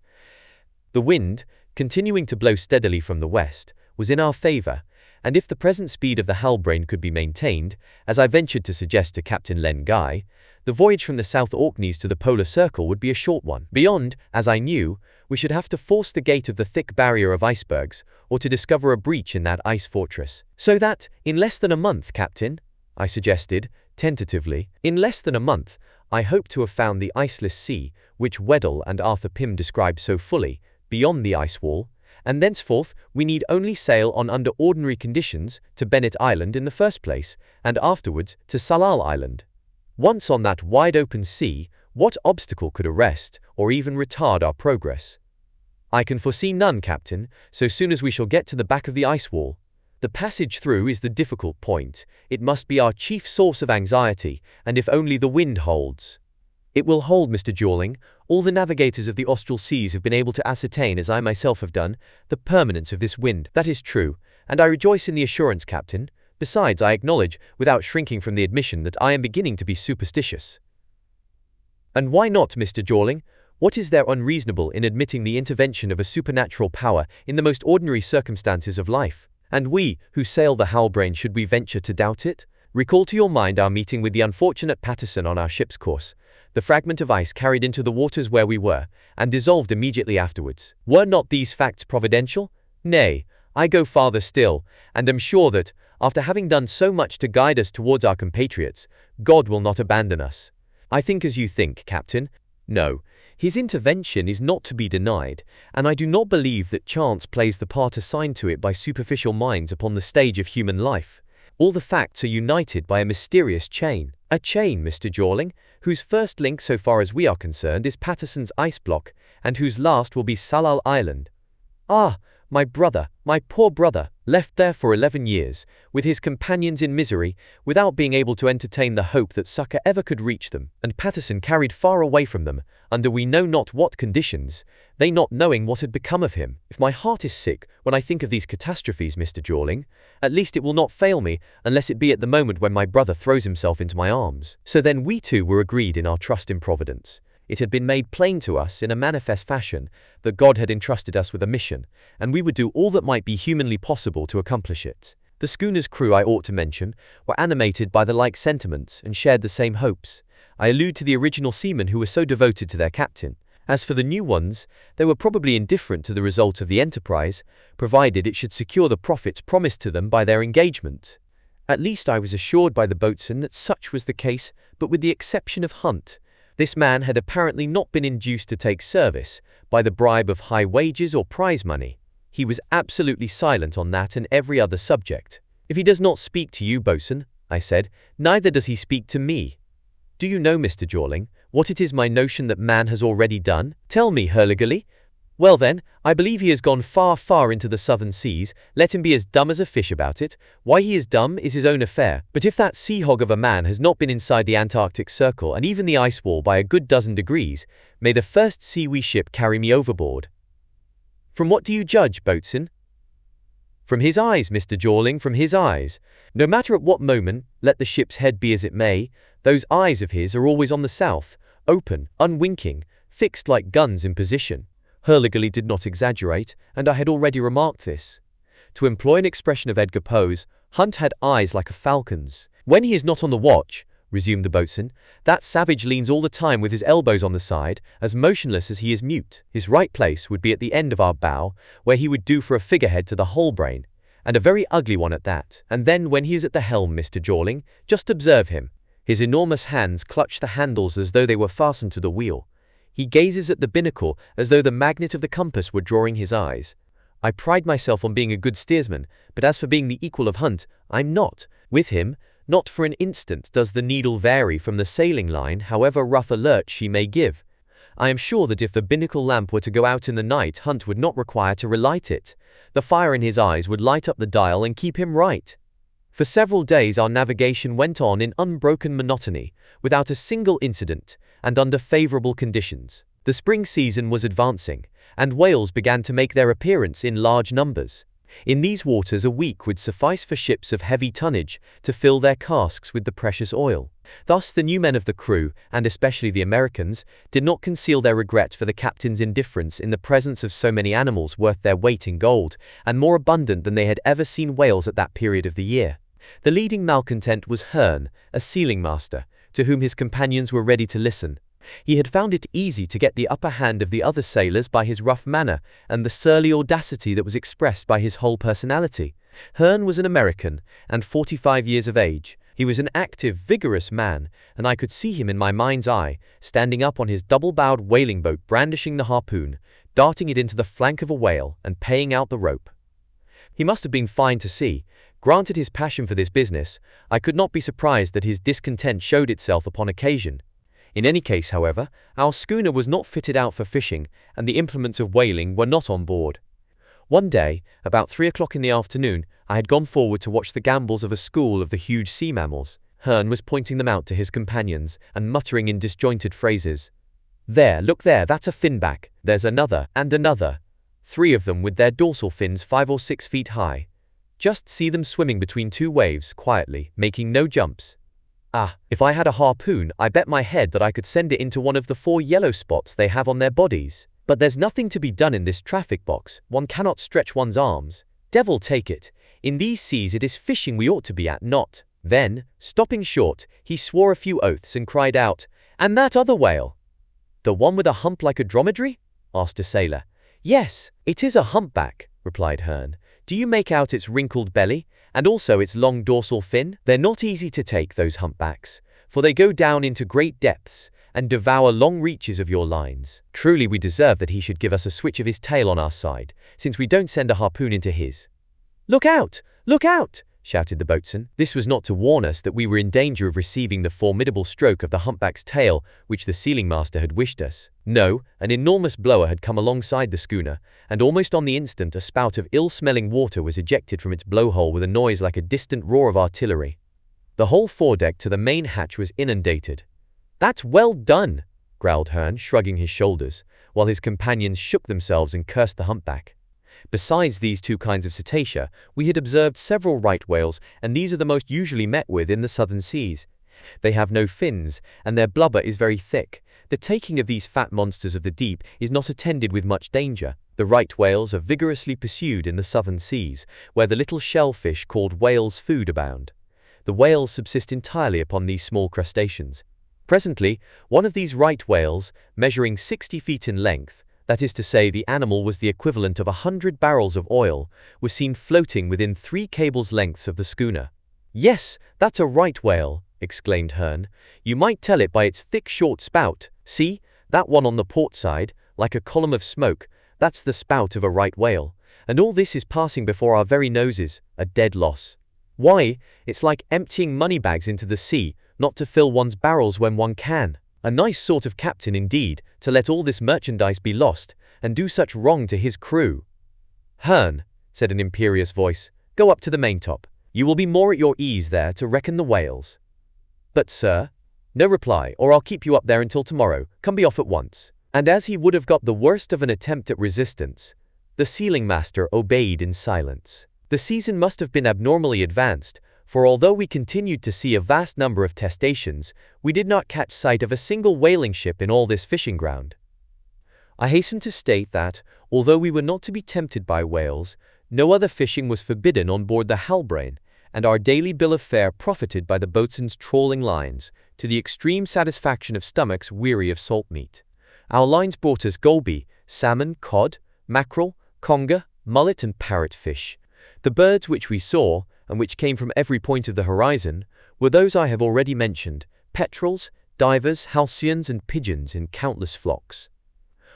The wind, continuing to blow steadily from the west, was in our favor, and if the present speed of the Halbrane could be maintained, as I ventured to suggest to Captain Len Guy, the voyage from the South Orkneys to the Polar Circle would be a short one. Beyond, as I knew, we should have to force the gate of the thick barrier of icebergs, or to discover a breach in that ice fortress. So that, in less than a month, Captain, I suggested, tentatively, in less than a month, I hope to have found the iceless sea, which Weddell and Arthur Pym described so fully, beyond the ice wall, and thenceforth we need only sail on under ordinary conditions to Bennet Island in the first place, and afterwards to Tsalal Island. Once on that wide open sea, what obstacle could arrest, or even retard our progress? I can foresee none, Captain, so soon as we shall get to the back of the ice wall. The passage through is the difficult point. It must be our chief source of anxiety, and if only the wind holds. It will hold, Mr. Jeorling. All the navigators of the austral seas have been able to ascertain, as I myself have done, the permanence of this wind. That is true, and I rejoice in the assurance, Captain. Besides, I acknowledge, without shrinking from the admission, that I am beginning to be superstitious. And why not, Mr. Jeorling? What is there unreasonable in admitting the intervention of a supernatural power in the most ordinary circumstances of life? And we, who sail the Halbrane, should we venture to doubt it? Recall to your mind our meeting with the unfortunate Patterson on our ship's course, the fragment of ice carried into the waters where we were, and dissolved immediately afterwards. Were not these facts providential? Nay, I go farther still, and am sure that, after having done so much to guide us towards our compatriots, God will not abandon us. I think as you think, Captain. No, his intervention is not to be denied, and I do not believe that chance plays the part assigned to it by superficial minds upon the stage of human life. All the facts are united by a mysterious chain. A chain, Mr. Jeorling, whose first link, so far as we are concerned, is Patterson's ice block, and whose last will be Tsalal Island. Ah, my brother, my poor brother, left there for 11 years, with his companions in misery, without being able to entertain the hope that succor ever could reach them, and Patterson carried far away from them, under we know not what conditions, they not knowing what had become of him. If my heart is sick when I think of these catastrophes, Mr. Jeorling, at least it will not fail me, unless it be at the moment when my brother throws himself into my arms. So then we two were agreed in our trust in Providence. It had been made plain to us in a manifest fashion that God had entrusted us with a mission, and we would do all that might be humanly possible to accomplish it. The schooner's crew, I ought to mention, were animated by the like sentiments and shared the same hopes. I allude to the original seamen who were so devoted to their captain. As for the new ones, they were probably indifferent to the result of the enterprise, provided it should secure the profits promised to them by their engagement. At least I was assured by the boatswain that such was the case, but with the exception of Hunt. This man had apparently not been induced to take service by the bribe of high wages or prize money. He was absolutely silent on that and every other subject. If he does not speak to you, boatswain, I said, neither does he speak to me. Do you know, Mr. Jeorling, what it is my notion that man has already done? Tell me, Hurliguerly. Well then, I believe he has gone far, far into the southern seas. Let him be as dumb as a fish about it. Why he is dumb is his own affair. But if that sea hog of a man has not been inside the Antarctic Circle and even the ice wall by a good dozen degrees, may the first sea-wee ship carry me overboard. From what do you judge, boatswain? From his eyes, Mr. Jeorling, from his eyes. No matter at what moment, let the ship's head be as it may, those eyes of his are always on the south, open, unwinking, fixed like guns in position. Hurliguerly did not exaggerate, and I had already remarked this. To employ an expression of Edgar Poe's, Hunt had eyes like a falcon's. When he is not on the watch, resumed the boatswain, that savage leans all the time with his elbows on the side, as motionless as he is mute. His right place would be at the end of our bow, where he would do for a figurehead to the Halbrane, and a very ugly one at that. And then when he is at the helm, Mr. Jeorling, just observe him. His enormous hands clutch the handles as though they were fastened to the wheel. He gazes at the binnacle as though the magnet of the compass were drawing his eyes. I pride myself on being a good steersman, but as for being the equal of Hunt, I'm not. With him, not for an instant does the needle vary from the sailing line, however rough a lurch she may give. I am sure that if the binnacle lamp were to go out in the night, Hunt would not require to relight it. The fire in his eyes would light up the dial and keep him right. For several days our navigation went on in unbroken monotony, without a single incident, and under favourable conditions. The spring season was advancing, and whales began to make their appearance in large numbers. In these waters a week would suffice for ships of heavy tonnage to fill their casks with the precious oil. Thus the new men of the crew, and especially the Americans, did not conceal their regret for the captain's indifference in the presence of so many animals worth their weight in gold, and more abundant than they had ever seen whales at that period of the year. The leading malcontent was Hearn, a sealing master, to whom his companions were ready to listen. He had found it easy to get the upper hand of the other sailors by his rough manner and the surly audacity that was expressed by his whole personality. Hearn was an American, and 45 years of age. He was an active, vigorous man, and I could see him in my mind's eye, standing up on his double-bowed whaling boat, brandishing the harpoon, darting it into the flank of a whale, and paying out the rope. He must have been fine to see. Granted his passion for this business, I could not be surprised that his discontent showed itself upon occasion. In any case, however, our schooner was not fitted out for fishing, and the implements of whaling were not on board. One day, about 3 o'clock in the afternoon, I had gone forward to watch the gambols of a school of the huge sea mammals. Hearn was pointing them out to his companions, and muttering in disjointed phrases. "There, look there, that's a finback. There's another, and another. 3 of them with their dorsal fins 5 or 6 feet high. Just see them swimming between 2 waves, quietly, making no jumps. Ah, if I had a harpoon, I bet my head that I could send it into one of the 4 yellow spots they have on their bodies. But there's nothing to be done in this traffic box. One cannot stretch one's arms. Devil take it. In these seas it is fishing we ought to be at, not." Then, stopping short, he swore a few oaths and cried out, "And that other whale?" "The one with a hump like a dromedary?" asked a sailor. "Yes, it is a humpback," replied Hearn. "Do you make out its wrinkled belly, and also its long dorsal fin? They're not easy to take, those humpbacks, for they go down into great depths, and devour long reaches of your lines. Truly we deserve that he should give us a switch of his tail on our side, since we don't send a harpoon into his." "Look out! Look out!" shouted the boatswain. This was not to warn us that we were in danger of receiving the formidable stroke of the humpback's tail which the sealing master had wished us. No, an enormous blower had come alongside the schooner, and almost on the instant a spout of ill-smelling water was ejected from its blowhole with a noise like a distant roar of artillery. The whole foredeck to the main hatch was inundated. "That's well done," growled Hearn, shrugging his shoulders, while his companions shook themselves and cursed the humpback. Besides these 2 kinds of cetacea, we had observed several right whales, and these are the most usually met with in the southern seas. They have no fins, and their blubber is very thick. The taking of these fat monsters of the deep is not attended with much danger. The right whales are vigorously pursued in the southern seas, where the little shellfish called whale's food abound. The whales subsist entirely upon these small crustaceans. Presently, one of these right whales, measuring 60 feet in length, that is to say the animal was the equivalent of 100 barrels of oil, was seen floating within 3 cables' lengths of the schooner. "Yes, that's a right whale," exclaimed Hearn. "You might tell it by its thick short spout. See, that one on the port side, like a column of smoke, that's the spout of a right whale. And all this is passing before our very noses, a dead loss. Why, it's like emptying money bags into the sea, not to fill one's barrels when one can. A nice sort of captain indeed, to let all this merchandise be lost, and do such wrong to his crew." "Hearn," said an imperious voice, "go up to the maintop. You will be more at your ease there to reckon the whales." "But, sir—" "No reply, or I'll keep you up there until tomorrow. Come, be off at once." And as he would have got the worst of an attempt at resistance, the sealing master obeyed in silence. The season must have been abnormally advanced, for although we continued to see a vast number of testaceans, we did not catch sight of a single whaling ship in all this fishing ground. I hasten to state that, although we were not to be tempted by whales, no other fishing was forbidden on board the Halbrane, and our daily bill of fare profited by the boatswain's trawling lines, to the extreme satisfaction of stomachs weary of salt meat. Our lines brought us goby, salmon, cod, mackerel, conger, mullet and parrotfish. The birds which we saw, and which came from every point of the horizon, were those I have already mentioned, petrels, divers, halcyons and pigeons in countless flocks.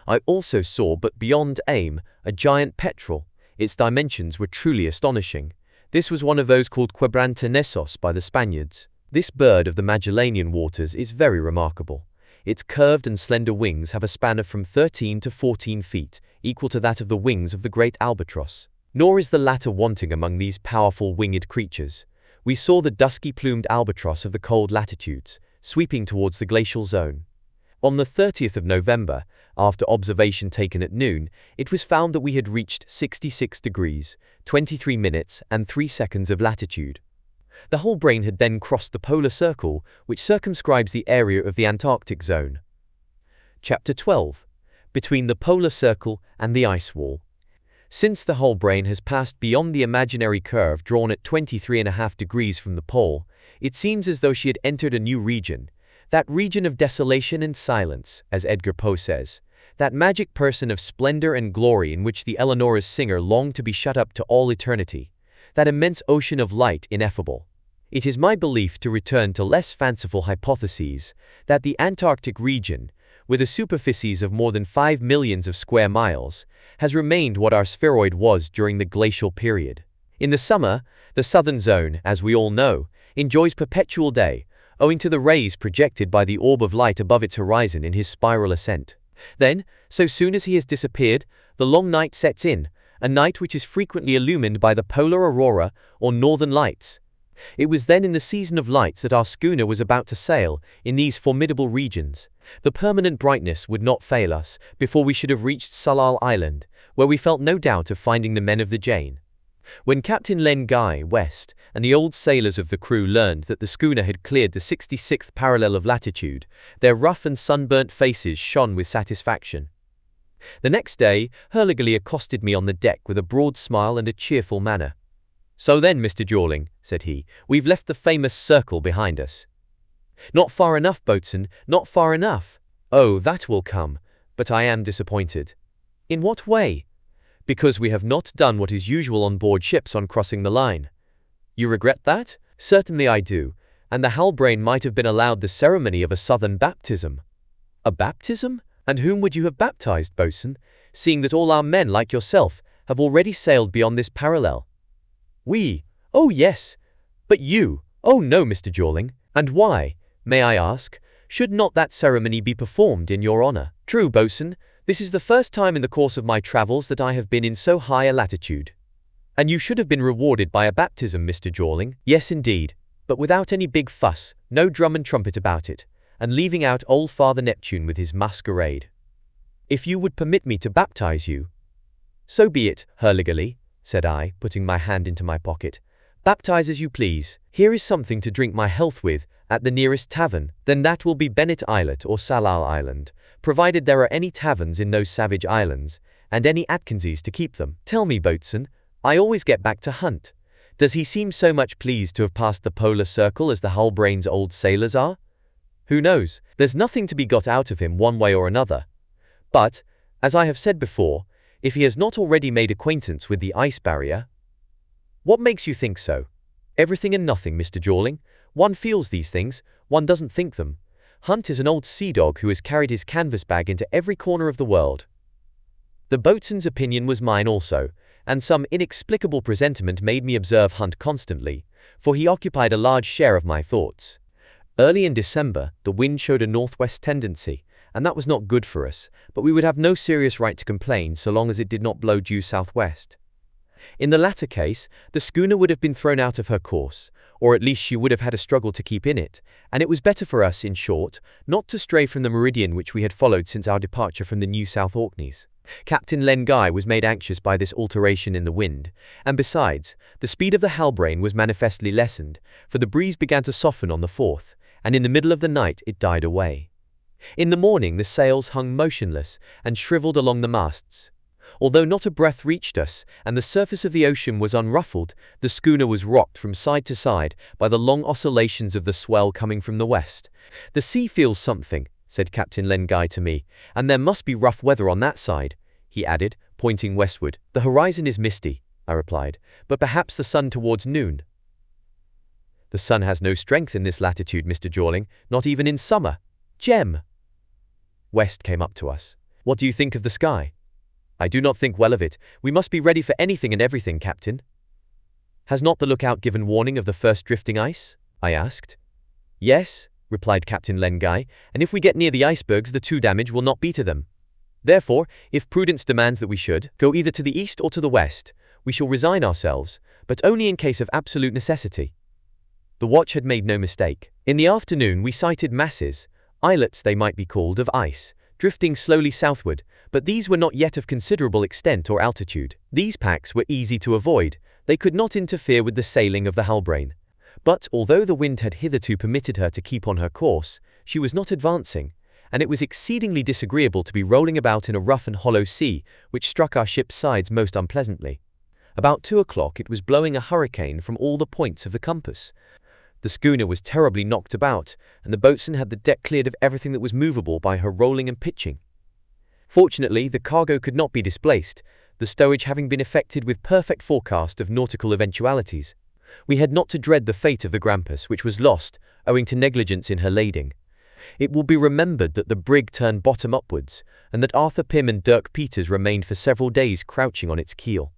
I also saw, but beyond aim, a giant petrel. Its dimensions were truly astonishing. This was one of those called quebrantanesos by the Spaniards. This bird of the Magellanian waters is very remarkable. Its curved and slender wings have a span of from 13 to 14 feet, equal to that of the wings of the great albatross. Nor is the latter wanting among these powerful winged creatures. We saw the dusky-plumed albatross of the cold latitudes, sweeping towards the glacial zone. On the 30th of November, After observation taken at noon, it was found that we had reached 66 degrees, 23 minutes and 3 seconds of latitude. The whole brain had then crossed the polar circle, which circumscribes the area of the Antarctic zone. Chapter 12. Between the polar circle and the ice wall. Since the whole brain has passed beyond the imaginary curve drawn at 23.5 degrees from the pole, it seems as though she had entered a new region, that region of desolation and silence, as Edgar Poe says, that magic person of splendor and glory in which the Eleanora's singer longed to be shut up to all eternity, that immense ocean of light ineffable. It is my belief, to return to less fanciful hypotheses, that the Antarctic region, with a superficies of more than 5 millions of square miles, has remained what our spheroid was during the glacial period. In the summer, the southern zone, as we all know, enjoys perpetual day, owing to the rays projected by the orb of light above its horizon in his spiral ascent. Then, so soon as he has disappeared, the long night sets in, a night which is frequently illumined by the polar aurora or northern lights. It was then in the season of lights that our schooner was about to sail in these formidable regions. The permanent brightness would not fail us before we should have reached Tsalal Island, where we felt no doubt of finding the men of the Jane. When Captain Len Guy West and the old sailors of the crew learned that the schooner had cleared the 66th parallel of latitude, their rough and sunburnt faces shone with satisfaction. The next day, Hurliguerly accosted me on the deck with a broad smile and a cheerful manner. "So then, Mr. Jeorling," said he, "we've left the famous circle behind us." "Not far enough, boatswain, not far enough." "Oh, that will come, but I am disappointed." "In what way?" "Because we have not done what is usual on board ships on crossing the line." "You regret that?" "Certainly I do, and the Halbrane might have been allowed the ceremony of a southern baptism." "A baptism? And whom would you have baptized, boatswain, seeing that all our men, like yourself, have already sailed beyond this parallel?" "We? Oh yes. But you? Oh no, Mr. Jeorling. And why, may I ask, should not that ceremony be performed in your honor?" "True, boatswain. This is the first time in the course of my travels that I have been in so high a latitude." "And you should have been rewarded by a baptism, Mr. Jeorling." "Yes, indeed, but without any big fuss, no drum and trumpet about it, and leaving out old Father Neptune with his masquerade." "If you would permit me to baptize you." "So be it, Hurliguerly," said I, putting my hand into my pocket. "Baptize as you please. Here is something to drink my health with, at the nearest tavern." "Then that will be Bennet Islet or Tsalal Island, provided there are any taverns in those savage islands, and any Atkinses to keep them." "Tell me, boatswain, I always get back to Hunt. Does he seem so much pleased to have passed the polar circle as the Halbrane's old sailors are?" "Who knows? There's nothing to be got out of him one way or another. But, as I have said before, if he has not already made acquaintance with the ice barrier—" "What makes you think so?" "Everything and nothing, Mr. Jeorling. One feels these things, one doesn't think them. Hunt is an old sea dog who has carried his canvas bag into every corner of the world." The boatswain's opinion was mine also, and some inexplicable presentiment made me observe Hunt constantly, for he occupied a large share of my thoughts. Early in December, the wind showed a northwest tendency, and that was not good for us, but we would have no serious right to complain so long as it did not blow due southwest. In the latter case, the schooner would have been thrown out of her course, or at least she would have had a struggle to keep in it, and it was better for us, in short, not to stray from the meridian which we had followed since our departure from the New South Orkneys. Captain Len Guy was made anxious by this alteration in the wind, and besides, the speed of the Halbrane was manifestly lessened, for the breeze began to soften on the 4th, and in the middle of the night it died away. In the morning the sails hung motionless and shriveled along the masts. Although not a breath reached us, and the surface of the ocean was unruffled, the schooner was rocked from side to side by the long oscillations of the swell coming from the west. "The sea feels something," said Captain Len Guy to me, "and there must be rough weather on that side," he added, pointing westward. "The horizon is misty," I replied, "but perhaps the sun towards noon." "The sun has no strength in this latitude, Mr. Jeorling, not even in summer." "Jem!" West came up to us. "What do you think of the sky?" "I do not think well of it. We must be ready for anything and everything, Captain." "Has not the lookout given warning of the first drifting ice?" I asked. "Yes," replied Captain Len Guy, "and if we get near the icebergs the two damage will not be to them. Therefore, if prudence demands that we should go either to the east or to the west, we shall resign ourselves, but only in case of absolute necessity." The watch had made no mistake. In the afternoon we sighted masses, islets they might be called, of ice, drifting slowly southward, but these were not yet of considerable extent or altitude. These packs were easy to avoid. They could not interfere with the sailing of the Halbrane. But although the wind had hitherto permitted her to keep on her course, she was not advancing, and it was exceedingly disagreeable to be rolling about in a rough and hollow sea, which struck our ship's sides most unpleasantly. About 2 o'clock it was blowing a hurricane from all the points of the compass. The schooner was terribly knocked about, and the boatswain had the deck cleared of everything that was movable by her rolling and pitching. Fortunately, the cargo could not be displaced, the stowage having been effected with perfect forecast of nautical eventualities. We had not to dread the fate of the Grampus, which was lost, owing to negligence in her lading. It will be remembered that the brig turned bottom upwards, and that Arthur Pym and Dirk Peters remained for several days crouching on its keel.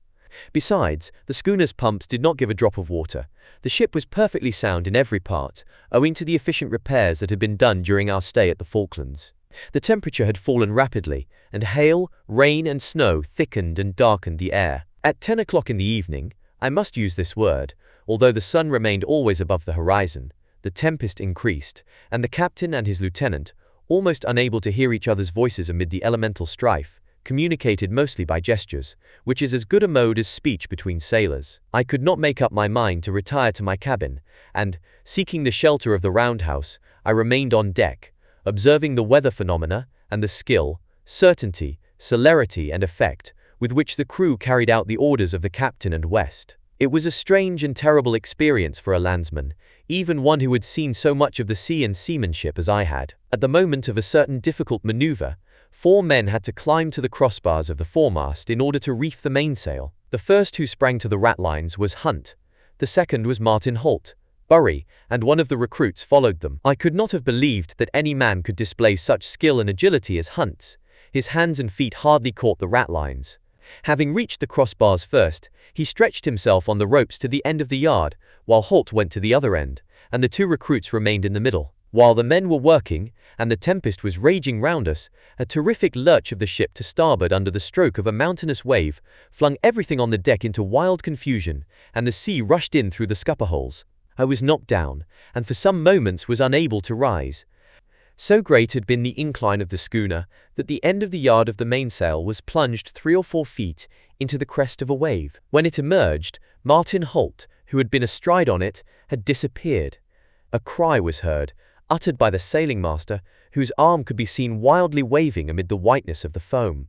Besides, the schooner's pumps did not give a drop of water. The ship was perfectly sound in every part, owing to the efficient repairs that had been done during our stay at the Falklands. The temperature had fallen rapidly, and hail, rain and snow thickened and darkened the air. At 10 o'clock in the evening, I must use this word, although the sun remained always above the horizon, the tempest increased, and the captain and his lieutenant, almost unable to hear each other's voices amid the elemental strife, communicated mostly by gestures, which is as good a mode as speech between sailors. I could not make up my mind to retire to my cabin, and, seeking the shelter of the roundhouse, I remained on deck, observing the weather phenomena, and the skill, certainty, celerity and effect, with which the crew carried out the orders of the captain and West. It was a strange and terrible experience for a landsman, even one who had seen so much of the sea and seamanship as I had. At the moment of a certain difficult maneuver, 4 men had to climb to the crossbars of the foremast in order to reef the mainsail. The first who sprang to the ratlines was Hunt, the second was Martin Holt, Bury, and one of the recruits followed them. I could not have believed that any man could display such skill and agility as Hunt's. His hands and feet hardly caught the ratlines. Having reached the crossbars first, he stretched himself on the ropes to the end of the yard, while Holt went to the other end, and the 2 recruits remained in the middle. While the men were working, and the tempest was raging round us, a terrific lurch of the ship to starboard under the stroke of a mountainous wave flung everything on the deck into wild confusion, and the sea rushed in through the scupper holes. I was knocked down, and for some moments was unable to rise. So great had been the incline of the schooner that the end of the yard of the mainsail was plunged 3 or 4 feet into the crest of a wave. When it emerged, Martin Holt, who had been astride on it, had disappeared. A cry was heard, uttered by the sailing master, whose arm could be seen wildly waving amid the whiteness of the foam.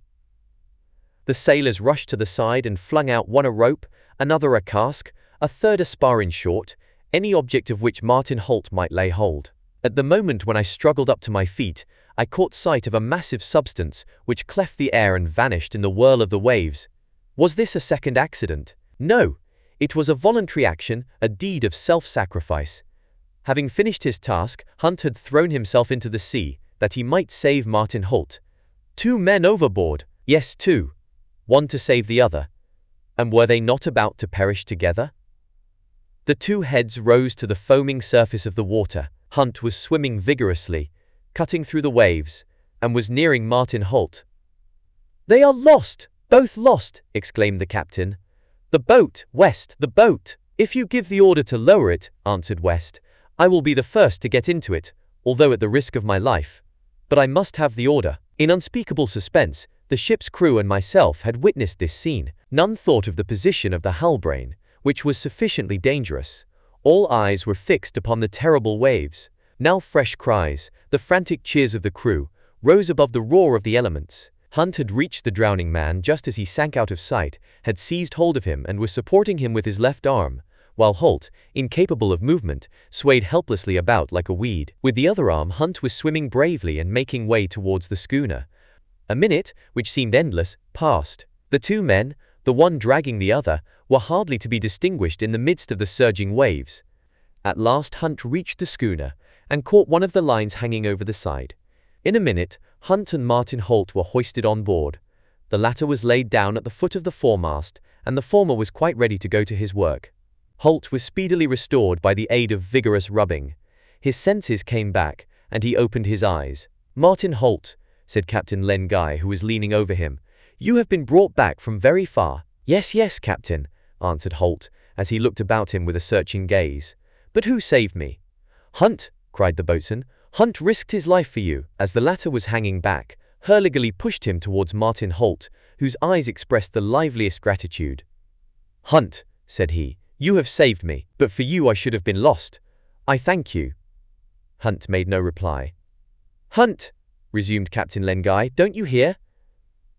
The sailors rushed to the side and flung out one a rope, another a cask, a third a spar in short, any object of which Martin Holt might lay hold. At the moment when I struggled up to my feet, I caught sight of a massive substance which cleft the air and vanished in the whirl of the waves. Was this a second accident? No, it was a voluntary action, a deed of self-sacrifice. Having finished his task, Hunt had thrown himself into the sea, that he might save Martin Holt. 2 men overboard, yes 2, one to save the other. And were they not about to perish together? The 2 heads rose to the foaming surface of the water. Hunt was swimming vigorously, cutting through the waves, and was nearing Martin Holt. "They are lost, both lost," exclaimed the captain. "The boat, West, the boat!" "If you give the order to lower it," answered West, "I will be the first to get into it, although at the risk of my life. But I must have the order." In unspeakable suspense, the ship's crew and myself had witnessed this scene. None thought of the position of the Halbrane, which was sufficiently dangerous. All eyes were fixed upon the terrible waves. Now fresh cries, the frantic cheers of the crew, rose above the roar of the elements. Hunt had reached the drowning man just as he sank out of sight, had seized hold of him and was supporting him with his left arm, while Holt, incapable of movement, swayed helplessly about like a weed. With the other arm Hunt was swimming bravely and making way towards the schooner. A minute, which seemed endless, passed. The 2 men, the one dragging the other, were hardly to be distinguished in the midst of the surging waves. At last Hunt reached the schooner, and caught one of the lines hanging over the side. In a minute, Hunt and Martin Holt were hoisted on board. The latter was laid down at the foot of the foremast, and the former was quite ready to go to his work. Holt was speedily restored by the aid of vigorous rubbing. His senses came back, and he opened his eyes. "Martin Holt," said Captain Len Guy, who was leaning over him, "you have been brought back from very far." "Yes, yes, Captain," answered Holt, as he looked about him with a searching gaze. "But who saved me?" "Hunt," cried the boatswain. "Hunt risked his life for you." As the latter was hanging back, Hurliguerly pushed him towards Martin Holt, whose eyes expressed the liveliest gratitude. "Hunt," said he, "you have saved me, but for you I should have been lost. I thank you." Hunt made no reply. "Hunt," resumed Captain Len Guy, "don't you hear?"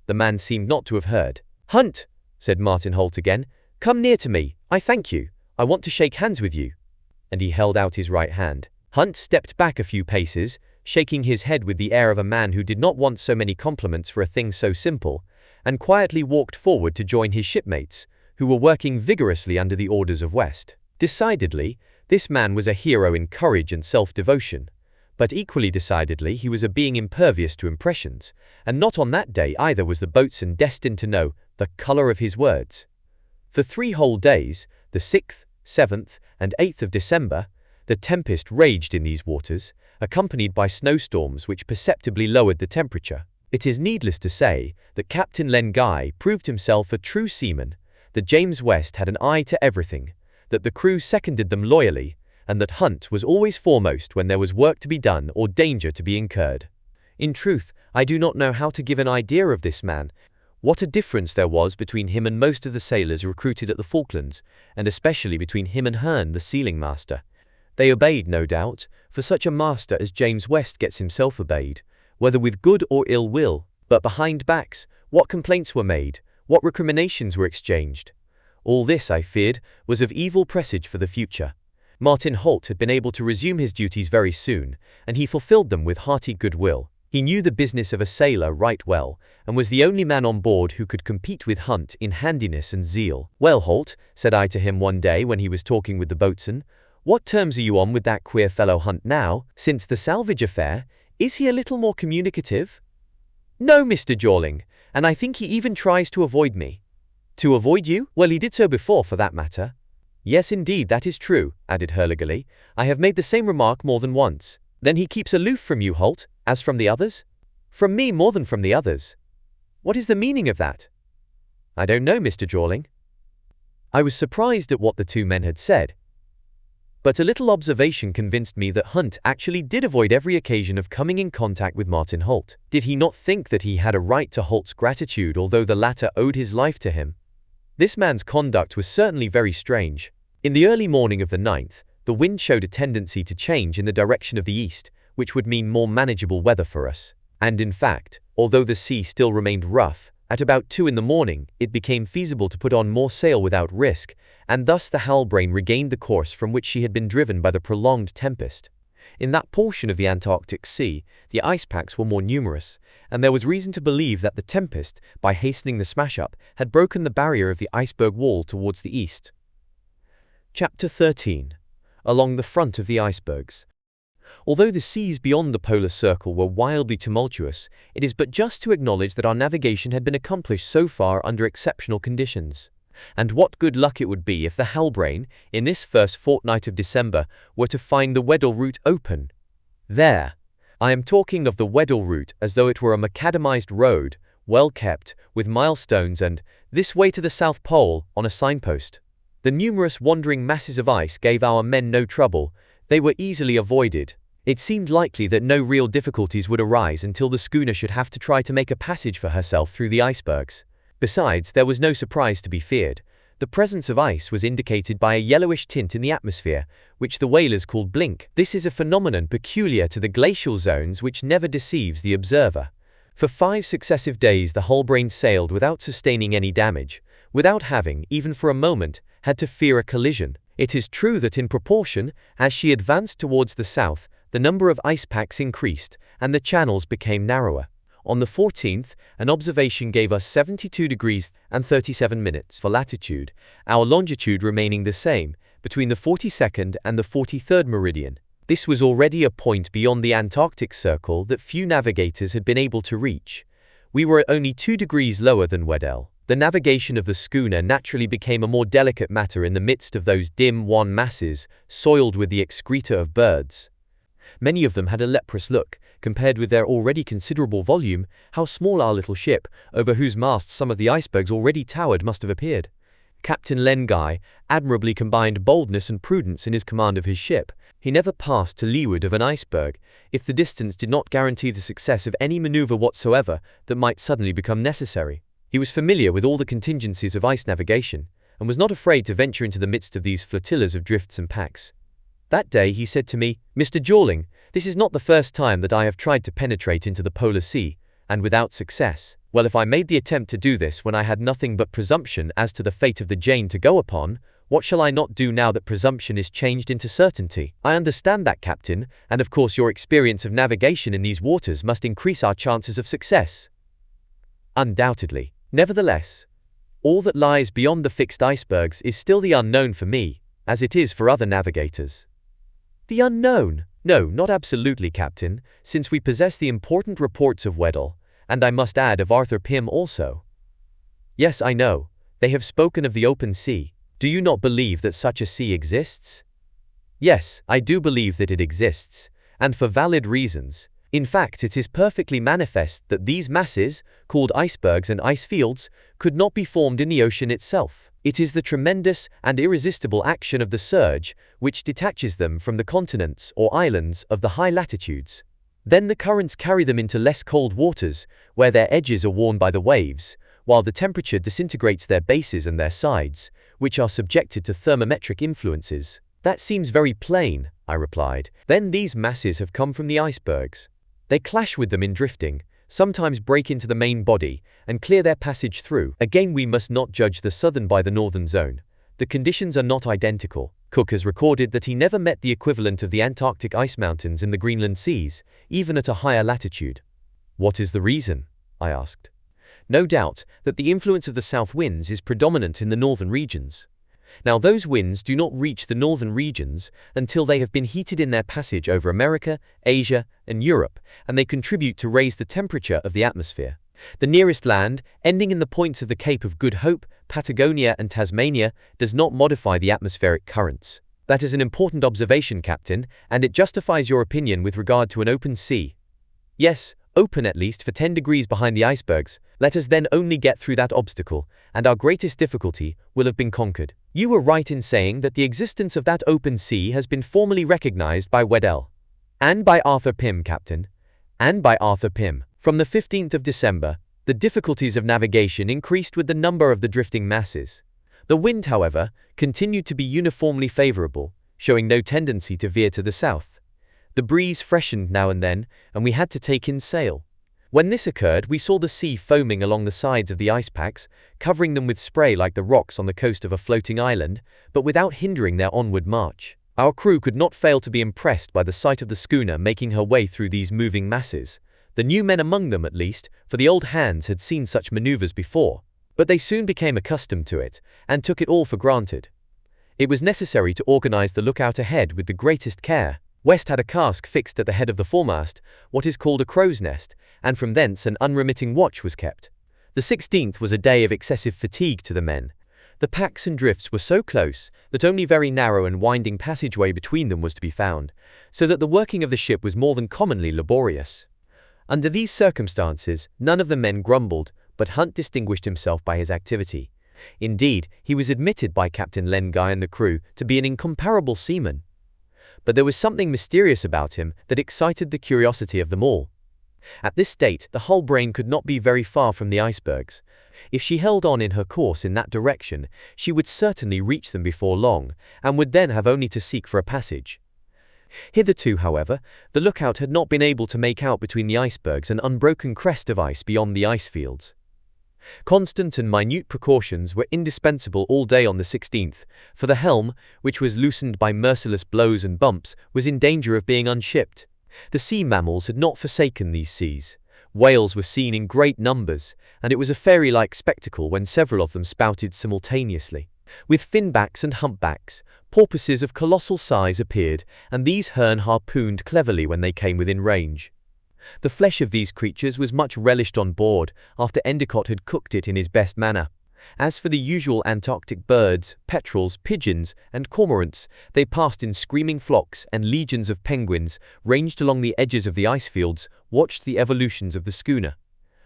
The man seemed not to have heard. "Hunt," said Martin Holt again, "come near to me, I thank you, I want to shake hands with you." And he held out his right hand. Hunt stepped back a few paces, shaking his head with the air of a man who did not want so many compliments for a thing so simple, and quietly walked forward to join his shipmates, who were working vigorously under the orders of West. Decidedly, this man was a hero in courage and self-devotion, but equally decidedly he was a being impervious to impressions, and not on that day either was the boatswain destined to know the color of his words. For 3 whole days, the 6th, 7th, and 8th of December, the tempest raged in these waters, accompanied by snowstorms which perceptibly lowered the temperature. It is needless to say that Captain Len Guy proved himself a true seaman, that James West had an eye to everything, that the crew seconded them loyally, and that Hunt was always foremost when there was work to be done or danger to be incurred. In truth, I do not know how to give an idea of this man. What a difference there was between him and most of the sailors recruited at the Falklands, and especially between him and Hearn, the sealing master. They obeyed, no doubt, for such a master as James West gets himself obeyed, whether with good or ill will, but behind backs, what complaints were made, what recriminations were exchanged. All this, I feared, was of evil presage for the future. Martin Holt had been able to resume his duties very soon, and he fulfilled them with hearty goodwill. He knew the business of a sailor right well, and was the only man on board who could compete with Hunt in handiness and zeal. "Well, Holt," said I to him one day when he was talking with the boatswain, "what terms are you on with that queer fellow Hunt now, since the salvage affair? Is he a little more communicative?" "No, Mr. Jawling, and I think he even tries to avoid me." "To avoid you? Well, he did so before, for that matter." "Yes, indeed, that is true," added Hurliguerly. "I have made the same remark more than once." "Then he keeps aloof from you, Holt, as from the others?" "From me more than from the others." "What is the meaning of that?" "I don't know, Mr. Jawling." I was surprised at what the two men had said, but a little observation convinced me that Hunt actually did avoid every occasion of coming in contact with Martin Holt. Did he not think that he had a right to Holt's gratitude, although the latter owed his life to him? This man's conduct was certainly very strange. In the early morning of the 9th, the wind showed a tendency to change in the direction of the east, which would mean more manageable weather for us. And in fact, although the sea still remained rough, at about 2 in the morning, it became feasible to put on more sail without risk, and thus the Halbrane regained the course from which she had been driven by the prolonged tempest. In that portion of the Antarctic Sea, the ice packs were more numerous, and there was reason to believe that the tempest, by hastening the smash-up, had broken the barrier of the iceberg wall towards the east. Chapter 13. Along the front of the icebergs. Although the seas beyond the polar circle were wildly tumultuous, it is but just to acknowledge that our navigation had been accomplished so far under exceptional conditions. And what good luck it would be if the Halbrane, in this first fortnight of December, were to find the Weddell route open. There. I am talking of the Weddell route as though it were a macadamized road, well kept, with milestones and, "This way to the South Pole," on a signpost. The numerous wandering masses of ice gave our men no trouble, they were easily avoided. It seemed likely that no real difficulties would arise until the schooner should have to try to make a passage for herself through the icebergs. Besides, there was no surprise to be feared. The presence of ice was indicated by a yellowish tint in the atmosphere, which the whalers called blink. This is a phenomenon peculiar to the glacial zones which never deceives the observer. For 5 successive days the Halbrane sailed without sustaining any damage, without having, even for a moment, had to fear a collision. It is true that in proportion, as she advanced towards the south, the number of ice packs increased, and the channels became narrower. On the 14th, an observation gave us 72 degrees and 37 minutes for latitude, our longitude remaining the same, between the 42nd and the 43rd meridian. This was already a point beyond the Antarctic Circle that few navigators had been able to reach. We were only 2 degrees lower than Weddell. The navigation of the schooner naturally became a more delicate matter in the midst of those dim wan masses, soiled with the excreta of birds. Many of them had a leprous look, compared with their already considerable volume. How small our little ship, over whose masts some of the icebergs already towered, must have appeared. Captain Lengai admirably combined boldness and prudence in his command of his ship. He never passed to leeward of an iceberg if the distance did not guarantee the success of any maneuver whatsoever that might suddenly become necessary. He was familiar with all the contingencies of ice navigation, and was not afraid to venture into the midst of these flotillas of drifts and packs. That day he said to me, "Mr. Jorling, this is not the first time that I have tried to penetrate into the polar sea, and without success. Well, if I made the attempt to do this when I had nothing but presumption as to the fate of the Jane to go upon, what shall I not do now that presumption is changed into certainty?" "I understand that, Captain, and of course your experience of navigation in these waters must increase our chances of success." "Undoubtedly. Nevertheless, all that lies beyond the fixed icebergs is still the unknown for me, as it is for other navigators." "The unknown?" "No, not absolutely, Captain, since we possess the important reports of Weddell, and I must add of Arthur Pym also." "Yes, I know. They have spoken of the open sea. Do you not believe that such a sea exists?" "Yes, I do believe that it exists, and for valid reasons. In fact, it is perfectly manifest that these masses, called icebergs and ice fields, could not be formed in the ocean itself. It is the tremendous and irresistible action of the surge which detaches them from the continents or islands of the high latitudes. Then the currents carry them into less cold waters, where their edges are worn by the waves, while the temperature disintegrates their bases and their sides, which are subjected to thermometric influences." "That seems very plain," I replied. "Then these masses have come from the icebergs. They clash with them in drifting, sometimes break into the main body, and clear their passage through." Again, we must not judge the southern by the northern zone. The conditions are not identical. Cook has recorded that he never met the equivalent of the Antarctic ice mountains in the Greenland seas, even at a higher latitude. "What is the reason?" I asked. "No doubt that the influence of the south winds is predominant in the northern regions. Now those winds do not reach the northern regions until they have been heated in their passage over America, Asia, and Europe, and they contribute to raise the temperature of the atmosphere. The nearest land, ending in the points of the Cape of Good Hope, Patagonia and Tasmania, does not modify the atmospheric currents." "That is an important observation, Captain, and it justifies your opinion with regard to an open sea." "Yes, open at least for 10 degrees behind the icebergs. Let us then only get through that obstacle, and our greatest difficulty will have been conquered." "You were right in saying that the existence of that open sea has been formally recognized by Weddell." "And by Arthur Pym, Captain." "And by Arthur Pym." From the 15th of December, the difficulties of navigation increased with the number of the drifting masses. The wind, however, continued to be uniformly favorable, showing no tendency to veer to the south. The breeze freshened now and then, and we had to take in sail. When this occurred, we saw the sea foaming along the sides of the ice packs, covering them with spray like the rocks on the coast of a floating island, but without hindering their onward march. Our crew could not fail to be impressed by the sight of the schooner making her way through these moving masses. The new men among them, at least, for the old hands had seen such maneuvers before, but they soon became accustomed to it, and took it all for granted. It was necessary to organize the lookout ahead with the greatest care. West had a cask fixed at the head of the foremast, what is called a crow's nest, and from thence an unremitting watch was kept. The 16th was a day of excessive fatigue to the men. The packs and drifts were so close that only very narrow and winding passageway between them was to be found, so that the working of the ship was more than commonly laborious. Under these circumstances, none of the men grumbled, but Hunt distinguished himself by his activity. Indeed, he was admitted by Captain Lengai and the crew to be an incomparable seaman. But there was something mysterious about him that excited the curiosity of them all. At this state, the Hull-Brain could not be very far from the icebergs. If she held on in her course in that direction, she would certainly reach them before long, and would then have only to seek for a passage. Hitherto, however, the lookout had not been able to make out between the icebergs an unbroken crest of ice beyond the ice fields. Constant and minute precautions were indispensable all day on the 16th, for the helm, which was loosened by merciless blows and bumps, was in danger of being unshipped. The sea mammals had not forsaken these seas. Whales were seen in great numbers, and it was a fairy-like spectacle when several of them spouted simultaneously. With finbacks and humpbacks, porpoises of colossal size appeared, and these Hearn harpooned cleverly when they came within range. The flesh of these creatures was much relished on board, after Endicott had cooked it in his best manner. As for the usual Antarctic birds, petrels, pigeons, and cormorants, they passed in screaming flocks, and legions of penguins, ranged along the edges of the ice fields, watched the evolutions of the schooner.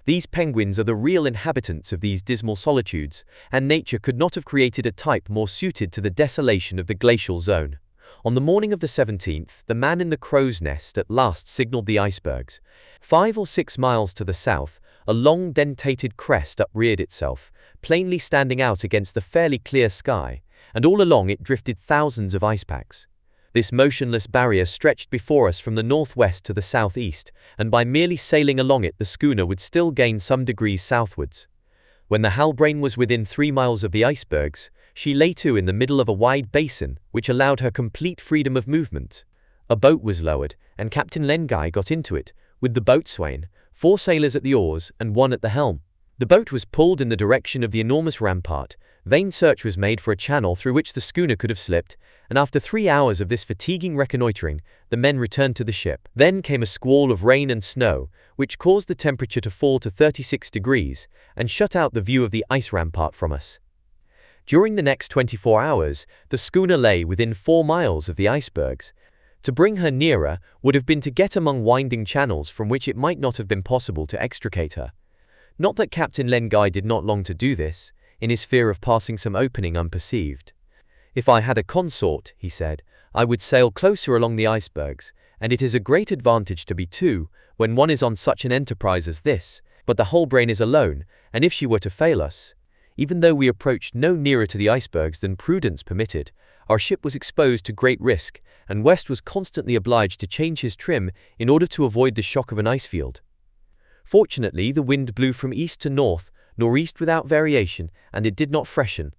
These penguins are the real inhabitants of these dismal solitudes, and nature could not have created a type more suited to the desolation of the glacial zone. On the morning of the 17th, the man in the crow's nest at last signaled the icebergs. 5 or 6 miles to the south, a long dentated crest upreared itself, plainly standing out against the fairly clear sky, and all along it drifted thousands of ice packs. This motionless barrier stretched before us from the northwest to the southeast, and by merely sailing along it the schooner would still gain some degrees southwards. When the Halbrane was within 3 miles of the icebergs, she lay to in the middle of a wide basin, which allowed her complete freedom of movement. A boat was lowered, and Captain Lengai got into it, with the boatswain, 4 sailors at the oars, and 1 at the helm. The boat was pulled in the direction of the enormous rampart. Vain search was made for a channel through which the schooner could have slipped, and after 3 hours of this fatiguing reconnoitering, the men returned to the ship. Then came a squall of rain and snow, which caused the temperature to fall to 36 degrees, and shut out the view of the ice rampart from us. During the next 24 hours, the schooner lay within 4 miles of the icebergs. To bring her nearer would have been to get among winding channels from which it might not have been possible to extricate her. Not that Captain Lengai did not long to do this, in his fear of passing some opening unperceived. "If I had a consort," he said, "I would sail closer along the icebergs, and it is a great advantage to be two, when one is on such an enterprise as this, but the Halbrane is alone, and if she were to fail us..." Even though we approached no nearer to the icebergs than prudence permitted, our ship was exposed to great risk, and West was constantly obliged to change his trim in order to avoid the shock of an icefield. Fortunately, the wind blew from east to north, northeast without variation, and it did not freshen.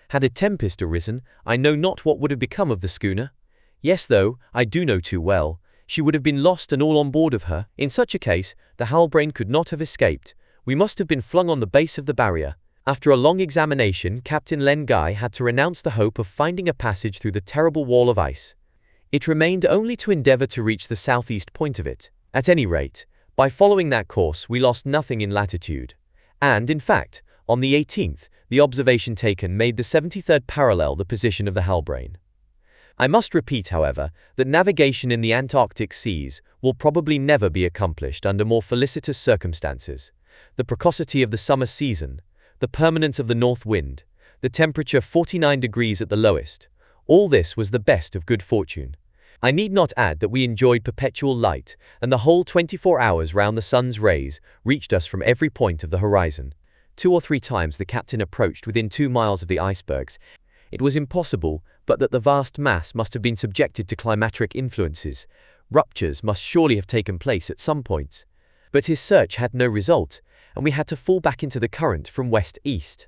Had a tempest arisen, I know not what would have become of the schooner. Yes, though, I do know too well, she would have been lost and all on board of her. In such a case, the Halbrane could not have escaped. We must have been flung on the base of the barrier. After a long examination, Captain Lengai had to renounce the hope of finding a passage through the terrible wall of ice. It remained only to endeavor to reach the southeast point of it. At any rate, by following that course we lost nothing in latitude. And, in fact, on the 18th, the observation taken made the 73rd parallel the position of the Halbrane. I must repeat, however, that navigation in the Antarctic seas will probably never be accomplished under more felicitous circumstances. The precocity of the summer season, the permanence of the north wind, the temperature 49 degrees at the lowest, all this was the best of good fortune. I need not add that we enjoyed perpetual light, and the whole 24 hours round the sun's rays reached us from every point of the horizon. 2 or 3 times the captain approached within 2 miles of the icebergs. It was impossible, but that the vast mass must have been subjected to climatic influences. Ruptures must surely have taken place at some points. But his search had no result, and we had to fall back into the current from west-east.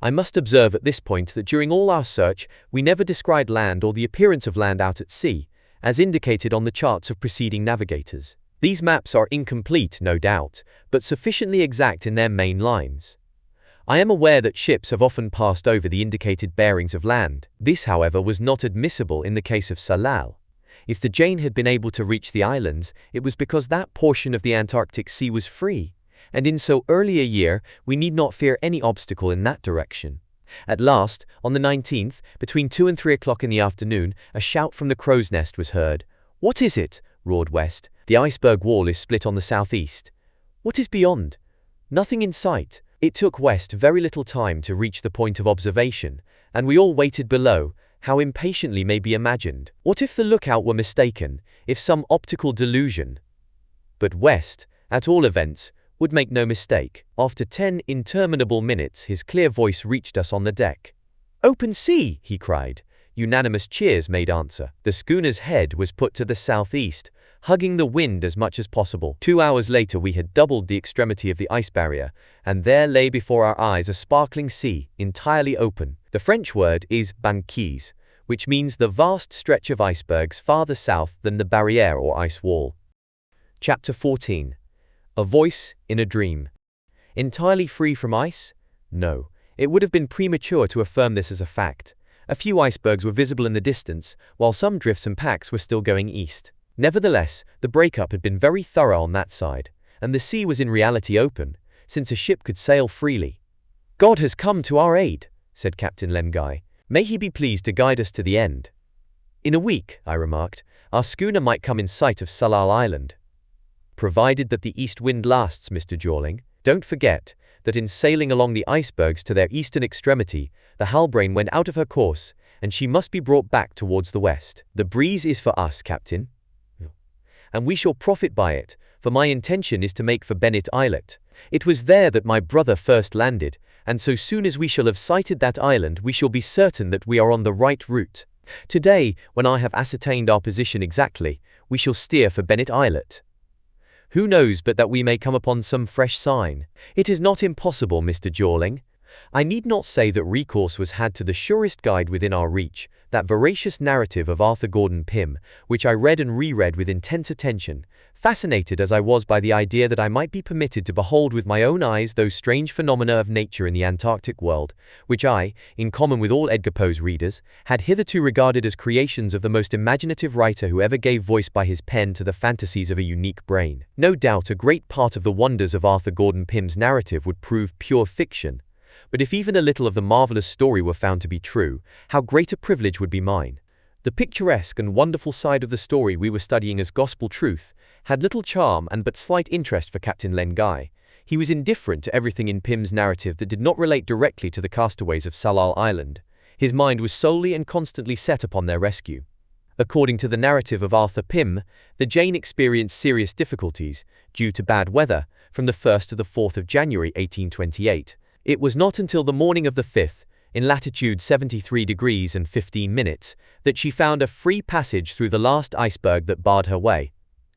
I must observe at this point that during all our search we never descried land or the appearance of land out at sea, as indicated on the charts of preceding navigators. These maps are incomplete, no doubt, but sufficiently exact in their main lines. I am aware that ships have often passed over the indicated bearings of land. This, however, was not admissible in the case of Salal. If the Jane had been able to reach the islands, it was because that portion of the Antarctic Sea was free, and in so early a year we need not fear any obstacle in that direction. At last, on the 19th, between 2 and 3 o'clock in the afternoon, a shout from the crow's nest was heard. "What is it?" roared West. "The iceberg wall is split on the southeast." "What is beyond?" "Nothing in sight." It took West very little time to reach the point of observation, and we all waited below. How impatiently may be imagined. What if the lookout were mistaken, if some optical delusion? But West, at all events, would make no mistake. After 10 interminable minutes his clear voice reached us on the deck. "Open sea!" he cried. Unanimous cheers made answer. The schooner's head was put to the southeast, hugging the wind as much as possible. 2 hours later we had doubled the extremity of the ice barrier, and there lay before our eyes a sparkling sea, entirely open. The French word is banquise, which means the vast stretch of icebergs farther south than the barrière or ice wall. Chapter 14. A Voice in a Dream. Entirely free from ice? No, it would have been premature to affirm this as a fact. A few icebergs were visible in the distance, while some drifts and packs were still going east. Nevertheless, the breakup had been very thorough on that side, and the sea was in reality open, since a ship could sail freely. "God has come to our aid," said Captain Lengai. "May he be pleased to guide us to the end." "In a week," I remarked, "our schooner might come in sight of Salal Island." "Provided that the east wind lasts, Mr. Jawling. Don't forget that in sailing along the icebergs to their eastern extremity, the Halbrane went out of her course, and she must be brought back towards the west. The breeze is for us, Captain, and we shall profit by it, for my intention is to make for Bennet Islet. It was there that my brother first landed, and so soon as we shall have sighted that island we shall be certain that we are on the right route. Today, when I have ascertained our position exactly, we shall steer for Bennet Islet. Who knows but that we may come upon some fresh sign? It is not impossible, Mr. Jorling. I need not say that recourse was had to the surest guide within our reach, that voracious narrative of Arthur Gordon Pym, which I read and reread with intense attention, fascinated as I was by the idea that I might be permitted to behold with my own eyes those strange phenomena of nature in the Antarctic world, which I, in common with all Edgar Poe's readers, had hitherto regarded as creations of the most imaginative writer who ever gave voice by his pen to the fantasies of a unique brain. No doubt a great part of the wonders of Arthur Gordon Pym's narrative would prove pure fiction, but if even a little of the marvelous story were found to be true, how great a privilege would be mine. The picturesque and wonderful side of the story we were studying as gospel truth had little charm and but slight interest for Captain Len Guy. He was indifferent to everything in Pym's narrative that did not relate directly to the castaways of Tsalal Island. His mind was solely and constantly set upon their rescue. According to the narrative of Arthur Pym, the Jane experienced serious difficulties, due to bad weather, from the 1st to the 4th of January 1828. It was not until the morning of the 5th, in latitude 73 degrees and 15 minutes, that she found a free passage through the last iceberg that barred her way.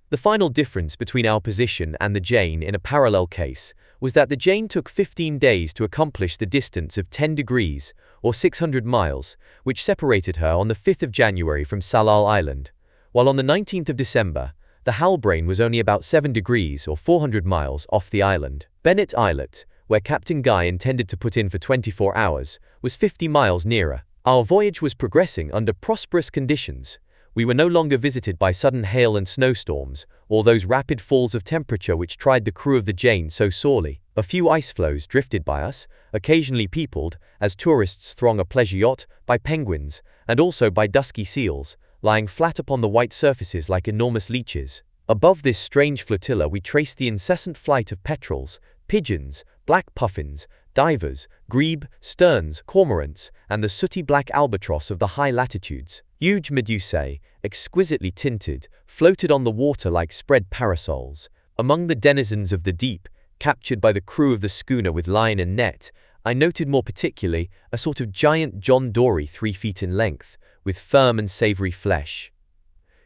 The final difference between our position and the Jane in a parallel case was that the Jane took 15 days to accomplish the distance of 10 degrees, or 600 miles, which separated her on the 5th of January from Tsalal Island, while on the 19th of December, the Halbrane was only about 7 degrees or 400 miles off the island. Bennet Islet, where Captain Guy intended to put in for 24 hours, was 50 miles nearer. Our voyage was progressing under prosperous conditions. We were no longer visited by sudden hail and snowstorms, or those rapid falls of temperature which tried the crew of the Jane so sorely. A few ice floes drifted by us, occasionally peopled, as tourists throng a pleasure yacht, by penguins, and also by dusky seals, lying flat upon the white surfaces like enormous leeches. Above this strange flotilla we traced the incessant flight of petrels, pigeons, black puffins, divers, grebe, sterns, cormorants, and the sooty black albatross of the high latitudes. Huge medusae, exquisitely tinted, floated on the water like spread parasols. Among the denizens of the deep, captured by the crew of the schooner with line and net, I noted more particularly a sort of giant John Dory 3 feet in length, with firm and savory flesh.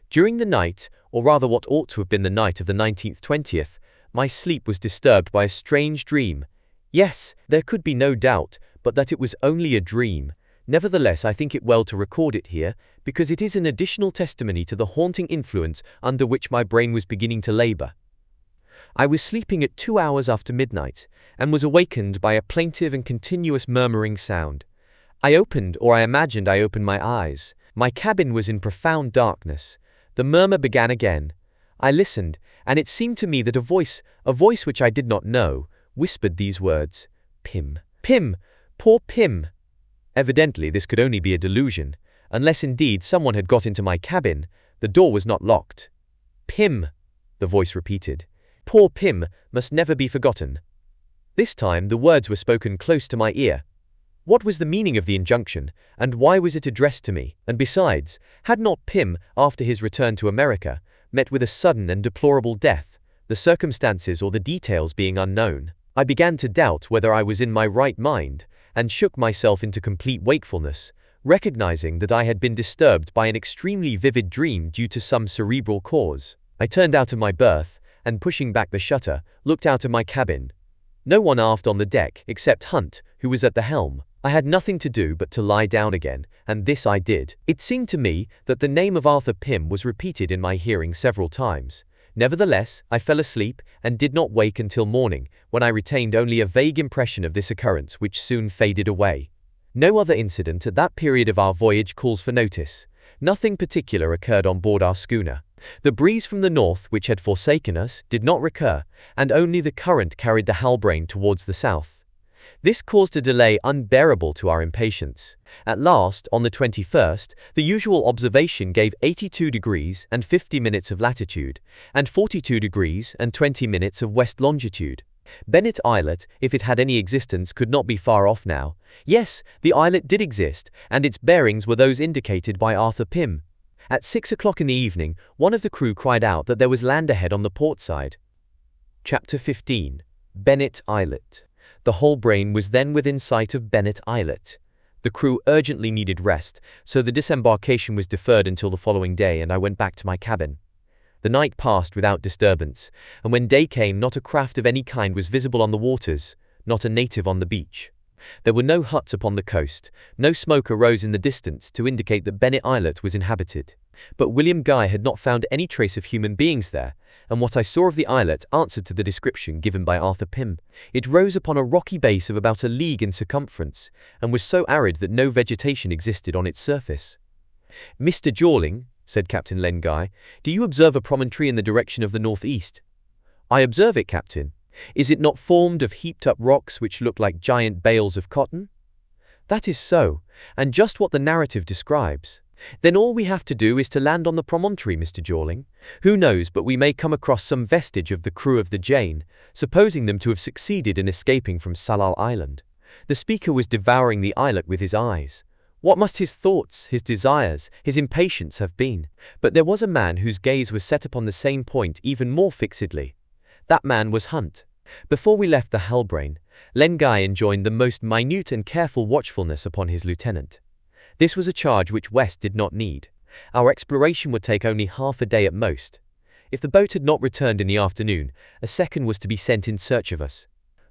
During the night, or rather what ought to have been the night of the 19th-20th, my sleep was disturbed by a strange dream. Yes, there could be no doubt, but that it was only a dream. Nevertheless, I think it well to record it here, because it is an additional testimony to the haunting influence under which my brain was beginning to labor. I was sleeping at 2 hours after midnight, and was awakened by a plaintive and continuous murmuring sound. I imagined I opened my eyes. My cabin was in profound darkness. The murmur began again. I listened, and it seemed to me that a voice which I did not know, whispered these words, "Pym, Pym, poor Pym." Evidently this could only be a delusion, unless indeed someone had got into my cabin. The door was not locked. "Pym," the voice repeated. "Poor Pym must never be forgotten." This time the words were spoken close to my ear. What was the meaning of the injunction, and why was it addressed to me? And besides, had not Pym, after his return to America, met with a sudden and deplorable death, the circumstances or the details being unknown? I began to doubt whether I was in my right mind, and shook myself into complete wakefulness, recognizing that I had been disturbed by an extremely vivid dream due to some cerebral cause. I turned out of my berth, and pushing back the shutter, looked out of my cabin. No one aft on the deck, except Hunt, who was at the helm. I had nothing to do but to lie down again, and this I did. It seemed to me that the name of Arthur Pym was repeated in my hearing several times. Nevertheless, I fell asleep, and did not wake until morning, when I retained only a vague impression of this occurrence which soon faded away. No other incident at that period of our voyage calls for notice. Nothing particular occurred on board our schooner. The breeze from the north, which had forsaken us, did not recur, and only the current carried the Halbrane towards the south. This caused a delay unbearable to our impatience. At last, on the 21st, the usual observation gave 82 degrees and 50 minutes of latitude, and 42 degrees and 20 minutes of west longitude. Bennet Islet, if it had any existence, could not be far off now. Yes, the islet did exist, and its bearings were those indicated by Arthur Pym. At 6 o'clock in the evening, one of the crew cried out that there was land ahead on the port side. Chapter 15. Bennet Islet. The whole brain was then within sight of Bennet Islet. The crew urgently needed rest, so the disembarkation was deferred until the following day, and I went back to my cabin. The night passed without disturbance, and when day came not a craft of any kind was visible on the waters, not a native on the beach. There were no huts upon the coast, no smoke arose in the distance to indicate that Bennet Islet was inhabited. But William Guy had not found any trace of human beings there, and what I saw of the islet answered to the description given by Arthur Pym. It rose upon a rocky base of about a league in circumference, and was so arid that no vegetation existed on its surface. "Mr. Jorling," said Captain Len Guy, "do you observe a promontory in the direction of the northeast?" "I observe it, Captain. Is it not formed of heaped-up rocks which look like giant bales of cotton?" "That is so, and just what the narrative describes. Then all we have to do is to land on the promontory, Mr. Jorling. Who knows but we may come across some vestige of the crew of the Jane, supposing them to have succeeded in escaping from Tsalal Island." The speaker was devouring the islet with his eyes. What must his thoughts, his desires, his impatience have been? But there was a man whose gaze was set upon the same point even more fixedly. That man was Hunt. Before we left the Halbrane, Len Guy enjoined the most minute and careful watchfulness upon his lieutenant. This was a charge which West did not need. Our exploration would take only half a day at most. If the boat had not returned in the afternoon, a second was to be sent in search of us.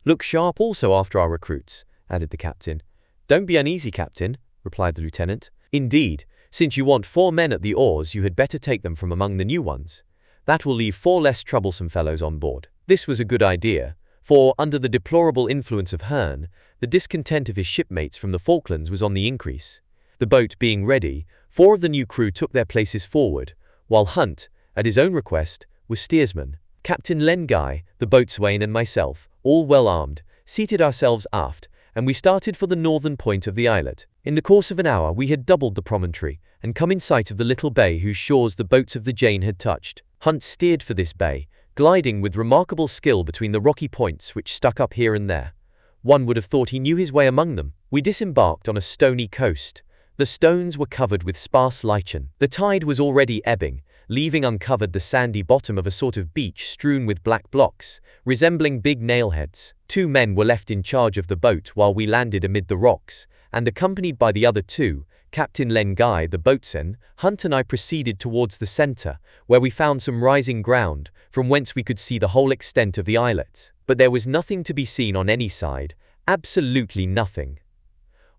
"Look sharp also after our recruits," added the captain. "Don't be uneasy, Captain," replied the lieutenant. "Indeed, since you want 4 men at the oars, you had better take them from among the new ones. That will leave 4 less troublesome fellows on board." This was a good idea, for, under the deplorable influence of Hearn, the discontent of his shipmates from the Falklands was on the increase. The boat being ready, 4 of the new crew took their places forward, while Hunt, at his own request, was steersman. Captain Len Guy, the boatswain, and myself, all well armed, seated ourselves aft, and we started for the northern point of the islet. In the course of an hour we had doubled the promontory, and come in sight of the little bay whose shores the boats of the Jane had touched. Hunt steered for this bay, gliding with remarkable skill between the rocky points which stuck up here and there. One would have thought he knew his way among them. We disembarked on a stony coast. The stones were covered with sparse lichen. The tide was already ebbing, leaving uncovered the sandy bottom of a sort of beach strewn with black blocks, resembling big nailheads. 2 men were left in charge of the boat while we landed amid the rocks, and accompanied by the other 2, Captain Len Guy, the boatswain, Hunt and I proceeded towards the centre, where we found some rising ground, from whence we could see the whole extent of the islet. But there was nothing to be seen on any side, absolutely nothing.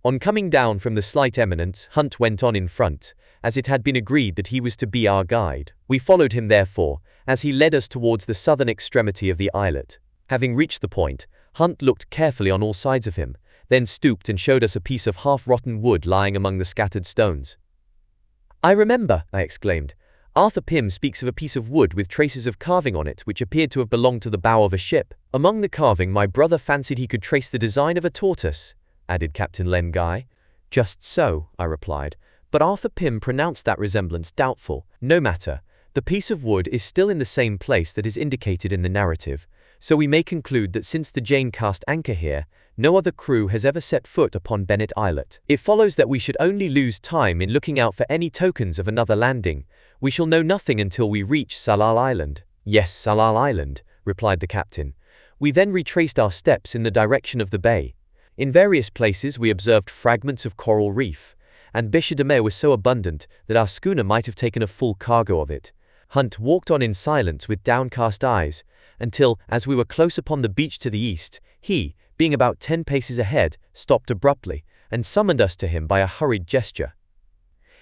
On coming down from the slight eminence, Hunt went on in front, as it had been agreed that he was to be our guide. We followed him therefore, as he led us towards the southern extremity of the islet. Having reached the point, Hunt looked carefully on all sides of him, then stooped and showed us a piece of half-rotten wood lying among the scattered stones. "I remember," I exclaimed. "Arthur Pym speaks of a piece of wood with traces of carving on it which appeared to have belonged to the bow of a ship. Among the carving my brother fancied he could trace the design of a tortoise," added Captain Len Guy. "Just so," I replied, "but Arthur Pym pronounced that resemblance doubtful. No matter, the piece of wood is still in the same place that is indicated in the narrative, so we may conclude that since the Jane cast anchor here, no other crew has ever set foot upon Bennet Islet. It follows that we should only lose time in looking out for any tokens of another landing. We shall know nothing until we reach Tsalal Island." "Yes, Tsalal Island," replied the captain. We then retraced our steps in the direction of the bay. In various places we observed fragments of coral reef, and biche de mer was so abundant that our schooner might have taken a full cargo of it. Hunt walked on in silence with downcast eyes, until, as we were close upon the beach to the east, he, being about 10 paces ahead, stopped abruptly, and summoned us to him by a hurried gesture.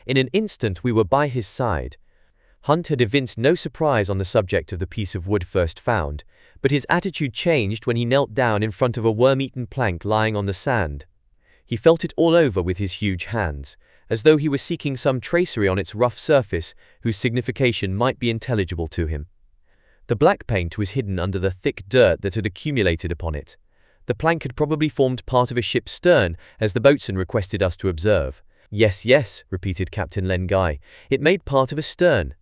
In an instant we were by his side. Hunt had evinced no surprise on the subject of the piece of wood first found, but his attitude changed when he knelt down in front of a worm-eaten plank lying on the sand. He felt it all over with his huge hands, as though he were seeking some tracery on its rough surface whose signification might be intelligible to him. The black paint was hidden under the thick dirt that had accumulated upon it. The plank had probably formed part of a ship's stern, as the boatswain requested us to observe. "Yes, yes," repeated Captain Len Guy, "it made part of a stern."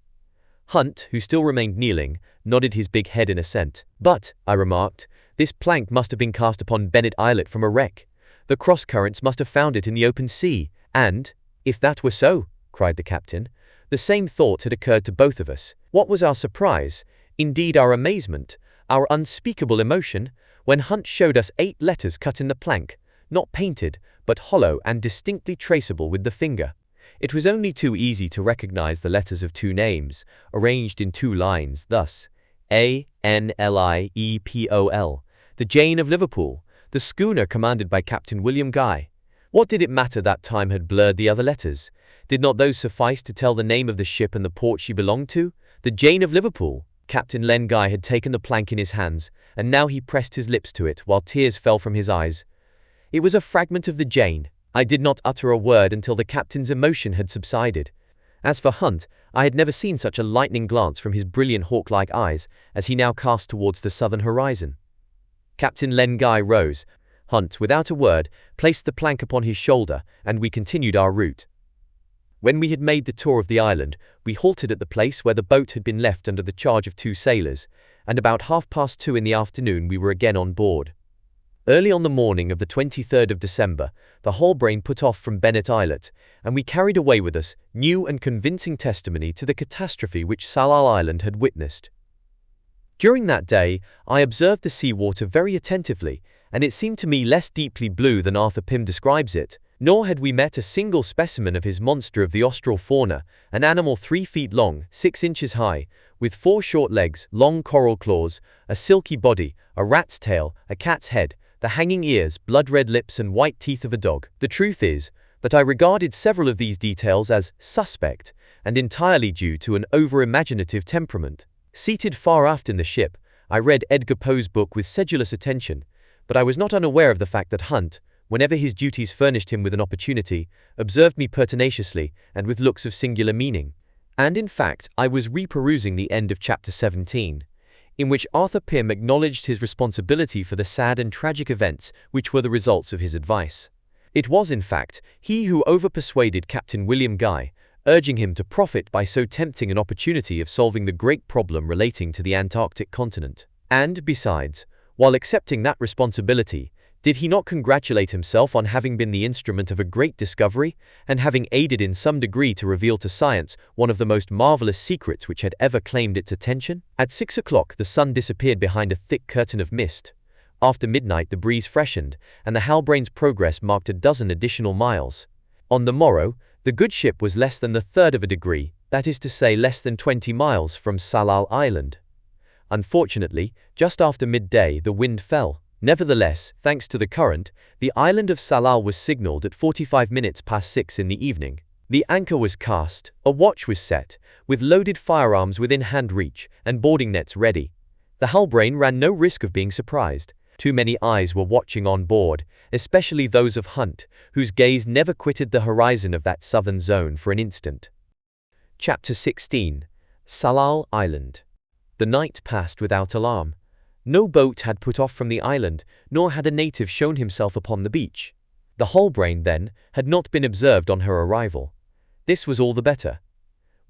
Hunt, who still remained kneeling, nodded his big head in assent. "But," I remarked, This plank must have been cast upon Bennet Islet from a wreck. The cross-currents must have found it in the open sea, and, if that were so, cried the captain, the same thought had occurred to both of us. What was our surprise, indeed our amazement, our unspeakable emotion, when Hunt showed us 8 letters cut in the plank, not painted, but hollow and distinctly traceable with the finger. It was only too easy to recognize the letters of 2 names, arranged in 2 lines, thus, A-N-L-I-E-P-O-L, the Jane of Liverpool, the schooner commanded by Captain William Guy. What did it matter that time had blurred the other letters? Did not those suffice to tell the name of the ship and the port she belonged to? The Jane of Liverpool. Captain Len Guy had taken the plank in his hands, and now he pressed his lips to it while tears fell from his eyes. It was a fragment of the Jane. I did not utter a word until the captain's emotion had subsided. As for Hunt, I had never seen such a lightning glance from his brilliant hawk-like eyes as he now cast towards the southern horizon. Captain Len Guy rose. Hunt, without a word, placed the plank upon his shoulder, and we continued our route. When we had made the tour of the island, we halted at the place where the boat had been left under the charge of 2 sailors, and about 2:30 in the afternoon we were again on board. Early on the morning of the 23rd of December, the Halbrane put off from Bennet Islet, and we carried away with us new and convincing testimony to the catastrophe which Tsalal Island had witnessed. During that day, I observed the sea water very attentively, and it seemed to me less deeply blue than Arthur Pym describes it, nor had we met a single specimen of his monster of the austral fauna, an animal 3 feet long, 6 inches high, with 4 short legs, long coral claws, a silky body, a rat's tail, a cat's head, the hanging ears, blood-red lips and white teeth of a dog. The truth is, that I regarded several of these details as suspect, and entirely due to an over-imaginative temperament. Seated far aft in the ship, I read Edgar Poe's book with sedulous attention, but I was not unaware of the fact that Hunt, whenever his duties furnished him with an opportunity, observed me pertinaciously and with looks of singular meaning. And in fact, I was reperusing the end of chapter 17, in which Arthur Pym acknowledged his responsibility for the sad and tragic events which were the results of his advice. It was, in fact, he who overpersuaded Captain William Guy, urging him to profit by so tempting an opportunity of solving the great problem relating to the Antarctic continent. And, besides, while accepting that responsibility, did he not congratulate himself on having been the instrument of a great discovery, and having aided in some degree to reveal to science one of the most marvelous secrets which had ever claimed its attention? At 6 o'clock the sun disappeared behind a thick curtain of mist. After midnight the breeze freshened, and the Halbrane's progress marked a dozen additional miles. On the morrow, the good ship was less than the third of a degree, that is to say less than 20 miles from Tsalal Island. Unfortunately, just after midday the wind fell. Nevertheless, thanks to the current, the island of Tsalal was signaled at 45 minutes past 6 in the evening. The anchor was cast, a watch was set, with loaded firearms within hand reach, and boarding nets ready. The Halbrane ran no risk of being surprised. Too many eyes were watching on board, especially those of Hunt, whose gaze never quitted the horizon of that southern zone for an instant. Chapter 16. Tsalal Island. The night passed without alarm. No boat had put off from the island, nor had a native shown himself upon the beach. The Halbrane, then, had not been observed on her arrival. This was all the better.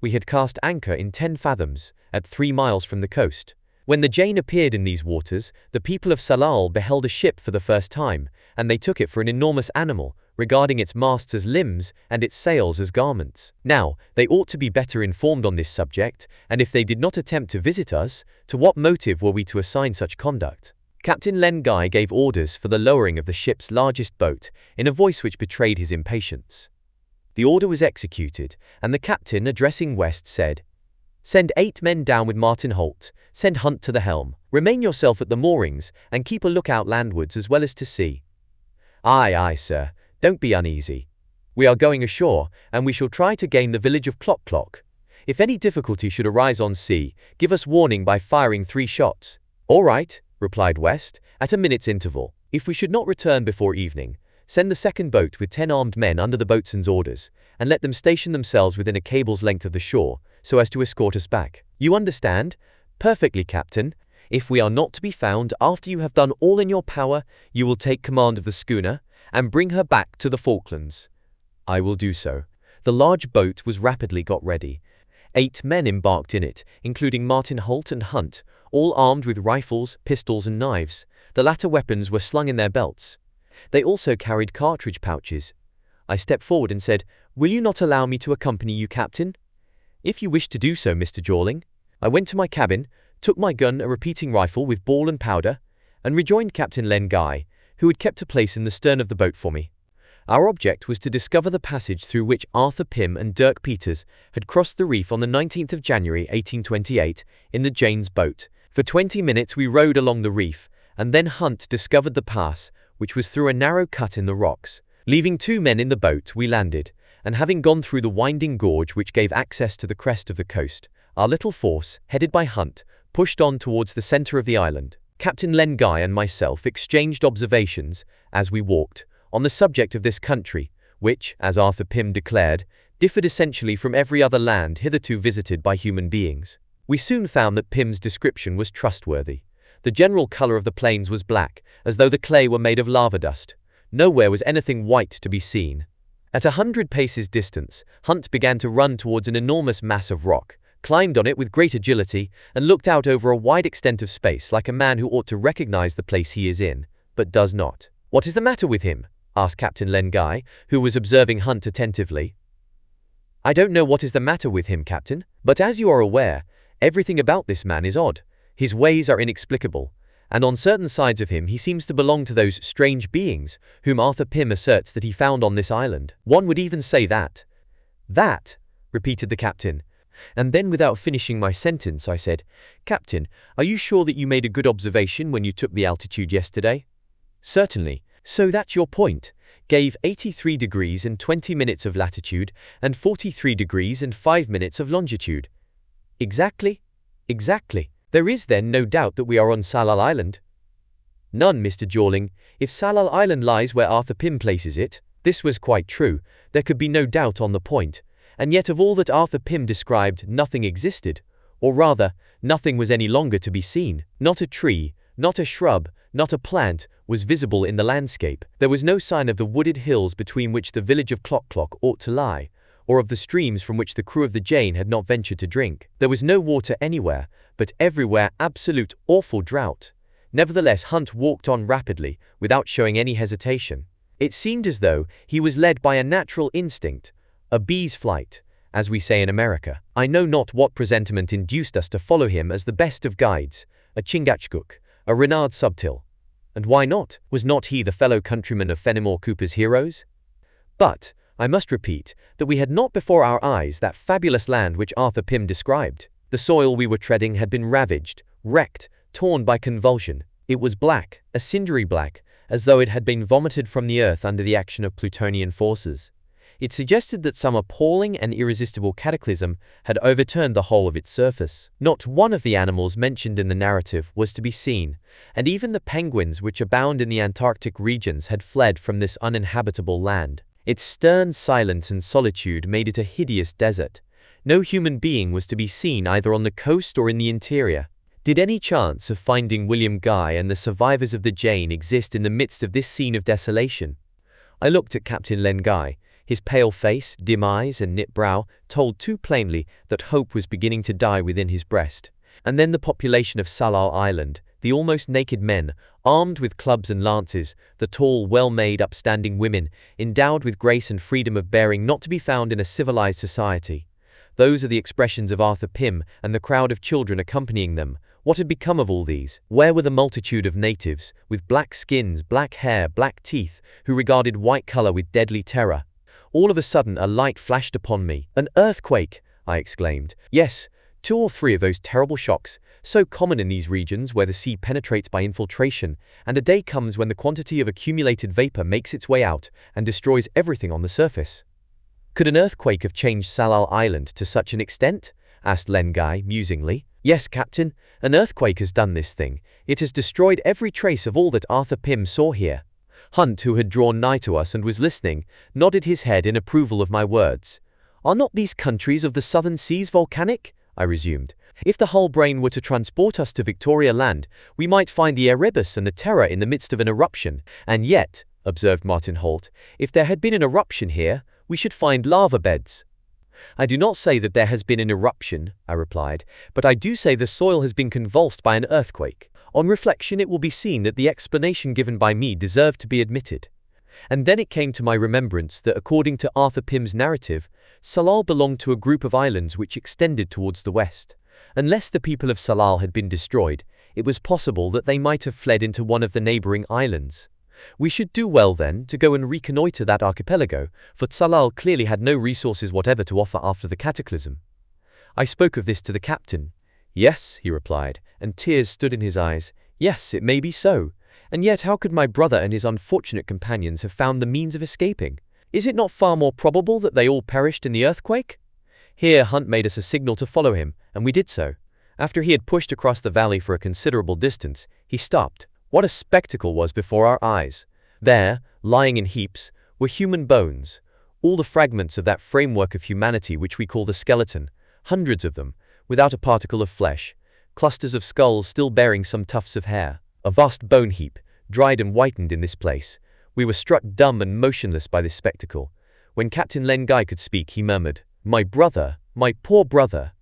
We had cast anchor in 10 fathoms, at 3 miles from the coast. When the Jane appeared in these waters, the people of Tsalal beheld a ship for the first time, and they took it for an enormous animal, regarding its masts as limbs and its sails as garments. Now, they ought to be better informed on this subject, and if they did not attempt to visit us, to what motive were we to assign such conduct? Captain Len Guy gave orders for the lowering of the ship's largest boat, in a voice which betrayed his impatience. The order was executed, and the captain, addressing West, said, "Send 8 men down with Martin Holt, send Hunt to the helm, remain yourself at the moorings, and keep a lookout landwards as well as to sea." "Aye, aye, sir. Don't be uneasy. We are going ashore, and we shall try to gain the village of Clock. If any difficulty should arise on sea, give us warning by firing 3 shots. "All right," replied West, at a minute's interval. "If we should not return before evening, send the second boat with 10 armed men under the boatswain's orders, and let them station themselves within a cable's length of the shore, so as to escort us back. You understand?" "Perfectly, Captain. If we are not to be found after you have done all in your power, you will take command of the schooner, and bring her back to the Falklands." "I will do so." The large boat was rapidly got ready. 8 men embarked in it, including Martin Holt and Hunt, all armed with rifles, pistols and knives. The latter weapons were slung in their belts. They also carried cartridge pouches. I stepped forward and said, "Will you not allow me to accompany you, Captain?" "If you wish to do so, Mr. Jorling." I went to my cabin, took my gun, a repeating rifle with ball and powder, and rejoined Captain Len Guy, who had kept a place in the stern of the boat for me. Our object was to discover the passage through which Arthur Pym and Dirk Peters had crossed the reef on the 19th of January 1828 in the Jane's boat. For 20 minutes we rowed along the reef, and then Hunt discovered the pass, which was through a narrow cut in the rocks. Leaving 2 men in the boat, we landed, and having gone through the winding gorge which gave access to the crest of the coast, our little force, headed by Hunt, pushed on towards the center of the island. Captain Len Guy and myself exchanged observations, as we walked, on the subject of this country, which, as Arthur Pym declared, differed essentially from every other land hitherto visited by human beings. We soon found that Pym's description was trustworthy. The general color of the plains was black, as though the clay were made of lava dust. Nowhere was anything white to be seen. At 100 paces distance, Hunt began to run towards an enormous mass of rock, climbed on it with great agility, and looked out over a wide extent of space like a man who ought to recognize the place he is in, but does not. "What is the matter with him?" asked Captain Len Guy, who was observing Hunt attentively. "I don't know what is the matter with him, Captain, but as you are aware, everything about this man is odd. His ways are inexplicable, and on certain sides of him he seems to belong to those strange beings whom Arthur Pym asserts that he found on this island. One would even say that." "That," repeated the captain. And then, without finishing my sentence, I said, "Captain, are you sure that you made a good observation when you took the altitude yesterday?" "Certainly. So that's your point. Gave 83 degrees and 20 minutes of latitude and 43 degrees and 5 minutes of longitude." "Exactly. Exactly. There is then no doubt that we are on Tsalal Island?" "None, Mr. Jorling. If Tsalal Island lies where Arthur Pym places it," this was quite true, there could be no doubt on the point, and yet of all that Arthur Pym described nothing existed, or rather, nothing was any longer to be seen. Not a tree, not a shrub, not a plant was visible in the landscape. There was no sign of the wooded hills between which the village of Clock ought to lie, or of the streams from which the crew of the Jane had not ventured to drink. There was no water anywhere, but everywhere absolute awful drought. Nevertheless, Hunt walked on rapidly, without showing any hesitation. It seemed as though he was led by a natural instinct, a bee's flight, as we say in America. I know not what presentiment induced us to follow him as the best of guides, a Chingachgook, a Renard Subtil. And why not? Was not he the fellow countryman of Fenimore Cooper's heroes? But I must repeat that we had not before our eyes that fabulous land which Arthur Pym described. The soil we were treading had been ravaged, wrecked, torn by convulsion. It was black, a cindery black, as though it had been vomited from the earth under the action of Plutonian forces. It suggested that some appalling and irresistible cataclysm had overturned the whole of its surface. Not one of the animals mentioned in the narrative was to be seen, and even the penguins which abound in the Antarctic regions had fled from this uninhabitable land. Its stern silence and solitude made it a hideous desert. No human being was to be seen either on the coast or in the interior. Did any chance of finding William Guy and the survivors of the Jane exist in the midst of this scene of desolation? I looked at Captain Len Guy. His pale face, dim eyes, and knit brow told too plainly that hope was beginning to die within his breast. And then the population of Tsalal Island, the almost naked men, armed with clubs and lances, the tall, well-made, upstanding women, endowed with grace and freedom of bearing not to be found in a civilized society. Those are the expressions of Arthur Pym and the crowd of children accompanying them. What had become of all these? Where were the multitude of natives, with black skins, black hair, black teeth, who regarded white color with deadly terror? All of a sudden a light flashed upon me. "An earthquake!" I exclaimed. Yes, 2 or 3 of those terrible shocks, so common in these regions where the sea penetrates by infiltration, and a day comes when the quantity of accumulated vapor makes its way out and destroys everything on the surface. "Could an earthquake have changed Tsalal Island to such an extent?" asked Len Guy musingly. "Yes, Captain, an earthquake has done this thing. It has destroyed every trace of all that Arthur Pym saw here." Hunt, who had drawn nigh to us and was listening, nodded his head in approval of my words. "Are not these countries of the southern seas volcanic?" I resumed. "If the whole brain were to transport us to Victoria Land, we might find the Erebus and the Terror in the midst of an eruption. And yet," observed Martin Holt, "if there had been an eruption here, we should find lava beds." I do not say that there has been an eruption, I replied, but I do say the soil has been convulsed by an earthquake. On reflection it will be seen that the explanation given by me deserved to be admitted. And then it came to my remembrance that according to Arthur Pym's narrative, Tsalal belonged to a group of islands which extended towards the west. Unless the people of Tsalal had been destroyed, it was possible that they might have fled into one of the neighboring islands. We should do well, then, to go and reconnoiter that archipelago, for Tsalal clearly had no resources whatever to offer after the cataclysm. I spoke of this to the captain. Yes, he replied, and tears stood in his eyes. Yes, it may be so. And yet how could my brother and his unfortunate companions have found the means of escaping? Is it not far more probable that they all perished in the earthquake? Here Hunt made us a signal to follow him, and we did so. After he had pushed across the valley for a considerable distance, he stopped. What a spectacle was before our eyes! There, lying in heaps, were human bones, all the fragments of that framework of humanity which we call the skeleton, hundreds of them, without a particle of flesh, clusters of skulls still bearing some tufts of hair, a vast bone heap, dried and whitened in this place. We were struck dumb and motionless by this spectacle. When Captain Len Guy could speak, he murmured, "My brother, my poor brother."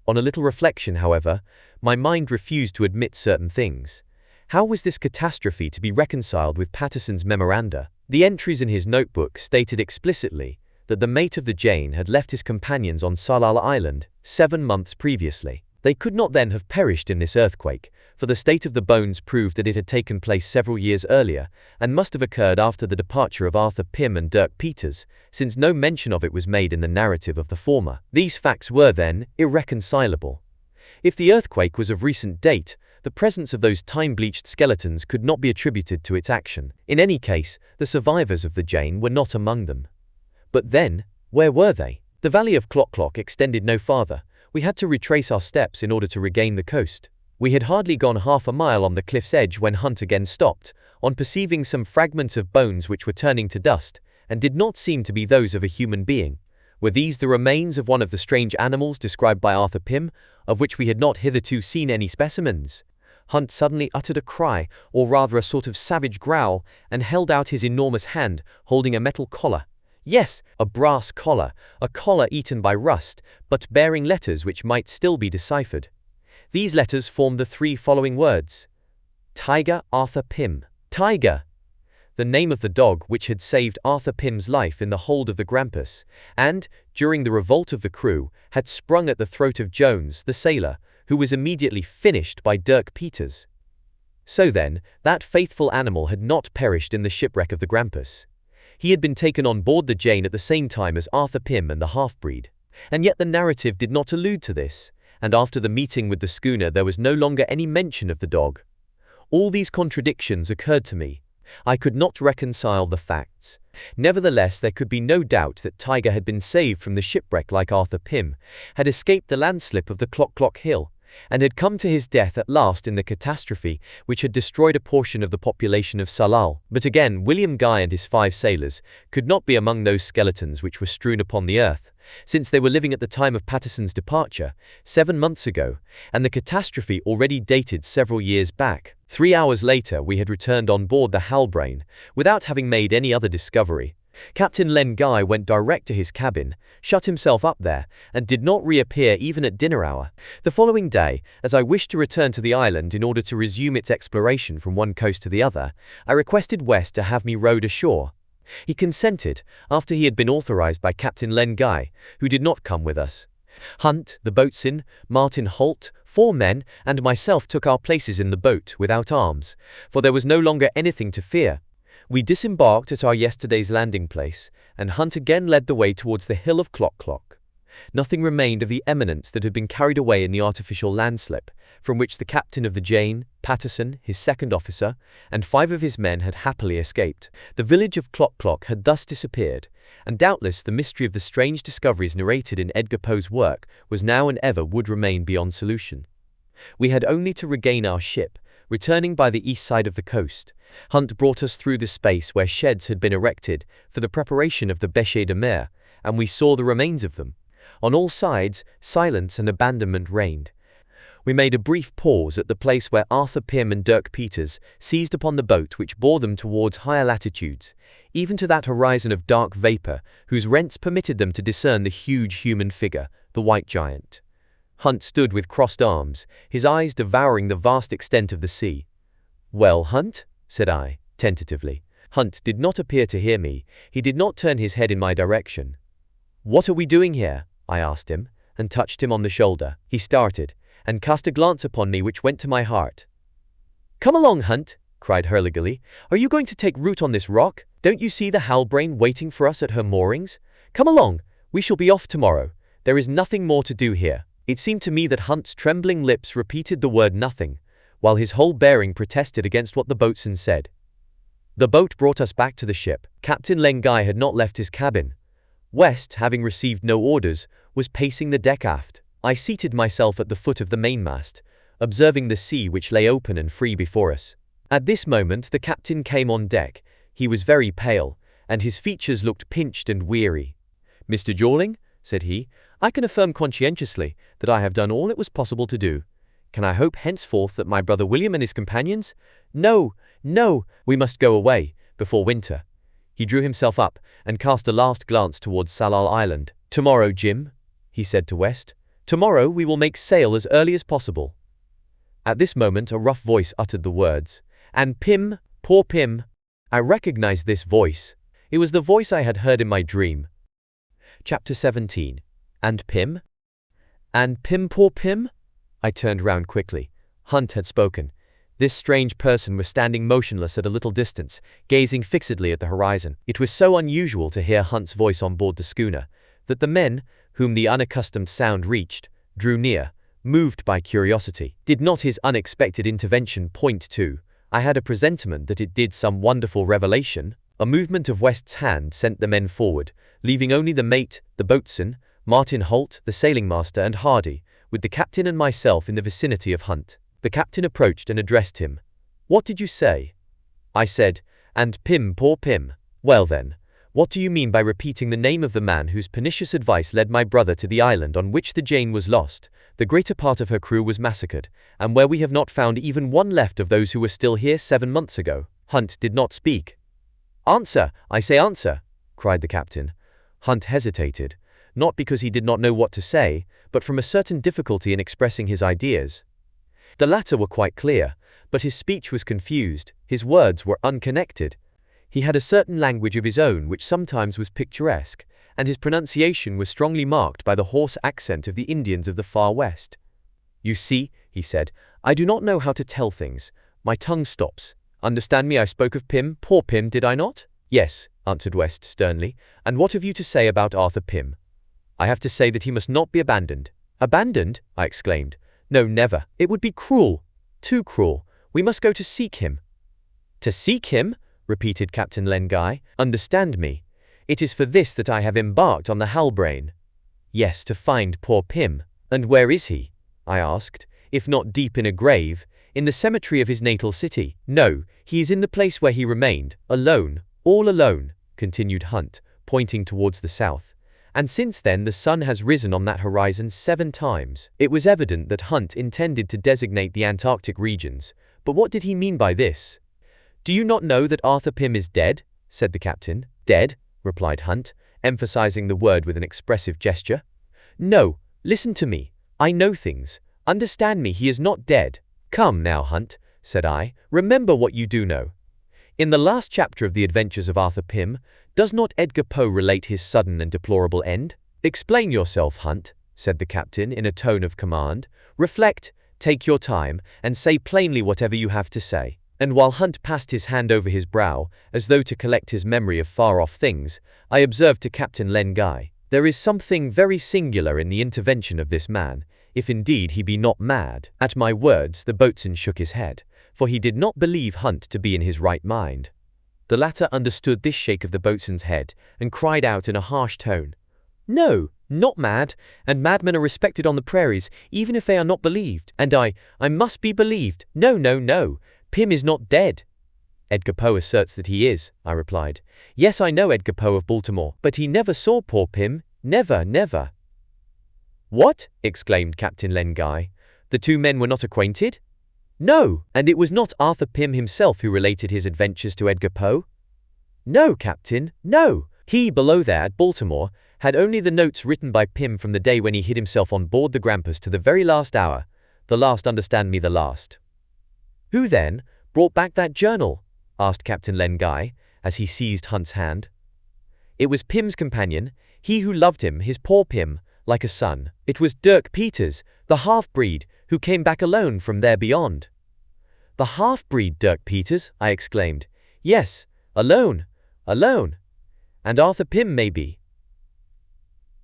On a little reflection, however, my mind refused to admit certain things. How was this catastrophe to be reconciled with Patterson's memoranda? The entries in his notebook stated explicitly that the mate of the Jane had left his companions on Tsalal Island 7 months previously. They could not then have perished in this earthquake, for the state of the bones proved that it had taken place several years earlier, and must have occurred after the departure of Arthur Pym and Dirk Peters, since no mention of it was made in the narrative of the former. These facts were, then, irreconcilable. If the earthquake was of recent date, the presence of those time-bleached skeletons could not be attributed to its action. In any case, the survivors of the Jane were not among them. But then, where were they? The valley of Clock Clock extended no farther. We had to retrace our steps in order to regain the coast. We had hardly gone half a mile on the cliff's edge when Hunt again stopped, on perceiving some fragments of bones which were turning to dust, and did not seem to be those of a human being. Were these the remains of one of the strange animals described by Arthur Pym, of which we had not hitherto seen any specimens? Hunt suddenly uttered a cry, or rather a sort of savage growl, and held out his enormous hand, holding a metal collar. Yes, a brass collar, a collar eaten by rust, but bearing letters which might still be deciphered. These letters formed the 3 following words. Tiger Arthur Pym. Tiger! The name of the dog which had saved Arthur Pym's life in the hold of the Grampus, and, during the revolt of the crew, had sprung at the throat of Jones, the sailor, who was immediately finished by Dirk Peters. So then, that faithful animal had not perished in the shipwreck of the Grampus. He had been taken on board the Jane at the same time as Arthur Pym and the half-breed. And yet the narrative did not allude to this, and after the meeting with the schooner there was no longer any mention of the dog. All these contradictions occurred to me. I could not reconcile the facts. Nevertheless, there could be no doubt that Tiger had been saved from the shipwreck like Arthur Pym, had escaped the landslip of the Clock Clock Hill, and had come to his death at last in the catastrophe which had destroyed a portion of the population of Tsalal. But again, William Guy and his 5 sailors could not be among those skeletons which were strewn upon the earth, since they were living at the time of Patterson's departure, 7 months ago, and the catastrophe already dated several years back. 3 hours later we had returned on board the Halbrane, without having made any other discovery. Captain Len Guy went direct to his cabin, shut himself up there, and did not reappear even at dinner hour. The following day, as I wished to return to the island in order to resume its exploration from one coast to the other, I requested West to have me rowed ashore. He consented, after he had been authorized by Captain Len Guy, who did not come with us. Hunt, the boatswain, Martin Holt, 4 men, and myself took our places in the boat without arms, for there was no longer anything to fear. We disembarked at our yesterday's landing place, and Hunt again led the way towards the hill of Clock Clock. Nothing remained of the eminence that had been carried away in the artificial landslip, from which the captain of the Jane, Patterson, his 2nd officer, and 5 of his men had happily escaped. The village of Clock Clock had thus disappeared, and doubtless the mystery of the strange discoveries narrated in Edgar Poe's work was now and ever would remain beyond solution. We had only to regain our ship, returning by the east side of the coast. Hunt brought us through the space where sheds had been erected for the preparation of the bêcher de mer, and we saw the remains of them. On all sides, silence and abandonment reigned. We made a brief pause at the place where Arthur Pym and Dirk Peters seized upon the boat which bore them towards higher latitudes, even to that horizon of dark vapor whose rents permitted them to discern the huge human figure, the white giant. Hunt stood with crossed arms, his eyes devouring the vast extent of the sea. "Well, Hunt?" said I, tentatively. Hunt did not appear to hear me. He did not turn his head in my direction. "What are we doing here?" I asked him, and touched him on the shoulder. He started, and cast a glance upon me which went to my heart. "Come along, Hunt," cried Hurliguerly. "Are you going to take root on this rock? Don't you see the Halbrane waiting for us at her moorings? Come along, we shall be off tomorrow. There is nothing more to do here." It seemed to me that Hunt's trembling lips repeated the word nothing, while his whole bearing protested against what the boatswain said. The boat brought us back to the ship. Captain Len Guy had not left his cabin. West, having received no orders, was pacing the deck aft. I seated myself at the foot of the mainmast, observing the sea which lay open and free before us. At this moment the captain came on deck. He was very pale, and his features looked pinched and weary. "Mr. Jorling," said he, "I can affirm conscientiously that I have done all it was possible to do. Can I hope henceforth that my brother William and his companions? No, no, we must go away, before winter." He drew himself up, and cast a last glance towards Tsalal Island. "Tomorrow, Jim," he said to West. "Tomorrow we will make sail as early as possible." At this moment a rough voice uttered the words, "And Pym, poor Pym." I recognized this voice. It was the voice I had heard in my dream. Chapter 17. And Pym? And Pym, poor Pym? I turned round quickly. Hunt had spoken. This strange person was standing motionless at a little distance, gazing fixedly at the horizon. It was so unusual to hear Hunt's voice on board the schooner, that the men, whom the unaccustomed sound reached, drew near, moved by curiosity. Did not his unexpected intervention point to, I had a presentiment that it did, some wonderful revelation? A movement of West's hand sent the men forward, leaving only the mate, the boatswain, Martin Holt, the sailing master, and Hardy, with the captain and myself in the vicinity of Hunt. The captain approached and addressed him. "What did you say?" I said, "And Pym, poor Pym." "Well then, what do you mean by repeating the name of the man whose pernicious advice led my brother to the island on which the Jane was lost, the greater part of her crew was massacred, and where we have not found even one left of those who were still here 7 months ago?" Hunt did not speak. "Answer, I say answer," cried the captain. Hunt hesitated, not because he did not know what to say, but from a certain difficulty in expressing his ideas. The latter were quite clear, but his speech was confused, his words were unconnected. He had a certain language of his own which sometimes was picturesque, and his pronunciation was strongly marked by the hoarse accent of the Indians of the far west. "You see," he said, "I do not know how to tell things. My tongue stops. Understand me, I spoke of Pym, poor Pym, did I not?" "Yes," answered West sternly. "And what have you to say about Arthur Pym?" "I have to say that he must not be abandoned." "Abandoned?" I exclaimed. "No, never. It would be cruel. Too cruel. We must go to seek him." "To seek him?" repeated Captain Len Guy. "Understand me. It is for this that I have embarked on the Halbrane." "Yes, to find poor Pym." "And where is he?" I asked. "If not deep in a grave, in the cemetery of his natal city?" "No, he is in the place where he remained, alone, all alone," continued Hunt, pointing towards the south. "And since then the sun has risen on that horizon 7 times. It was evident that Hunt intended to designate the Antarctic regions, but what did he mean by this? "Do you not know that Arthur Pym is dead?" said the captain. "Dead?" replied Hunt, emphasizing the word with an expressive gesture. "No, listen to me. I know things. Understand me, he is not dead." "Come now, Hunt," said I, "remember what you do know. In the last chapter of the adventures of Arthur Pym, does not Edgar Poe relate his sudden and deplorable end?" "Explain yourself, Hunt," said the captain in a tone of command. "Reflect, take your time, and say plainly whatever you have to say." And while Hunt passed his hand over his brow, as though to collect his memory of far-off things, I observed to Captain Len Guy, "There is something very singular in the intervention of this man, if indeed he be not mad." At my words the boatswain shook his head, for he did not believe Hunt to be in his right mind. The latter understood this shake of the boatswain's head, and cried out in a harsh tone, "No, not mad, and madmen are respected on the prairies, even if they are not believed. And I must be believed. No, no, no, Pym is not dead." "Edgar Poe asserts that he is," I replied. "Yes, I know Edgar Poe of Baltimore, but he never saw poor Pym, never, never." "What?" exclaimed Captain Len Guy. The two men were not acquainted? No, and it was not Arthur Pym himself who related his adventures to Edgar Poe? No, Captain, no. He, below there at Baltimore, had only the notes written by Pym from the day when he hid himself on board the Grampus to the very last hour. The last, understand me, the last. Who, then, brought back that journal? Asked Captain Len Guy, as he seized Hunt's hand. It was Pym's companion, he who loved him, his poor Pym, like a son. It was Dirk Peters, the half-breed, who came back alone from there beyond. The half-breed Dirk Peters? I exclaimed. Yes, alone. And Arthur Pym, maybe.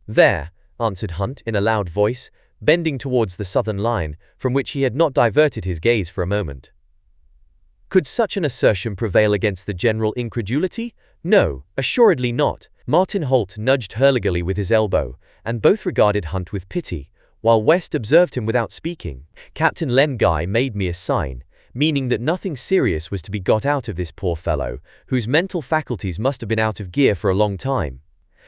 There, answered Hunt in a loud voice, bending towards the southern line, from which he had not diverted his gaze for a moment. Could such an assertion prevail against the general incredulity? No, assuredly not. Martin Holt nudged Hurliguerly with his elbow, and both regarded Hunt with pity, while West observed him without speaking. Captain Len Guy made me a sign, meaning that nothing serious was to be got out of this poor fellow, whose mental faculties must have been out of gear for a long time.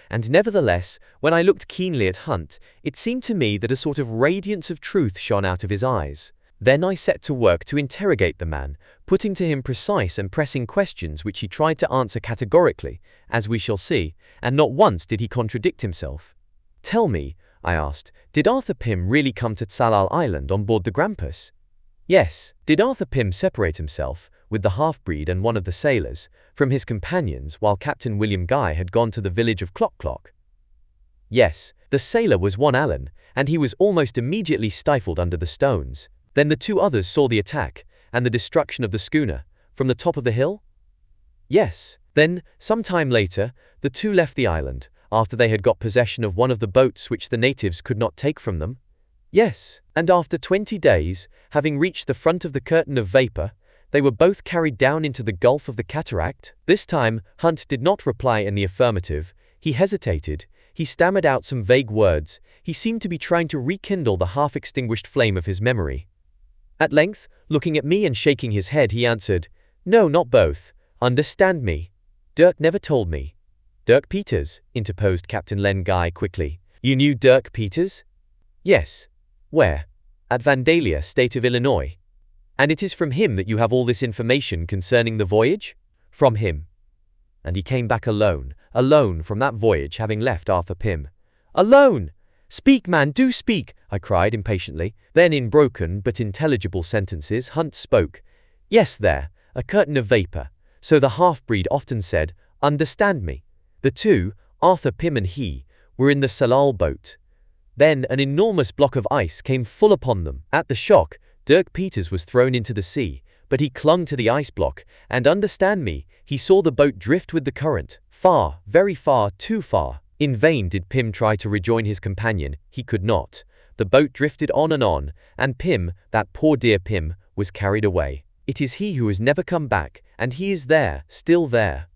And nevertheless, when I looked keenly at Hunt, it seemed to me that a sort of radiance of truth shone out of his eyes. Then I set to work to interrogate the man, putting to him precise and pressing questions which he tried to answer categorically, as we shall see, and not once did he contradict himself. Tell me, I asked, did Arthur Pym really come to Tsalal Island on board the Grampus? Yes. Did Arthur Pym separate himself, with the half-breed and one of the sailors, from his companions while Captain William Guy had gone to the village of Clock? Yes. The sailor was one Allen, and he was almost immediately stifled under the stones. Then the two others saw the attack, and the destruction of the schooner, from the top of the hill? Yes. Then, some time later, the two left the island, after they had got possession of one of the boats which the natives could not take from them? Yes. And after 20 days, having reached the front of the curtain of vapor, they were both carried down into the gulf of the cataract? This time, Hunt did not reply in the affirmative. He hesitated. He stammered out some vague words. He seemed to be trying to rekindle the half-extinguished flame of his memory. At length, looking at me and shaking his head, he answered, No, not both. Understand me. Dirk never told me. Dirk Peters, interposed Captain Len Guy quickly. You knew Dirk Peters? Yes. Where? At Vandalia, state of Illinois. And it is from him that you have all this information concerning the voyage? From him. And he came back alone from that voyage, having left Arthur Pym. Alone! Speak, man, do speak, I cried impatiently. Then in broken but intelligible sentences Hunt spoke. Yes, there, a curtain of vapor. So the half-breed often said, understand me. The two, Arthur Pym and he, were in the Tsalal boat. Then an enormous block of ice came full upon them. At the shock, Dirk Peters was thrown into the sea, but he clung to the ice block, and understand me, he saw the boat drift with the current, far, very far, too far. In vain did Pym try to rejoin his companion, he could not. The boat drifted on, and Pym, that poor dear Pym, was carried away. It is he who has never come back, and he is there, still there.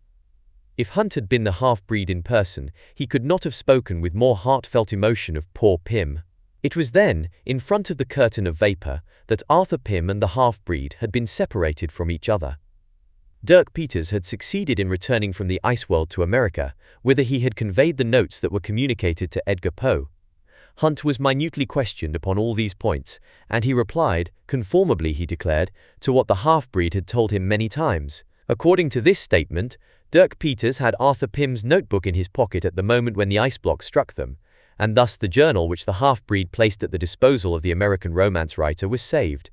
If Hunt had been the half-breed in person, he could not have spoken with more heartfelt emotion of poor Pym. It was then, in front of the curtain of vapor, that Arthur Pym and the half-breed had been separated from each other. Dirk Peters had succeeded in returning from the ice world to America, whither he had conveyed the notes that were communicated to Edgar Poe. Hunt was minutely questioned upon all these points, and he replied, conformably he declared, to what the half-breed had told him many times. According to this statement, Dirk Peters had Arthur Pym's notebook in his pocket at the moment when the ice block struck them, and thus the journal which the half-breed placed at the disposal of the American romance writer was saved.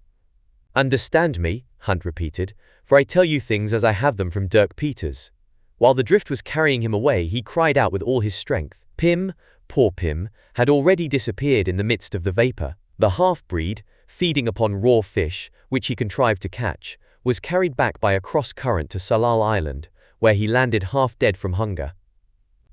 Understand me, Hunt repeated, for I tell you things as I have them from Dirk Peters. While the drift was carrying him away, he cried out with all his strength. Pym, poor Pym, had already disappeared in the midst of the vapor. The half-breed, feeding upon raw fish, which he contrived to catch, was carried back by a cross-current to Tsalal Island, where he landed half-dead from hunger.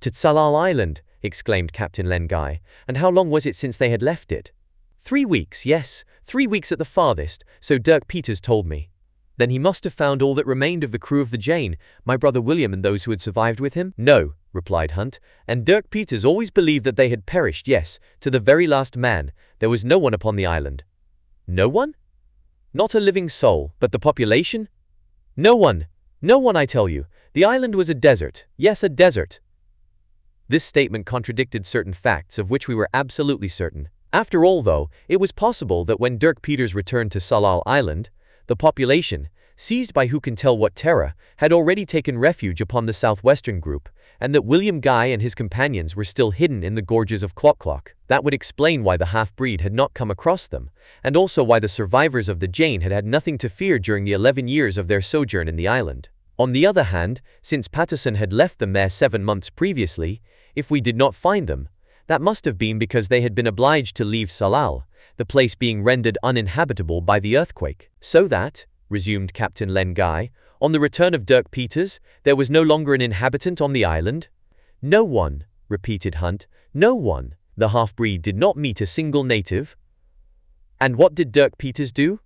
To Tsalal Island, exclaimed Captain Len Guy, and how long was it since they had left it? 3 weeks, yes, 3 weeks at the farthest, so Dirk Peters told me. Then he must have found all that remained of the crew of the Jane, my brother William and those who had survived with him? No, replied Hunt, and Dirk Peters always believed that they had perished, yes, to the very last man. There was no one upon the island. No one? Not a living soul, but the population? No one, I tell you. The island was a desert, yes, a desert. This statement contradicted certain facts of which we were absolutely certain. After all, though, it was possible that when Dirk Peters returned to Tsalal Island, the population, seized by who can tell what terror, had already taken refuge upon the southwestern group, and that William Guy and his companions were still hidden in the gorges of Klock-Klock. That would explain why the half-breed had not come across them, and also why the survivors of the Jane had had nothing to fear during the 11 years of their sojourn in the island. On the other hand, since Patterson had left them there 7 months previously, if we did not find them, that must have been because they had been obliged to leave Tsalal, the place being rendered uninhabitable by the earthquake. So that, resumed Captain Len Guy, on the return of Dirk Peters, there was no longer an inhabitant on the island? No one, repeated Hunt, no one. The half-breed did not meet a single native. And what did Dirk Peters do?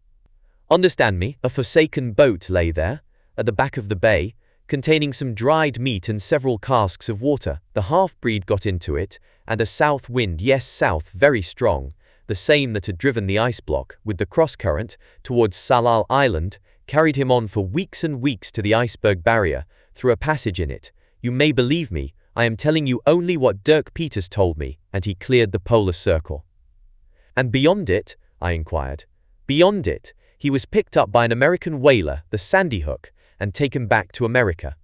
Understand me, a forsaken boat lay there, at the back of the bay, containing some dried meat and several casks of water. The half-breed got into it, and a south wind, yes, south, very strong, the same that had driven the ice block, with the cross-current, towards Tsalal Island, carried him on for weeks and weeks to the iceberg barrier, through a passage in it. You may believe me, I am telling you only what Dirk Peters told me, and he cleared the polar circle. And beyond it, I inquired. Beyond it, he was picked up by an American whaler, the Sandy Hook, and taken back to America.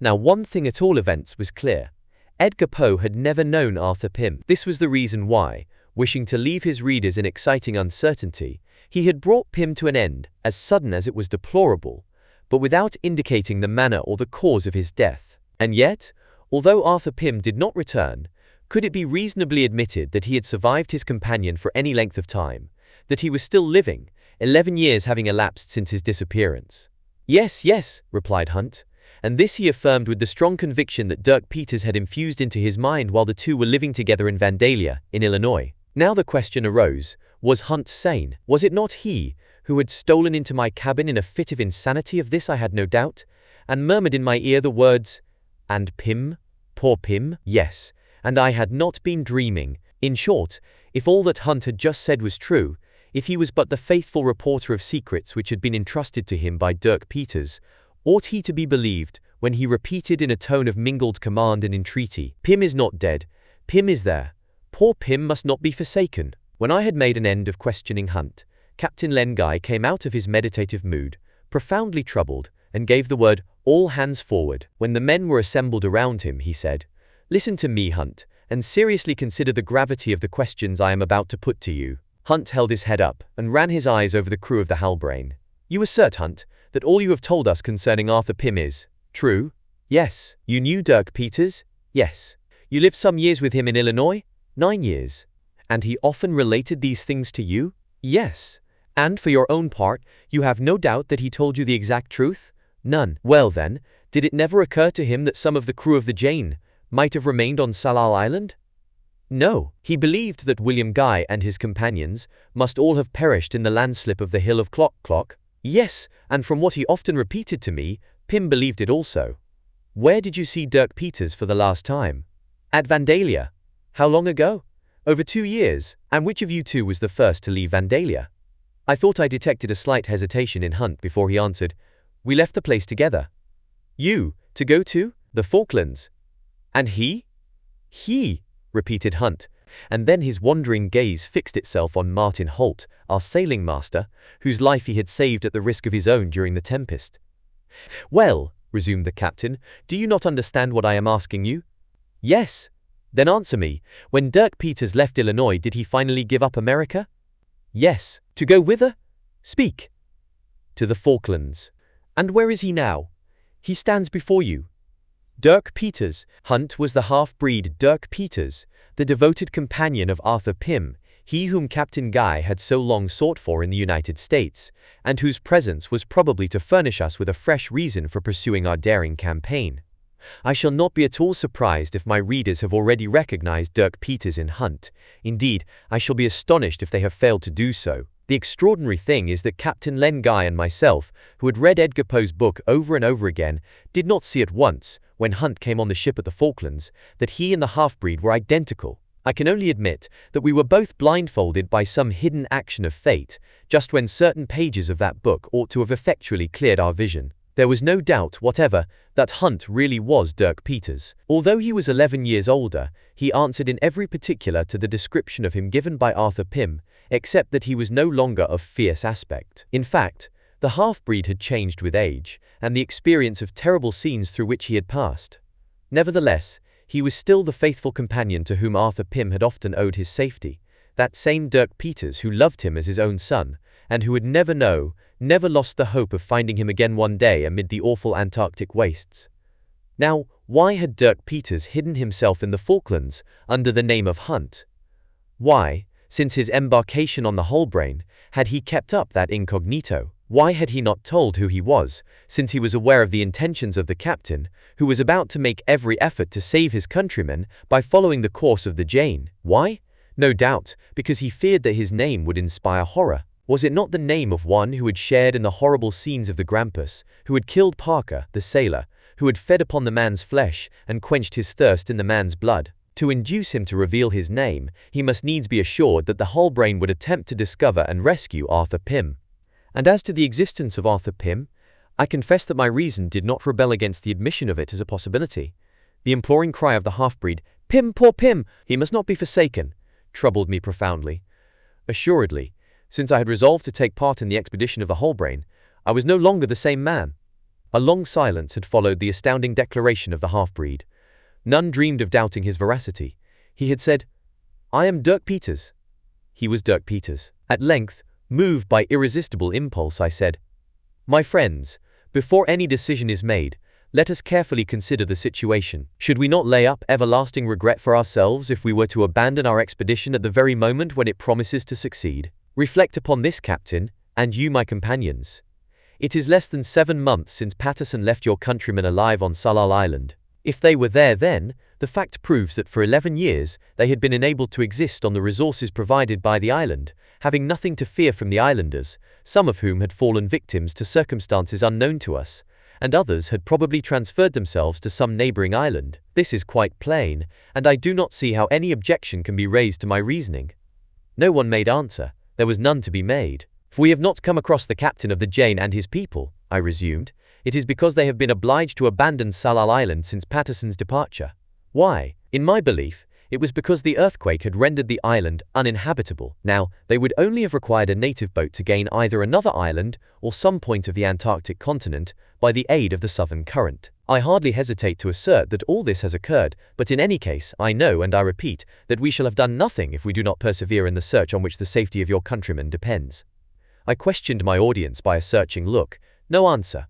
Now one thing at all events was clear. Edgar Poe had never known Arthur Pym. This was the reason why, wishing to leave his readers in exciting uncertainty, he had brought Pym to an end, as sudden as it was deplorable, but without indicating the manner or the cause of his death. And yet, although Arthur Pym did not return, could it be reasonably admitted that he had survived his companion for any length of time, that he was still living, 11 years having elapsed since his disappearance? Yes, yes, replied Hunt, and this he affirmed with the strong conviction that Dirk Peters had infused into his mind while the two were living together in Vandalia, in Illinois. Now the question arose, was Hunt sane? Was it not he who had stolen into my cabin in a fit of insanity? Of this I had no doubt, and murmured in my ear the words, "And Pym? Poor Pym?" Yes, and I had not been dreaming. In short, if all that Hunt had just said was true, if he was but the faithful reporter of secrets which had been entrusted to him by Dirk Peters, ought he to be believed when he repeated in a tone of mingled command and entreaty, "Pym is not dead, Pym is there. Poor Pym must not be forsaken." When I had made an end of questioning Hunt, Captain Len Guy came out of his meditative mood, profoundly troubled, and gave the word, "All hands forward." When the men were assembled around him, he said, "Listen to me, Hunt, and seriously consider the gravity of the questions I am about to put to you." Hunt held his head up, and ran his eyes over the crew of the Halbrane. "You assert, Hunt, that all you have told us concerning Arthur Pym is true?" "Yes." "You knew Dirk Peters?" "Yes." "You lived some years with him in Illinois?" "9 years." "And he often related these things to you?" "Yes." "And for your own part, you have no doubt that he told you the exact truth?" "None." "Well then, did it never occur to him that some of the crew of the Jane might have remained on Tsalal Island?" "No." "He believed that William Guy and his companions must all have perished in the landslip of the hill of Klock-Klock?" "Yes, and from what he often repeated to me, Pym believed it also." "Where did you see Dirk Peters for the last time?" "At Vandalia." "How long ago?" "Over 2 years." "And which of you two was the first to leave Vandalia?" I thought I detected a slight hesitation in Hunt before he answered, "We left the place together." "You, to go to?" "The Falklands." "And he?" "He," repeated Hunt, and then his wandering gaze fixed itself on Martin Holt, our sailing master, whose life he had saved at the risk of his own during the tempest. "Well," resumed the captain, "do you not understand what I am asking you?" "Yes." "Then answer me, when Dirk Peters left Illinois, did he finally give up America?" "Yes." "To go whither?" "Speak." "To the Falklands." "And where is he now?" "He stands before you." Dirk Peters. Hunt was the half-breed Dirk Peters, the devoted companion of Arthur Pym, he whom Captain Guy had so long sought for in the United States, and whose presence was probably to furnish us with a fresh reason for pursuing our daring campaign. I shall not be at all surprised if my readers have already recognized Dirk Peters in Hunt. Indeed, I shall be astonished if they have failed to do so. The extraordinary thing is that Captain Len Guy and myself, who had read Edgar Poe's book over and over again, did not see at once, when Hunt came on the ship at the Falklands, that he and the half-breed were identical. I can only admit that we were both blindfolded by some hidden action of fate, just when certain pages of that book ought to have effectually cleared our vision. There was no doubt whatever that Hunt really was Dirk Peters. Although he was 11 years older, he answered in every particular to the description of him given by Arthur Pym, except that he was no longer of fierce aspect. In fact, the half-breed had changed with age, and the experience of terrible scenes through which he had passed. Nevertheless, he was still the faithful companion to whom Arthur Pym had often owed his safety, that same Dirk Peters who loved him as his own son, and who had never lost the hope of finding him again one day amid the awful Antarctic wastes. Now, why had Dirk Peters hidden himself in the Falklands under the name of Hunt? Why, since his embarkation on the Halbrane, had he kept up that incognito? Why had he not told who he was, since he was aware of the intentions of the captain, who was about to make every effort to save his countrymen by following the course of the Jane? Why? No doubt, because he feared that his name would inspire horror. Was it not the name of one who had shared in the horrible scenes of the Grampus, who had killed Parker, the sailor, who had fed upon the man's flesh and quenched his thirst in the man's blood? To induce him to reveal his name, he must needs be assured that the Halbrane would attempt to discover and rescue Arthur Pym. And as to the existence of Arthur Pym, I confess that my reason did not rebel against the admission of it as a possibility. The imploring cry of the half-breed, "Pym, poor Pym, he must not be forsaken," troubled me profoundly. Assuredly, since I had resolved to take part in the expedition of the Halbrane, I was no longer the same man. A long silence had followed the astounding declaration of the half-breed. None dreamed of doubting his veracity. He had said, "I am Dirk Peters." He was Dirk Peters. At length, moved by irresistible impulse, I said, "My friends, before any decision is made, let us carefully consider the situation. Should we not lay up everlasting regret for ourselves if we were to abandon our expedition at the very moment when it promises to succeed? Reflect upon this, Captain, and you, my companions. It is less than 7 months since Patterson left your countrymen alive on Tsalal Island. If they were there then, the fact proves that for 11 years they had been enabled to exist on the resources provided by the island, having nothing to fear from the islanders, some of whom had fallen victims to circumstances unknown to us, and others had probably transferred themselves to some neighboring island. This is quite plain, and I do not see how any objection can be raised to my reasoning." No one made answer. There was none to be made. "For we have not come across the captain of the Jane and his people," I resumed. "It is because they have been obliged to abandon Tsalal Island since Patterson's departure. Why? In my belief, it was because the earthquake had rendered the island uninhabitable. Now, they would only have required a native boat to gain either another island or some point of the Antarctic continent by the aid of the southern current. I hardly hesitate to assert that all this has occurred, but in any case, I know and I repeat that we shall have done nothing if we do not persevere in the search on which the safety of your countrymen depends." I questioned my audience by a searching look. No answer.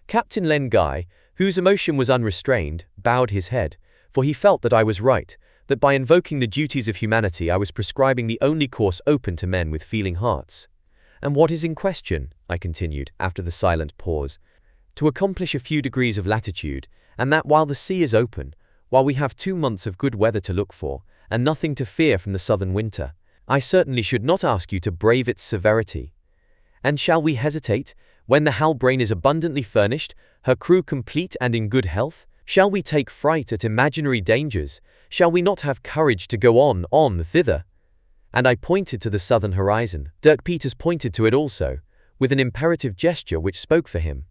Captain Len Guy, whose emotion was unrestrained, bowed his head, for he felt that I was right, that by invoking the duties of humanity I was prescribing the only course open to men with feeling hearts. "And what is in question?" I continued, after the silent pause. "To accomplish a few degrees of latitude, and that while the sea is open, while we have 2 months of good weather to look for, and nothing to fear from the southern winter. I certainly should not ask you to brave its severity. And shall we hesitate, when the Halbrane is abundantly furnished, her crew complete and in good health? Shall we take fright at imaginary dangers? Shall we not have courage to go on thither?" And I pointed to the southern horizon. Dirk Peters pointed to it also, with an imperative gesture which spoke for him.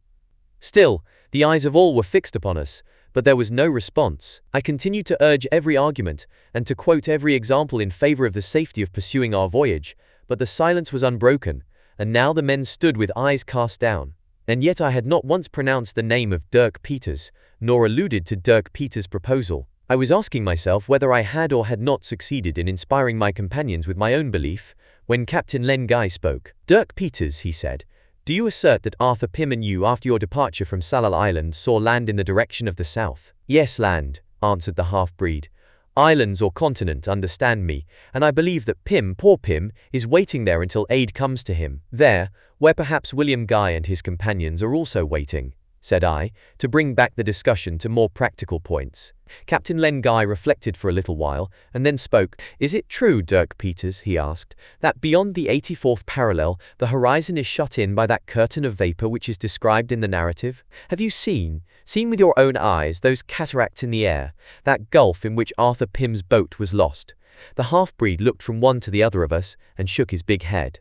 Still, the eyes of all were fixed upon us, but there was no response. I continued to urge every argument, and to quote every example in favor of the safety of pursuing our voyage, but the silence was unbroken, and now the men stood with eyes cast down. And yet I had not once pronounced the name of Dirk Peters, nor alluded to Dirk Peters' proposal. I was asking myself whether I had or had not succeeded in inspiring my companions with my own belief, when Captain Len Guy spoke. "Dirk Peters," he said, "do you assert that Arthur Pym and you, after your departure from Tsalal Island, saw land in the direction of the south?" "Yes, land," answered the half-breed. "Islands or continent, understand me, and I believe that Pym, poor Pym, is waiting there until aid comes to him. There, where perhaps William Guy and his companions are also waiting," said I, to bring back the discussion to more practical points. Captain Len Guy reflected for a little while, and then spoke. "Is it true, Dirk Peters," he asked, "that beyond the 84th parallel the horizon is shut in by that curtain of vapor which is described in the narrative? Have you seen with your own eyes, those cataracts in the air, that gulf in which Arthur Pym's boat was lost?" The half-breed looked from one to the other of us, and shook his big head.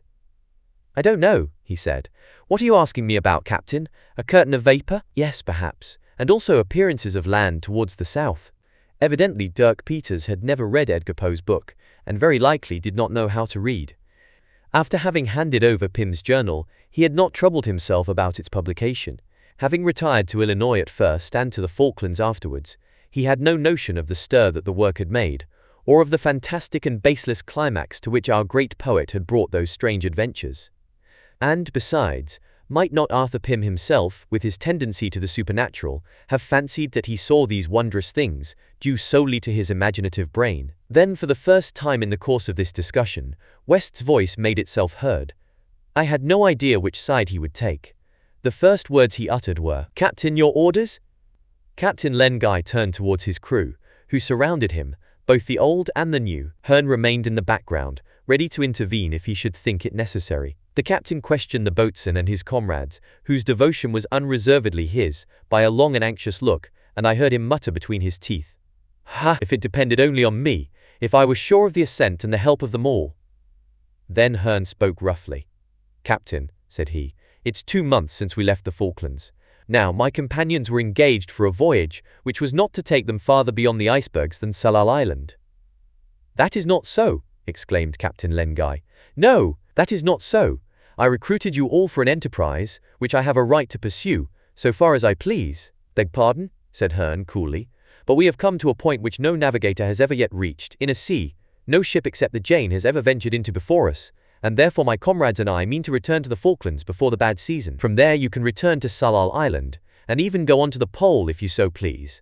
"I don't know," he said. "What are you asking me about, Captain? A curtain of vapor? Yes, perhaps. And also appearances of land towards the south." Evidently Dirk Peters had never read Edgar Poe's book, and very likely did not know how to read. After having handed over Pym's journal, he had not troubled himself about its publication. Having retired to Illinois at first and to the Falklands afterwards, he had no notion of the stir that the work had made, or of the fantastic and baseless climax to which our great poet had brought those strange adventures. And, besides, might not Arthur Pym himself, with his tendency to the supernatural, have fancied that he saw these wondrous things, due solely to his imaginative brain? Then, for the first time in the course of this discussion, West's voice made itself heard. I had no idea which side he would take. The first words he uttered were, "Captain, your orders?" Captain Len Guy turned towards his crew, who surrounded him, both the old and the new. Hearn remained in the background, ready to intervene if he should think it necessary. The captain questioned the boatswain and his comrades, whose devotion was unreservedly his, by a long and anxious look, and I heard him mutter between his teeth, "Ha! If it depended only on me, if I was sure of the ascent and the help of them all." Then Hearn spoke roughly. "Captain," said he, "it's 2 months since we left the Falklands. Now, my companions were engaged for a voyage which was not to take them farther beyond the icebergs than Tsalal Island." "That is not so," exclaimed Captain Len Guy. "No, that is not so. I recruited you all for an enterprise, which I have a right to pursue, so far as I please." "Beg pardon," said Hearn coolly, "but we have come to a point which no navigator has ever yet reached, in a sea no ship except the Jane has ever ventured into before us, and therefore my comrades and I mean to return to the Falklands before the bad season. From there you can return to Tsalal Island, and even go on to the Pole if you so please."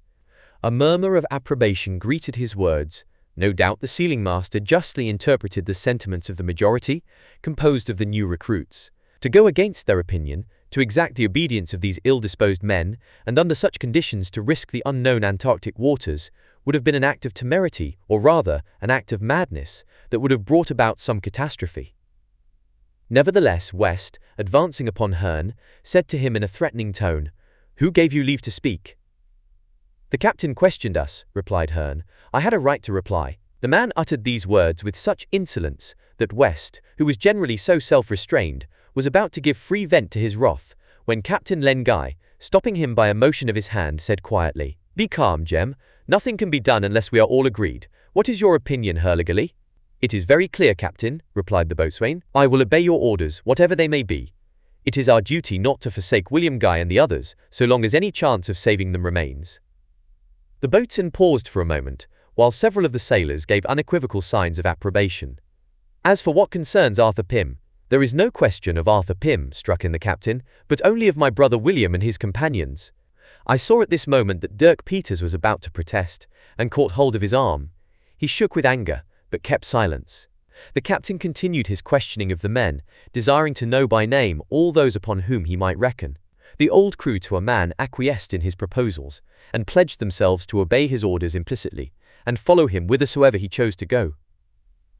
A murmur of approbation greeted his words. No doubt the sealing master justly interpreted the sentiments of the majority, composed of the new recruits. To go against their opinion, to exact the obedience of these ill-disposed men, and under such conditions to risk the unknown Antarctic waters, would have been an act of temerity, or rather, an act of madness, that would have brought about some catastrophe. Nevertheless, West, advancing upon Hearn, said to him in a threatening tone, "Who gave you leave to speak?" "The captain questioned us," replied Hearn. "I had a right to reply." The man uttered these words with such insolence that West, who was generally so self-restrained, was about to give free vent to his wrath, when Captain Len Guy, stopping him by a motion of his hand, said quietly, "Be calm, Jem. Nothing can be done unless we are all agreed. What is your opinion, Hurliguerly?" "It is very clear, Captain," replied the boatswain. "I will obey your orders, whatever they may be. It is our duty not to forsake William Guy and the others, so long as any chance of saving them remains." The boatswain paused for a moment, while several of the sailors gave unequivocal signs of approbation. "As for what concerns Arthur Pym, there is no question of Arthur Pym," struck in the captain, "but only of my brother William and his companions." I saw at this moment that Dirk Peters was about to protest, and caught hold of his arm. He shook with anger, but kept silence. The captain continued his questioning of the men, desiring to know by name all those upon whom he might reckon. The old crew to a man acquiesced in his proposals, and pledged themselves to obey his orders implicitly, and follow him whithersoever he chose to go.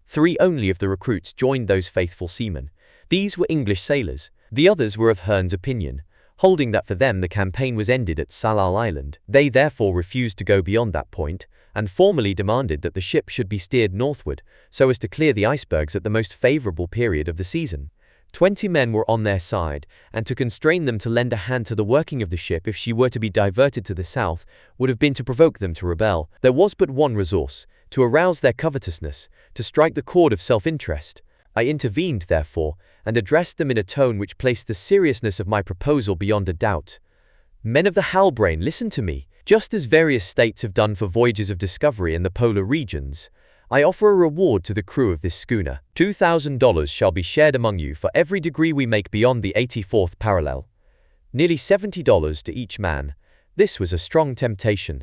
3 only of the recruits joined those faithful seamen. These were English sailors. The others were of Hearn's opinion, holding that for them the campaign was ended at Tsalal Island. They therefore refused to go beyond that point, and formally demanded that the ship should be steered northward, so as to clear the icebergs at the most favorable period of the season. 20 men were on their side, and to constrain them to lend a hand to the working of the ship if she were to be diverted to the south would have been to provoke them to rebel. There was but one resource, to arouse their covetousness, to strike the chord of self-interest. I intervened, therefore, and addressed them in a tone which placed the seriousness of my proposal beyond a doubt. "Men of the Halbrane, listen to me. Just as various states have done for voyages of discovery in the polar regions, I offer a reward to the crew of this schooner. $2,000 shall be shared among you for every degree we make beyond the 84th parallel. Nearly $70 to each man." This was a strong temptation.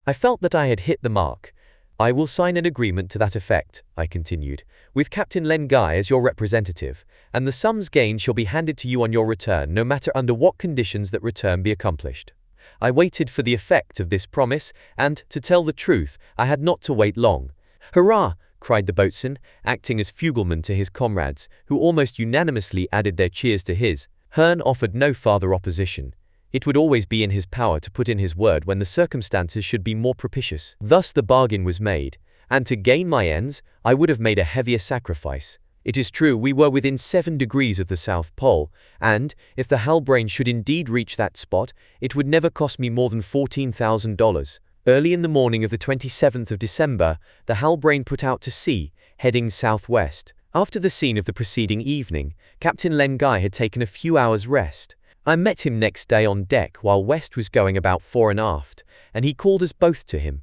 I felt that I had hit the mark. "I will sign an agreement to that effect," I continued, "with Captain Len Guy as your representative, and the sums gained shall be handed to you on your return, no matter under what conditions that return be accomplished." I waited for the effect of this promise, and, to tell the truth, I had not to wait long. "Hurrah!" cried the boatswain, acting as fugleman to his comrades, who almost unanimously added their cheers to his. Hearn offered no farther opposition. It would always be in his power to put in his word when the circumstances should be more propitious. Thus the bargain was made, and to gain my ends, I would have made a heavier sacrifice. It is true we were within 7 degrees of the South Pole, and, if the Halbrane should indeed reach that spot, it would never cost me more than $14,000. Early in the morning of the 27th of December, the Halbrane put out to sea, heading southwest. After the scene of the preceding evening, Captain Len Guy had taken a few hours' rest. I met him next day on deck while West was going about fore and aft, and he called us both to him.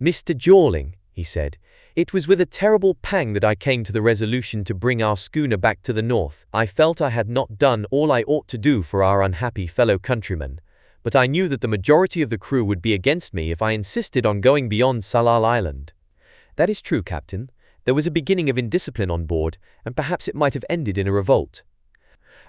"Mr. Jorling," he said, "it was with a terrible pang that I came to the resolution to bring our schooner back to the north. I felt I had not done all I ought to do for our unhappy fellow countrymen, but I knew that the majority of the crew would be against me if I insisted on going beyond Tsalal Island." "That is true, Captain. There was a beginning of indiscipline on board, and perhaps it might have ended in a revolt."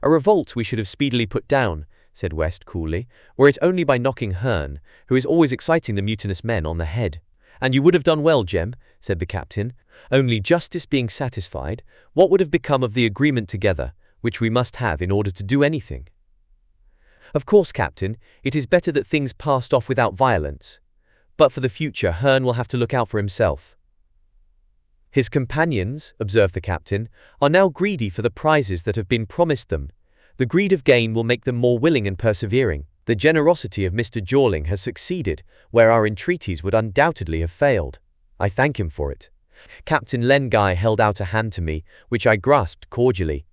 "A revolt we should have speedily put down," said West coolly, "were it only by knocking Hearn, who is always exciting the mutinous men, on the head." "And you would have done well, Jem," said the captain. "Only justice being satisfied, what would have become of the agreement together, which we must have in order to do anything?" "Of course, Captain, it is better that things passed off without violence. But for the future Hearn will have to look out for himself." "His companions," observed the captain, "are now greedy for the prizes that have been promised them. The greed of gain will make them more willing and persevering. The generosity of Mr. Jorling has succeeded where our entreaties would undoubtedly have failed. I thank him for it." Captain Len Guy held out a hand to me, which I grasped cordially.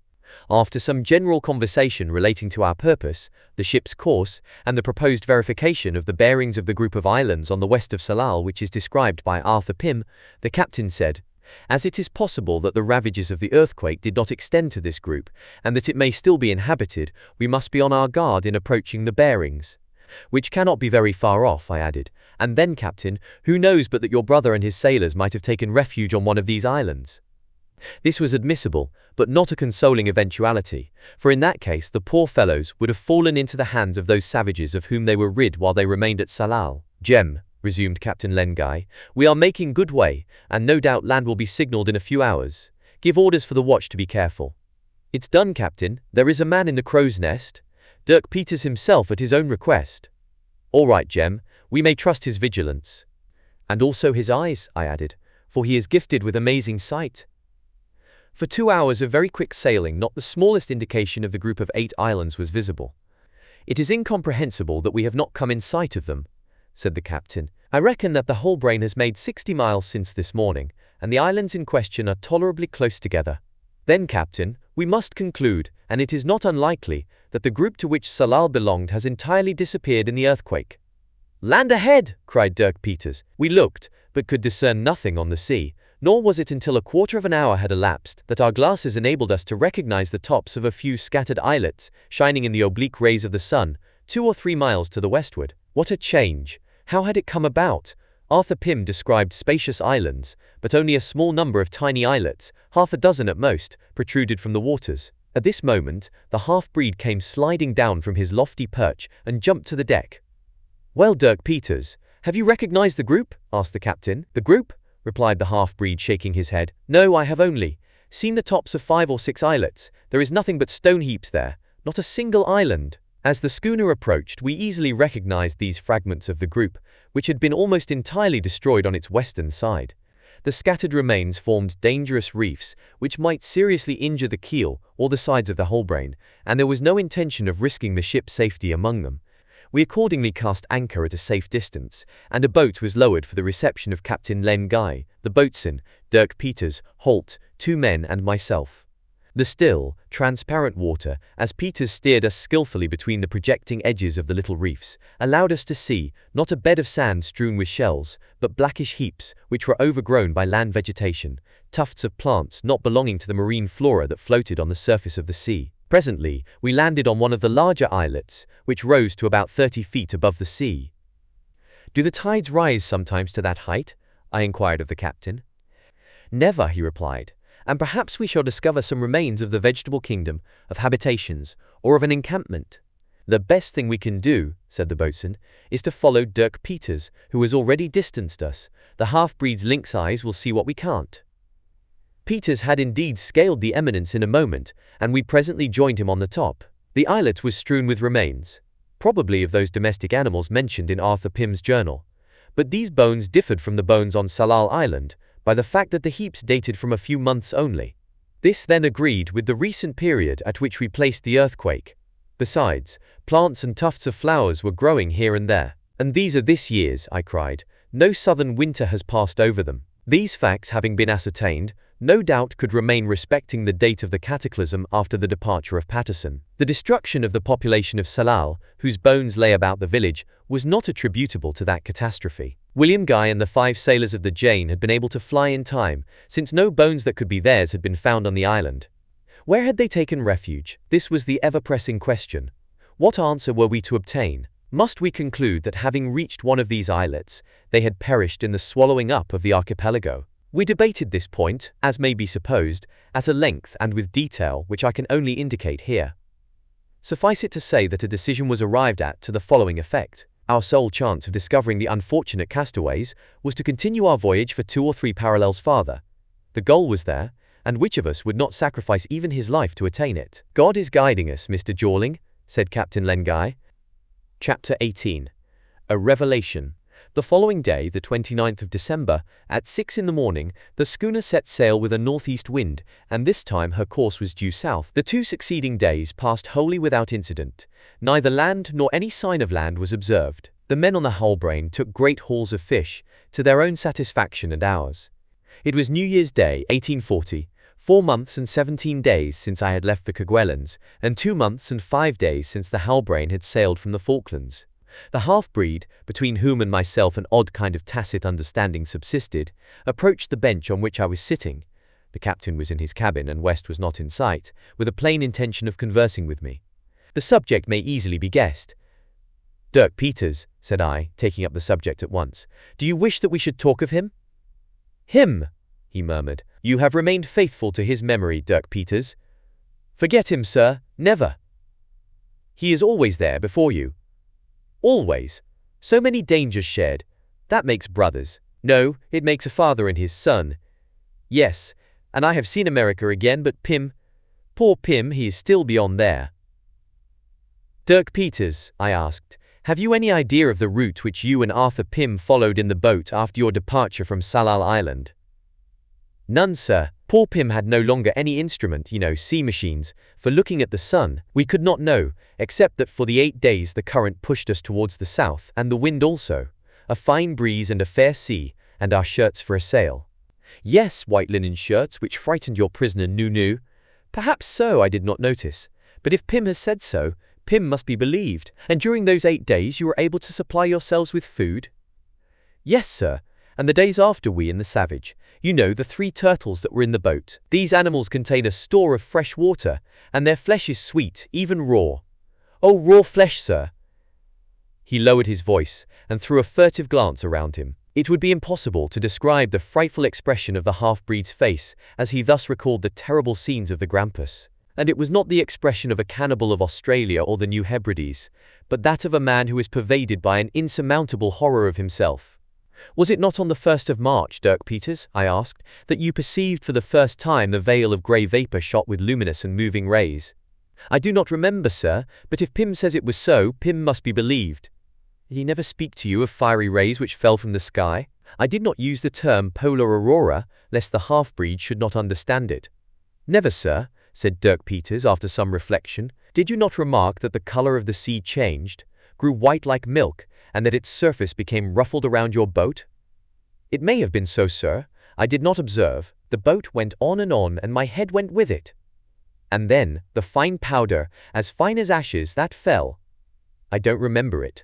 After some general conversation relating to our purpose, the ship's course, and the proposed verification of the bearings of the group of islands on the west of Tsalal which is described by Arthur Pym, the captain said, "As it is possible that the ravages of the earthquake did not extend to this group, and that it may still be inhabited, we must be on our guard in approaching the bearings." "Which cannot be very far off," I added. "And then, Captain, who knows but that your brother and his sailors might have taken refuge on one of these islands?" This was admissible, but not a consoling eventuality, for in that case the poor fellows would have fallen into the hands of those savages of whom they were rid while they remained at Tsalal. "Jem," resumed Captain Len Guy, "we are making good way, and no doubt land will be signalled in a few hours. Give orders for the watch to be careful." "It's done, Captain. There is a man in the crow's nest. Dirk Peters himself at his own request." "All right, Jem, we may trust his vigilance." "And also his eyes," I added, "for he is gifted with amazing sight." For 2 hours of very quick sailing not the smallest indication of the group of 8 islands was visible. "It is incomprehensible that we have not come in sight of them," said the captain. "I reckon that the Halbrane has made 60 miles since this morning, and the islands in question are tolerably close together. Then, Captain, we must conclude, and it is not unlikely, that the group to which Tsalal belonged has entirely disappeared in the earthquake." "Land ahead!" cried Dirk Peters. We looked, but could discern nothing on the sea, nor was it until a quarter of an hour had elapsed that our glasses enabled us to recognize the tops of a few scattered islets, shining in the oblique rays of the sun, 2 or 3 miles to the westward. What a change! How had it come about? Arthur Pym described spacious islands, but only a small number of tiny islets, half a dozen at most, protruded from the waters. At this moment, the half-breed came sliding down from his lofty perch and jumped to the deck. "Well, Dirk Peters, have you recognized the group?" asked the captain. "The group?" replied the half-breed, shaking his head. "No, I have only seen the tops of 5 or 6 islets. There is nothing but stone heaps there, not a single island." As the schooner approached, we easily recognized these fragments of the group, which had been almost entirely destroyed on its western side. The scattered remains formed dangerous reefs, which might seriously injure the keel or the sides of the Halbrane, and there was no intention of risking the ship's safety among them. We accordingly cast anchor at a safe distance, and a boat was lowered for the reception of Captain Len Guy, the boatswain, Dirk Peters, Holt, 2 men and myself. The still, transparent water, as Peters steered us skillfully between the projecting edges of the little reefs, allowed us to see, not a bed of sand strewn with shells, but blackish heaps, which were overgrown by land vegetation, tufts of plants not belonging to the marine flora that floated on the surface of the sea. Presently, we landed on one of the larger islets, which rose to about 30 feet above the sea. "Do the tides rise sometimes to that height?" I inquired of the captain. "Never," he replied. "And perhaps we shall discover some remains of the vegetable kingdom, of habitations, or of an encampment." "The best thing we can do," said the boatswain, "is to follow Dirk Peters, who has already distanced us. The half-breed's lynx eyes will see what we can't." Peters had indeed scaled the eminence in a moment, and we presently joined him on the top. The islet was strewn with remains, probably of those domestic animals mentioned in Arthur Pym's journal. But these bones differed from the bones on Tsalal Island, by the fact that the heaps dated from a few months only. This then agreed with the recent period at which we placed the earthquake. Besides, plants and tufts of flowers were growing here and there. And these are this year's, I cried. No southern winter has passed over them. These facts having been ascertained, no doubt could remain respecting the date of the cataclysm after the departure of Patterson. The destruction of the population of Salal, whose bones lay about the village, was not attributable to that catastrophe. William Guy and the 5 sailors of the Jane had been able to fly in time, since no bones that could be theirs had been found on the island. Where had they taken refuge? This was the ever-pressing question. What answer were we to obtain? Must we conclude that having reached one of these islets, they had perished in the swallowing up of the archipelago? We debated this point, as may be supposed, at a length and with detail which I can only indicate here. Suffice it to say that a decision was arrived at to the following effect. Our sole chance of discovering the unfortunate castaways was to continue our voyage for 2 or 3 parallels farther. The goal was there, and which of us would not sacrifice even his life to attain it? God is guiding us, Mr. Jorling, said Captain Lengai. Chapter 18. A Revelation. The following day, the 29th of December, at 6 in the morning, the schooner set sail with a northeast wind, and this time her course was due south. The 2 succeeding days passed wholly without incident. Neither land nor any sign of land was observed. The men on the Halbrane took great hauls of fish, to their own satisfaction and ours. It was New Year's Day, 1840, 4 months and 17 days since I had left the Kerguelens, and 2 months and 5 days since the Halbrane had sailed from the Falklands. The half-breed, between whom and myself an odd kind of tacit understanding subsisted, approached the bench on which I was sitting. The captain was in his cabin and West was not in sight, with a plain intention of conversing with me. The subject may easily be guessed. "Dirk Peters," said I, taking up the subject at once, "do you wish that we should talk of him?" "Him," he murmured. "You have remained faithful to his memory, Dirk Peters." "Forget him, sir, never." "He is always there before you." "Always. So many dangers shared. That makes brothers. No, it makes a father and his son. Yes, and I have seen America again, but Pym, poor Pym, he is still beyond there." "Dirk Peters," I asked, "have you any idea of the route which you and Arthur Pym followed in the boat after your departure from Salal Island?" "None, sir. Poor Pym had no longer any instrument, sea machines, for looking at the sun. We could not know, except that for the 8 days the current pushed us towards the south, and the wind also. A fine breeze and a fair sea, and our shirts for a sail." "Yes, white linen shirts, which frightened your prisoner Nunu." "Perhaps so, I did not notice. But if Pym has said so, Pym must be believed. And during those 8 days you were able to supply yourselves with food?" "Yes, sir. And the days after we in the Savage. The 3 turtles that were in the boat. These animals contain a store of fresh water, and their flesh is sweet, even raw." "Oh, raw flesh, sir." He lowered his voice, and threw a furtive glance around him. It would be impossible to describe the frightful expression of the half-breed's face as he thus recalled the terrible scenes of the Grampus. And it was not the expression of a cannibal of Australia or the New Hebrides, but that of a man who is pervaded by an insurmountable horror of himself. "Was it not on the 1st of March, Dirk Peters," I asked, "that you perceived for the first time the veil of grey vapour shot with luminous and moving rays?" "I do not remember, sir, but if Pym says it was so, Pym must be believed." "Did he never speak to you of fiery rays which fell from the sky?" "I did not use the term polar aurora, lest the half-breed should not understand it." "Never, sir," said Dirk Peters after some reflection. "Did you not remark that the colour of the sea changed, grew white like milk, and that its surface became ruffled around your boat?" "It may have been so, sir. I did not observe. The boat went on, and my head went with it." "And then, the fine powder, as fine as ashes, that fell." "I don't remember it."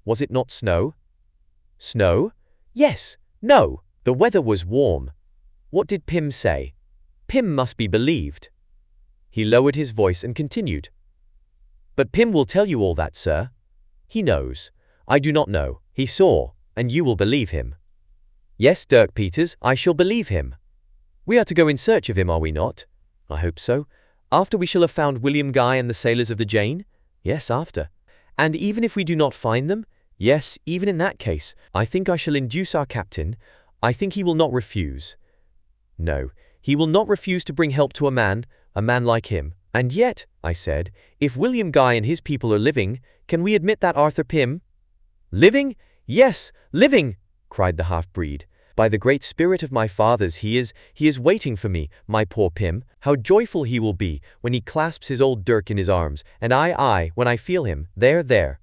"Was it not snow?" "Snow? Yes. No. The weather was warm." "What did Pym say?" "Pym must be believed." He lowered his voice and continued. "But Pym will tell you all that, sir." "He knows. I do not know. He saw, and you will believe him." "Yes, Dirk Peters, I shall believe him." "We are to go in search of him, are we not?" "I hope so." "After we shall have found William Guy and the sailors of the Jane?" "Yes, after." "And even if we do not find them?" "Yes, even in that case, I think I shall induce our captain. I think he will not refuse." "No, he will not refuse to bring help to a man like him." "And yet," I said, "if William Guy and his people are living, can we admit that Arthur Pym—" "Living? Yes, living!" cried the half-breed. By the great spirit of my fathers he is waiting for me, my poor Pym. How joyful he will be when he clasps his old dirk in his arms, and I, when I feel him, there.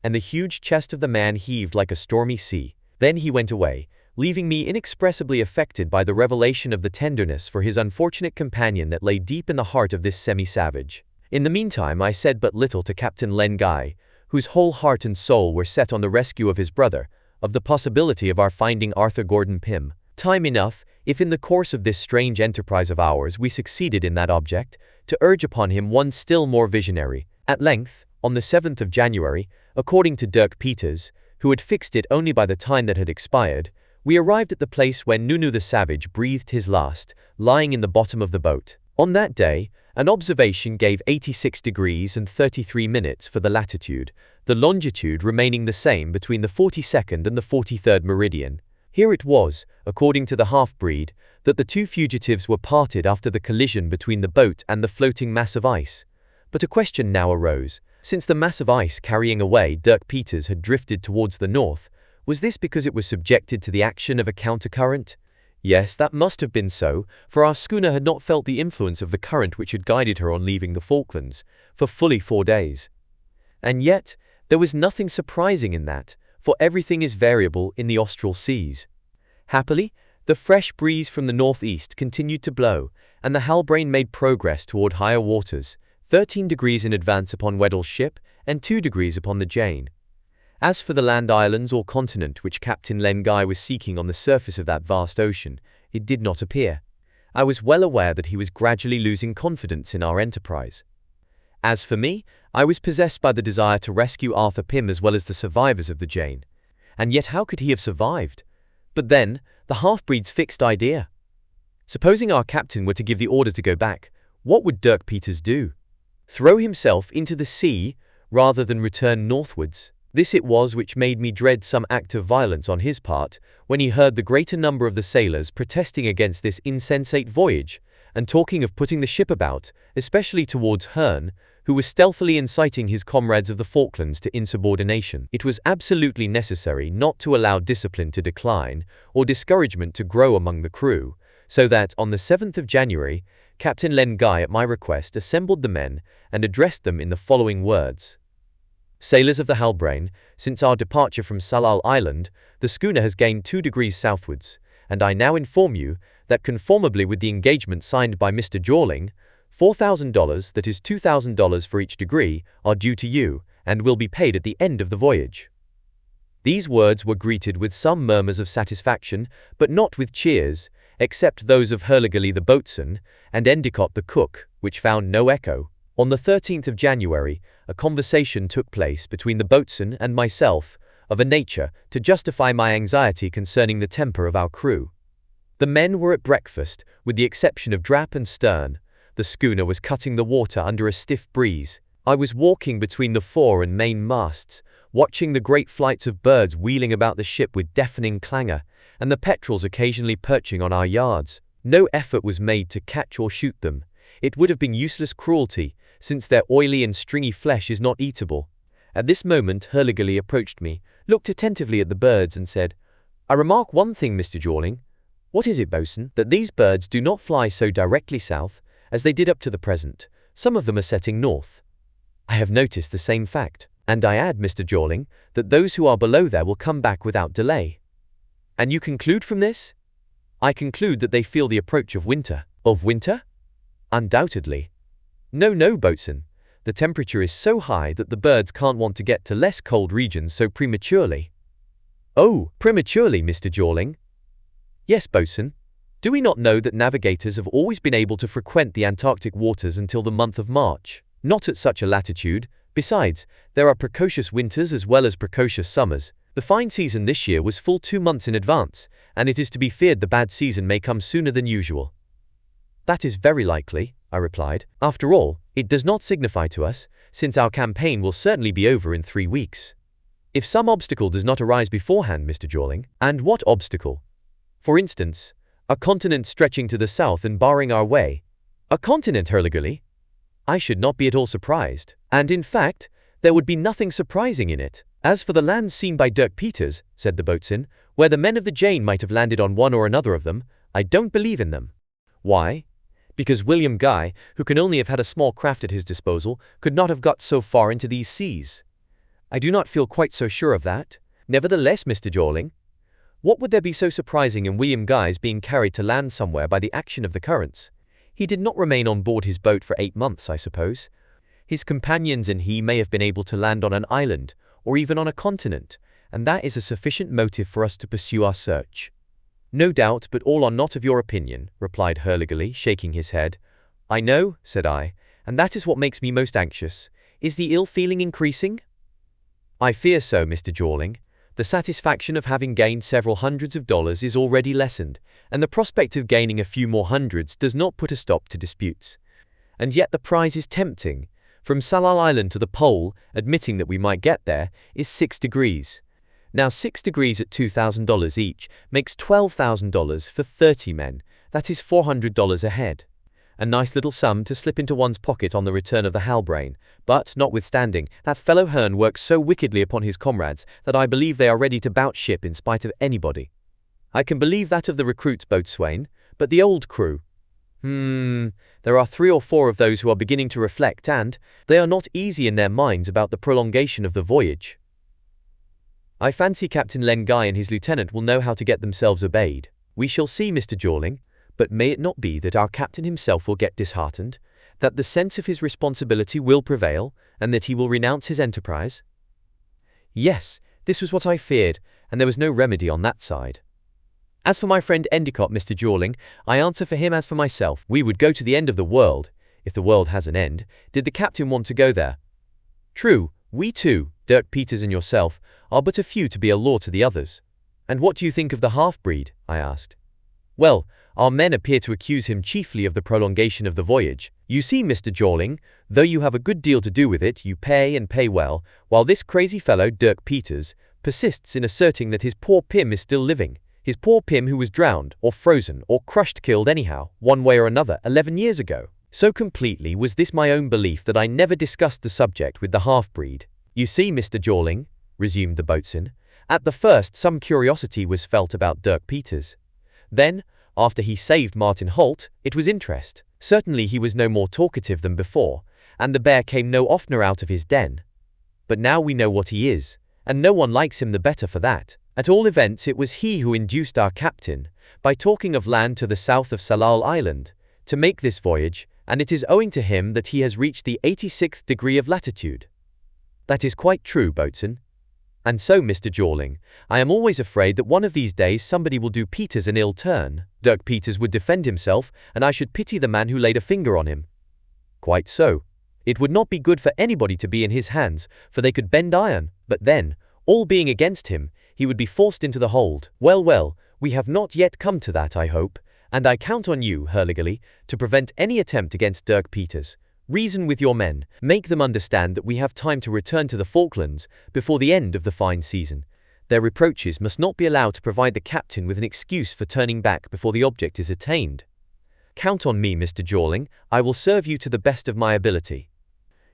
And the huge chest of the man heaved like a stormy sea. Then he went away, leaving me inexpressibly affected by the revelation of the tenderness for his unfortunate companion that lay deep in the heart of this semi-savage. In the meantime I said but little to Captain Len Guy, whose whole heart and soul were set on the rescue of his brother, of the possibility of our finding Arthur Gordon Pym. Time enough, if in the course of this strange enterprise of ours we succeeded in that object, to urge upon him one still more visionary. At length, on the 7th of January, according to Dirk Peters, who had fixed it only by the time that had expired, we arrived at the place where Nunu the Savage breathed his last, lying in the bottom of the boat. On that day, an observation gave 86 degrees and 33 minutes for the latitude, the longitude remaining the same between the 42nd and the 43rd meridian. Here it was, according to the half-breed, that the two fugitives were parted after the collision between the boat and the floating mass of ice. But a question now arose. Since the mass of ice carrying away Dirk Peters had drifted towards the north, was this because it was subjected to the action of a countercurrent? Yes, that must have been so, for our schooner had not felt the influence of the current which had guided her on leaving the Falklands, for fully 4 days. And yet, there was nothing surprising in that, for everything is variable in the austral seas. Happily, the fresh breeze from the northeast continued to blow, and the Halbrane made progress toward higher waters, 13 degrees in advance upon Weddell's ship, and 2 degrees upon the Jane. As for the land islands or continent which Captain Len Guy was seeking on the surface of that vast ocean, it did not appear. I was well aware that he was gradually losing confidence in our enterprise. As for me, I was possessed by the desire to rescue Arthur Pym as well as the survivors of the Jane. And yet how could he have survived? But then, the half-breed's fixed idea. Supposing our captain were to give the order to go back, what would Dirk Peters do? Throw himself into the sea, rather than return northwards? This it was which made me dread some act of violence on his part, when he heard the greater number of the sailors protesting against this insensate voyage, and talking of putting the ship about, especially towards Hearn, who was stealthily inciting his comrades of the Falklands to insubordination. It was absolutely necessary not to allow discipline to decline, or discouragement to grow among the crew, so that, on the 7th of January, Captain Len Guy at my request assembled the men, and addressed them in the following words. Sailors of the Halbrane, since our departure from Tsalal Island, the schooner has gained 2 degrees southwards, and I now inform you that conformably with the engagement signed by Mr. Jawling, $4,000, that is $2,000 for each degree, are due to you, and will be paid at the end of the voyage. These words were greeted with some murmurs of satisfaction, but not with cheers, except those of Hurliguerly the boatswain, and Endicott the cook, which found no echo. On the 13th of January, a conversation took place between the boatswain and myself, of a nature to justify my anxiety concerning the temper of our crew. The men were at breakfast, with the exception of Drap and Stern. The schooner was cutting the water under a stiff breeze. I was walking between the fore and main masts, watching the great flights of birds wheeling about the ship with deafening clangor, and the petrels occasionally perching on our yards. No effort was made to catch or shoot them. It would have been useless cruelty, since their oily and stringy flesh is not eatable. At this moment Hurliguerly approached me, looked attentively at the birds, and said, "I remark one thing, Mr. Jawling." "What is it, boatswain?" "That these birds do not fly so directly south, as they did up to the present. Some of them are setting north." "I have noticed the same fact. And I add, Mr. Jawling, that those who are below there will come back without delay." "And you conclude from this?" "I conclude that they feel the approach of winter." "Of winter?" "Undoubtedly." No, boatswain. The temperature is so high that the birds can't want to get to less cold regions so prematurely." "Oh, prematurely, Mr. Jawling?" "Yes, boatswain. Do we not know that navigators have always been able to frequent the Antarctic waters until the month of March? Not at such a latitude. Besides, there are precocious winters as well as precocious summers. The fine season this year was full 2 months in advance, and it is to be feared the bad season may come sooner than usual." "That is very likely," I replied. "After all, it does not signify to us, since our campaign will certainly be over in 3 weeks. If some obstacle does not arise beforehand, Mr. Jawling." "And what obstacle?" "For instance, a continent stretching to the south and barring our way." "A continent, Hurliguerly?" "I should not be at all surprised. And in fact, there would be nothing surprising in it." "As for the lands seen by Dirk Peters," said the boatswain, where the men of the Jane might have landed on one or another of them, I don't believe in them. Why? Because William Guy, who can only have had a small craft at his disposal, could not have got so far into these seas. I do not feel quite so sure of that. Nevertheless, Mr. Jorling, what would there be so surprising in William Guy's being carried to land somewhere by the action of the currents? He did not remain on board his boat for 8 months, I suppose. His companions and he may have been able to land on an island, or even on a continent, and that is a sufficient motive for us to pursue our search. No doubt, but all are not of your opinion, replied Hurliguerly, shaking his head. I know, said I, and that is what makes me most anxious. Is the ill feeling increasing? I fear so, Mr. Jorling. The satisfaction of having gained several hundreds of dollars is already lessened, and the prospect of gaining a few more hundreds does not put a stop to disputes. And yet the prize is tempting. From Tsalal Island to the pole, admitting that we might get there, is 6 degrees. Now 6 degrees at $2,000 each makes $12,000 for 30 men. That is $400 a head. A nice little sum to slip into one's pocket on the return of the Halbrane, but, notwithstanding, that fellow Hearn works so wickedly upon his comrades that I believe they are ready to bout ship in spite of anybody. I can believe that of the recruits, boatswain, but the old crew. There are 3 or 4 of those who are beginning to reflect, and they are not easy in their minds about the prolongation of the voyage. I fancy Captain Len Guy and his lieutenant will know how to get themselves obeyed. We shall see, Mr. Jorling. But may it not be that our captain himself will get disheartened, that the sense of his responsibility will prevail, and that he will renounce his enterprise? Yes, this was what I feared, and there was no remedy on that side. As for my friend Endicott, Mr. Jorling, I answer for him as for myself. We would go to the end of the world, if the world has an end, did the captain want to go there. True, we too, Dirk Peters and yourself, are but a few to be a law to the others. And what do you think of the half-breed? I asked. Well, our men appear to accuse him chiefly of the prolongation of the voyage. You see, Mr. Jorling, though you have a good deal to do with it, you pay and pay well, while this crazy fellow, Dirk Peters, persists in asserting that his poor Pym is still living. His poor Pym who was drowned, or frozen, or crushed killed anyhow, one way or another, 11 years ago. So completely was this my own belief that I never discussed the subject with the half-breed. You see, Mr. Jorling, resumed the boatswain, at the first some curiosity was felt about Dirk Peters. Then, after he saved Martin Holt, it was interest. Certainly he was no more talkative than before, and the bear came no oftener out of his den. But now we know what he is, and no one likes him the better for that. At all events it was he who induced our captain, by talking of land to the south of Tsalal Island, to make this voyage, and it is owing to him that he has reached the 86th degree of latitude. That is quite true, boatswain. And so, Mr. Jorling, I am always afraid that one of these days somebody will do Peters an ill turn. Dirk Peters would defend himself, and I should pity the man who laid a finger on him. Quite so. It would not be good for anybody to be in his hands, for they could bend iron, but then, all being against him, he would be forced into the hold. Well, we have not yet come to that, I hope, and I count on you, Hurliguerly, to prevent any attempt against Dirk Peters. Reason with your men, make them understand that we have time to return to the Falklands before the end of the fine season. Their reproaches must not be allowed to provide the captain with an excuse for turning back before the object is attained. Count on me, Mr. Jorling, I will serve you to the best of my ability.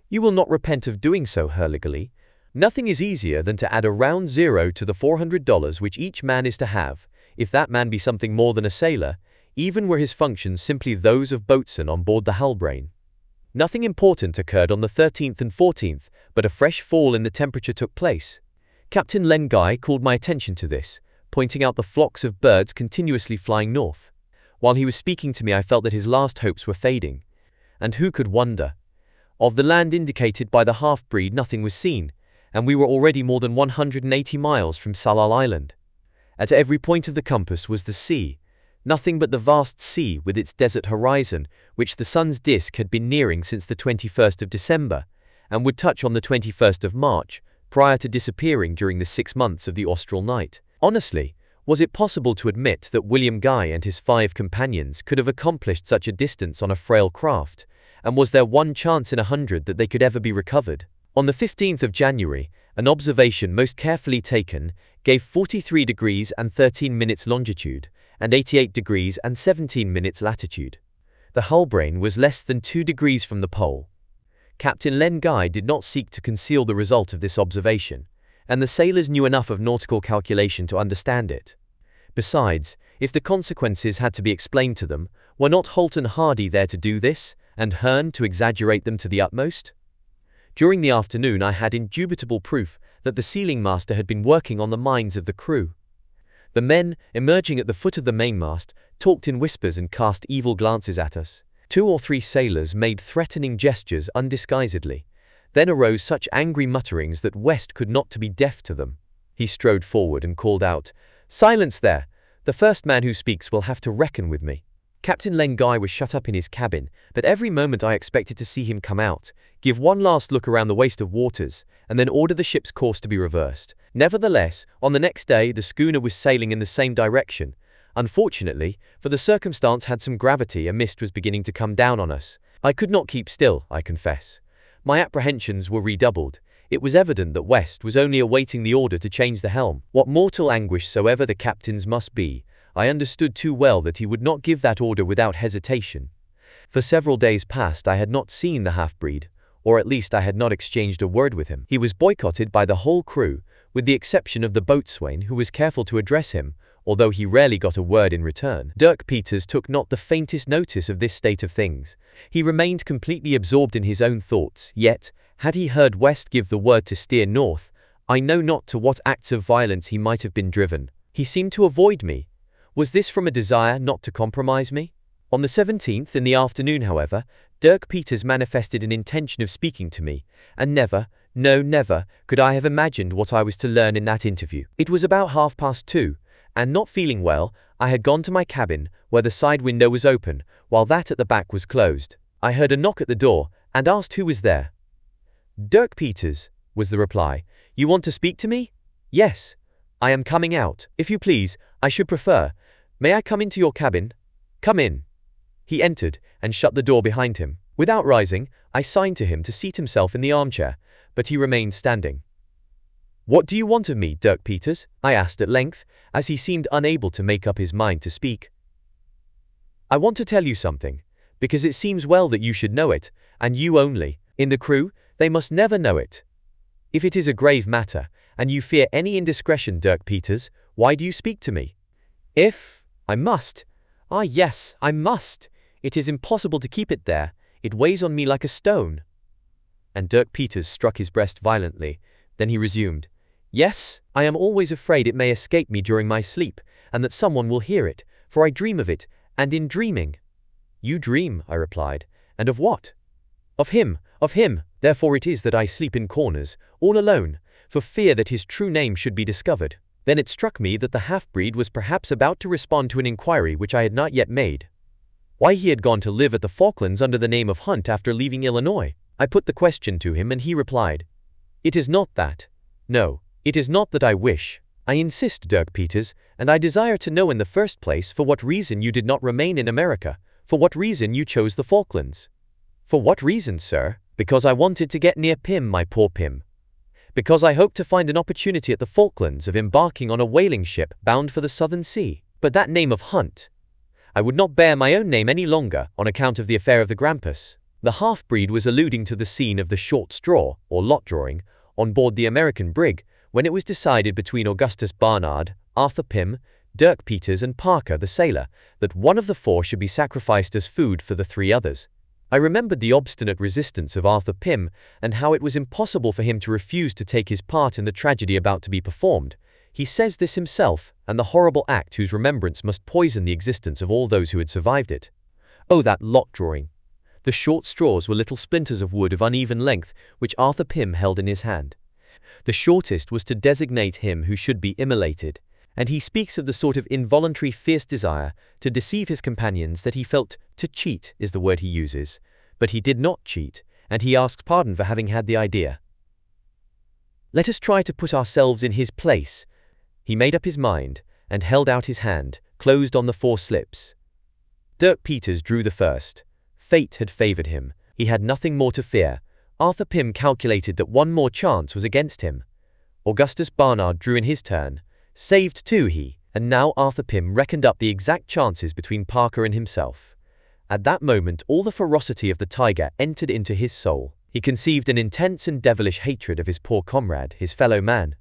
You will not repent of doing so, Hurliguerly. Nothing is easier than to add a round zero to the $400 which each man is to have, if that man be something more than a sailor, even were his functions simply those of boatswain on board the Halbrane. Nothing important occurred on the 13th and 14th, but a fresh fall in the temperature took place. Captain Len Guy called my attention to this, pointing out the flocks of birds continuously flying north. While he was speaking to me I felt that his last hopes were fading. And who could wonder? Of the land indicated by the half-breed nothing was seen, and we were already more than 180 miles from Tsalal Island. At every point of the compass was the sea, nothing but the vast sea with its desert horizon, which the sun's disk had been nearing since the 21st of December, and would touch on the 21st of March, prior to disappearing during the 6 months of the austral night. Honestly, was it possible to admit that William Guy and his 5 companions could have accomplished such a distance on a frail craft, and was there one chance in 100 that they could ever be recovered? On the 15th of January, an observation most carefully taken gave 43 degrees and 13 minutes longitude, and 88 degrees and 17 minutes latitude. The Halbrane was less than 2 degrees from the pole. Captain Len Guy did not seek to conceal the result of this observation, and the sailors knew enough of nautical calculation to understand it. Besides, if the consequences had to be explained to them, were not Holt and Hardy there to do this, and Hearn to exaggerate them to the utmost? During the afternoon I had indubitable proof that the sealing master had been working on the minds of the crew. The men, emerging at the foot of the mainmast, talked in whispers and cast evil glances at us. 2 or 3 sailors made threatening gestures undisguisedly. Then arose such angry mutterings that West could not be deaf to them. He strode forward and called out, "Silence there! The first man who speaks will have to reckon with me." Captain Lengai was shut up in his cabin, but every moment I expected to see him come out, give one last look around the waste of waters, and then order the ship's course to be reversed. Nevertheless, on the next day the schooner was sailing in the same direction. Unfortunately, for the circumstance had some gravity, a mist was beginning to come down on us. I could not keep still, I confess. My apprehensions were redoubled. It was evident that West was only awaiting the order to change the helm. What mortal anguish soever the captain's must be, I understood too well that he would not give that order without hesitation. For several days past I had not seen the half-breed, or at least I had not exchanged a word with him. He was boycotted by the whole crew, with the exception of the boatswain, who was careful to address him, although he rarely got a word in return. Dirk Peters took not the faintest notice of this state of things. He remained completely absorbed in his own thoughts, yet, had he heard West give the word to steer north, I know not to what acts of violence he might have been driven. He seemed to avoid me. Was this from a desire not to compromise me? On the 17th in the afternoon, however, Dirk Peters manifested an intention of speaking to me, and never, no never, could I have imagined what I was to learn in that interview. It was about 2:30, and not feeling well, I had gone to my cabin, where the side window was open, while that at the back was closed. I heard a knock at the door, and asked who was there. "Dirk Peters," was the reply. "You want to speak to me?" "Yes. I am coming out. If you please, I should prefer. May I come into your cabin?" "Come in." He entered, and shut the door behind him. Without rising, I signed to him to seat himself in the armchair, but he remained standing. "What do you want of me, Dirk Peters?" I asked at length, as he seemed unable to make up his mind to speak. "I want to tell you something, because it seems well that you should know it, and you only. In the crew, they must never know it. If it is a grave matter, and you fear any indiscretion, Dirk Peters, why do you speak to me?" "If I must. Ah, yes, I must. It is impossible to keep it there. It weighs on me like a stone." And Dirk Peters struck his breast violently. Then he resumed, "Yes, I am always afraid it may escape me during my sleep, and that someone will hear it, for I dream of it, and in dreaming—" "You dream," I replied, "and of what?" Of him. Therefore it is that I sleep in corners, all alone, for fear that his true name should be discovered." Then it struck me that the half-breed was perhaps about to respond to an inquiry which I had not yet made. Why he had gone to live at the Falklands under the name of Hunt after leaving Illinois. I put the question to him, and he replied, "It is not that. No, it is not that I wish. I insist, Dirk Peters, and I desire to know in the first place for what reason you did not remain in America, for what reason you chose the Falklands." "For what reason, sir?" "Because I wanted to get near Pym, my poor Pym. Because I hoped to find an opportunity at the Falklands of embarking on a whaling ship bound for the Southern Sea. But that name of Hunt. I would not bear my own name any longer on account of the affair of the Grampus." The half-breed was alluding to the scene of the short straw, or lot drawing, on board the American brig, when it was decided between Augustus Barnard, Arthur Pym, Dirk Peters, and Parker the sailor, that one of the 4 should be sacrificed as food for the 3 others. I remembered the obstinate resistance of Arthur Pym, and how it was impossible for him to refuse to take his part in the tragedy about to be performed. He says this himself, and the horrible act whose remembrance must poison the existence of all those who had survived it. Oh, that lot drawing! The short straws were little splinters of wood of uneven length, which Arthur Pym held in his hand. The shortest was to designate him who should be immolated, and he speaks of the sort of involuntary fierce desire to deceive his companions that he felt. To cheat is the word he uses, but he did not cheat, and he asks pardon for having had the idea. Let us try to put ourselves in his place. He made up his mind, and held out his hand, closed on the 4 slips. Dirk Peters drew the first. Fate had favored him. He had nothing more to fear. Arthur Pym calculated that one more chance was against him. Augustus Barnard drew in his turn. Saved too he, and now Arthur Pym reckoned up the exact chances between Parker and himself. At that moment all the ferocity of the tiger entered into his soul. He conceived an intense and devilish hatred of his poor comrade, his fellow man.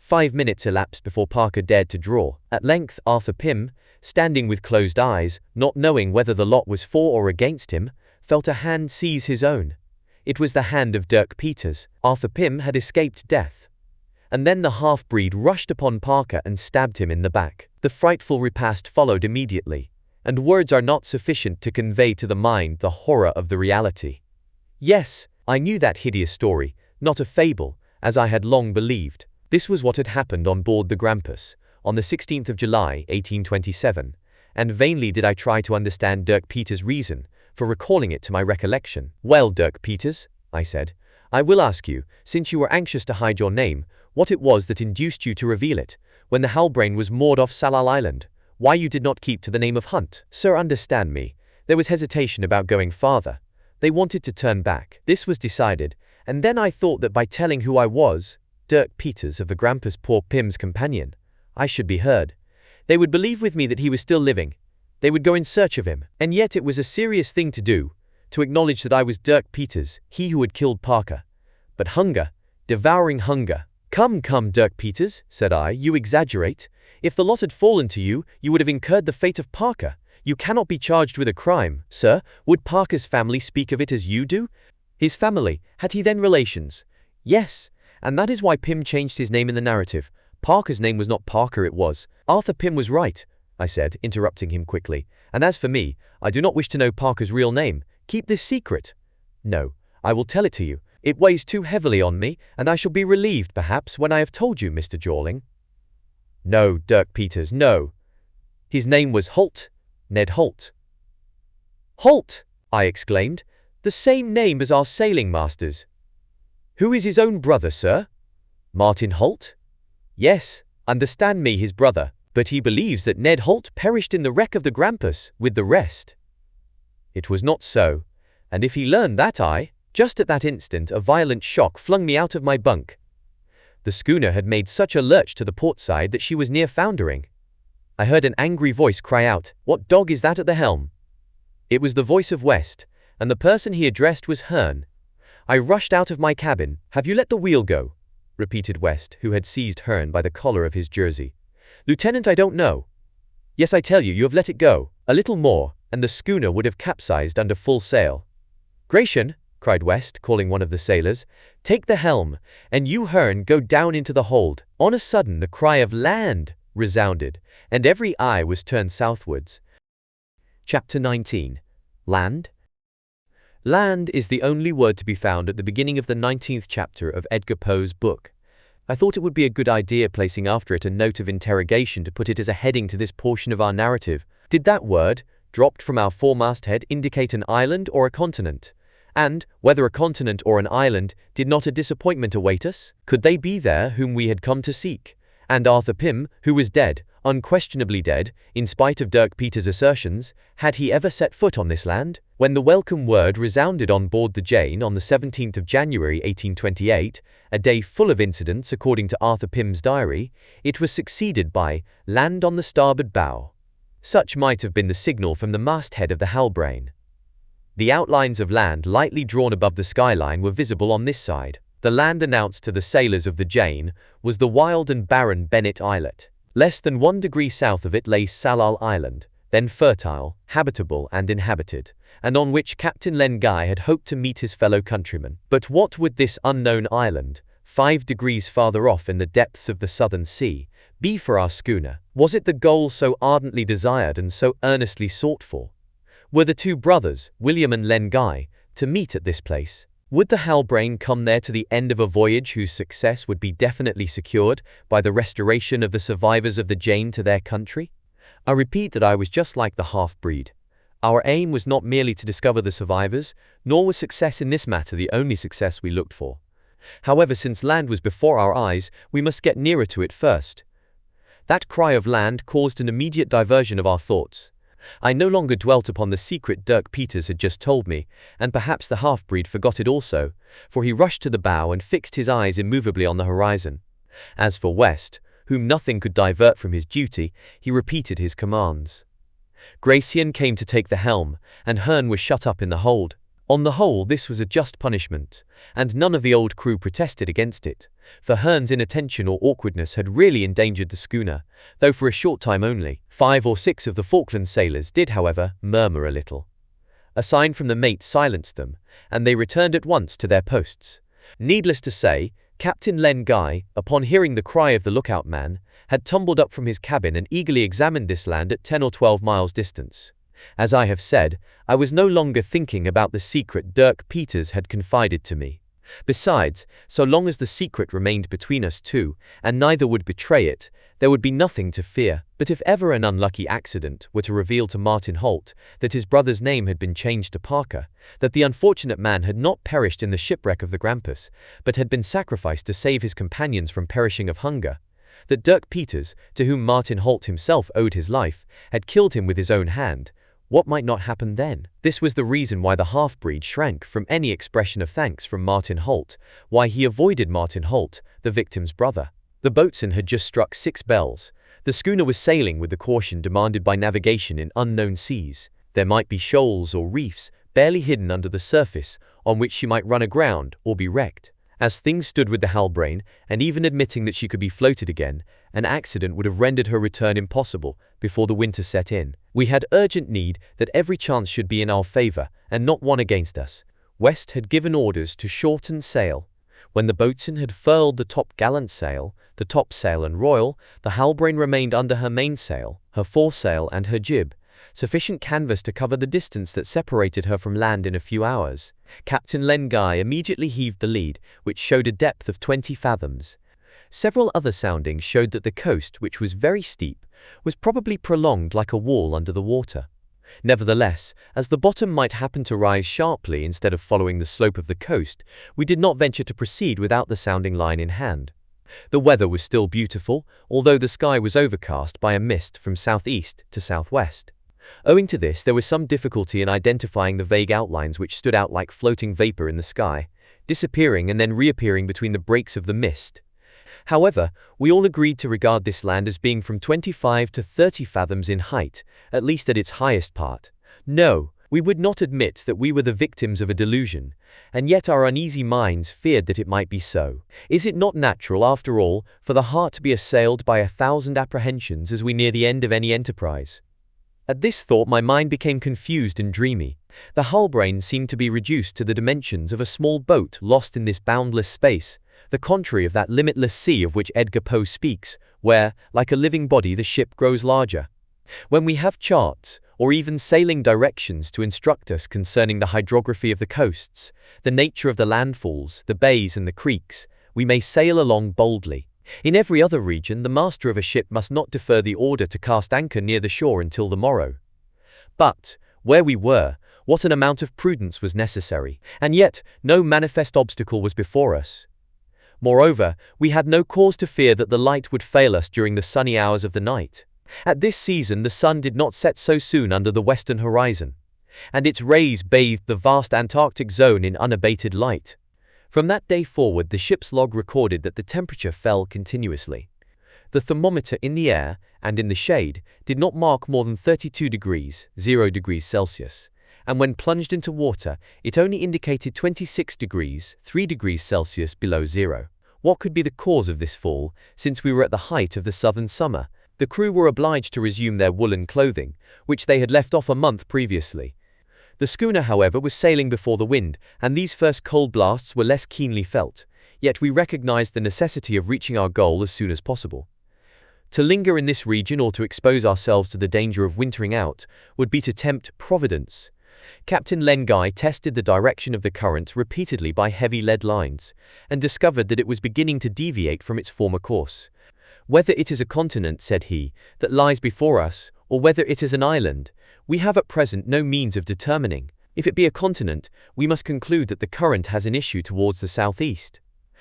5 minutes elapsed before Parker dared to draw. At length Arthur Pym, standing with closed eyes, not knowing whether the lot was for or against him, felt a hand seize his own. It was the hand of Dirk Peters. Arthur Pym had escaped death. And then the half-breed rushed upon Parker and stabbed him in the back. The frightful repast followed immediately, and words are not sufficient to convey to the mind the horror of the reality. Yes, I knew that hideous story, not a fable, as I had long believed. This was what had happened on board the Grampus, on the 16th of July, 1827, and vainly did I try to understand Dirk Peters' reason for recalling it to my recollection. "Well, Dirk Peters," I said, "I will ask you, since you were anxious to hide your name, what it was that induced you to reveal it, when the Halbrane was moored off Salal Island, why you did not keep to the name of Hunt." "Sir, understand me, there was hesitation about going farther. They wanted to turn back. This was decided, and then I thought that by telling who I was, Dirk Peters of the Grampus, poor Pym's companion, I should be heard. They would believe with me that he was still living. They would go in search of him. And yet it was a serious thing to do, to acknowledge that I was Dirk Peters, he who had killed Parker. But hunger, devouring hunger. "Come, come, Dirk Peters," said I, "you exaggerate. If the lot had fallen to you, you would have incurred the fate of Parker. You cannot be charged with a crime." "Sir, would Parker's family speak of it as you do?" "His family? Had he then relations?" "Yes, and that is why Pym changed his name in the narrative. Parker's name was not Parker, it was." "Arthur Pym was right," I said, interrupting him quickly. "And as for me, I do not wish to know Parker's real name. Keep this secret." "No, I will tell it to you. It weighs too heavily on me, and I shall be relieved, perhaps, when I have told you, Mr. Jorling." "No, Dirk Peters, no. His name was Holt, Ned Holt." "Holt!" I exclaimed. "The same name as our sailing master's." "Who is his own brother, sir?" "Martin Holt?" "Yes, understand me, his brother. But he believes that Ned Holt perished in the wreck of the Grampus, with the rest." It was not so, and if he learned that just at that instant a violent shock flung me out of my bunk. The schooner had made such a lurch to the port side that she was near foundering. I heard an angry voice cry out, "What dog is that at the helm?" It was the voice of West, and the person he addressed was Hearn. I rushed out of my cabin. "Have you let the wheel go?" repeated West, who had seized Hearn by the collar of his jersey. "Lieutenant, I don't know." "Yes, I tell you, you have let it go. A little more, and the schooner would have capsized under full sail." "Gratian," cried West, calling one of the sailors, "take the helm, and you, Hearn, go down into the hold." On a sudden the cry of "Land!" resounded, and every eye was turned southwards. Chapter 19. Land? Land is the only word to be found at the beginning of the 19th chapter of Edgar Poe's book. I thought it would be a good idea placing after it a note of interrogation to put it as a heading to this portion of our narrative. Did that word, dropped from our foremast-head, indicate an island or a continent? And, whether a continent or an island, did not a disappointment await us? Could they be there whom we had come to seek? And Arthur Pym, who was dead, unquestionably dead, in spite of Dirk Peters' assertions, had he ever set foot on this land? When the welcome word resounded on board the Jane on the 17th of January 1828, a day full of incidents according to Arthur Pym's diary, it was succeeded by "Land on the starboard bow." Such might have been the signal from the masthead of the Halbrane. The outlines of land lightly drawn above the skyline were visible on this side. The land announced to the sailors of the Jane was the wild and barren Bennet Islet. Less than 1 degree south of it lay Salal Island, then fertile, habitable and inhabited, and on which Captain Len Guy had hoped to meet his fellow countrymen. But what would this unknown island, 5 degrees farther off in the depths of the southern sea, be for our schooner? Was it the goal so ardently desired and so earnestly sought for? Were the two brothers, William and Len Guy, to meet at this place? Would the Halbrane come there to the end of a voyage whose success would be definitely secured by the restoration of the survivors of the Jane to their country? I repeat that I was just like the half-breed. Our aim was not merely to discover the survivors, nor was success in this matter the only success we looked for. However, since land was before our eyes, we must get nearer to it first. That cry of land caused an immediate diversion of our thoughts. I no longer dwelt upon the secret Dirk Peters had just told me, and perhaps the half-breed forgot it also, for he rushed to the bow and fixed his eyes immovably on the horizon. As for West, whom nothing could divert from his duty, he repeated his commands. Gratian came to take the helm, and Hearn was shut up in the hold. On the whole, this was a just punishment, and none of the old crew protested against it, for Hearn's inattention or awkwardness had really endangered the schooner, though for a short time only. 5 or 6 of the Falkland sailors did, however, murmur a little. A sign from the mate silenced them, and they returned at once to their posts. Needless to say, Captain Len Guy, upon hearing the cry of the lookout man, had tumbled up from his cabin and eagerly examined this land at 10 or 12 miles distance. As I have said, I was no longer thinking about the secret Dirk Peters had confided to me. Besides, so long as the secret remained between us two, and neither would betray it, there would be nothing to fear. But if ever an unlucky accident were to reveal to Martin Holt that his brother's name had been changed to Parker, that the unfortunate man had not perished in the shipwreck of the Grampus, but had been sacrificed to save his companions from perishing of hunger, that Dirk Peters, to whom Martin Holt himself owed his life, had killed him with his own hand, what might not happen then? This was the reason why the half-breed shrank from any expression of thanks from Martin Holt, why he avoided Martin Holt, the victim's brother. The boatswain had just struck 6 bells. The schooner was sailing with the caution demanded by navigation in unknown seas. There might be shoals or reefs, barely hidden under the surface, on which she might run aground or be wrecked. As things stood with the Halbrane, and even admitting that she could be floated again, an accident would have rendered her return impossible before the winter set in. We had urgent need that every chance should be in our favor, and not one against us. West had given orders to shorten sail. When the boatswain had furled the top-gallant sail, the topsail and royal, the Halbrane remained under her mainsail, her foresail and her jib, sufficient canvas to cover the distance that separated her from land in a few hours. Captain Len Guy immediately heaved the lead, which showed a depth of 20 fathoms. Several other soundings showed that the coast, which was very steep, was probably prolonged like a wall under the water. Nevertheless, as the bottom might happen to rise sharply instead of following the slope of the coast, we did not venture to proceed without the sounding line in hand. The weather was still beautiful, although the sky was overcast by a mist from southeast to southwest. Owing to this, there was some difficulty in identifying the vague outlines which stood out like floating vapor in the sky, disappearing and then reappearing between the breaks of the mist. However, we all agreed to regard this land as being from 25 to 30 fathoms in height, at least at its highest part. No, we would not admit that we were the victims of a delusion, and yet our uneasy minds feared that it might be so. Is it not natural, after all, for the heart to be assailed by 1,000 apprehensions as we near the end of any enterprise? At this thought my mind became confused and dreamy. The Halbrane seemed to be reduced to the dimensions of a small boat lost in this boundless space, the contrary of that limitless sea of which Edgar Poe speaks, where, like a living body, the ship grows larger. When we have charts, or even sailing directions to instruct us concerning the hydrography of the coasts, the nature of the landfalls, the bays and the creeks, we may sail along boldly. In every other region, the master of a ship must not defer the order to cast anchor near the shore until the morrow. But, where we were, what an amount of prudence was necessary, and yet no manifest obstacle was before us. Moreover, we had no cause to fear that the light would fail us during the sunny hours of the night. At this season the sun did not set so soon under the western horizon, and its rays bathed the vast Antarctic zone in unabated light. From that day forward the ship's log recorded that the temperature fell continuously. The thermometer in the air, and in the shade, did not mark more than 32 degrees, 0 degrees Celsius, and when plunged into water, it only indicated 26 degrees, 3 degrees Celsius below zero. What could be the cause of this fall, since we were at the height of the southern summer? The crew were obliged to resume their woolen clothing, which they had left off a month previously. The schooner, however, was sailing before the wind, and these first cold blasts were less keenly felt, yet we recognized the necessity of reaching our goal as soon as possible. To linger in this region or to expose ourselves to the danger of wintering out would be to tempt Providence. Captain Len Guy tested the direction of the current repeatedly by heavy lead lines, and discovered that it was beginning to deviate from its former course. Whether it is a continent, said he, that lies before us, or whether it is an island, we have at present no means of determining. If it be a continent, we must conclude that the current has an issue towards the southeast.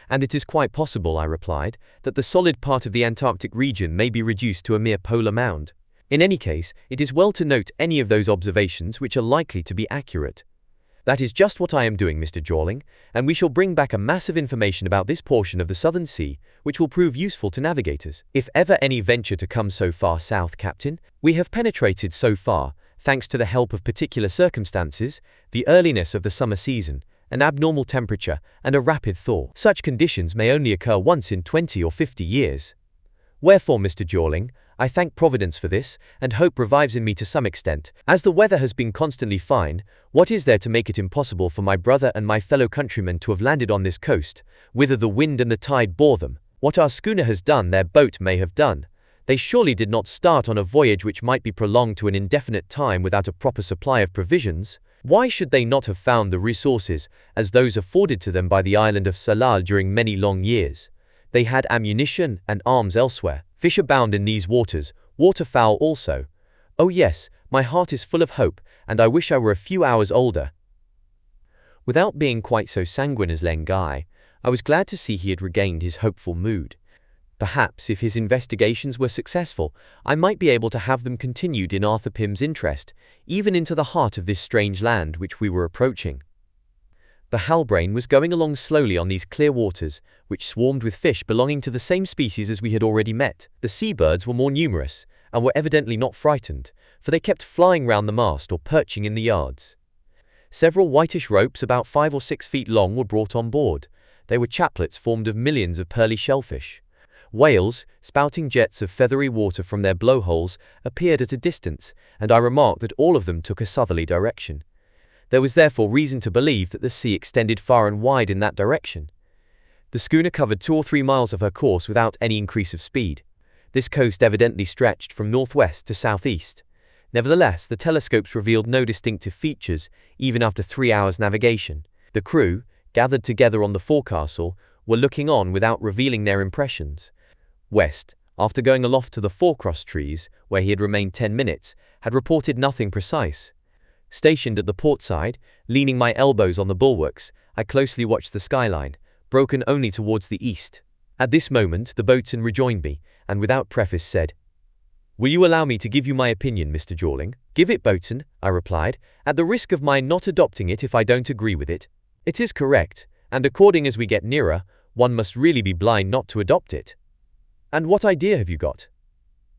And it is quite possible, I replied, that the solid part of the Antarctic region may be reduced to a mere polar mound. In any case, it is well to note any of those observations which are likely to be accurate. That is just what I am doing, Mr. Jawling, and we shall bring back a mass of information about this portion of the Southern Sea, which will prove useful to navigators. If ever any venture to come so far south, Captain, we have penetrated so far, thanks to the help of particular circumstances, the earliness of the summer season, an abnormal temperature, and a rapid thaw. Such conditions may only occur once in 20 or 50 years. Wherefore, Mr. Jorling, I thank Providence for this, and hope revives in me to some extent. As the weather has been constantly fine, what is there to make it impossible for my brother and my fellow countrymen to have landed on this coast, whither the wind and the tide bore them? What our schooner has done, their boat may have done. They surely did not start on a voyage which might be prolonged to an indefinite time without a proper supply of provisions. Why should they not have found the resources, as those afforded to them by the island of Salal during many long years? They had ammunition and arms elsewhere. Fish abound in these waters, waterfowl also. Oh yes, my heart is full of hope, and I wish I were a few hours older. Without being quite so sanguine as Len Guy, I was glad to see he had regained his hopeful mood. Perhaps, if his investigations were successful, I might be able to have them continued in Arthur Pym's interest, even into the heart of this strange land which we were approaching. The Halbrane was going along slowly on these clear waters, which swarmed with fish belonging to the same species as we had already met. The seabirds were more numerous, and were evidently not frightened, for they kept flying round the mast or perching in the yards. Several whitish ropes about 5 or 6 feet long were brought on board. They were chaplets formed of millions of pearly shellfish. Whales, spouting jets of feathery water from their blowholes, appeared at a distance, and I remarked that all of them took a southerly direction. There was therefore reason to believe that the sea extended far and wide in that direction. The schooner covered 2 or 3 miles of her course without any increase of speed. This coast evidently stretched from northwest to southeast. Nevertheless, the telescopes revealed no distinctive features, even after 3 hours' navigation. The crew, gathered together on the forecastle, were looking on without revealing their impressions. West, after going aloft to the forecross trees, where he had remained 10 minutes, had reported nothing precise. Stationed at the port side, leaning my elbows on the bulwarks, I closely watched the skyline, broken only towards the east. At this moment the boatswain rejoined me, and without preface said, "Will you allow me to give you my opinion, Mr. Jorling?" "Give it, boatswain," I replied, "at the risk of my not adopting it if I don't agree with it. It is correct, and according as we get nearer, one must really be blind not to adopt it." "And what idea have you got?"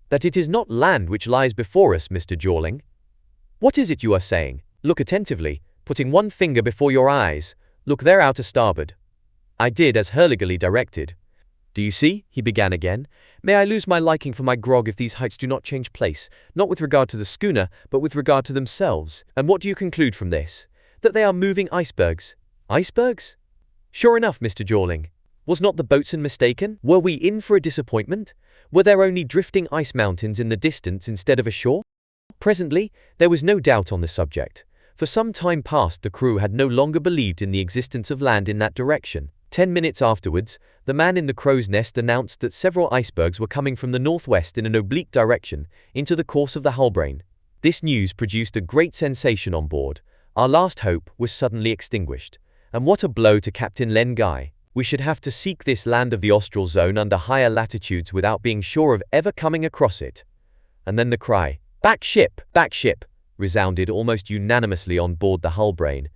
"That it is not land which lies before us, Mr. Jorling." "What is it you are saying? Look attentively, putting one finger before your eyes. Look there out to starboard." I did as Hurligally directed. "Do you see?" he began again. "May I lose my liking for my grog if these heights do not change place, not with regard to the schooner, but with regard to themselves. And what do you conclude from this? That they are moving icebergs." "Icebergs?" "Sure enough, Mr. Jorling. Was not the boatswain mistaken? Were we in for a disappointment? Were there only drifting ice mountains in the distance instead of a shore?" Presently, there was no doubt on the subject. For some time past the crew had no longer believed in the existence of land in that direction. 10 minutes afterwards, the man in the crow's nest announced that several icebergs were coming from the northwest in an oblique direction, into the course of the Halbrane. This news produced a great sensation on board. Our last hope was suddenly extinguished. And what a blow to Captain Len Guy! We should have to seek this land of the austral zone under higher latitudes without being sure of ever coming across it. And then the cry, "Back ship! Back ship!" resounded almost unanimously on board the Halbrane.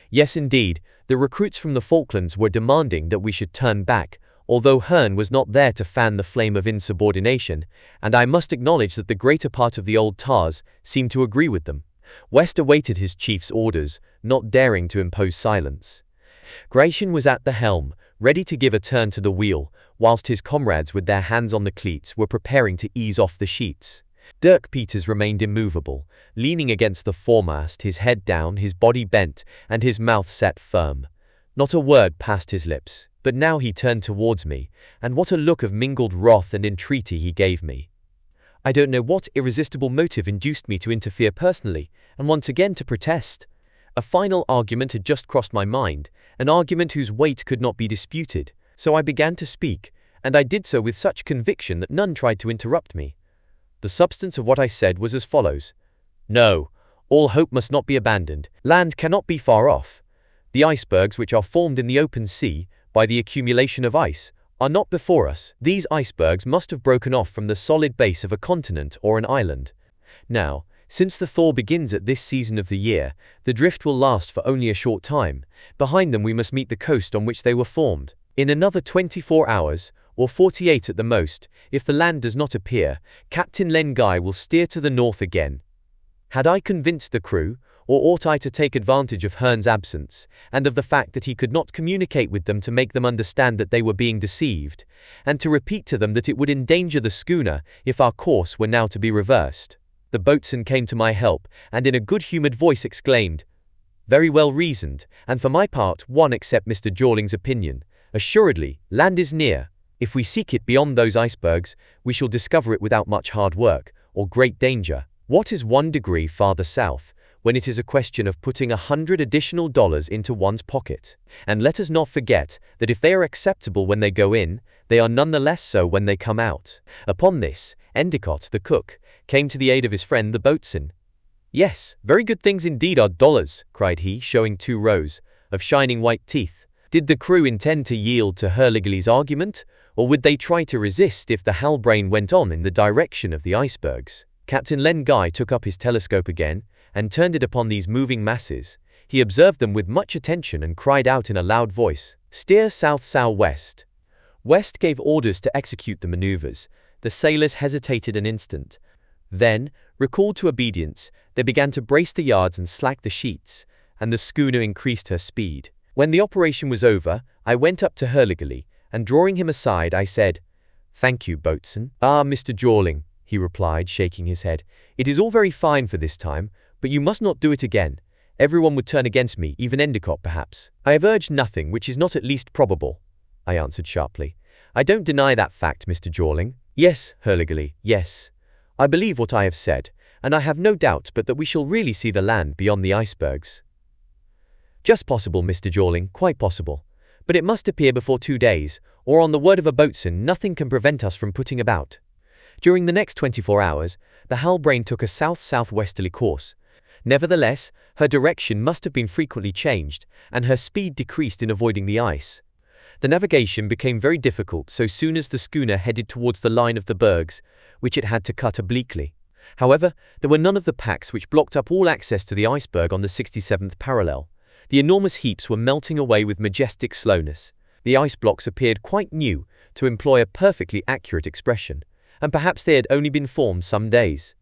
Yes, indeed, the recruits from the Falklands were demanding that we should turn back, although Hearn was not there to fan the flame of insubordination, and I must acknowledge that the greater part of the old tars seemed to agree with them. West awaited his chief's orders, not daring to impose silence. Gratian was at the helm, ready to give a turn to the wheel, whilst his comrades with their hands on the cleats were preparing to ease off the sheets. Dirk Peters remained immovable, leaning against the foremast, his head down, his body bent, and his mouth set firm. Not a word passed his lips, but now he turned towards me, and what a look of mingled wrath and entreaty he gave me. I don't know what irresistible motive induced me to interfere personally, and once again to protest. A final argument had just crossed my mind, an argument whose weight could not be disputed, so I began to speak, and I did so with such conviction that none tried to interrupt me. The substance of what I said was as follows. No, all hope must not be abandoned. Land cannot be far off. The icebergs which are formed in the open sea, by the accumulation of ice, are not before us. These icebergs must have broken off from the solid base of a continent or an island. Now, since the thaw begins at this season of the year, the drift will last for only a short time. Behind them we must meet the coast on which they were formed. In another 24 hours, or 48 at the most, if the land does not appear, Captain Len Guy will steer to the north again. Had I convinced the crew, or ought I to take advantage of Hearn's absence, and of the fact that he could not communicate with them to make them understand that they were being deceived, and to repeat to them that it would endanger the schooner if our course were now to be reversed? The boatswain came to my help, and in a good-humoured voice exclaimed, "Very well reasoned, and for my part one accept Mr. Jawling's opinion. Assuredly, land is near. If we seek it beyond those icebergs, we shall discover it without much hard work, or great danger. What is 1 degree farther south, when it is a question of putting $100 additional into one's pocket? And let us not forget that if they are acceptable when they go in, they are none the less so when they come out." Upon this, Endicott, the cook, came to the aid of his friend the boatswain. "Yes, very good things indeed are dollars," cried he, showing 2 rows of shining white teeth. Did the crew intend to yield to Hurliguerly's argument, or would they try to resist if the Halbrane went on in the direction of the icebergs? Captain Len Guy took up his telescope again, and turned it upon these moving masses. He observed them with much attention and cried out in a loud voice, "Steer south-southwest." West gave orders to execute the maneuvers. The sailors hesitated an instant. Then, recalled to obedience, they began to brace the yards and slack the sheets, and the schooner increased her speed. When the operation was over, I went up to Hurliguerly, and drawing him aside, I said, "Thank you, boatswain." "Ah, Mr. Jawling," he replied, shaking his head, "it is all very fine for this time, but you must not do it again. Everyone would turn against me, even Endicott perhaps." "I have urged nothing which is not at least probable," I answered sharply. "I don't deny that fact, Mr. Jawling." "Yes, Hurliguerly, yes. I believe what I have said, and I have no doubt but that we shall really see the land beyond the icebergs." "Just possible, Mr. Jawling, quite possible. But it must appear before 2 days, or on the word of a boatswain nothing can prevent us from putting about." During the next 24 hours, the Halbrane took a south-southwesterly course. Nevertheless, her direction must have been frequently changed, and her speed decreased in avoiding the ice. The navigation became very difficult so soon as the schooner headed towards the line of the bergs, which it had to cut obliquely. However, there were none of the packs which blocked up all access to the iceberg on the 67th parallel. The enormous heaps were melting away with majestic slowness. The ice blocks appeared quite new, to employ a perfectly accurate expression, and perhaps they had only been formed some days.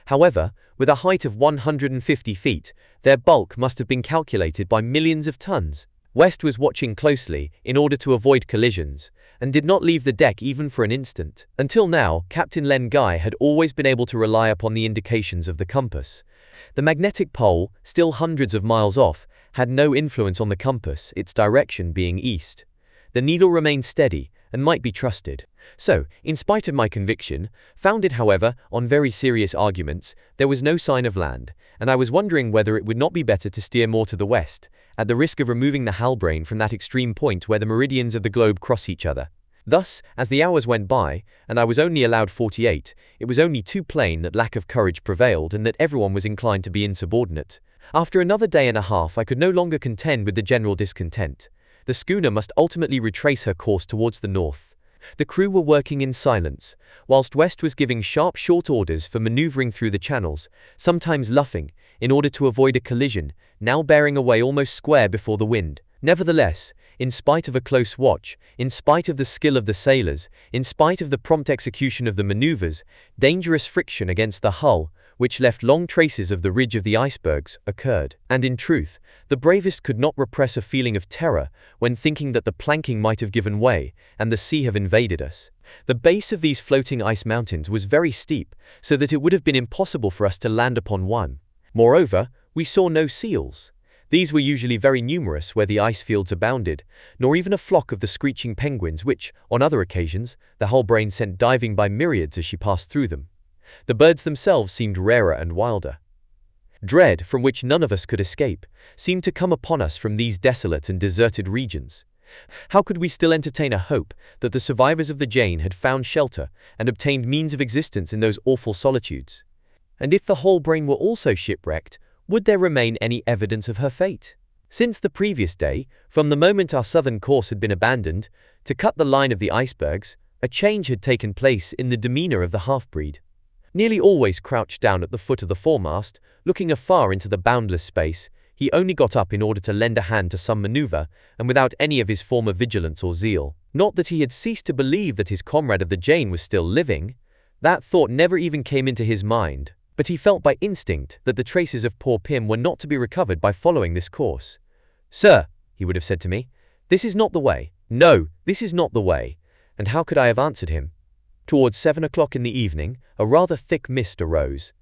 However, with a height of 150 feet, their bulk must have been calculated by millions of tons. West was watching closely, in order to avoid collisions, and did not leave the deck even for an instant. Until now, Captain Len Guy had always been able to rely upon the indications of the compass. The magnetic pole, still hundreds of miles off, had no influence on the compass, its direction being east. The needle remained steady, and might be trusted. So, in spite of my conviction, founded however on very serious arguments, there was no sign of land, and I was wondering whether it would not be better to steer more to the west, at the risk of removing the Halbrane from that extreme point where the meridians of the globe cross each other. Thus, as the hours went by, and I was only allowed 48, it was only too plain that lack of courage prevailed and that everyone was inclined to be insubordinate. After another day and a half I could no longer contend with the general discontent. The schooner must ultimately retrace her course towards the north. The crew were working in silence, whilst West was giving sharp short orders for manoeuvring through the channels, sometimes luffing, in order to avoid a collision, now bearing away almost square before the wind. Nevertheless, in spite of a close watch, in spite of the skill of the sailors, in spite of the prompt execution of the maneuvers, dangerous friction against the hull, which left long traces of the ridge of the icebergs, occurred. And in truth, the bravest could not repress a feeling of terror when thinking that the planking might have given way, and the sea have invaded us. The base of these floating ice mountains was very steep, so that it would have been impossible for us to land upon one. Moreover, we saw no seals. These were usually very numerous where the ice fields abounded, nor even a flock of the screeching penguins which, on other occasions, the Halbrane sent diving by myriads as she passed through them. The birds themselves seemed rarer and wilder. Dread, from which none of us could escape, seemed to come upon us from these desolate and deserted regions. How could we still entertain a hope that the survivors of the Jane had found shelter and obtained means of existence in those awful solitudes? And if the Halbrane were also shipwrecked, would there remain any evidence of her fate? Since the previous day, from the moment our southern course had been abandoned, to cut the line of the icebergs, a change had taken place in the demeanor of the half-breed. Nearly always crouched down at the foot of the foremast, looking afar into the boundless space, he only got up in order to lend a hand to some maneuver, and without any of his former vigilance or zeal. Not that he had ceased to believe that his comrade of the Jane was still living. That thought never even came into his mind. But he felt by instinct that the traces of poor Pym were not to be recovered by following this course. "Sir," he would have said to me, "this is not the way. No, this is not the way." And how could I have answered him? Towards 7 o'clock in the evening, a rather thick mist arose.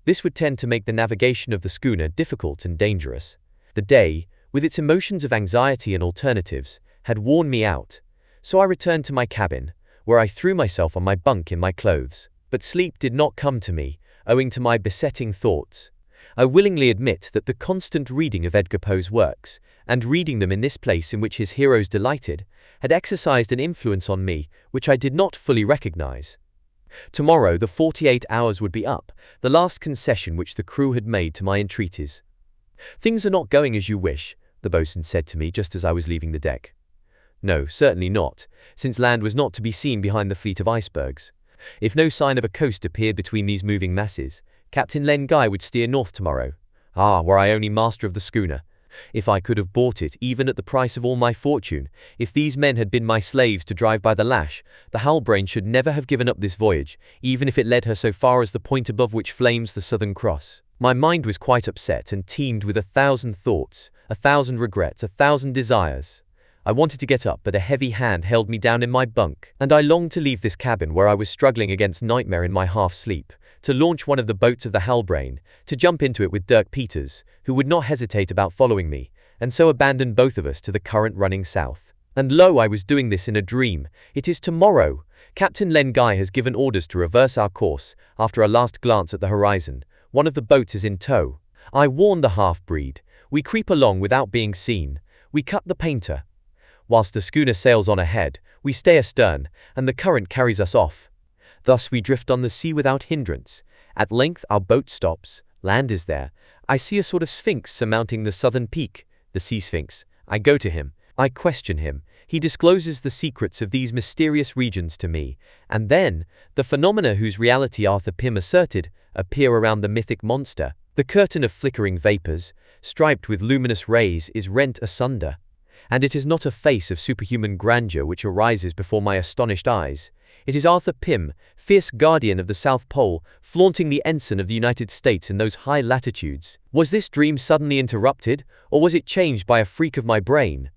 This would tend to make the navigation of the schooner difficult and dangerous. The day, with its emotions of anxiety and alternatives, had worn me out, so I returned to my cabin, where I threw myself on my bunk in my clothes. But sleep did not come to me, owing to my besetting thoughts. I willingly admit that the constant reading of Edgar Poe's works, and reading them in this place in which his heroes delighted, had exercised an influence on me which I did not fully recognize. Tomorrow the 48 hours would be up, the last concession which the crew had made to my entreaties. "Things are not going as you wish," the boatswain said to me just as I was leaving the deck. No, certainly not, since land was not to be seen behind the fleet of icebergs. If no sign of a coast appeared between these moving masses, Captain Len Guy would steer north tomorrow. Ah, were I only master of the schooner! If I could have bought it, even at the price of all my fortune, if these men had been my slaves to drive by the lash, the Halbrane should never have given up this voyage, even if it led her so far as the point above which flames the Southern Cross. My mind was quite upset and teemed with 1,000 thoughts, 1,000 regrets, 1,000 desires. I wanted to get up, but a heavy hand held me down in my bunk, and I longed to leave this cabin where I was struggling against nightmare in my half-sleep, to launch one of the boats of the Halbrane, to jump into it with Dirk Peters, who would not hesitate about following me, and so abandon both of us to the current running south. And lo, I was doing this in a dream. It is tomorrow. Captain Len Guy has given orders to reverse our course. After a last glance at the horizon, one of the boats is in tow. I warn the half-breed. We creep along without being seen. We cut the painter. Whilst the schooner sails on ahead, we stay astern, and the current carries us off. Thus we drift on the sea without hindrance. At length our boat stops. Land is there. I see a sort of sphinx surmounting the southern peak, the sea sphinx. I go to him. I question him. He discloses the secrets of these mysterious regions to me, and then, the phenomena whose reality Arthur Pym asserted, appear around the mythic monster. The curtain of flickering vapors, striped with luminous rays, is rent asunder. And it is not a face of superhuman grandeur which arises before my astonished eyes. It is Arthur Pym, fierce guardian of the South Pole, flaunting the ensign of the United States in those high latitudes. Was this dream suddenly interrupted, or was it changed by a freak of my brain?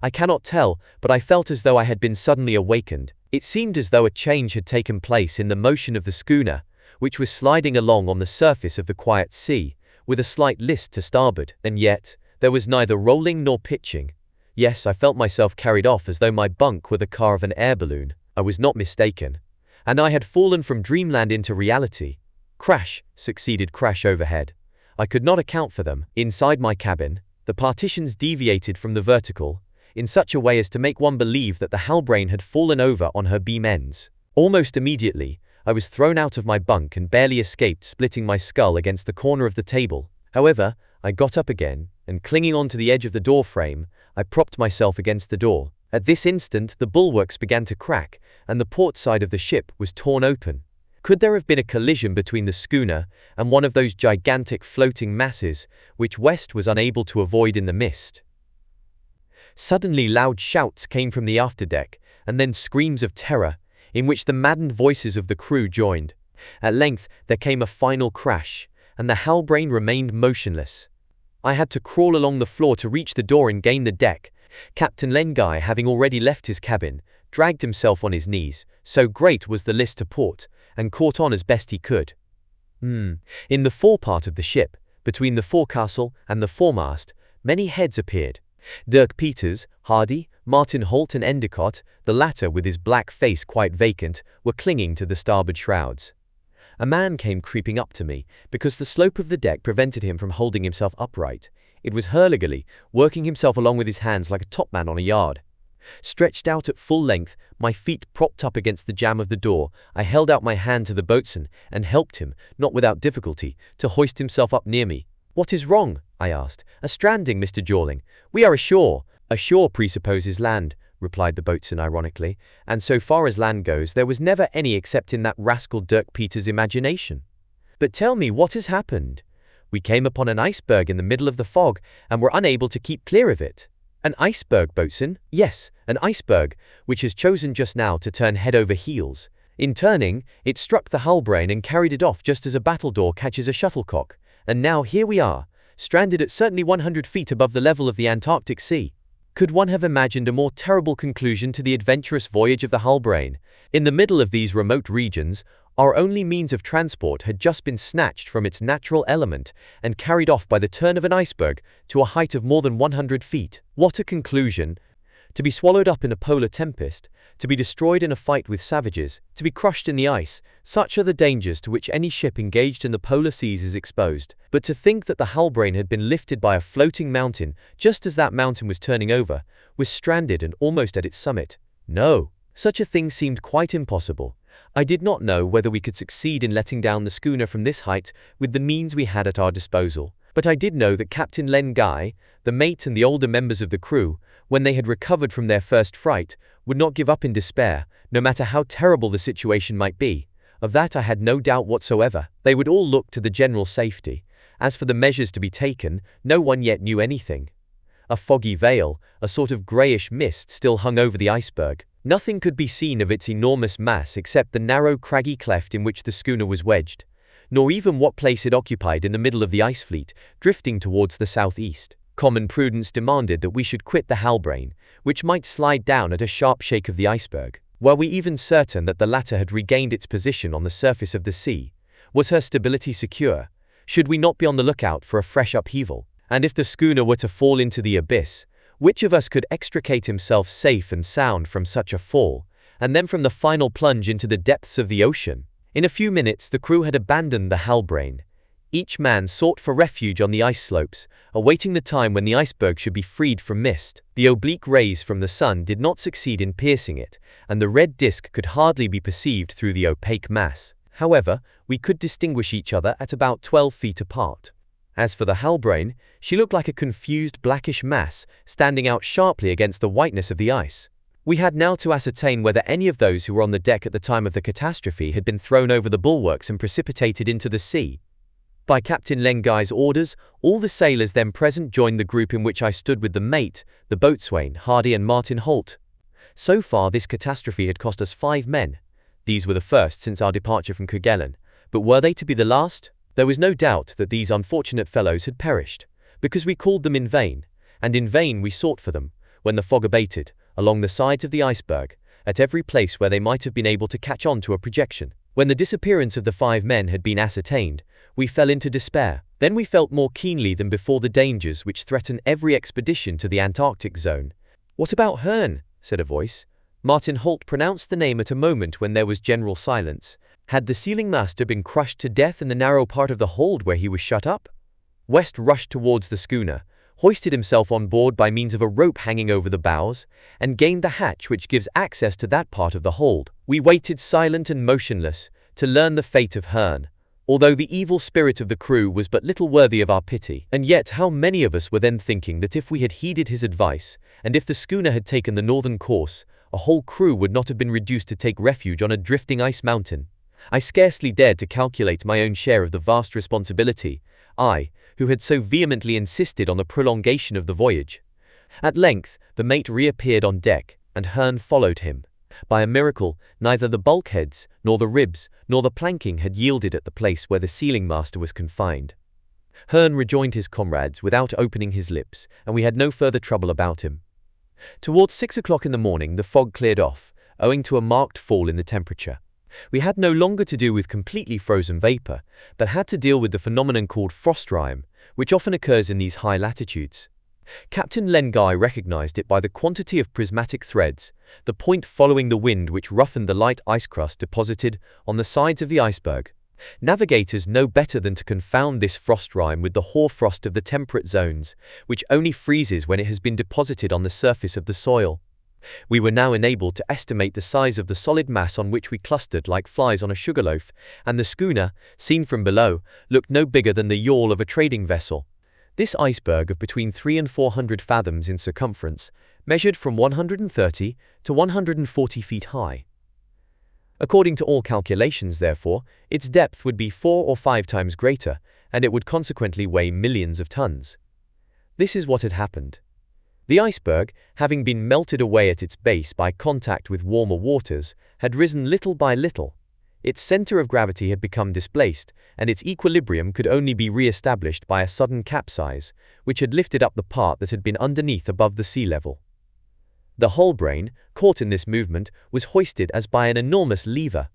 I cannot tell, but I felt as though I had been suddenly awakened. It seemed as though a change had taken place in the motion of the schooner, which was sliding along on the surface of the quiet sea, with a slight list to starboard, and yet, there was neither rolling nor pitching. Yes, I felt myself carried off as though my bunk were the car of an air balloon. I was not mistaken. And I had fallen from dreamland into reality. Crash succeeded crash overhead. I could not account for them. Inside my cabin, the partitions deviated from the vertical, in such a way as to make one believe that the Halbrane had fallen over on her beam ends. Almost immediately, I was thrown out of my bunk and barely escaped splitting my skull against the corner of the table. However, I got up again, and clinging onto the edge of the door frame, I propped myself against the door. At this instant the bulwarks began to crack, and the port side of the ship was torn open. Could there have been a collision between the schooner and one of those gigantic floating masses, which West was unable to avoid in the mist? Suddenly loud shouts came from the afterdeck, and then screams of terror, in which the maddened voices of the crew joined. At length there came a final crash, and the Halbrane remained motionless. I had to crawl along the floor to reach the door and gain the deck. Captain Len Guy, having already left his cabin, dragged himself on his knees, so great was the list to port, and caught on as best he could. In the forepart of the ship, between the forecastle and the foremast, many heads appeared. Dirk Peters, Hardy, Martin Holt and Endicott, the latter with his black face quite vacant, were clinging to the starboard shrouds. A man came creeping up to me, because the slope of the deck prevented him from holding himself upright. It was Hurliguerly, working himself along with his hands like a topman on a yard. Stretched out at full length, my feet propped up against the jamb of the door, I held out my hand to the boatswain, and helped him, not without difficulty, to hoist himself up near me. "What is wrong?" I asked. "A stranding, Mr. Jorling. We are ashore." "Ashore presupposes land," replied the boatswain ironically, "and so far as land goes, there was never any except in that rascal Dirk Peters' imagination. But tell me, what has happened?" "We came upon an iceberg in the middle of the fog, and were unable to keep clear of it." "An iceberg, boatswain?" "Yes, an iceberg, which has chosen just now to turn head over heels. In turning, it struck the hull-brain and carried it off just as a battledore catches a shuttlecock, and now here we are, stranded at certainly 100 feet above the level of the Antarctic Sea. Could one have imagined a more terrible conclusion to the adventurous voyage of the hull-brain? In the middle of these remote regions, our only means of transport had just been snatched from its natural element and carried off by the turn of an iceberg to a height of more than 100 feet. What a conclusion! To be swallowed up in a polar tempest, to be destroyed in a fight with savages, to be crushed in the ice, such are the dangers to which any ship engaged in the polar seas is exposed. But to think that the hull-brain had been lifted by a floating mountain just as that mountain was turning over, was stranded and almost at its summit. No, such a thing seemed quite impossible. I did not know whether we could succeed in letting down the schooner from this height with the means we had at our disposal, but I did know that Captain Len Guy, the mate and the older members of the crew, when they had recovered from their first fright, would not give up in despair, no matter how terrible the situation might be. Of that I had no doubt whatsoever. They would all look to the general safety. As for the measures to be taken, no one yet knew anything. A foggy veil, a sort of greyish mist, still hung over the iceberg. Nothing could be seen of its enormous mass except the narrow craggy cleft in which the schooner was wedged, nor even what place it occupied in the middle of the ice fleet, drifting towards the southeast. Common prudence demanded that we should quit the hull-brain, which might slide down at a sharp shake of the iceberg. Were we even certain that the latter had regained its position on the surface of the sea? Was her stability secure? Should we not be on the lookout for a fresh upheaval? And if the schooner were to fall into the abyss, which of us could extricate himself safe and sound from such a fall, and then from the final plunge into the depths of the ocean? In a few minutes the crew had abandoned the hull-brain. Each man sought for refuge on the ice slopes, awaiting the time when the iceberg should be freed from mist. The oblique rays from the sun did not succeed in piercing it, and the red disk could hardly be perceived through the opaque mass. However, we could distinguish each other at about 12 feet apart. As for the hull-brain, she looked like a confused blackish mass, standing out sharply against the whiteness of the ice. We had now to ascertain whether any of those who were on the deck at the time of the catastrophe had been thrown over the bulwarks and precipitated into the sea. By Captain Len Guy's orders, all the sailors then present joined the group in which I stood with the mate, the boatswain, Hardy and Martin Holt. So far this catastrophe had cost us 5 men. These were the first since our departure from Kerguelen, but were they to be the last? There was no doubt that these unfortunate fellows had perished, because we called them in vain, and in vain we sought for them, when the fog abated, along the sides of the iceberg, at every place where they might have been able to catch on to a projection. When the disappearance of the 5 men had been ascertained, we fell into despair. Then we felt more keenly than before the dangers which threaten every expedition to the Antarctic zone. "What about Hearn?" said a voice. Martin Holt pronounced the name at a moment when there was general silence. Had the sealing master been crushed to death in the narrow part of the hold where he was shut up? West rushed towards the schooner, hoisted himself on board by means of a rope hanging over the bows, and gained the hatch which gives access to that part of the hold. We waited silent and motionless to learn the fate of Hearn, although the evil spirit of the crew was but little worthy of our pity. And yet how many of us were then thinking that if we had heeded his advice, and if the schooner had taken the northern course, a whole crew would not have been reduced to take refuge on a drifting ice mountain. I scarcely dared to calculate my own share of the vast responsibility, I, who had so vehemently insisted on the prolongation of the voyage. At length, the mate reappeared on deck, and Hearn followed him. By a miracle, neither the bulkheads, nor the ribs, nor the planking had yielded at the place where the sealing master was confined. Hearn rejoined his comrades without opening his lips, and we had no further trouble about him. Towards 6 o'clock in the morning the fog cleared off, owing to a marked fall in the temperature. We had no longer to do with completely frozen vapor, but had to deal with the phenomenon called frost rime, which often occurs in these high latitudes. Captain Len Guy recognized it by the quantity of prismatic threads, the point following the wind which roughened the light ice crust deposited on the sides of the iceberg. Navigators know better than to confound this frost rime with the hoar frost of the temperate zones, which only freezes when it has been deposited on the surface of the soil. We were now enabled to estimate the size of the solid mass on which we clustered like flies on a sugarloaf, and the schooner, seen from below, looked no bigger than the yawl of a trading vessel. This iceberg of between 300 and 400 fathoms in circumference measured from 130 to 140 feet high. According to all calculations, therefore, its depth would be 4 or 5 times greater, and it would consequently weigh millions of tons. This is what had happened. The iceberg, having been melted away at its base by contact with warmer waters, had risen little by little. Its center of gravity had become displaced, and its equilibrium could only be re-established by a sudden capsize, which had lifted up the part that had been underneath above the sea level. The hull brain, caught in this movement, was hoisted as by an enormous lever.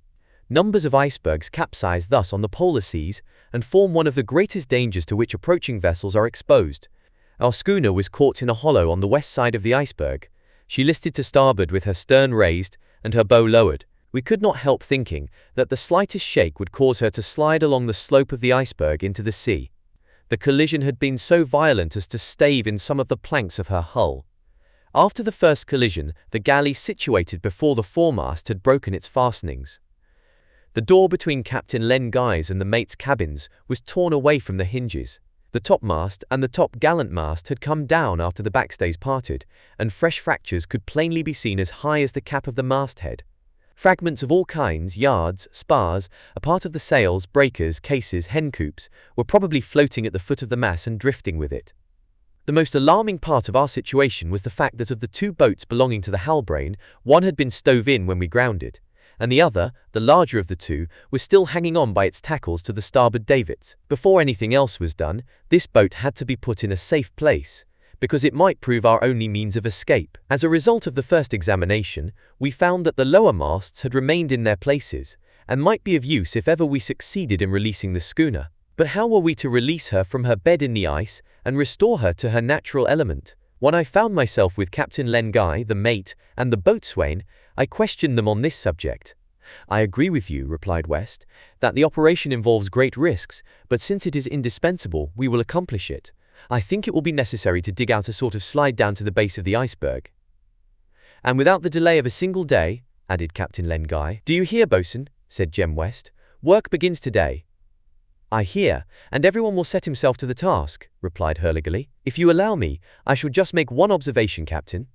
Numbers of icebergs capsize thus on the polar seas, and form one of the greatest dangers to which approaching vessels are exposed. Our schooner was caught in a hollow on the west side of the iceberg. She listed to starboard with her stern raised, and her bow lowered. We could not help thinking that the slightest shake would cause her to slide along the slope of the iceberg into the sea. The collision had been so violent as to stave in some of the planks of her hull. After the first collision, the galley situated before the foremast had broken its fastenings. The door between Captain Len Guy's and the mate's cabins was torn away from the hinges. The topmast and the top-gallant mast had come down after the backstays parted, and fresh fractures could plainly be seen as high as the cap of the masthead. Fragments of all kinds, yards, spars, a part of the sails, breakers, cases, hencoops, were probably floating at the foot of the mass and drifting with it. The most alarming part of our situation was the fact that of the two boats belonging to the Halbrane, one had been stove in when we grounded, and the other, the larger of the two, was still hanging on by its tackles to the starboard davits. Before anything else was done, this boat had to be put in a safe place, because it might prove our only means of escape. As a result of the first examination, we found that the lower masts had remained in their places, and might be of use if ever we succeeded in releasing the schooner. But how were we to release her from her bed in the ice, and restore her to her natural element? When I found myself with Captain Len Guy, the mate, and the boatswain, I questioned them on this subject. "I agree with you," replied West, "that the operation involves great risks, but since it is indispensable, we will accomplish it. I think it will be necessary to dig out a sort of slide down to the base of the iceberg." "And without the delay of a single day," added Captain Len Guy. "Do you hear, boatswain?" said Jem West. "Work begins today." "I hear, and everyone will set himself to the task," replied Hurliguerly. "If you allow me, I shall just make one observation, Captain."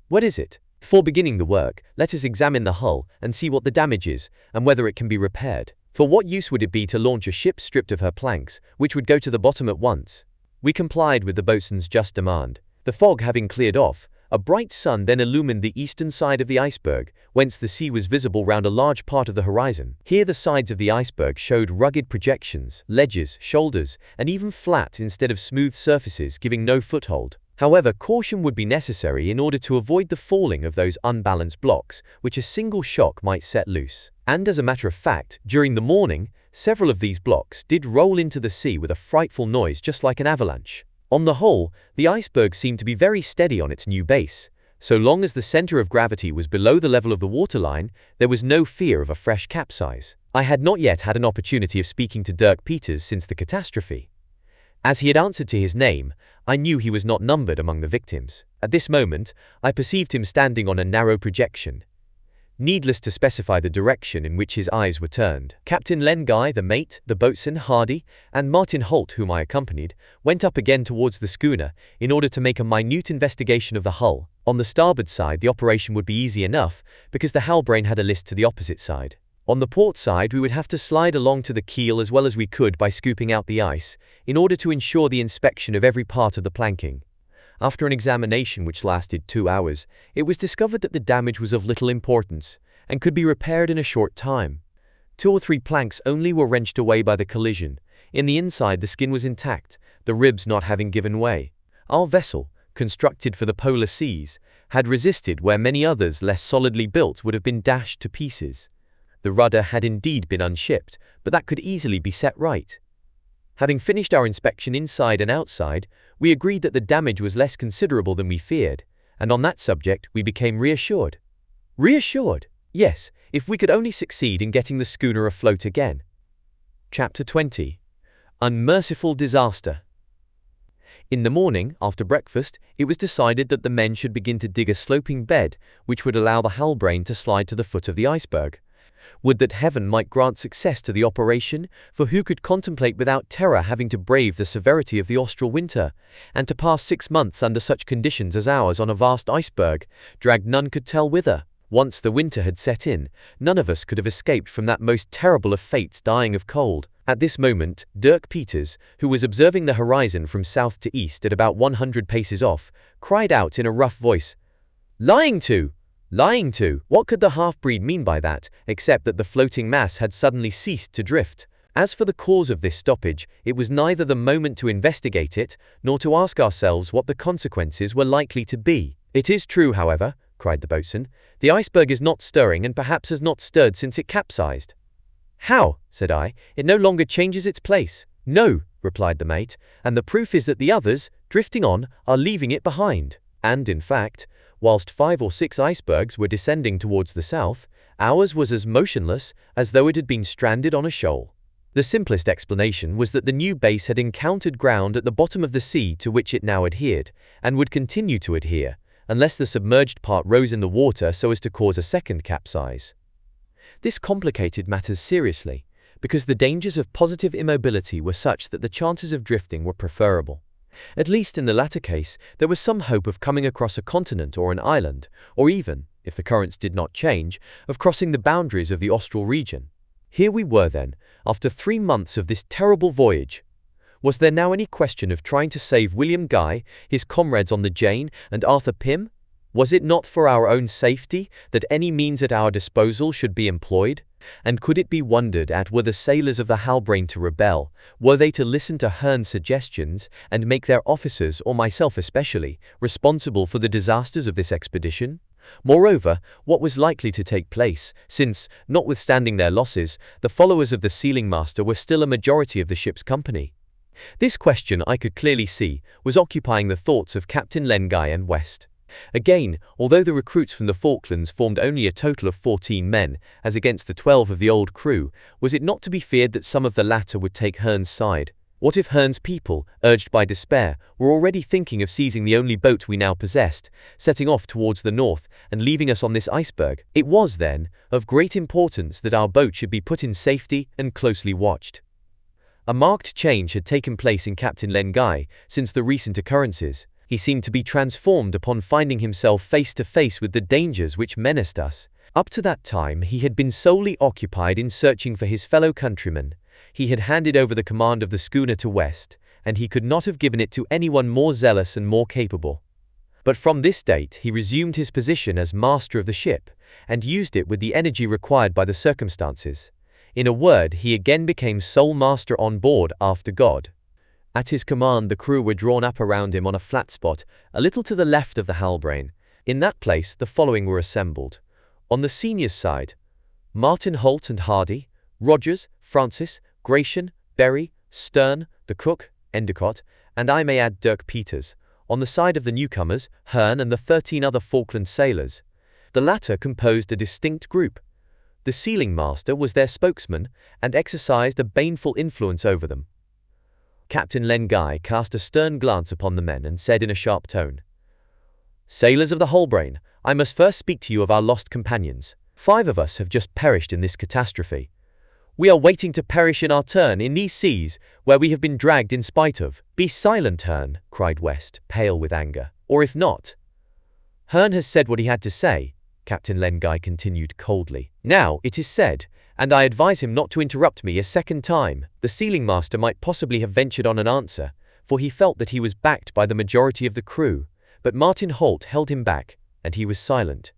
"What is it?" "Before beginning the work, let us examine the hull and see what the damage is, and whether it can be repaired. For what use would it be to launch a ship stripped of her planks, which would go to the bottom at once?" We complied with the boatswain's just demand. The fog having cleared off, a bright sun then illumined the eastern side of the iceberg, whence the sea was visible round a large part of the horizon. Here the sides of the iceberg showed rugged projections, ledges, shoulders, and even flat instead of smooth surfaces, giving no foothold. However, caution would be necessary in order to avoid the falling of those unbalanced blocks, which a single shock might set loose. And as a matter of fact, during the morning, several of these blocks did roll into the sea with a frightful noise just like an avalanche. On the whole, the iceberg seemed to be very steady on its new base. So long as the center of gravity was below the level of the waterline, there was no fear of a fresh capsize. I had not yet had an opportunity of speaking to Dirk Peters since the catastrophe. As he had answered to his name, I knew he was not numbered among the victims. At this moment, I perceived him standing on a narrow projection. Needless to specify the direction in which his eyes were turned. Captain Len Guy, the mate, the boatswain, Hardy, and Martin Holt, whom I accompanied, went up again towards the schooner in order to make a minute investigation of the hull. On the starboard side, the operation would be easy enough, because the Halbrane had a list to the opposite side. On the port side, we would have to slide along to the keel as well as we could by scooping out the ice, in order to ensure the inspection of every part of the planking. After an examination which lasted 2 hours, it was discovered that the damage was of little importance, and could be repaired in a short time. 2 or 3 planks only were wrenched away by the collision. In the inside, the skin was intact, the ribs not having given way. Our vessel, constructed for the polar seas, had resisted where many others less solidly built would have been dashed to pieces. The rudder had indeed been unshipped, but that could easily be set right. Having finished our inspection inside and outside, we agreed that the damage was less considerable than we feared, and on that subject we became reassured. Reassured? Yes, if we could only succeed in getting the schooner afloat again. Chapter 20. Unmerciful Disaster. In the morning, after breakfast, it was decided that the men should begin to dig a sloping bed, which would allow the Halbrane to slide to the foot of the iceberg. Would that heaven might grant success to the operation, for who could contemplate without terror having to brave the severity of the austral winter, and to pass 6 months under such conditions as ours on a vast iceberg, dragged none could tell whither? Once the winter had set in, none of us could have escaped from that most terrible of fates, dying of cold. At this moment, Dirk Peters, who was observing the horizon from south to east at about 100 paces off, cried out in a rough voice, "Lying to! Lying to!" What could the half-breed mean by that, except that the floating mass had suddenly ceased to drift? As for the cause of this stoppage, it was neither the moment to investigate it, nor to ask ourselves what the consequences were likely to be. "It is true, however," cried the boatswain, "the iceberg is not stirring and perhaps has not stirred since it capsized." "How?" said I. "It no longer changes its place." "No," replied the mate, "and the proof is that the others, drifting on, are leaving it behind." And, in fact, whilst 5 or 6 icebergs were descending towards the south, ours was as motionless as though it had been stranded on a shoal. The simplest explanation was that the new base had encountered ground at the bottom of the sea to which it now adhered, and would continue to adhere, unless the submerged part rose in the water so as to cause a second capsize. This complicated matters seriously, because the dangers of positive immobility were such that the chances of drifting were preferable. At least in the latter case, there was some hope of coming across a continent or an island, or even, if the currents did not change, of crossing the boundaries of the austral region. Here we were then, after 3 months of this terrible voyage. Was there now any question of trying to save William Guy, his comrades on the Jane, and Arthur Pym? Was it not for our own safety that any means at our disposal should be employed? And could it be wondered at were the sailors of the Halbrane to rebel, were they to listen to Hearne's suggestions, and make their officers, or myself especially, responsible for the disasters of this expedition? Moreover, what was likely to take place, since, notwithstanding their losses, the followers of the sealing master were still a majority of the ship's company? This question, I could clearly see, was occupying the thoughts of Captain Len Guy and West. Again, although the recruits from the Falklands formed only a total of 14 men, as against the 12 of the old crew, was it not to be feared that some of the latter would take Hearne's side? What if Hearne's people, urged by despair, were already thinking of seizing the only boat we now possessed, setting off towards the north, and leaving us on this iceberg? It was, then, of great importance that our boat should be put in safety and closely watched. A marked change had taken place in Captain Len Guy since the recent occurrences. He seemed to be transformed upon finding himself face to face with the dangers which menaced us. Up to that time he had been solely occupied in searching for his fellow countrymen. He had handed over the command of the schooner to West, and he could not have given it to anyone more zealous and more capable. But from this date he resumed his position as master of the ship, and used it with the energy required by the circumstances. In a word, he again became sole master on board after God. At his command the crew were drawn up around him on a flat spot, a little to the left of the Halbrane. In that place the following were assembled. On the seniors' side, Martin Holt and Hardy, Rogers, Francis, Gratian, Berry, Stern, the cook, Endicott, and I may add Dirk Peters. On the side of the newcomers, Hearne and the 13 other Falkland sailors. The latter composed a distinct group. The sealing master was their spokesman, and exercised a baneful influence over them. Captain Len Guy cast a stern glance upon the men and said in a sharp tone, "Sailors of the Halbrane, I must first speak to you of our lost companions. 5 of us have just perished in this catastrophe. We are waiting to perish in our turn in these seas, where we have been dragged in spite of." "Be silent, Hearne," cried West, pale with anger. "Or if not—" "Hearne has said what he had to say," Captain Len Guy continued coldly. "Now it is said, and I advise him not to interrupt me a second time." The sealing master might possibly have ventured on an answer, for he felt that he was backed by the majority of the crew, but Martin Holt held him back, and he was silent.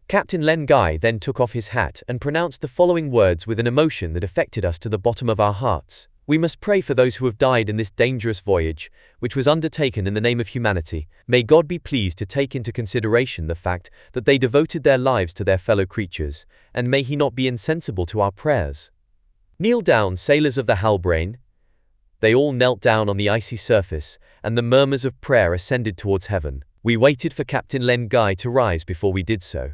Captain Len Guy then took off his hat and pronounced the following words with an emotion that affected us to the bottom of our hearts. "We must pray for those who have died in this dangerous voyage, which was undertaken in the name of humanity. May God be pleased to take into consideration the fact that they devoted their lives to their fellow creatures, and may He not be insensible to our prayers. Kneel down, sailors of the Halbrane." They all knelt down on the icy surface, and the murmurs of prayer ascended towards heaven. We waited for Captain Len Guy to rise before we did so.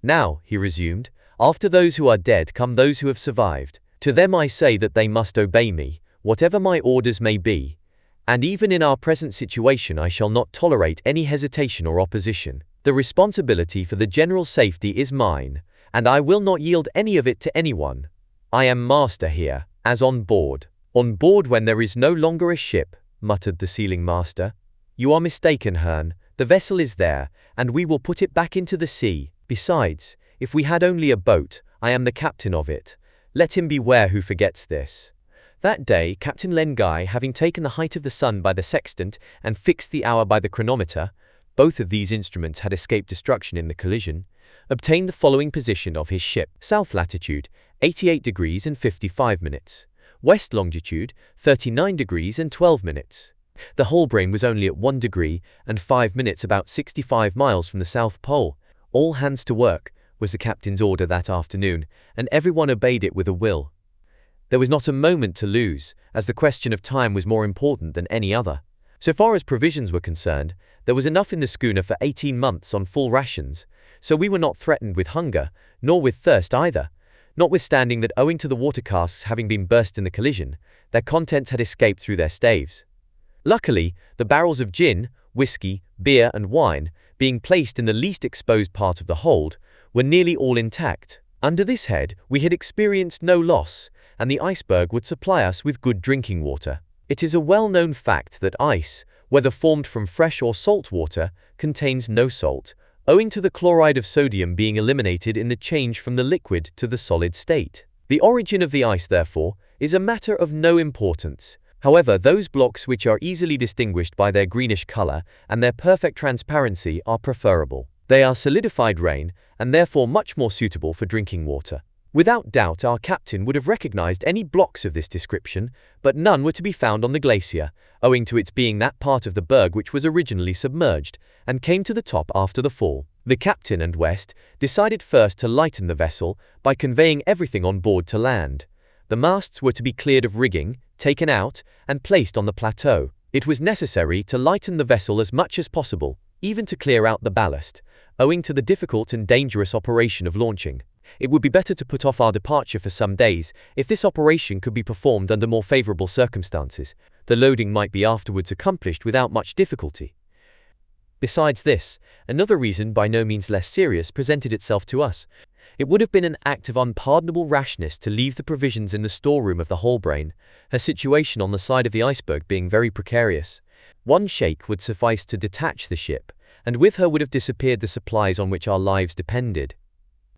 "Now," he resumed, "after those who are dead come those who have survived. To them I say that they must obey me, whatever my orders may be, and even in our present situation I shall not tolerate any hesitation or opposition. The responsibility for the general safety is mine, and I will not yield any of it to anyone. I am master here, as on board." "On board when there is no longer a ship," muttered the sealing master. "You are mistaken, Hearne. The vessel is there, and we will put it back into the sea. Besides, if we had only a boat, I am the captain of it. Let him beware who forgets this. That day, Captain Len Guy, having taken the height of the sun by the sextant and fixed the hour by the chronometer, both of these instruments had escaped destruction in the collision, obtained the following position of his ship: south latitude, 88 degrees and 55 minutes. West longitude, 39 degrees and 12 minutes. The Halbrane was only at 1 degree and 5 minutes, about 65 miles from the South Pole. All hands to work, was the captain's order that afternoon, and everyone obeyed it with a will. There was not a moment to lose, as the question of time was more important than any other. So far as provisions were concerned, there was enough in the schooner for 18 months on full rations, so we were not threatened with hunger, nor with thirst either, notwithstanding that owing to the water casks having been burst in the collision, their contents had escaped through their staves. Luckily, the barrels of gin, whiskey, beer and wine, being placed in the least exposed part of the hold, were nearly all intact. Under this head, we had experienced no loss, and the iceberg would supply us with good drinking water. It is a well-known fact that ice, whether formed from fresh or salt water, contains no salt, owing to the chloride of sodium being eliminated in the change from the liquid to the solid state. The origin of the ice, therefore, is a matter of no importance. However, those blocks which are easily distinguished by their greenish color and their perfect transparency are preferable. They are solidified rain, and therefore much more suitable for drinking water. Without doubt, our captain would have recognized any blocks of this description, but none were to be found on the glacier, owing to its being that part of the berg which was originally submerged, and came to the top after the fall. The captain and West decided first to lighten the vessel by conveying everything on board to land. The masts were to be cleared of rigging, taken out, and placed on the plateau. It was necessary to lighten the vessel as much as possible, even to clear out the ballast, owing to the difficult and dangerous operation of launching. It would be better to put off our departure for some days, if this operation could be performed under more favorable circumstances. The loading might be afterwards accomplished without much difficulty. Besides this, another reason by no means less serious presented itself to us. It would have been an act of unpardonable rashness to leave the provisions in the storeroom of the Halbrane, her situation on the side of the iceberg being very precarious. One shake would suffice to detach the ship, and with her would have disappeared the supplies on which our lives depended.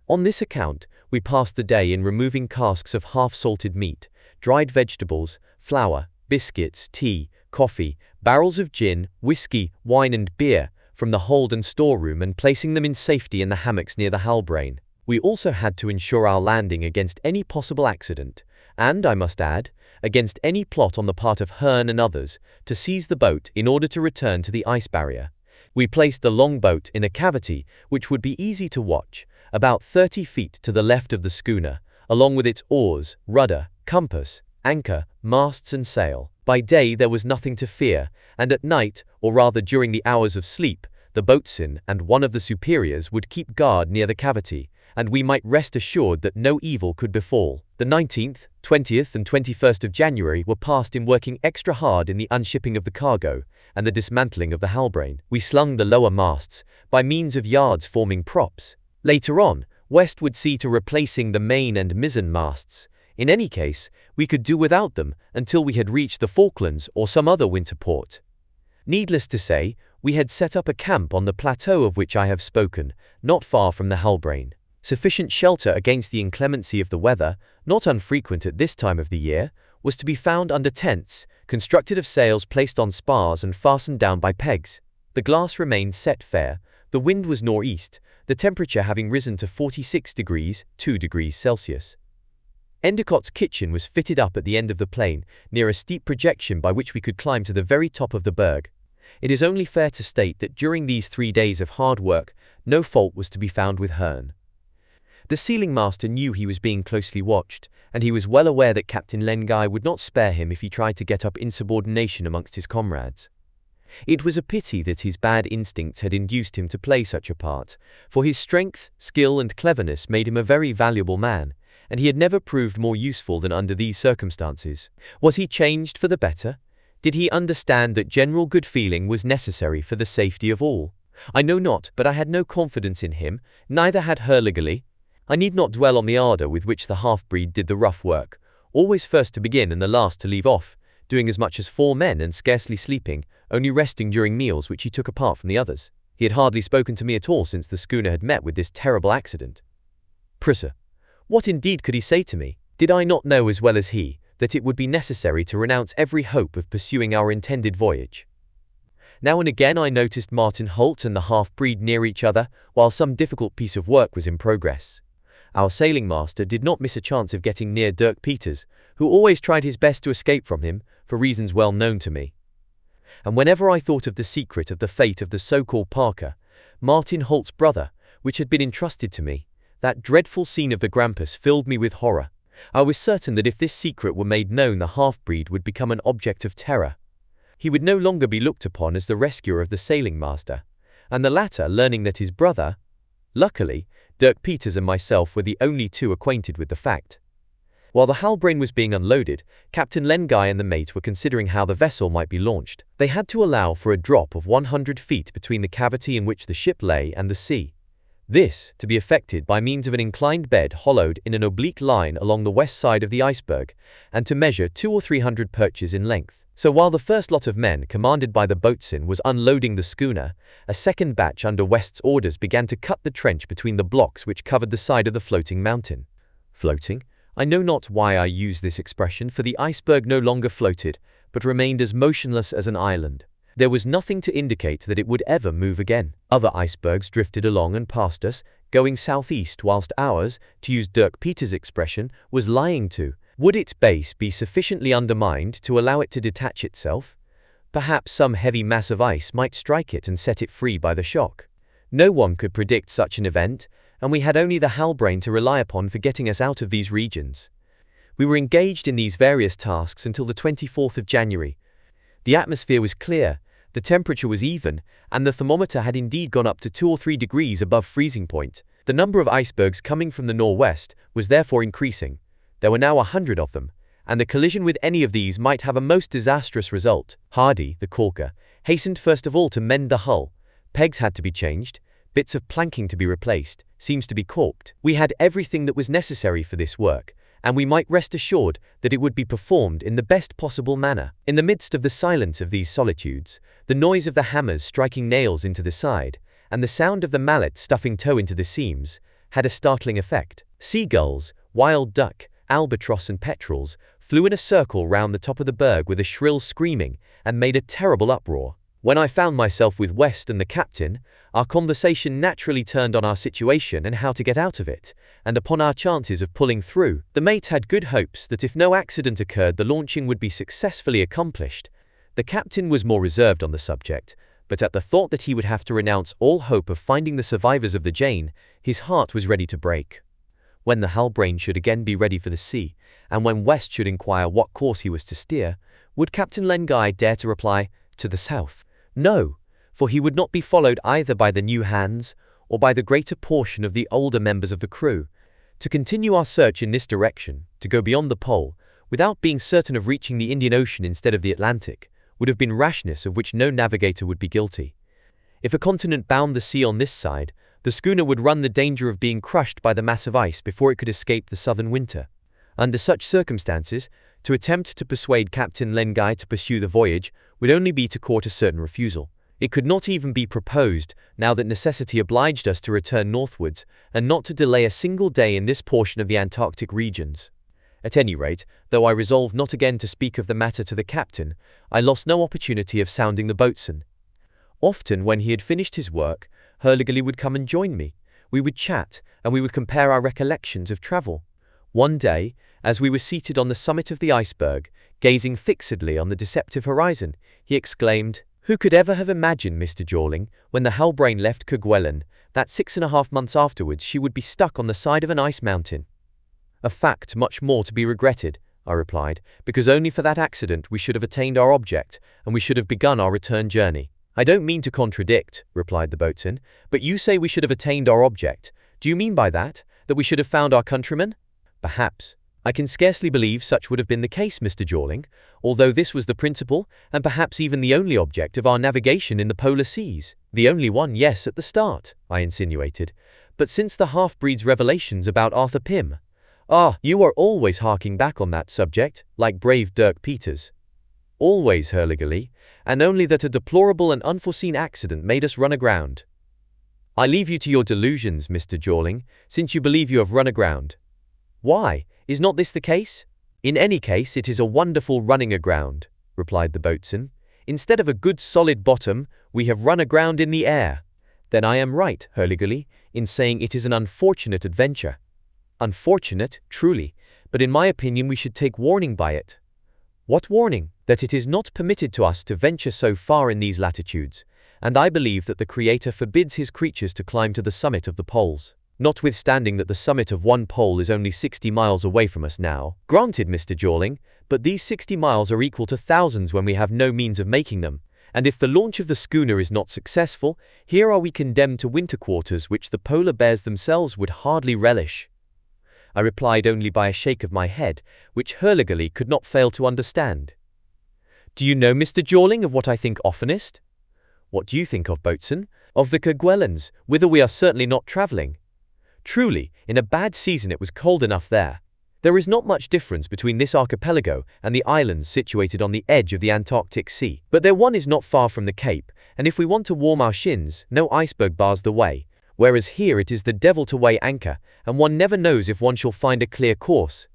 On this account, we passed the day in removing casks of half-salted meat, dried vegetables, flour, biscuits, tea, coffee, barrels of gin, whiskey, wine and beer from the hold and storeroom, and placing them in safety in the hammocks near the Halbrane. We also had to ensure our landing against any possible accident, and, I must add, against any plot on the part of Hearn and others to seize the boat in order to return to the ice barrier. We placed the longboat in a cavity which would be easy to watch, about 30 feet to the left of the schooner, along with its oars, rudder, compass, anchor, masts and sail. By day there was nothing to fear, and at night, or rather during the hours of sleep, the boatswain and one of the superiors would keep guard near the cavity, and we might rest assured that no evil could befall. The 19th, 20th and 21st of January were passed in working extra hard in the unshipping of the cargo and the dismantling of the Halbrane. We slung the lower masts by means of yards forming props. Later on, West would see to replacing the main and mizzen masts. In any case, we could do without them until we had reached the Falklands or some other winter port. Needless to say, we had set up a camp on the plateau of which I have spoken, not far from the Halbrane. Sufficient shelter against the inclemency of the weather, not unfrequent at this time of the year, was to be found under tents, constructed of sails placed on spars and fastened down by pegs. The glass remained set fair, the wind was northeast, the temperature having risen to 46 degrees, 2 degrees Celsius. Endicott's kitchen was fitted up at the end of the plain, near a steep projection by which we could climb to the very top of the berg. It is only fair to state that during these 3 days of hard work, no fault was to be found with Hearn. The sealing master knew he was being closely watched, and he was well aware that Captain Len Guy would not spare him if he tried to get up insubordination amongst his comrades. It was a pity that his bad instincts had induced him to play such a part, for his strength, skill and cleverness made him a very valuable man, and he had never proved more useful than under these circumstances. Was he changed for the better? Did he understand that general good feeling was necessary for the safety of all? I know not, but I had no confidence in him, neither had Hurliguerly. I need not dwell on the ardour with which the half-breed did the rough work, always first to begin and the last to leave off, doing as much as 4 men and scarcely sleeping, only resting during meals which he took apart from the others. He had hardly spoken to me at all since the schooner had met with this terrible accident. Prisser. What indeed could he say to me? Did I not know as well as he that it would be necessary to renounce every hope of pursuing our intended voyage? Now and again I noticed Martin Holt and the half-breed near each other while some difficult piece of work was in progress. Our sailing master did not miss a chance of getting near Dirk Peters, who always tried his best to escape from him, for reasons well known to me. And whenever I thought of the secret of the fate of the so-called Parker, Martin Holt's brother, which had been entrusted to me, that dreadful scene of the Grampus filled me with horror. I was certain that if this secret were made known, the half-breed would become an object of terror. He would no longer be looked upon as the rescuer of the sailing master, and the latter, learning that his brother— Luckily, Dirk Peters and myself were the only two acquainted with the fact. While the Halbrane was being unloaded, Captain Lengai and the mate were considering how the vessel might be launched. They had to allow for a drop of 100 feet between the cavity in which the ship lay and the sea. This, to be effected by means of an inclined bed hollowed in an oblique line along the west side of the iceberg, and to measure 200 or 300 perches in length. So while the first lot of men, commanded by the boatswain, was unloading the schooner, a second batch under West's orders began to cut the trench between the blocks which covered the side of the floating mountain. Floating? I know not why I use this expression, for the iceberg no longer floated, but remained as motionless as an island. There was nothing to indicate that it would ever move again. Other icebergs drifted along and past us, going southeast, whilst ours, to use Dirk Peters' expression, was lying to. Would its base be sufficiently undermined to allow it to detach itself? Perhaps some heavy mass of ice might strike it and set it free by the shock. No one could predict such an event, and we had only the Halbrane to rely upon for getting us out of these regions. We were engaged in these various tasks until the 24th of January. The atmosphere was clear, the temperature was even, and the thermometer had indeed gone up to 2 or 3 degrees above freezing point. The number of icebergs coming from the northwest was therefore increasing. There were now 100 of them, and the collision with any of these might have a most disastrous result. Hardy, the caulker, hastened first of all to mend the hull. Pegs had to be changed, bits of planking to be replaced, seams to be caulked. We had everything that was necessary for this work, and we might rest assured that it would be performed in the best possible manner. In the midst of the silence of these solitudes, the noise of the hammers striking nails into the side, and the sound of the mallet stuffing tow into the seams, had a startling effect. Seagulls, wild duck, albatross and petrels flew in a circle round the top of the berg with a shrill screaming, and made a terrible uproar. When I found myself with West and the captain, our conversation naturally turned on our situation and how to get out of it, and upon our chances of pulling through. The mate had good hopes that if no accident occurred, the launching would be successfully accomplished. The captain was more reserved on the subject, but at the thought that he would have to renounce all hope of finding the survivors of the Jane, his heart was ready to break. When the Halbrane should again be ready for the sea, and when West should inquire what course he was to steer, would Captain Lengai dare to reply, "To the south"? No, for he would not be followed either by the new hands, or by the greater portion of the older members of the crew. To continue our search in this direction, to go beyond the pole, without being certain of reaching the Indian Ocean instead of the Atlantic, would have been rashness of which no navigator would be guilty. If a continent bound the sea on this side, the schooner would run the danger of being crushed by the mass of ice before it could escape the southern winter. Under such circumstances, to attempt to persuade Captain Lengai to pursue the voyage would only be to court a certain refusal. It could not even be proposed, now that necessity obliged us to return northwards, and not to delay a single day in this portion of the Antarctic regions. At any rate, though I resolved not again to speak of the matter to the captain, I lost no opportunity of sounding the boatswain. Often, when he had finished his work, Hurliguerly would come and join me. We would chat, and we would compare our recollections of travel. One day, as we were seated on the summit of the iceberg, gazing fixedly on the deceptive horizon, he exclaimed, "Who could ever have imagined, Mr. Jorling, when the Halbrane left Kerguelen, that 6.5 months afterwards she would be stuck on the side of an ice mountain?" "A fact much more to be regretted," I replied, "because only for that accident we should have attained our object, and we should have begun our return journey." "I don't mean to contradict," replied the boatswain, "but you say we should have attained our object. Do you mean by that we should have found our countrymen?" "Perhaps. I can scarcely believe such would have been the case, Mr. Jorling, although this was the principal, and perhaps even the only object of our navigation in the polar seas." "The only one, yes, at the start," I insinuated, "but since the half-breed's revelations about Arthur Pym—" "Ah, you are always harking back on that subject, like brave Dirk Peters." "Always, Hurliguerly, and only that a deplorable and unforeseen accident made us run aground." I leave you to your delusions, Mr. Jorling, since you believe you have run aground. Why, is not this the case? In any case, it is a wonderful running aground, replied the boatswain. Instead of a good solid bottom, we have run aground in the air. Then I am right, Hurliguerly, in saying it is an unfortunate adventure. Unfortunate, truly, but in my opinion we should take warning by it. What warning? That it is not permitted to us to venture so far in these latitudes, and I believe that the Creator forbids his creatures to climb to the summit of the poles. Notwithstanding that the summit of one pole is only 60 miles away from us now. Granted, Mr. Jorling, but these 60 miles are equal to thousands when we have no means of making them, and if the launch of the schooner is not successful, here are we condemned to winter quarters which the polar bears themselves would hardly relish. I replied only by a shake of my head, which Hurliguerly could not fail to understand. Do you know, Mr. Jorling, of what I think oftenest? What do you think of, boatswain? Of the Kerguelens, whither we are certainly not travelling. Truly, in a bad season it was cold enough there. There is not much difference between this archipelago and the islands situated on the edge of the Antarctic Sea, but their one is not far from the Cape, and if we want to warm our shins, no iceberg bars the way, whereas here it is the devil to weigh anchor, and one never knows if one shall find a clear course.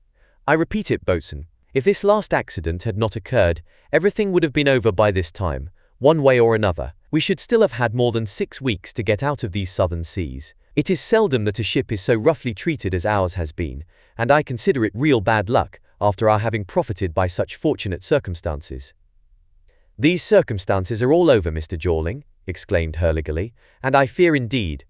I repeat it, boatswain, if this last accident had not occurred, everything would have been over by this time, one way or another. We should still have had more than 6 weeks to get out of these southern seas. It is seldom that a ship is so roughly treated as ours has been, and I consider it real bad luck, after our having profited by such fortunate circumstances. These circumstances are all over, Mr. Jorling, exclaimed Hurliguerly, and I fear indeed.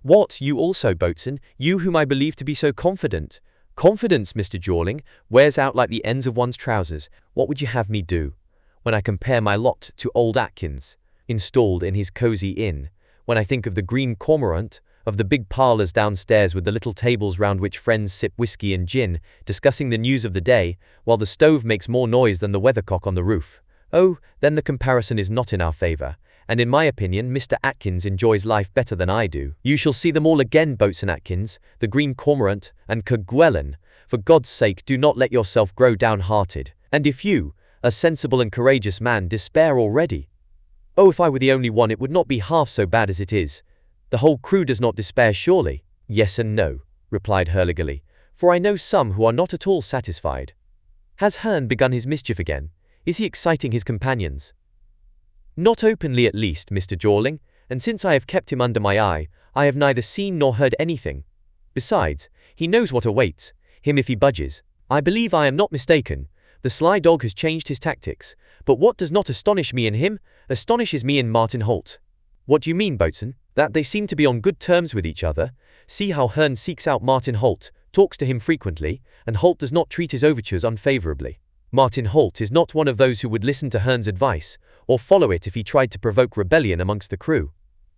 What, you also, boatswain, you whom I believe to be so confident? Confidence, Mr. Jorling, wears out like the ends of one's trousers. What would you have me do? When I compare my lot to old Atkins, installed in his cosy inn, when I think of the Green Cormorant, of the big parlours downstairs with the little tables round which friends sip whiskey and gin, discussing the news of the day, while the stove makes more noise than the weathercock on the roof. Oh, then the comparison is not in our favour, and in my opinion Mr. Atkins enjoys life better than I do. You shall see them all again, Boatswain Atkins, the Green Cormorant, and Kerguelen. For God's sake, do not let yourself grow downhearted, and if you, a sensible and courageous man, despair already. Oh, if I were the only one it would not be half so bad as it is. The whole crew does not despair, surely? Yes and no, replied Hurliguerly, for I know some who are not at all satisfied. Has Hearn begun his mischief again? Is he exciting his companions? Not openly at least, Mr. Jorling, and since I have kept him under my eye, I have neither seen nor heard anything. Besides, he knows what awaits him if he budges. I believe I am not mistaken. The sly dog has changed his tactics, but what does not astonish me in him, astonishes me in Martin Holt. What do you mean, boatswain? That they seem to be on good terms with each other. See how Hearn seeks out Martin Holt, talks to him frequently, and Holt does not treat his overtures unfavourably. Martin Holt is not one of those who would listen to Hearn's advice, or follow it if he tried to provoke rebellion amongst the crew.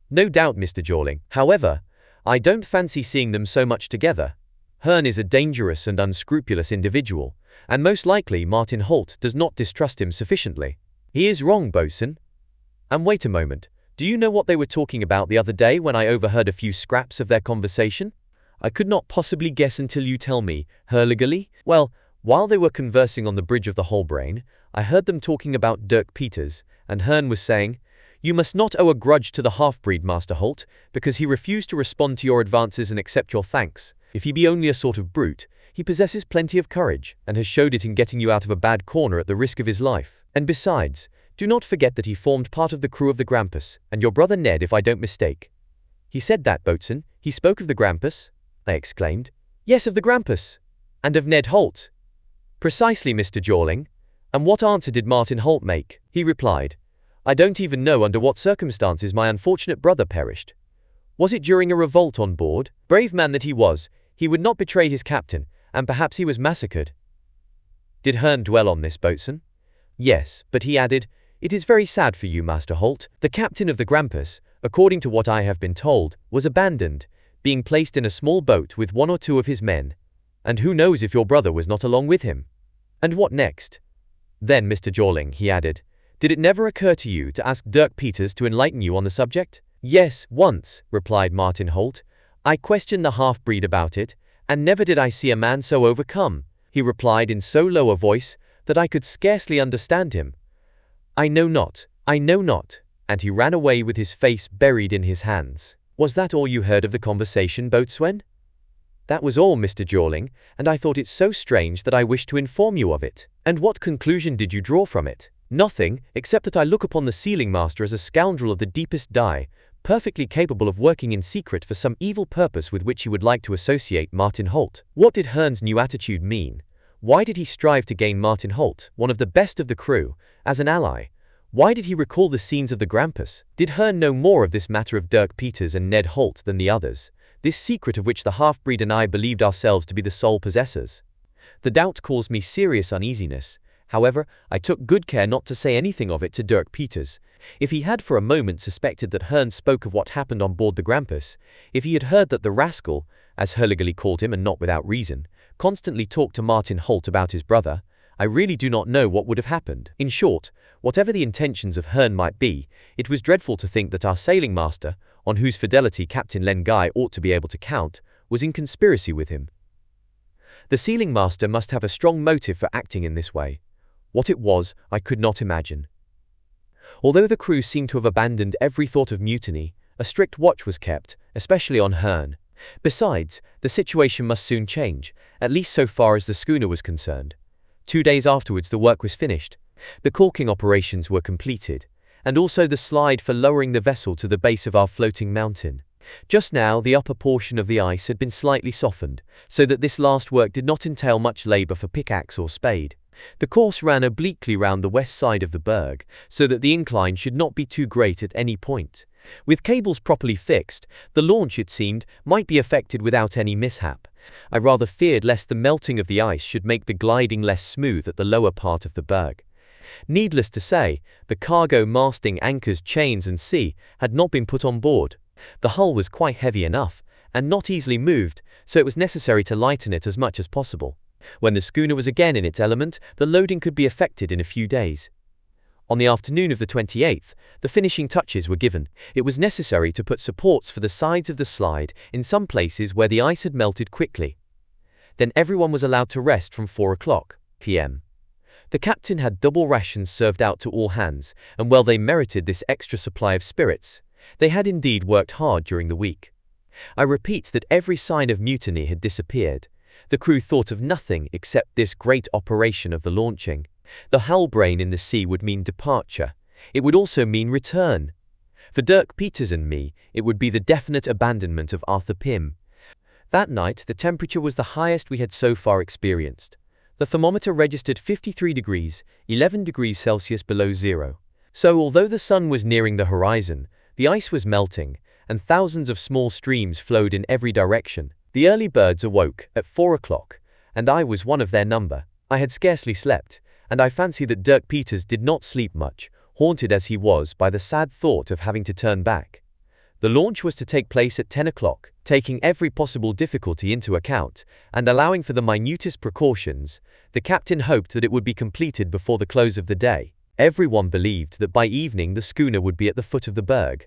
No doubt, Mr. Jorling. However, I don't fancy seeing them so much together. Hearn is a dangerous and unscrupulous individual, and most likely Martin Holt does not distrust him sufficiently. He is wrong, boatswain. And wait a moment. Do you know what they were talking about the other day when I overheard a few scraps of their conversation? I could not possibly guess until you tell me, Hurliguerly. Well, while they were conversing on the bridge of the Holbrain, I heard them talking about Dirk Peters, and Hearn was saying, "You must not owe a grudge to the half-breed, Master Holt, because he refused to respond to your advances and accept your thanks. If he be only a sort of brute, he possesses plenty of courage, and has showed it in getting you out of a bad corner at the risk of his life. And besides, do not forget that he formed part of the crew of the Grampus, and your brother Ned, if I don't mistake." "He said that, boatswain? He spoke of the Grampus?" I exclaimed. "Yes, of the Grampus. And of Ned Holt." "Precisely, Mr. Jorling. And what answer did Martin Holt make?" He replied, "I don't even know under what circumstances my unfortunate brother perished. Was it during a revolt on board? Brave man that he was, he would not betray his captain, and perhaps he was massacred." "Did Hearn dwell on this, boatswain?" "Yes, but he added, 'It is very sad for you, Master Holt. The captain of the Grampus, according to what I have been told, was abandoned, being placed in a small boat with 1 or 2 of his men. And who knows if your brother was not along with him? And what next? Then, Mr. Jorling," he added, "did it never occur to you to ask Dirk Peters to enlighten you on the subject?" "Yes, once," replied Martin Holt. "I questioned the half-breed about it, and never did I see a man so overcome," he replied in so low a voice that I could scarcely understand him. I know not, and he ran away with his face buried in his hands. Was that all you heard of the conversation, boatswain? That was all, Mr. Jorling, and I thought it so strange that I wished to inform you of it. And what conclusion did you draw from it? Nothing, except that I look upon the sealing master as a scoundrel of the deepest dye, perfectly capable of working in secret for some evil purpose with which he would like to associate Martin Holt. What did Hearn's new attitude mean? Why did he strive to gain Martin Holt, one of the best of the crew, as an ally? Why did he recall the scenes of the Grampus? Did Hearn know more of this matter of Dirk Peters and Ned Holt than the others, this secret of which the half-breed and I believed ourselves to be the sole possessors? The doubt caused me serious uneasiness. However, I took good care not to say anything of it to Dirk Peters. If he had for a moment suspected that Hearn spoke of what happened on board the Grampus, if he had heard that the rascal, as Hurliguerly called him and not without reason, constantly talked to Martin Holt about his brother, I really do not know what would have happened. In short, whatever the intentions of Hearn might be, it was dreadful to think that our sailing master, on whose fidelity Captain Len Guy ought to be able to count, was in conspiracy with him. The sealing master must have a strong motive for acting in this way. What it was, I could not imagine. Although the crew seemed to have abandoned every thought of mutiny, a strict watch was kept, especially on Hearn. Besides, the situation must soon change, at least so far as the schooner was concerned. 2 days afterwards the work was finished. The caulking operations were completed, and also the slide for lowering the vessel to the base of our floating mountain. Just now the upper portion of the ice had been slightly softened, so that this last work did not entail much labour for pickaxe or spade. The course ran obliquely round the west side of the berg, so that the incline should not be too great at any point. With cables properly fixed, the launch, it seemed, might be effected without any mishap. I rather feared lest the melting of the ice should make the gliding less smooth at the lower part of the berg. Needless to say, the cargo, masting, anchors, chains and sea had not been put on board. The hull was quite heavy enough, and not easily moved, so it was necessary to lighten it as much as possible. When the schooner was again in its element, the loading could be effected in a few days. On the afternoon of the 28th, the finishing touches were given. It was necessary to put supports for the sides of the slide in some places where the ice had melted quickly. Then everyone was allowed to rest from 4 o'clock p.m. The captain had double rations served out to all hands, and well they merited this extra supply of spirits. They had indeed worked hard during the week. I repeat that every sign of mutiny had disappeared. The crew thought of nothing except this great operation of the launching. The Halbrane in the sea would mean departure. It would also mean return. For Dirk Peters and me, it would be the definite abandonment of Arthur Pym. That night, the temperature was the highest we had so far experienced. The thermometer registered 53 degrees, 11 degrees Celsius below zero. So although the sun was nearing the horizon, the ice was melting, and thousands of small streams flowed in every direction. The early birds awoke at 4 o'clock, and I was one of their number. I had scarcely slept, and I fancy that Dirk Peters did not sleep much, haunted as he was by the sad thought of having to turn back. The launch was to take place at 10 o'clock, taking every possible difficulty into account, and allowing for the minutest precautions. The captain hoped that it would be completed before the close of the day. Everyone believed that by evening the schooner would be at the foot of the berg.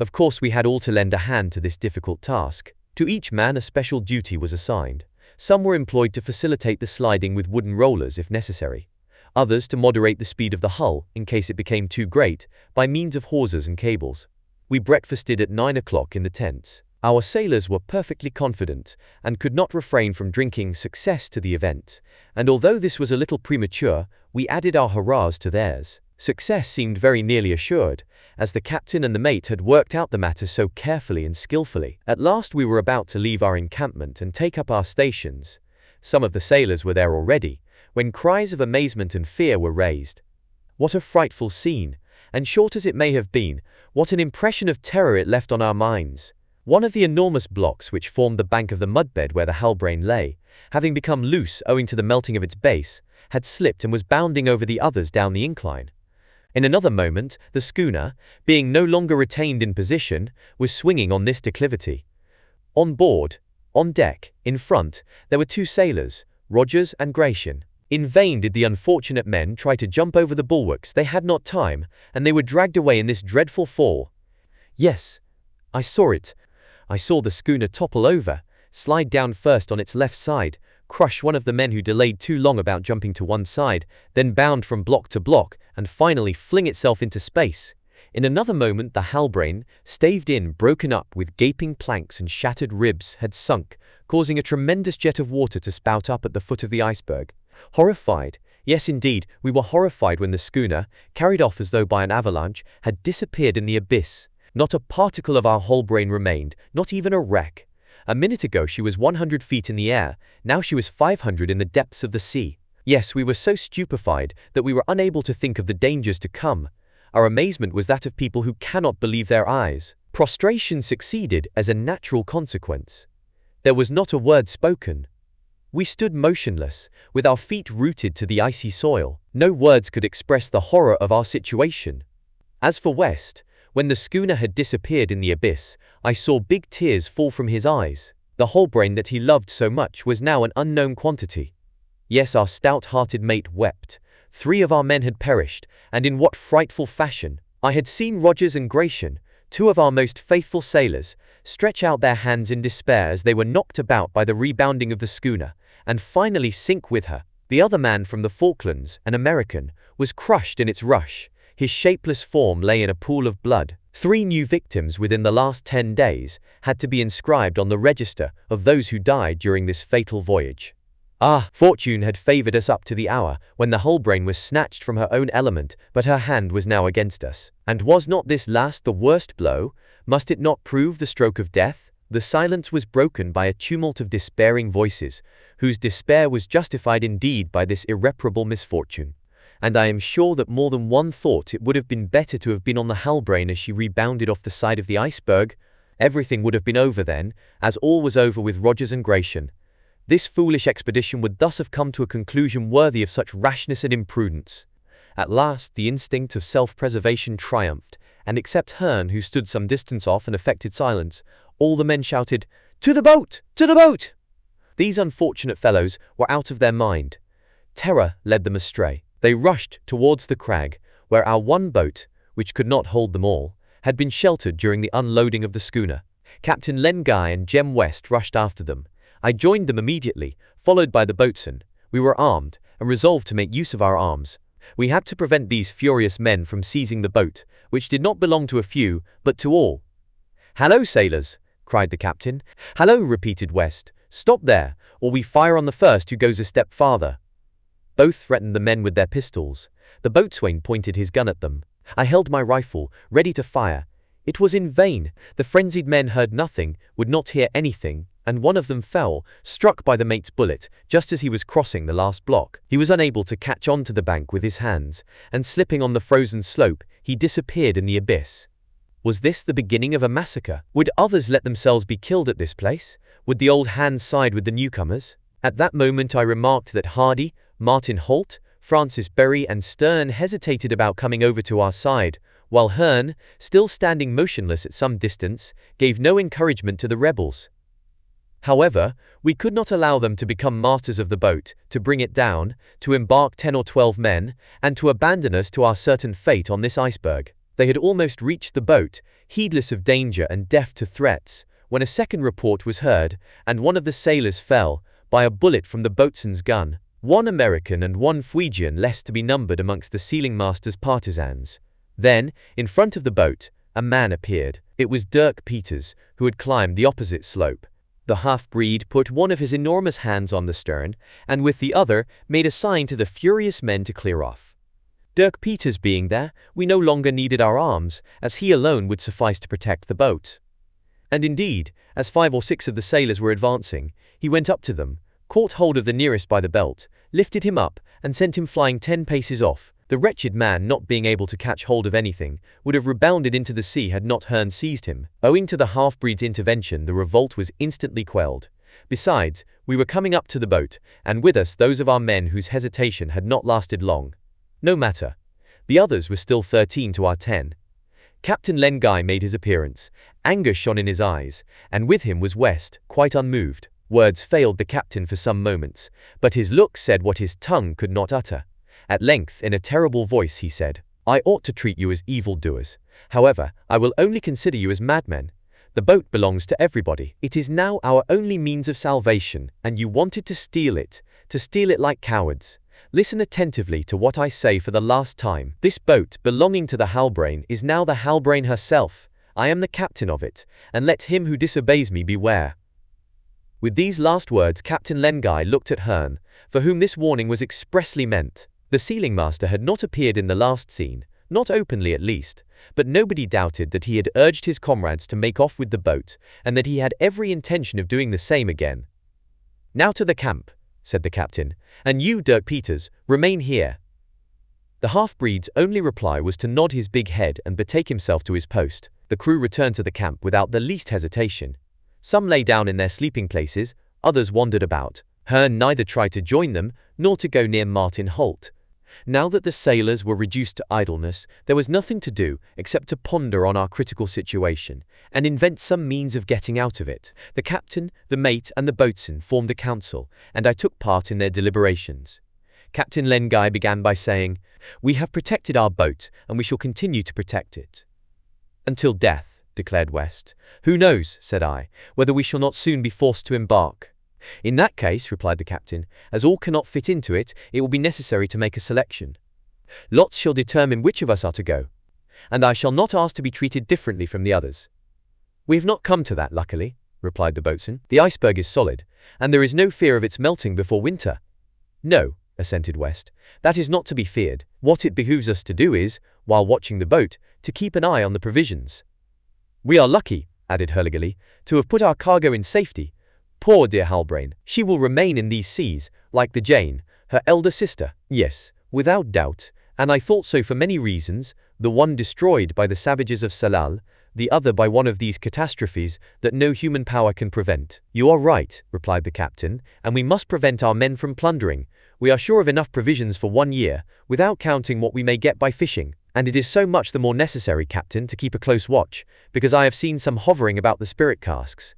Of course we had all to lend a hand to this difficult task. To each man a special duty was assigned. Some were employed to facilitate the sliding with wooden rollers if necessary. Others to moderate the speed of the hull, in case it became too great, by means of hawsers and cables. We breakfasted at 9 o'clock in the tents. Our sailors were perfectly confident, and could not refrain from drinking success to the event, and although this was a little premature, we added our hurrahs to theirs. Success seemed very nearly assured, as the captain and the mate had worked out the matter so carefully and skillfully. At last we were about to leave our encampment and take up our stations. Some of the sailors were there already, when cries of amazement and fear were raised. What a frightful scene, and short as it may have been, what an impression of terror it left on our minds. One of the enormous blocks which formed the bank of the mudbed where the Halbrane lay, having become loose owing to the melting of its base, had slipped and was bounding over the others down the incline. In another moment, the schooner, being no longer retained in position, was swinging on this declivity. On board, on deck, in front, there were 2 sailors, Rogers and Gratian. In vain did the unfortunate men try to jump over the bulwarks. They had not time, and they were dragged away in this dreadful fall. Yes, I saw it. I saw the schooner topple over, slide down first on its left side, crush one of the men who delayed too long about jumping to one side, then bound from block to block, and finally fling itself into space. In another moment the Halbrane, staved in, broken up with gaping planks and shattered ribs, had sunk, causing a tremendous jet of water to spout up at the foot of the iceberg. Horrified, yes indeed, we were horrified when the schooner, carried off as though by an avalanche, had disappeared in the abyss. Not a particle of our Halbrane remained, not even a wreck. A minute ago she was 100 feet in the air, now she was 500 in the depths of the sea. Yes, we were so stupefied that we were unable to think of the dangers to come. Our amazement was that of people who cannot believe their eyes. Prostration succeeded as a natural consequence. There was not a word spoken. We stood motionless, with our feet rooted to the icy soil. No words could express the horror of our situation. As for West, when the schooner had disappeared in the abyss, I saw big tears fall from his eyes. The Halbrane that he loved so much was now an unknown quantity. Yes, our stout-hearted mate wept. 3 of our men had perished, and in what frightful fashion! I had seen Rogers and Gratian, 2 of our most faithful sailors, stretch out their hands in despair as they were knocked about by the rebounding of the schooner, and finally sink with her. The other man from the Falklands, an American, was crushed in its rush. His shapeless form lay in a pool of blood. 3 new victims within the last 10 days had to be inscribed on the register of those who died during this fatal voyage. Ah, fortune had favored us up to the hour when the Halbrane was snatched from her own element, but her hand was now against us. And was not this last the worst blow? Must it not prove the stroke of death? The silence was broken by a tumult of despairing voices, whose despair was justified indeed by this irreparable misfortune. And I am sure that more than one thought it would have been better to have been on the Halbrane as she rebounded off the side of the iceberg. Everything would have been over then, as all was over with Rogers and Gratian. This foolish expedition would thus have come to a conclusion worthy of such rashness and imprudence. At last the instinct of self-preservation triumphed, and except Hearn, who stood some distance off and affected silence, all the men shouted, "To the boat! To the boat!" These unfortunate fellows were out of their mind. Terror led them astray. They rushed towards the crag, where our one boat, which could not hold them all, had been sheltered during the unloading of the schooner. Captain Len Guy and Jem West rushed after them. I joined them immediately, followed by the boatswain. We were armed, and resolved to make use of our arms. We had to prevent these furious men from seizing the boat, which did not belong to a few, but to all. "Hallo, sailors!" cried the captain. "Hallo!" repeated West. "Stop there, or we fire on the first who goes a step farther." Both threatened the men with their pistols. The boatswain pointed his gun at them. I held my rifle, ready to fire. It was in vain. The frenzied men heard nothing, would not hear anything, and one of them fell, struck by the mate's bullet, just as he was crossing the last block. He was unable to catch on to the bank with his hands, and slipping on the frozen slope, he disappeared in the abyss. Was this the beginning of a massacre? Would others let themselves be killed at this place? Would the old hands side with the newcomers? At that moment I remarked that Hardy, Martin Holt, Francis Berry and Stern hesitated about coming over to our side, while Hearn, still standing motionless at some distance, gave no encouragement to the rebels. However, we could not allow them to become masters of the boat, to bring it down, to embark 10 or 12 men, and to abandon us to our certain fate on this iceberg. They had almost reached the boat, heedless of danger and deaf to threats, when a second report was heard, and one of the sailors fell, by a bullet from the boatswain's gun. 1 American and 1 Fuegian less to be numbered amongst the sealing master's partisans. Then, in front of the boat, a man appeared. It was Dirk Peters, who had climbed the opposite slope. The half-breed put one of his enormous hands on the stern, and with the other made a sign to the furious men to clear off. Dirk Peters being there, we no longer needed our arms, as he alone would suffice to protect the boat. And indeed, as 5 or 6 of the sailors were advancing, he went up to them, caught hold of the nearest by the belt, lifted him up, and sent him flying 10 paces off. The wretched man, not being able to catch hold of anything, would have rebounded into the sea had not Hearn seized him. Owing to the half-breed's intervention, the revolt was instantly quelled. Besides, we were coming up to the boat, and with us those of our men whose hesitation had not lasted long. No matter. The others were still 13 to our 10. Captain Len Guy made his appearance. Anger shone in his eyes, and with him was West, quite unmoved. Words failed the captain for some moments, but his look said what his tongue could not utter. At length, in a terrible voice, he said, "I ought to treat you as evildoers. However, I will only consider you as madmen. The boat belongs to everybody. It is now our only means of salvation, and you wanted to steal it like cowards. Listen attentively to what I say for the last time. This boat, belonging to the Halbrane, is now the Halbrane herself. I am the captain of it, and let him who disobeys me beware." With these last words, Captain Lengai looked at Hearn, for whom this warning was expressly meant. The sealing master had not appeared in the last scene, not openly at least, but nobody doubted that he had urged his comrades to make off with the boat, and that he had every intention of doing the same again. "Now to the camp," said the captain, "and you, Dirk Peters, remain here." The half-breed's only reply was to nod his big head and betake himself to his post. The crew returned to the camp without the least hesitation. Some lay down in their sleeping places, others wandered about. Hearn neither tried to join them, nor to go near Martin Holt. Now that the sailors were reduced to idleness, there was nothing to do except to ponder on our critical situation, and invent some means of getting out of it. The captain, the mate, and the boatswain formed a council, and I took part in their deliberations. Captain Lengai began by saying, "We have protected our boat, and we shall continue to protect it." "Until death," declared West. "Who knows," said I, "whether we shall not soon be forced to embark?" "In that case," replied the captain, "as all cannot fit into it, it will be necessary to make a selection. Lots shall determine which of us are to go, and I shall not ask to be treated differently from the others." "We have not come to that, luckily," replied the boatswain. "The iceberg is solid, and there is no fear of its melting before winter." "No," assented West, "that is not to be feared. What it behooves us to do is, while watching the boat, to keep an eye on the provisions." "We are lucky," added Hurliguerly, "to have put our cargo in safety. Poor dear Halbrane, she will remain in these seas, like the Jane, her elder sister." "Yes, without doubt, and I thought so for many reasons, the one destroyed by the savages of Salal, the other by one of these catastrophes that no human power can prevent." "You are right," replied the captain, "and we must prevent our men from plundering. We are sure of enough provisions for 1 year, without counting what we may get by fishing. And it is so much the more necessary, Captain, to keep a close watch, because I have seen some hovering about the spirit casks."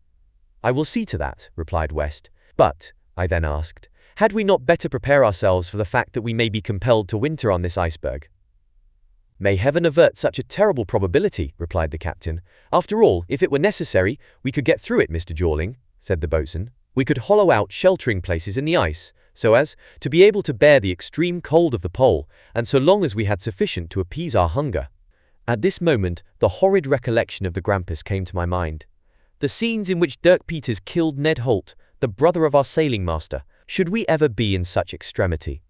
"I will see to that," replied West. "But," I then asked, "had we not better prepare ourselves for the fact that we may be compelled to winter on this iceberg?" "May heaven avert such a terrible probability," replied the captain. "After all, if it were necessary, we could get through it, Mr. Jawling," said the boatswain. "We could hollow out sheltering places in the ice, so as to be able to bear the extreme cold of the pole, and so long as we had sufficient to appease our hunger." At this moment, the horrid recollection of the Grampus came to my mind. The scenes in which Dirk Peters killed Ned Holt, the brother of our sailing master. Should we ever be in such extremity?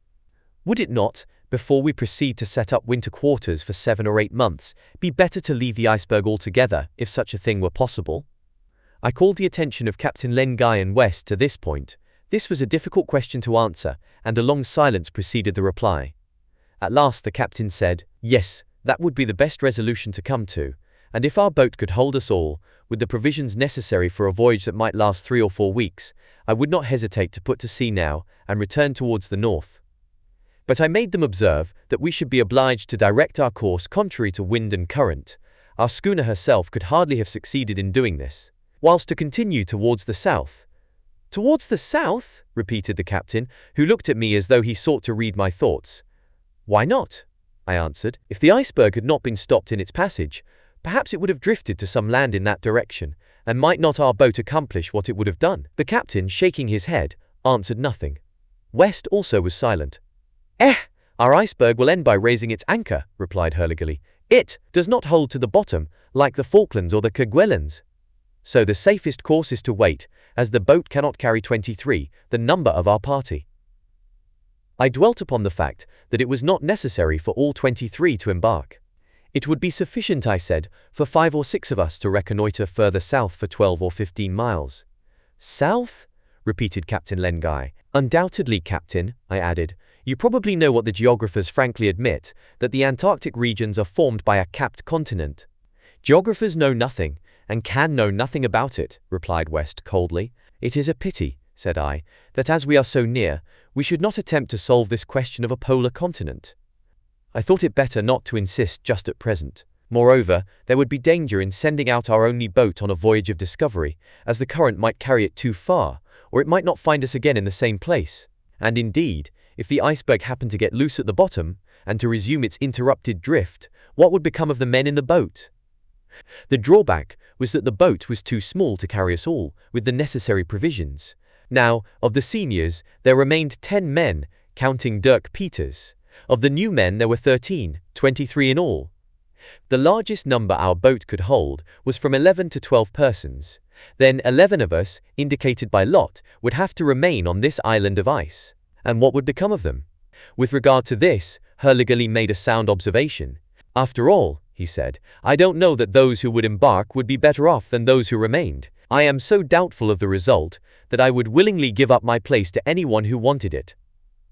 Would it not, before we proceed to set up winter quarters for 7 or 8 months, be better to leave the iceberg altogether, if such a thing were possible? I called the attention of Captain Lengai and West to this point. This was a difficult question to answer, and a long silence preceded the reply. At last the captain said, "Yes, that would be the best resolution to come to, and if our boat could hold us all, with the provisions necessary for a voyage that might last 3 or 4 weeks, I would not hesitate to put to sea now, and return towards the north." But I made them observe that we should be obliged to direct our course contrary to wind and current. Our schooner herself could hardly have succeeded in doing this. Whilst to continue towards the south. "Towards the south?" repeated the captain, who looked at me as though he sought to read my thoughts. "Why not?" I answered. "If the iceberg had not been stopped in its passage, perhaps it would have drifted to some land in that direction, and might not our boat accomplish what it would have done?" The captain, shaking his head, answered nothing. West also was silent. Our iceberg will end by raising its anchor," replied Hurliguerly. "It does not hold to the bottom, like the Falklands or the Kerguelens. So the safest course is to wait, as the boat cannot carry 23, the number of our party." I dwelt upon the fact that it was not necessary for all 23 to embark. It would be sufficient, I said, for 5 or 6 of us to reconnoitre further south for 12 or 15 miles. "South?" repeated Captain Lengai. "Undoubtedly, Captain," I added. "You probably know what the geographers frankly admit, that the Antarctic regions are formed by a capped continent." "Geographers know nothing, and can know nothing about it," replied West coldly. "It is a pity," said I, "that as we are so near, we should not attempt to solve this question of a polar continent. I thought it better not to insist just at present. Moreover, there would be danger in sending out our only boat on a voyage of discovery, as the current might carry it too far, or it might not find us again in the same place. And indeed, if the iceberg happened to get loose at the bottom, and to resume its interrupted drift, what would become of the men in the boat? The drawback was that the boat was too small to carry us all, with the necessary provisions. Now, of the seniors, there remained 10 men, counting Dirk Peters. Of the new men there were 13, 23 in all. The largest number our boat could hold was from 11 to 12 persons. Then 11 of us, indicated by lot, would have to remain on this island of ice. And what would become of them? With regard to this, Hurliguerly made a sound observation. After all, he said, I don't know that those who would embark would be better off than those who remained. I am so doubtful of the result that I would willingly give up my place to anyone who wanted it.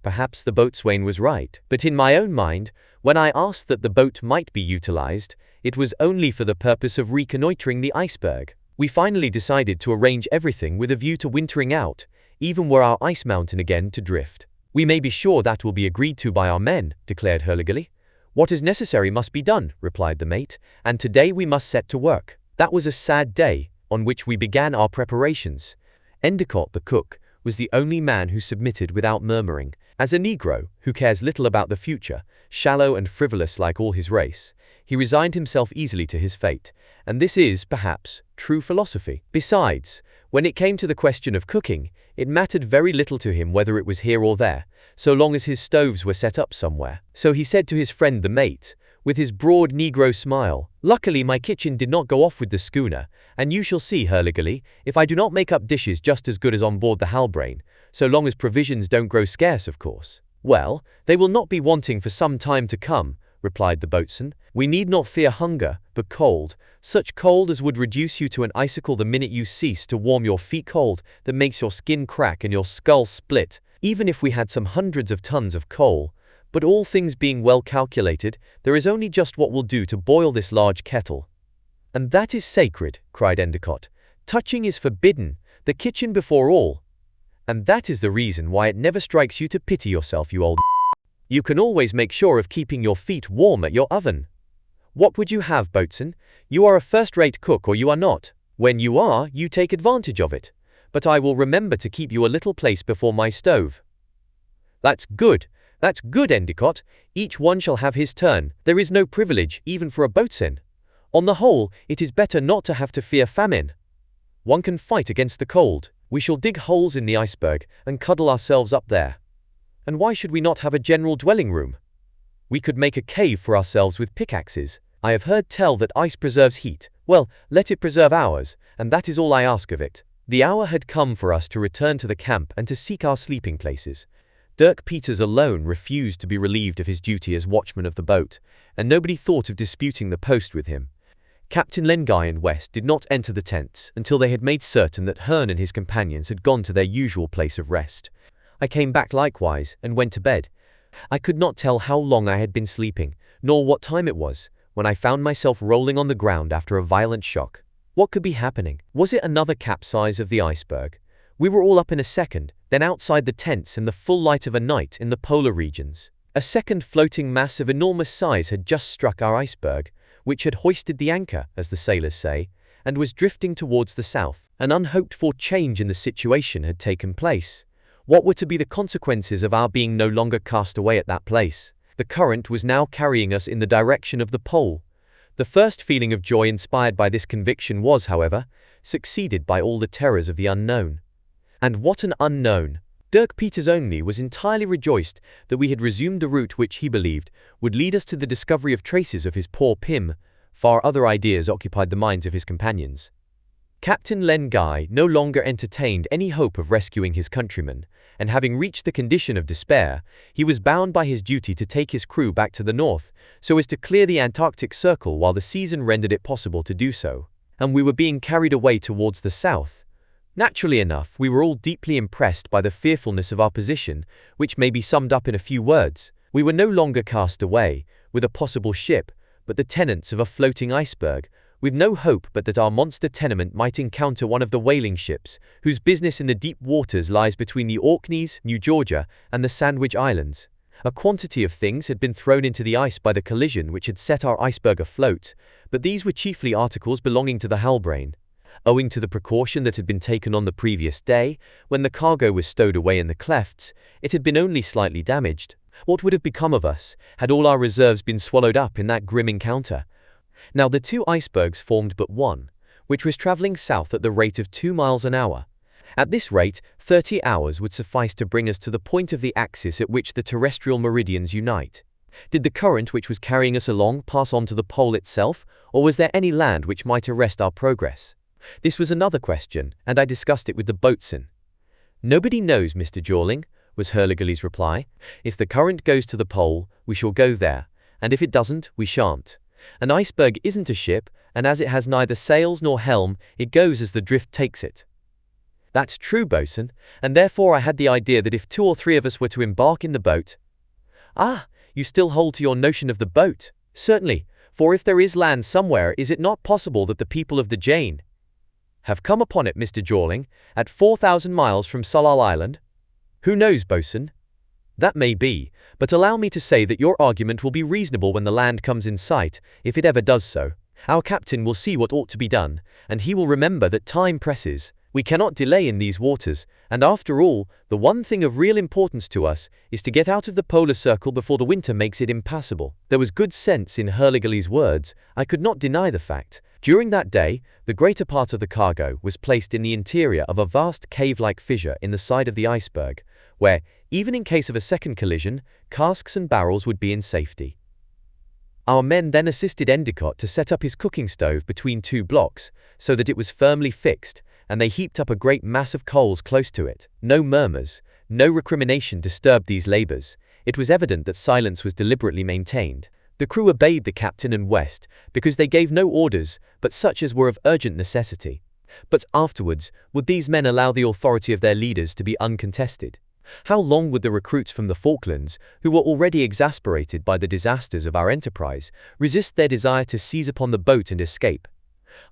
Perhaps the boatswain was right, but in my own mind, when I asked that the boat might be utilized, it was only for the purpose of reconnoitering the iceberg. We finally decided to arrange everything with a view to wintering out, even were our ice mountain again to drift. We may be sure that will be agreed to by our men, declared Hurliguerly. What is necessary must be done, replied the mate, and today we must set to work. That was a sad day, on which we began our preparations. Endicott, the cook, was the only man who submitted without murmuring. As a Negro, who cares little about the future, shallow and frivolous like all his race, he resigned himself easily to his fate, and this is, perhaps, true philosophy. Besides, when it came to the question of cooking, it mattered very little to him whether it was here or there, so long as his stoves were set up somewhere. So he said to his friend the mate, with his broad Negro smile, luckily my kitchen did not go off with the schooner, and you shall see, Hurliguerly, if I do not make up dishes just as good as on board the Halbrane, so long as provisions don't grow scarce, of course. Well, they will not be wanting for some time to come, replied the boatswain. We need not fear hunger, but cold, such cold as would reduce you to an icicle the minute you cease to warm your feet, cold that makes your skin crack and your skull split, even if we had some hundreds of tons of coal. But all things being well calculated, there is only just what will do to boil this large kettle. And that is sacred, cried Endicott. Touching is forbidden, the kitchen before all. And that is the reason why it never strikes you to pity yourself, you old You can always make sure of keeping your feet warm at your oven. What would you have, boatswain? You are a first-rate cook or you are not. When you are, you take advantage of it. But I will remember to keep you a little place before my stove. That's good, Endicott. Each one shall have his turn. There is no privilege, even for a boatswain. On the whole, it is better not to have to fear famine. One can fight against the cold. We shall dig holes in the iceberg and cuddle ourselves up there. And why should we not have a general dwelling room? We could make a cave for ourselves with pickaxes. I have heard tell that ice preserves heat. Well, let it preserve ours, and that is all I ask of it. The hour had come for us to return to the camp and to seek our sleeping places. Dirk Peters alone refused to be relieved of his duty as watchman of the boat, and nobody thought of disputing the post with him. Captain Lenguy and West did not enter the tents until they had made certain that Hearn and his companions had gone to their usual place of rest. I came back likewise and went to bed. I could not tell how long I had been sleeping, nor what time it was, when I found myself rolling on the ground after a violent shock. What could be happening? Was it another capsize of the iceberg? We were all up in a second, then outside the tents in the full light of a night in the polar regions. A second floating mass of enormous size had just struck our iceberg, which had hoisted the anchor, as the sailors say, and was drifting towards the south. An unhoped-for change in the situation had taken place. What were to be the consequences of our being no longer cast away at that place? The current was now carrying us in the direction of the pole. The first feeling of joy inspired by this conviction was, however, succeeded by all the terrors of the unknown. And what an unknown! Dirk Peters only was entirely rejoiced that we had resumed the route which he believed would lead us to the discovery of traces of his poor Pym. Far other ideas occupied the minds of his companions. Captain Lenguy no longer entertained any hope of rescuing his countrymen, and having reached the condition of despair, he was bound by his duty to take his crew back to the north, so as to clear the Antarctic Circle while the season rendered it possible to do so. And we were being carried away towards the south. Naturally enough, we were all deeply impressed by the fearfulness of our position, which may be summed up in a few words. We were no longer cast away, with a possible ship, but the tenants of a floating iceberg, with no hope but that our monster tenement might encounter one of the whaling ships, whose business in the deep waters lies between the Orkneys, New Georgia, and the Sandwich Islands. A quantity of things had been thrown into the ice by the collision which had set our iceberg afloat, but these were chiefly articles belonging to the Halbrane. Owing to the precaution that had been taken on the previous day, when the cargo was stowed away in the clefts, it had been only slightly damaged. What would have become of us, had all our reserves been swallowed up in that grim encounter? Now the two icebergs formed but one, which was traveling south at the rate of 2 miles an hour. At this rate, 30 hours would suffice to bring us to the point of the axis at which the terrestrial meridians unite. Did the current which was carrying us along pass on to the pole itself, or was there any land which might arrest our progress? This was another question, and I discussed it with the boatswain. "Nobody knows, Mr. Jorling," was Hurliguerly's reply. "If the current goes to the pole, we shall go there, and if it doesn't, we shan't. An iceberg isn't a ship, and as it has neither sails nor helm, it goes as the drift takes it." "That's true, boatswain, and therefore I had the idea that if 2 or 3 of us were to embark in the boat—" "Ah, you still hold to your notion of the boat?" "Certainly, for if there is land somewhere, is it not possible that the people of the Jane have come upon it, Mr. Jorling, at 4,000 miles from Tsalal Island?" "Who knows, boatswain? That may be, but allow me to say that your argument will be reasonable when the land comes in sight, if it ever does so. Our captain will see what ought to be done, and he will remember that time presses. We cannot delay in these waters, and after all, the one thing of real importance to us is to get out of the polar circle before the winter makes it impassable." There was good sense in Hurliguerly's words. I could not deny the fact. During that day, the greater part of the cargo was placed in the interior of a vast cave-like fissure in the side of the iceberg, where, even in case of a second collision, casks and barrels would be in safety. Our men then assisted Endicott to set up his cooking stove between 2 blocks, so that it was firmly fixed, and they heaped up a great mass of coals close to it. No murmurs, no recrimination disturbed these labors. It was evident that silence was deliberately maintained. The crew obeyed the captain and West, because they gave no orders but such as were of urgent necessity. But afterwards, would these men allow the authority of their leaders to be uncontested? How long would the recruits from the Falklands, who were already exasperated by the disasters of our enterprise, resist their desire to seize upon the boat and escape?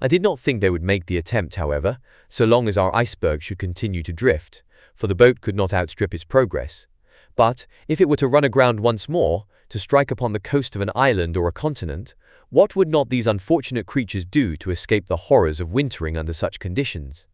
I did not think they would make the attempt, however, so long as our iceberg should continue to drift, for the boat could not outstrip its progress. But, if it were to run aground once more, to strike upon the coast of an island or a continent, what would not these unfortunate creatures do to escape the horrors of wintering under such conditions?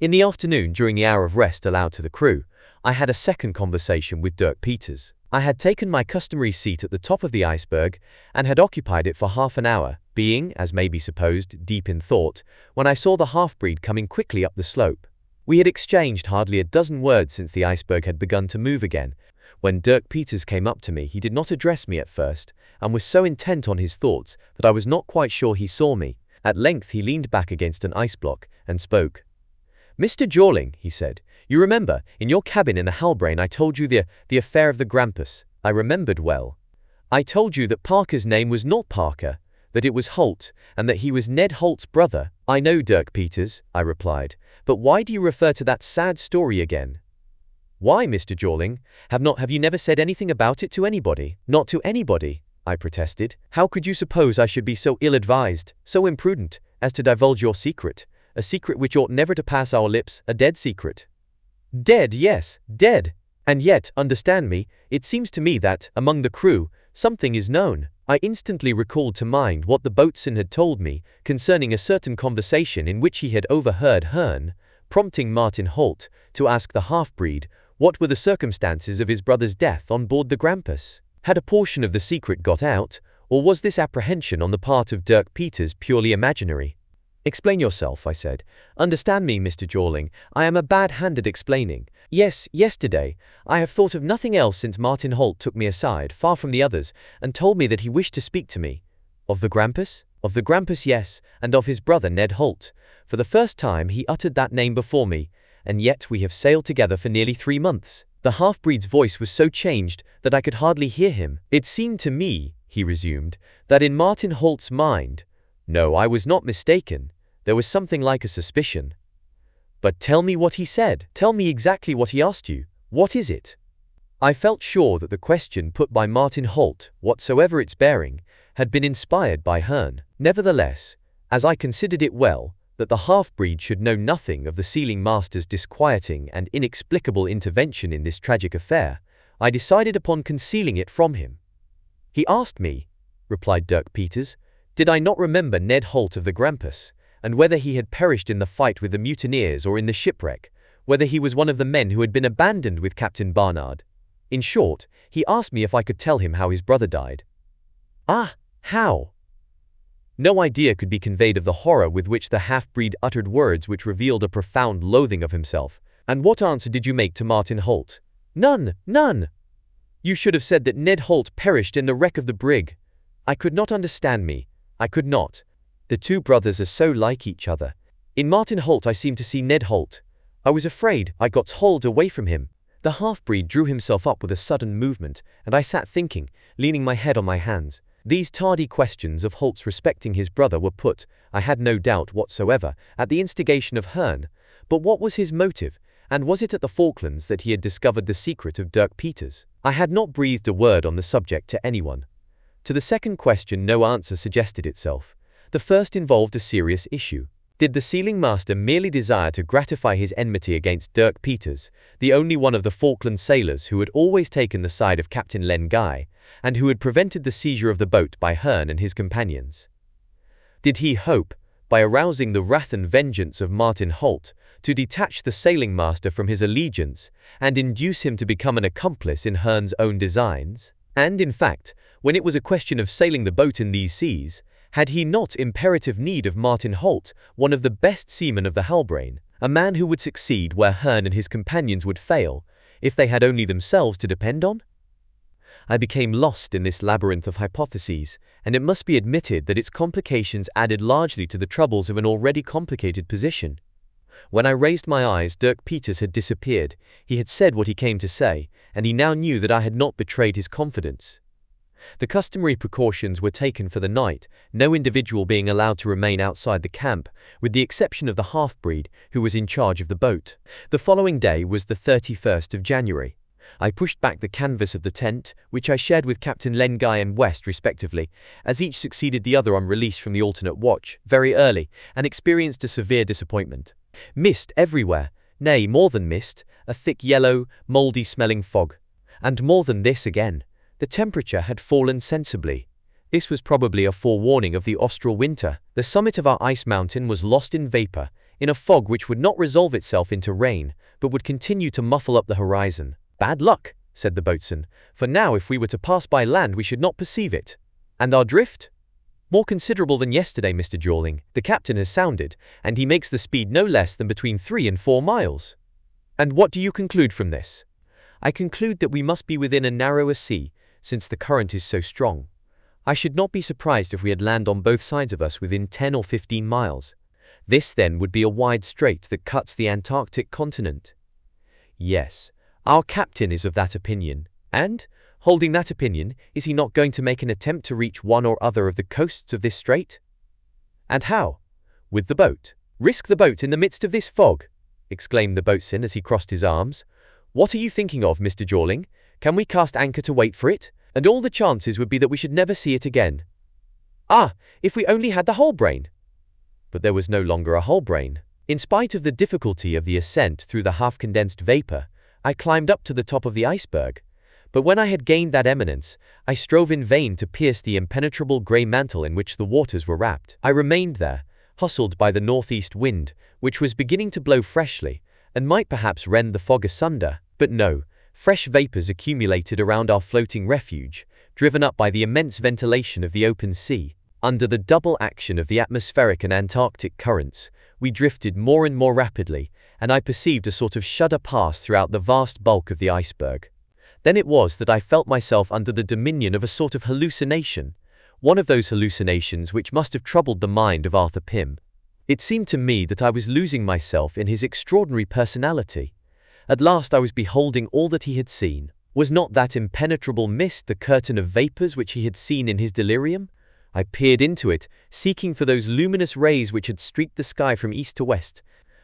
In the afternoon, during the hour of rest allowed to the crew, I had a second conversation with Dirk Peters. I had taken my customary seat at the top of the iceberg, and had occupied it for half an hour, being, as may be supposed, deep in thought, when I saw the half-breed coming quickly up the slope. We had exchanged hardly a dozen words since the iceberg had begun to move again. When Dirk Peters came up to me, he did not address me at first, and was so intent on his thoughts that I was not quite sure he saw me. At length he leaned back against an ice block, and spoke. "Mr. Jorling," he said, "you remember, in your cabin in the Halbrane I told you the affair of the Grampus." I remembered well. "I told you that Parker's name was not Parker, that it was Holt, and that he was Ned Holt's brother." "I know, Dirk Peters," I replied, "but why do you refer to that sad story again?" "Why, Mr. Jorling? Have you never said anything about it to anybody?" "Not to anybody," I protested. "How could you suppose I should be so ill-advised, so imprudent, as to divulge your secret, a secret which ought never to pass our lips, a dead secret?" "Dead, yes, dead. And yet, understand me, it seems to me that, among the crew, something is known." I instantly recalled to mind what the boatswain had told me concerning a certain conversation in which he had overheard Hearn, prompting Martin Holt, to ask the half-breed what were the circumstances of his brother's death on board the Grampus. Had a portion of the secret got out, or was this apprehension on the part of Dirk Peters purely imaginary? "Explain yourself," I said. "Understand me, Mr. Jorling, I am a bad hand at explaining. Yes, yesterday, I have thought of nothing else since Martin Holt took me aside, far from the others, and told me that he wished to speak to me." "Of the Grampus?" "Of the Grampus, yes, and of his brother Ned Holt. For the first time he uttered that name before me, and yet we have sailed together for nearly 3 months. The half-breed's voice was so changed that I could hardly hear him. "It seemed to me," he resumed, "that in Martin Holt's mind— no, I was not mistaken, there was something like a suspicion." "But tell me what he said. Tell me exactly what he asked you. What is it?" I felt sure that the question put by Martin Holt, whatsoever its bearing, had been inspired by Hearn. Nevertheless, as I considered it well, that the half-breed should know nothing of the sealing master's disquieting and inexplicable intervention in this tragic affair, I decided upon concealing it from him. "He asked me," replied Dirk Peters, "did I not remember Ned Holt of the Grampus, and whether he had perished in the fight with the mutineers or in the shipwreck, whether he was one of the men who had been abandoned with Captain Barnard. In short, he asked me if I could tell him how his brother died." "Ah, how?" No idea could be conveyed of the horror with which the half-breed uttered words which revealed a profound loathing of himself. "And what answer did you make to Martin Holt?" "None, none! You should have said that Ned Holt perished in the wreck of the brig." I could not understand me. I could not. The two brothers are so like each other. In Martin Holt I seemed to see Ned Holt. I was afraid I got hauled away from him. The half-breed drew himself up with a sudden movement, and I sat thinking, leaning my head on my hands. These tardy questions of Holt's respecting his brother were put, I had no doubt whatsoever, at the instigation of Hearn. But what was his motive, and was it at the Falklands that he had discovered the secret of Dirk Peters? I had not breathed a word on the subject to anyone. To the second question no answer suggested itself. The first involved a serious issue. Did the sealing master merely desire to gratify his enmity against Dirk Peters, the only one of the Falkland sailors who had always taken the side of Captain Len Guy, and who had prevented the seizure of the boat by Hearn and his companions? Did he hope, by arousing the wrath and vengeance of Martin Holt, to detach the sailing master from his allegiance, and induce him to become an accomplice in Hearn's own designs? And, in fact, when it was a question of sailing the boat in these seas, had he not imperative need of Martin Holt, one of the best seamen of the Halbrane, a man who would succeed where Hearn and his companions would fail, if they had only themselves to depend on? I became lost in this labyrinth of hypotheses, and it must be admitted that its complications added largely to the troubles of an already complicated position. When I raised my eyes, Dirk Peters had disappeared. He had said what he came to say, and he now knew that I had not betrayed his confidence. The customary precautions were taken for the night, no individual being allowed to remain outside the camp, with the exception of the half-breed, who was in charge of the boat. The following day was the 31st of January. I pushed back the canvas of the tent, which I shared with Captain Len Guy and West respectively, as each succeeded the other on release from the alternate watch, very early, and experienced a severe disappointment. Mist everywhere, nay, more than mist, a thick yellow, mouldy-smelling fog. And more than this again. The temperature had fallen sensibly. This was probably a forewarning of the austral winter. The summit of our ice mountain was lost in vapor, in a fog which would not resolve itself into rain, but would continue to muffle up the horizon. "Bad luck," said the boatswain, "for now if we were to pass by land we should not perceive it." "And our drift?" "More considerable than yesterday, Mr. Jawling. The captain has sounded, and he makes the speed no less than between 3 and 4 miles. "And what do you conclude from this?" "I conclude that we must be within a narrower sea, since the current is so strong. I should not be surprised if we had land on both sides of us within 10 or 15 miles. This, then, would be a wide strait that cuts the Antarctic continent." "Yes, our captain is of that opinion. And, holding that opinion, is he not going to make an attempt to reach one or other of the coasts of this strait?" "And how?" "With the boat." "Risk the boat in the midst of this fog?" exclaimed the boatswain as he crossed his arms. "What are you thinking of, Mr. Jawling? Can we cast anchor to wait for it? And all the chances would be that we should never see it again." "Ah, if we only had the Halbrane!" But there was no longer a Halbrane. In spite of the difficulty of the ascent through the half-condensed vapor, I climbed up to the top of the iceberg. But when I had gained that eminence, I strove in vain to pierce the impenetrable grey mantle in which the waters were wrapped. I remained there, hustled by the northeast wind, which was beginning to blow freshly, and might perhaps rend the fog asunder. But no, fresh vapors accumulated around our floating refuge, driven up by the immense ventilation of the open sea. Under the double action of the atmospheric and Antarctic currents, we drifted more and more rapidly, and I perceived a sort of shudder pass throughout the vast bulk of the iceberg. Then it was that I felt myself under the dominion of a sort of hallucination, one of those hallucinations which must have troubled the mind of Arthur Pym. It seemed to me that I was losing myself in his extraordinary personality. At last I was beholding all that he had seen. Was not that impenetrable mist the curtain of vapors which he had seen in his delirium? I peered into it, seeking for those luminous rays which had streaked the sky from east to west.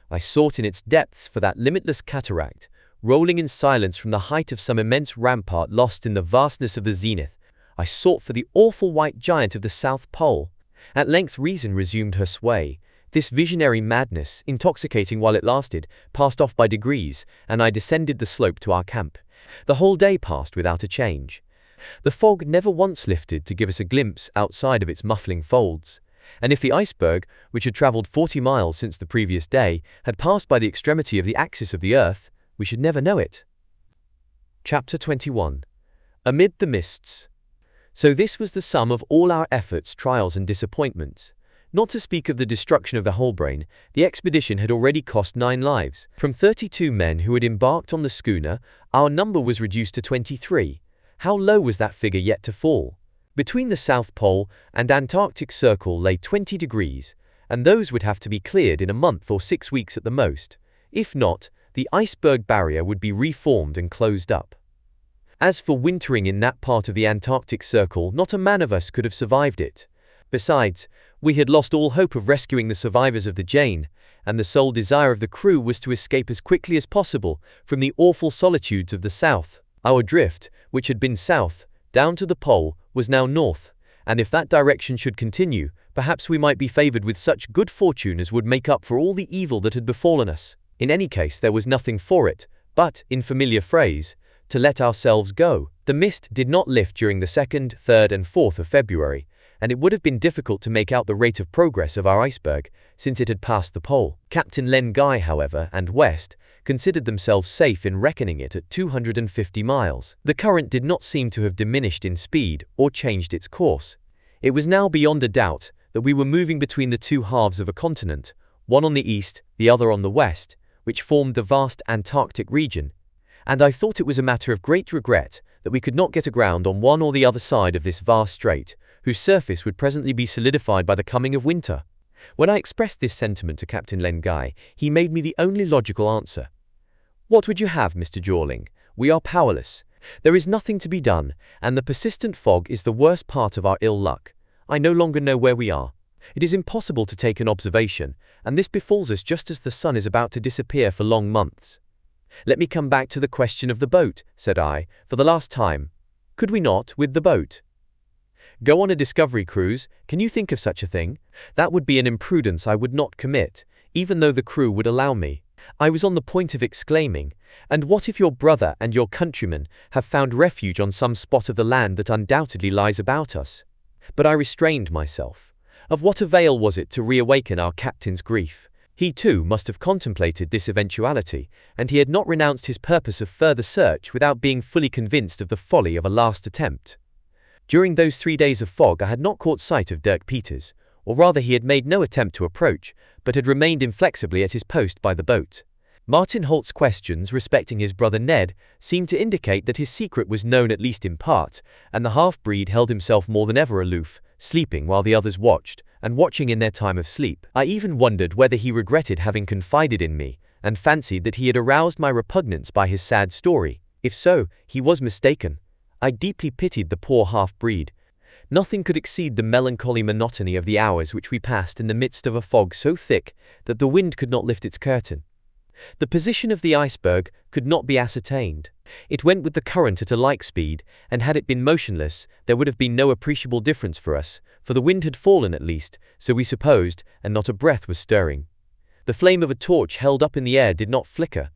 I sought in its depths for that limitless cataract, rolling in silence from the height of some immense rampart lost in the vastness of the zenith. I sought for the awful white giant of the South Pole. At length reason resumed her sway. This visionary madness, intoxicating while it lasted, passed off by degrees, and I descended the slope to our camp. The whole day passed without a change. The fog never once lifted to give us a glimpse outside of its muffling folds, and if the iceberg, which had travelled 40 miles since the previous day, had passed by the extremity of the axis of the earth, we should never know it. Chapter 21. Amid the Mists. So this was the sum of all our efforts, trials, and disappointments. Not to speak of the destruction of the Holbrain, the expedition had already cost 9 lives. From 32 men who had embarked on the schooner, our number was reduced to 23. How low was that figure yet to fall? Between the South Pole and Antarctic Circle lay 20 degrees, and those would have to be cleared in a month or 6 weeks at the most. If not, the iceberg barrier would be reformed and closed up. As for wintering in that part of the Antarctic Circle, not a man of us could have survived it. Besides, we had lost all hope of rescuing the survivors of the Jane, and the sole desire of the crew was to escape as quickly as possible from the awful solitudes of the south. Our drift, which had been south, down to the pole, was now north, and if that direction should continue, perhaps we might be favored with such good fortune as would make up for all the evil that had befallen us. In any case, there was nothing for it, but, in familiar phrase, to let ourselves go. The mist did not lift during the 2nd, 3rd, and 4th of February, and it would have been difficult to make out the rate of progress of our iceberg, since it had passed the pole. Captain Len Guy, however, and West, considered themselves safe in reckoning it at 250 miles. The current did not seem to have diminished in speed or changed its course. It was now beyond a doubt that we were moving between the two halves of a continent, one on the east, the other on the west, which formed the vast Antarctic region, and I thought it was a matter of great regret that we could not get aground on one or the other side of this vast strait, whose surface would presently be solidified by the coming of winter. When I expressed this sentiment to Captain Len Guy, he made me the only logical answer. "What would you have, Mr. Jorling? We are powerless. There is nothing to be done, and the persistent fog is the worst part of our ill luck. I no longer know where we are. It is impossible to take an observation, and this befalls us just as the sun is about to disappear for long months." "Let me come back to the question of the boat," said I, for the last time. "Could we not, with the boat, go on a discovery cruise? Can you think of such a thing?" "That would be an imprudence I would not commit, even though the crew would allow me." I was on the point of exclaiming, "And what if your brother and your countrymen have found refuge on some spot of the land that undoubtedly lies about us?" But I restrained myself. Of what avail was it to reawaken our captain's grief? He too must have contemplated this eventuality, and he had not renounced his purpose of further search without being fully convinced of the folly of a last attempt. During those 3 days of fog I had not caught sight of Dirk Peters, or rather he had made no attempt to approach, but had remained inflexibly at his post by the boat. Martin Holt's questions respecting his brother Ned seemed to indicate that his secret was known at least in part, and the half-breed held himself more than ever aloof, sleeping while the others watched, and watching in their time of sleep. I even wondered whether he regretted having confided in me, and fancied that he had aroused my repugnance by his sad story. If so, he was mistaken. I deeply pitied the poor half-breed. Nothing could exceed the melancholy monotony of the hours which we passed in the midst of a fog so thick that the wind could not lift its curtain. The position of the iceberg could not be ascertained. It went with the current at a like speed, and had it been motionless, there would have been no appreciable difference for us, for the wind had fallen at least, so we supposed, and not a breath was stirring. The flame of a torch held up in the air did not flicker.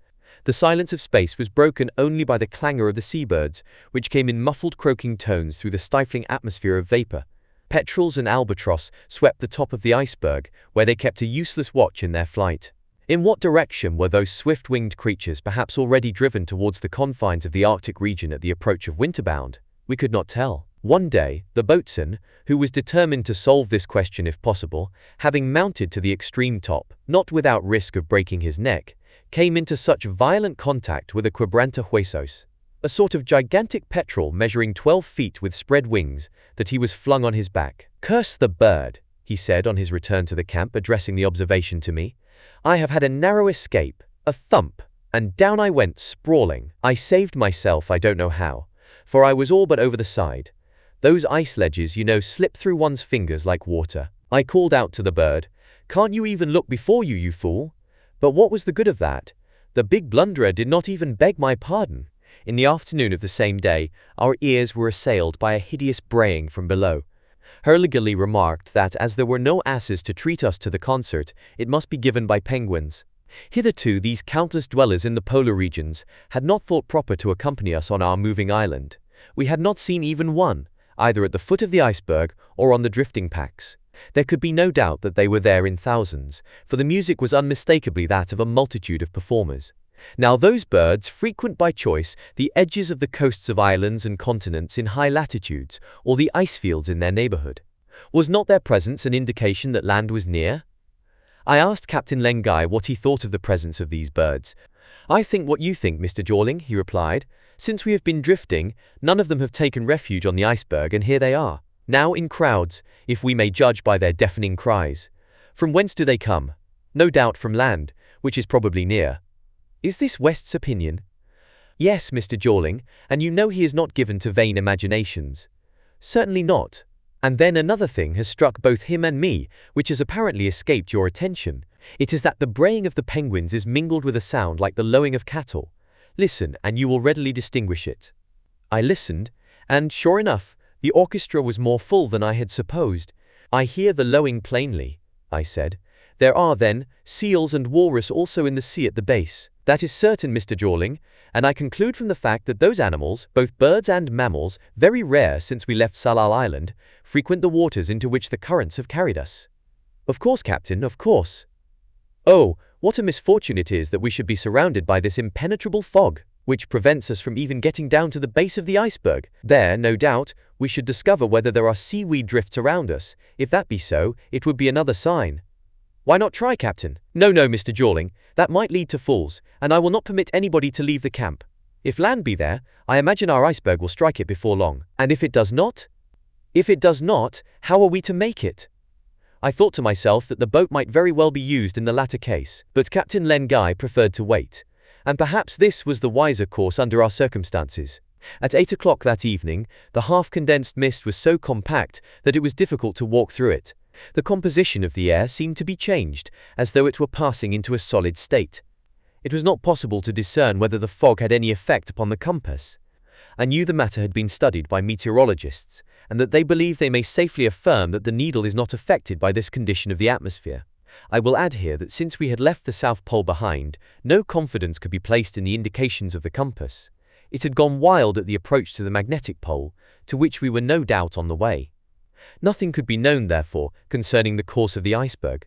The silence of space was broken only by the clangor of the seabirds, which came in muffled croaking tones through the stifling atmosphere of vapor. Petrels and albatross swept the top of the iceberg, where they kept a useless watch in their flight. In what direction were those swift-winged creatures perhaps already driven towards the confines of the Arctic region at the approach of winterbound? We could not tell. One day, the boatswain, who was determined to solve this question if possible, having mounted to the extreme top, not without risk of breaking his neck, came into such violent contact with a quebranta huesos, a sort of gigantic petrel measuring 12 feet with spread wings, that he was flung on his back. "Curse the bird," he said on his return to the camp, addressing the observation to me. "I have had a narrow escape, a thump, and down I went sprawling. I saved myself I don't know how, for I was all but over the side. Those ice ledges, you know, slip through one's fingers like water." I called out to the bird, "Can't you even look before you, you fool?" But what was the good of that? The big blunderer did not even beg my pardon. In the afternoon of the same day, our ears were assailed by a hideous braying from below. Hurliguerly remarked that as there were no asses to treat us to the concert, it must be given by penguins. Hitherto these countless dwellers in the polar regions had not thought proper to accompany us on our moving island. We had not seen even one, either at the foot of the iceberg or on the drifting packs. There could be no doubt that they were there in thousands, for the music was unmistakably that of a multitude of performers. Now those birds frequent by choice the edges of the coasts of islands and continents in high latitudes, or the ice fields in their neighborhood. Was not their presence an indication that land was near? I asked Captain Len Guy what he thought of the presence of these birds. "I think what you think, Mr. Jorling," he replied. "Since we have been drifting, none of them have taken refuge on the iceberg, and here they are, now in crowds, if we may judge by their deafening cries. From whence do they come? No doubt from land, which is probably near. Is this West's opinion?" "Yes, Mr. Jorling, and you know he is not given to vain imaginations." "Certainly not. And then another thing has struck both him and me, which has apparently escaped your attention. It is that the braying of the penguins is mingled with a sound like the lowing of cattle. Listen, and you will readily distinguish it." I listened, and, sure enough, the orchestra was more full than I had supposed. "I hear the lowing plainly," I said. "There are, then, seals and walrus also in the sea at the base." "That is certain, Mr. Jorling, and I conclude from the fact that those animals, both birds and mammals, very rare since we left Salal Island, frequent the waters into which the currents have carried us." "Of course, Captain, of course." "Oh, what a misfortune it is that we should be surrounded by this impenetrable fog, which prevents us from even getting down to the base of the iceberg. There, no doubt, we should discover whether there are seaweed drifts around us. If that be so, it would be another sign." "Why not try, Captain?" No, Mr. Jorling, that might lead to falls, and I will not permit anybody to leave the camp. If land be there, I imagine our iceberg will strike it before long. And if it does not? If it does not, how are we to make it?" I thought to myself that the boat might very well be used in the latter case, but Captain Len Guy preferred to wait. And perhaps this was the wiser course under our circumstances. At 8 o'clock that evening, the half-condensed mist was so compact that it was difficult to walk through it. The composition of the air seemed to be changed, as though it were passing into a solid state. It was not possible to discern whether the fog had any effect upon the compass. I knew the matter had been studied by meteorologists, and that they believe they may safely affirm that the needle is not affected by this condition of the atmosphere. I will add here that since we had left the South Pole behind, no confidence could be placed in the indications of the compass. It had gone wild at the approach to the magnetic pole, to which we were no doubt on the way. Nothing could be known, therefore, concerning the course of the iceberg.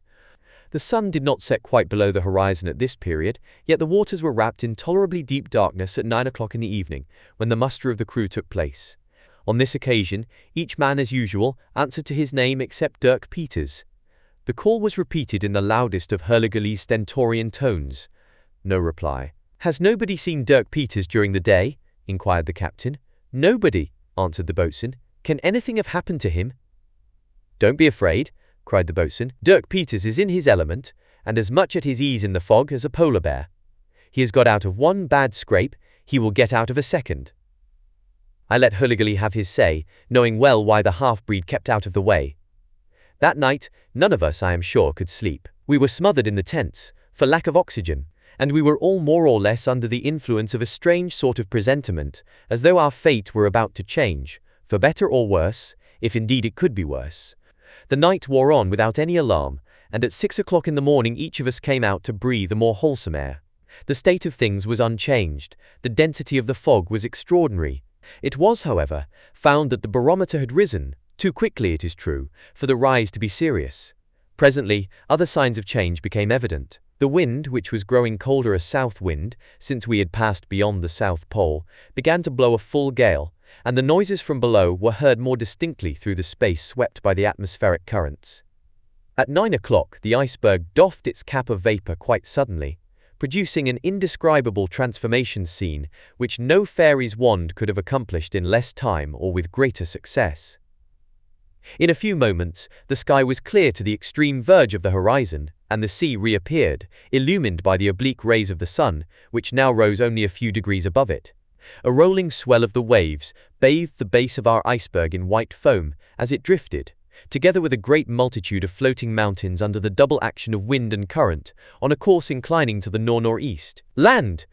The sun did not set quite below the horizon at this period, yet the waters were wrapped in tolerably deep darkness at 9 o'clock in the evening, when the muster of the crew took place. On this occasion, each man as usual answered to his name except Dirk Peters. The call was repeated in the loudest of Hurligerly's stentorian tones. No reply. "Has nobody seen Dirk Peters during the day?" inquired the captain. "Nobody," answered the boatswain. "Can anything have happened to him?" "Don't be afraid," cried the boatswain. "Dirk Peters is in his element, and as much at his ease in the fog as a polar bear. He has got out of one bad scrape, he will get out of a second." I let Hurligerly have his say, knowing well why the half-breed kept out of the way. That night, none of us, I am sure, could sleep. We were smothered in the tents, for lack of oxygen, and we were all more or less under the influence of a strange sort of presentiment, as though our fate were about to change, for better or worse, if indeed it could be worse. The night wore on without any alarm, and at 6 o'clock in the morning each of us came out to breathe a more wholesome air. The state of things was unchanged. The density of the fog was extraordinary. It was, however, found that the barometer had risen, too quickly it is true, for the rise to be serious. Presently, other signs of change became evident. The wind, which was growing colder, a south wind, since we had passed beyond the South Pole, began to blow a full gale, and the noises from below were heard more distinctly through the space swept by the atmospheric currents. At 9 o'clock the iceberg doffed its cap of vapor quite suddenly, producing an indescribable transformation scene which no fairy's wand could have accomplished in less time or with greater success. In a few moments, the sky was clear to the extreme verge of the horizon, and the sea reappeared, illumined by the oblique rays of the sun, which now rose only a few degrees above it. A rolling swell of the waves bathed the base of our iceberg in white foam as it drifted, together with a great multitude of floating mountains under the double action of wind and current, on a course inclining to the north-northeast. "Land!"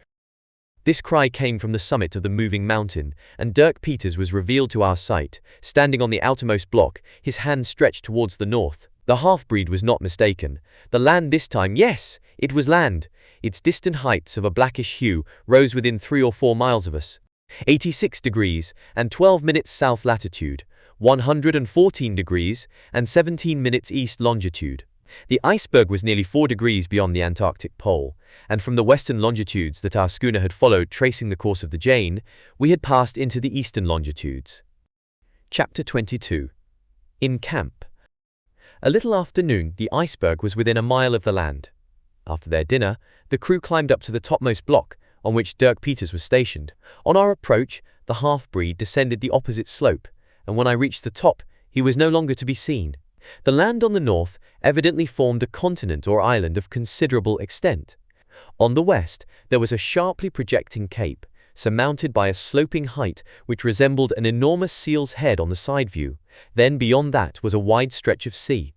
This cry came from the summit of the moving mountain, and Dirk Peters was revealed to our sight, standing on the outermost block, his hand stretched towards the north. The half-breed was not mistaken. The land this time, yes, it was land. Its distant heights of a blackish hue rose within 3 or 4 miles of us. 86 degrees and 12 minutes south latitude, 114 degrees and 17 minutes east longitude. The iceberg was nearly 4 degrees beyond the Antarctic pole, and from the western longitudes that our schooner had followed tracing the course of the Jane, we had passed into the eastern longitudes. Chapter 22. In Camp. A little after noon, the iceberg was within a mile of the land. After their dinner, the crew climbed up to the topmost block, on which Dirk Peters was stationed. On our approach, the half-breed descended the opposite slope, and when I reached the top, he was no longer to be seen. The land on the north evidently formed a continent or island of considerable extent. On the west, there was a sharply projecting cape, surmounted by a sloping height which resembled an enormous seal's head on the side view. Then beyond that was a wide stretch of sea.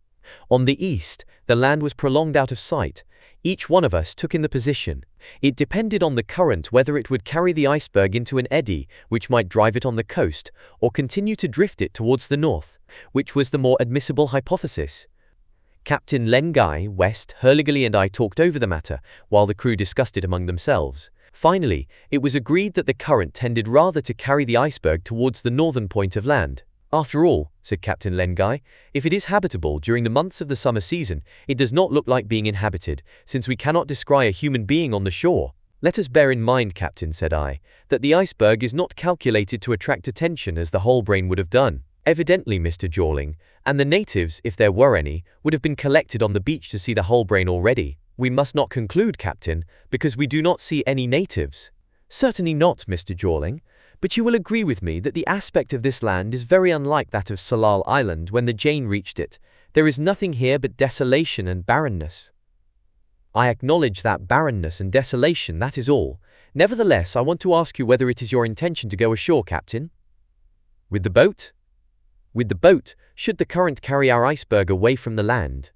On the east, the land was prolonged out of sight. Each one of us took in the position. It depended on the current whether it would carry the iceberg into an eddy, which might drive it on the coast, or continue to drift it towards the north, which was the more admissible hypothesis. Captain Len Guy, West, Hurley and I talked over the matter, while the crew discussed it among themselves. Finally, it was agreed that the current tended rather to carry the iceberg towards the northern point of land. After all, said Captain Len Guy, if it is habitable during the months of the summer season, it does not look like being inhabited, since we cannot descry a human being on the shore. Let us bear in mind, Captain, said I, that the iceberg is not calculated to attract attention as the whole brain would have done. Evidently, Mr. Jawling, and the natives, if there were any, would have been collected on the beach to see the whole brain already. We must not conclude, Captain, because we do not see any natives. Certainly not, Mr. Jawling. But you will agree with me that the aspect of this land is very unlike that of Tsalal Island when the Jane reached it. There is nothing here but desolation and barrenness. I acknowledge that barrenness and desolation, that is all. Nevertheless, I want to ask you whether it is your intention to go ashore, Captain? With the boat? With the boat, should the current carry our iceberg away from the land.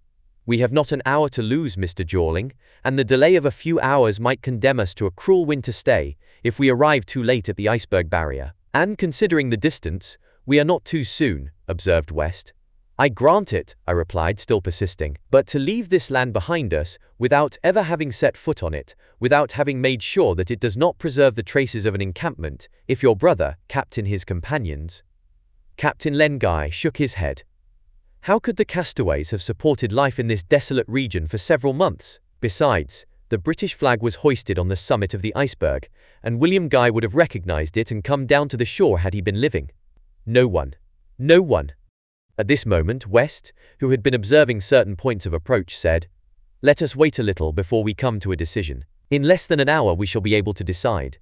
We have not an hour to lose, Mr. Jawling, and the delay of a few hours might condemn us to a cruel winter stay, if we arrive too late at the iceberg barrier. And considering the distance, we are not too soon, observed West. I grant it, I replied, still persisting, but to leave this land behind us, without ever having set foot on it, without having made sure that it does not preserve the traces of an encampment, if your brother, Captain, his companions. Captain Len Guy shook his head. How could the castaways have supported life in this desolate region for several months? Besides, the British flag was hoisted on the summit of the iceberg, and William Guy would have recognized it and come down to the shore had he been living. No one. No one. At this moment, West, who had been observing certain points of approach, said, "Let us wait a little before we come to a decision. In less than an hour we shall be able to decide.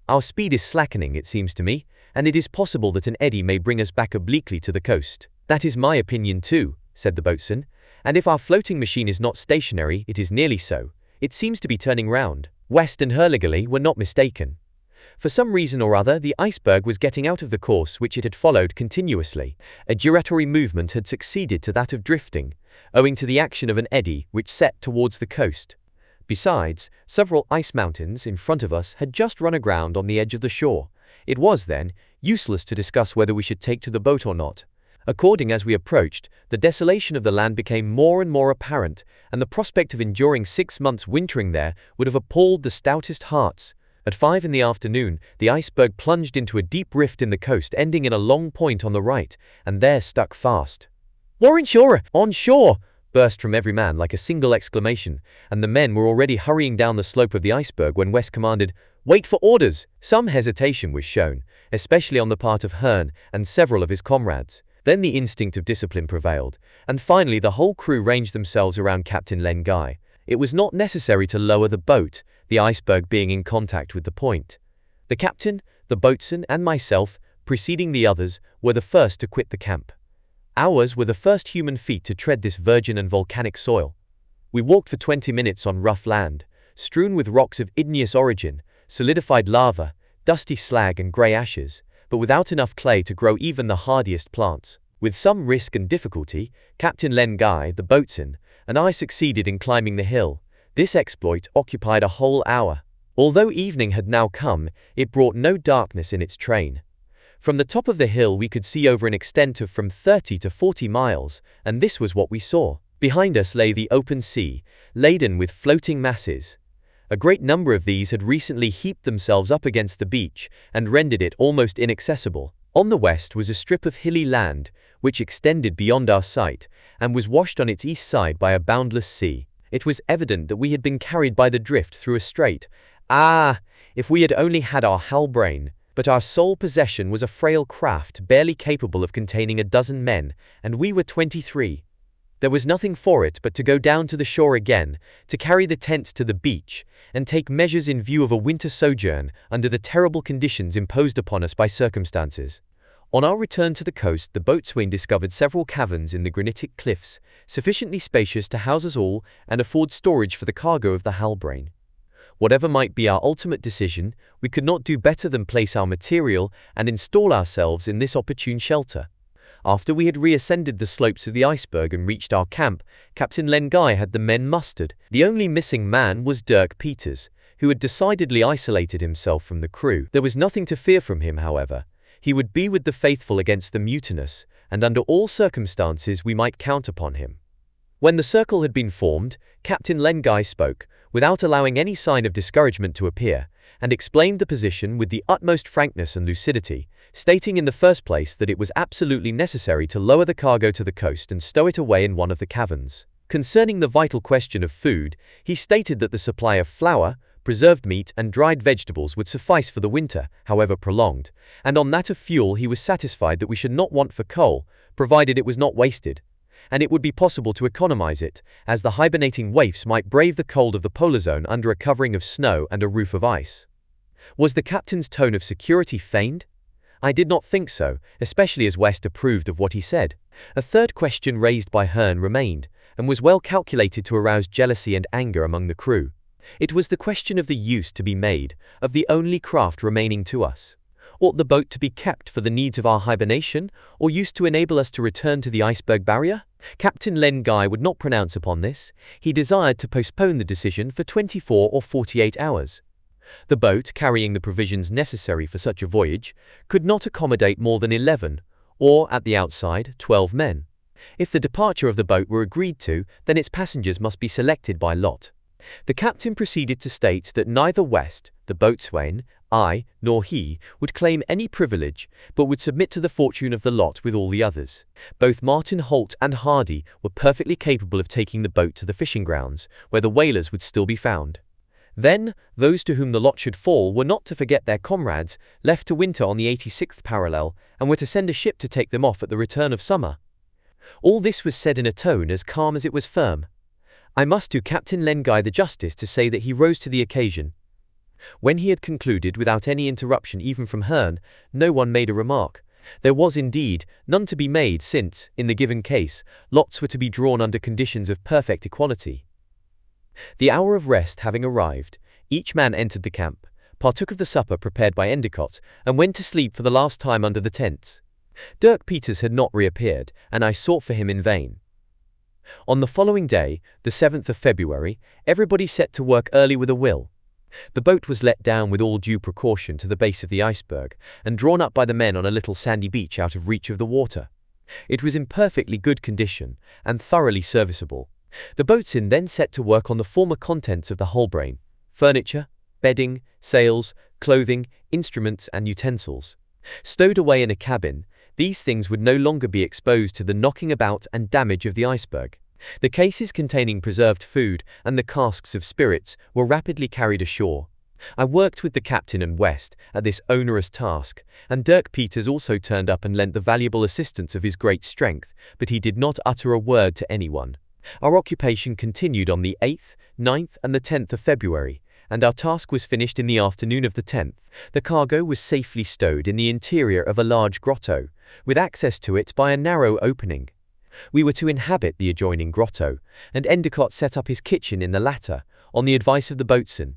Our speed is slackening, it seems to me, and it is possible that an eddy may bring us back obliquely to the coast." "That is my opinion too," said the boatswain, "and if our floating machine is not stationary, it is nearly so. It seems to be turning round." West and Hurley were not mistaken. For some reason or other, the iceberg was getting out of the course which it had followed continuously. A gyratory movement had succeeded to that of drifting, owing to the action of an eddy which set towards the coast. Besides, several ice mountains in front of us had just run aground on the edge of the shore. It was, then, useless to discuss whether we should take to the boat or not. According as we approached, the desolation of the land became more and more apparent, and the prospect of enduring 6 months wintering there would have appalled the stoutest hearts. At 5 in the afternoon, the iceberg plunged into a deep rift in the coast, ending in a long point on the right, and there stuck fast. "We're inshore! On shore!" burst from every man like a single exclamation, and the men were already hurrying down the slope of the iceberg when West commanded, "Wait for orders!" Some hesitation was shown, especially on the part of Hearn and several of his comrades. Then the instinct of discipline prevailed, and finally the whole crew ranged themselves around Captain Len Guy. It was not necessary to lower the boat, the iceberg being in contact with the point. The captain, the boatswain, and myself, preceding the others, were the first to quit the camp. Ours were the first human feet to tread this virgin and volcanic soil. We walked for 20 minutes on rough land, strewn with rocks of igneous origin, solidified lava, dusty slag and grey ashes, but without enough clay to grow even the hardiest plants. With some risk and difficulty, Captain Len Guy, the boatswain, and I succeeded in climbing the hill. This exploit occupied a whole hour. Although evening had now come, it brought no darkness in its train. From the top of the hill we could see over an extent of from 30 to 40 miles, and this was what we saw. Behind us lay the open sea, laden with floating masses. A great number of these had recently heaped themselves up against the beach and rendered it almost inaccessible. On the west was a strip of hilly land, which extended beyond our sight, and was washed on its east side by a boundless sea. It was evident that we had been carried by the drift through a strait. Ah! If we had only had our hull brain! But our sole possession was a frail craft barely capable of containing a dozen men, and we were 23. There was nothing for it but to go down to the shore again, to carry the tents to the beach, and take measures in view of a winter sojourn under the terrible conditions imposed upon us by circumstances. On our return to the coast, the boatswain discovered several caverns in the granitic cliffs, sufficiently spacious to house us all and afford storage for the cargo of the Halbrane. Whatever might be our ultimate decision, we could not do better than place our material and install ourselves in this opportune shelter. After we had reascended the slopes of the iceberg and reached our camp, Captain Len Guy had the men mustered. The only missing man was Dirk Peters, who had decidedly isolated himself from the crew. There was nothing to fear from him, however. He would be with the faithful against the mutinous, and under all circumstances we might count upon him. When the circle had been formed, Captain Len Guy spoke, without allowing any sign of discouragement to appear, and explained the position with the utmost frankness and lucidity, stating in the first place that it was absolutely necessary to lower the cargo to the coast and stow it away in one of the caverns. Concerning the vital question of food, he stated that the supply of flour, preserved meat and dried vegetables would suffice for the winter, however prolonged, and on that of fuel he was satisfied that we should not want for coal, provided it was not wasted, and it would be possible to economize it, as the hibernating waifs might brave the cold of the polar zone under a covering of snow and a roof of ice. Was the captain's tone of security feigned? I did not think so, especially as West approved of what he said. A third question raised by Hearn remained, and was well calculated to arouse jealousy and anger among the crew. It was the question of the use to be made of the only craft remaining to us. Ought the boat to be kept for the needs of our hibernation, or used to enable us to return to the iceberg barrier? Captain Len Guy would not pronounce upon this. He desired to postpone the decision for 24 or 48 hours. The boat, carrying the provisions necessary for such a voyage, could not accommodate more than 11, or, at the outside, 12 men. If the departure of the boat were agreed to, then its passengers must be selected by lot. The captain proceeded to state that neither West, the boatswain, I, nor he, would claim any privilege, but would submit to the fortune of the lot with all the others. Both Martin Holt and Hardy were perfectly capable of taking the boat to the fishing grounds, where the whalers would still be found. Then, those to whom the lot should fall were not to forget their comrades, left to winter on the 86th parallel, and were to send a ship to take them off at the return of summer. All this was said in a tone as calm as it was firm. I must do Captain Len Guy the justice to say that he rose to the occasion. When he had concluded without any interruption even from Hearn, no one made a remark. There was indeed none to be made since, in the given case, lots were to be drawn under conditions of perfect equality. The hour of rest having arrived, each man entered the camp, partook of the supper prepared by Endicott, and went to sleep for the last time under the tents. Dirk Peters had not reappeared, and I sought for him in vain. On the following day, the 7th of February, everybody set to work early with a will. The boat was let down with all due precaution to the base of the iceberg, and drawn up by the men on a little sandy beach out of reach of the water. It was in perfectly good condition, and thoroughly serviceable. The boatswain then set to work on the former contents of the Halbrane: furniture, bedding, sails, clothing, instruments and utensils. Stowed away in a cabin, these things would no longer be exposed to the knocking about and damage of the iceberg. The cases containing preserved food and the casks of spirits were rapidly carried ashore. I worked with the captain and West at this onerous task, and Dirk Peters also turned up and lent the valuable assistance of his great strength, but he did not utter a word to anyone. Our occupation continued on the 8th, 9th and the 10th of February, and our task was finished in the afternoon of the 10th. The cargo was safely stowed in the interior of a large grotto, with access to it by a narrow opening. We were to inhabit the adjoining grotto, and Endicott set up his kitchen in the latter, on the advice of the boatswain.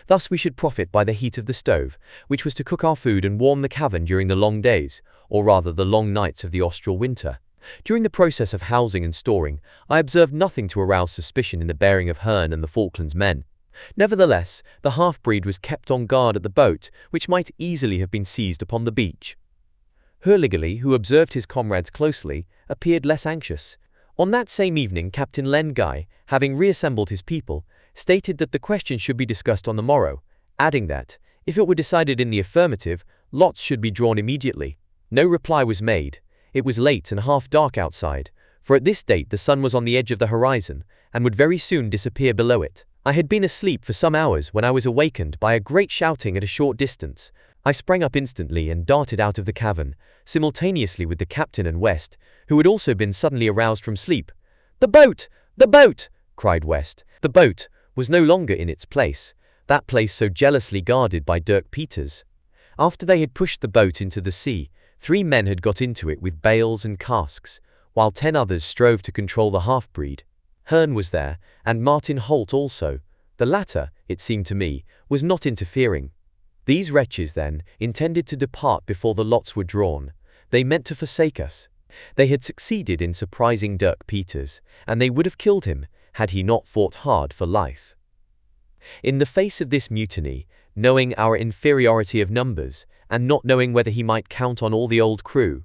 Thus we should profit by the heat of the stove, which was to cook our food and warm the cavern during the long days, or rather the long nights of the austral winter. During the process of housing and storing, I observed nothing to arouse suspicion in the bearing of Hearn and the Falklands men. Nevertheless, the half-breed was kept on guard at the boat, which might easily have been seized upon the beach. Hurligly, who observed his comrades closely, appeared less anxious. On that same evening Captain Len Guy, having reassembled his people, stated that the question should be discussed on the morrow, adding that, if it were decided in the affirmative, lots should be drawn immediately. No reply was made. It was late and half dark outside, for at this date the sun was on the edge of the horizon and would very soon disappear below it. I had been asleep for some hours when I was awakened by a great shouting at a short distance. I sprang up instantly and darted out of the cavern, simultaneously with the captain and West, who had also been suddenly aroused from sleep. "The boat! The boat!" cried West. The boat was no longer in its place, that place so jealously guarded by Dirk Peters. After they had pushed the boat into the sea, 3 men had got into it with bales and casks, while 10 others strove to control the half-breed. Hearn was there, and Martin Holt also. The latter, it seemed to me, was not interfering. These wretches, then, intended to depart before the lots were drawn. They meant to forsake us. They had succeeded in surprising Dirk Peters, and they would have killed him, had he not fought hard for life. In the face of this mutiny, knowing our inferiority of numbers, and not knowing whether he might count on all the old crew,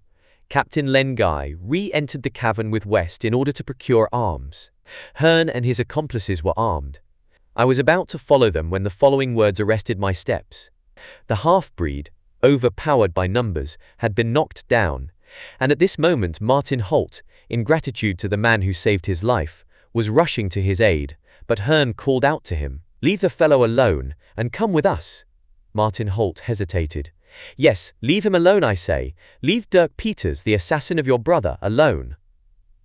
Captain Len Guy re-entered the cavern with West in order to procure arms. Hearn and his accomplices were armed. I was about to follow them when the following words arrested my steps. The half-breed, overpowered by numbers, had been knocked down, and at this moment Martin Holt, in gratitude to the man who saved his life, was rushing to his aid, but Hearn called out to him, "Leave the fellow alone, and come with us." Martin Holt hesitated. "Yes, leave him alone, I say. Leave Dirk Peters, the assassin of your brother, alone."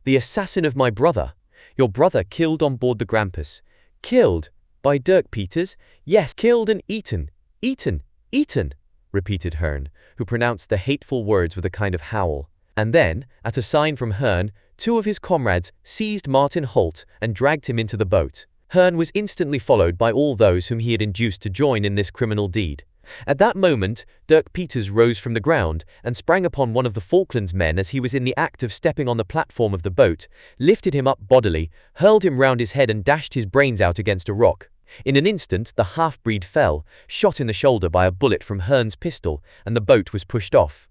"The assassin of my brother? Your brother killed on board the Grampus? Killed? By Dirk Peters? Yes, killed and eaten. Eaten, repeated Hearn, who pronounced the hateful words with a kind of howl. And then, at a sign from Hearn, 2 of his comrades seized Martin Holt and dragged him into the boat. Hearn was instantly followed by all those whom he had induced to join in this criminal deed. At that moment, Dirk Peters rose from the ground and sprang upon one of the Falklands men as he was in the act of stepping on the platform of the boat, lifted him up bodily, hurled him round his head and dashed his brains out against a rock. In an instant the half-breed fell, shot in the shoulder by a bullet from Hearn's pistol, and the boat was pushed off.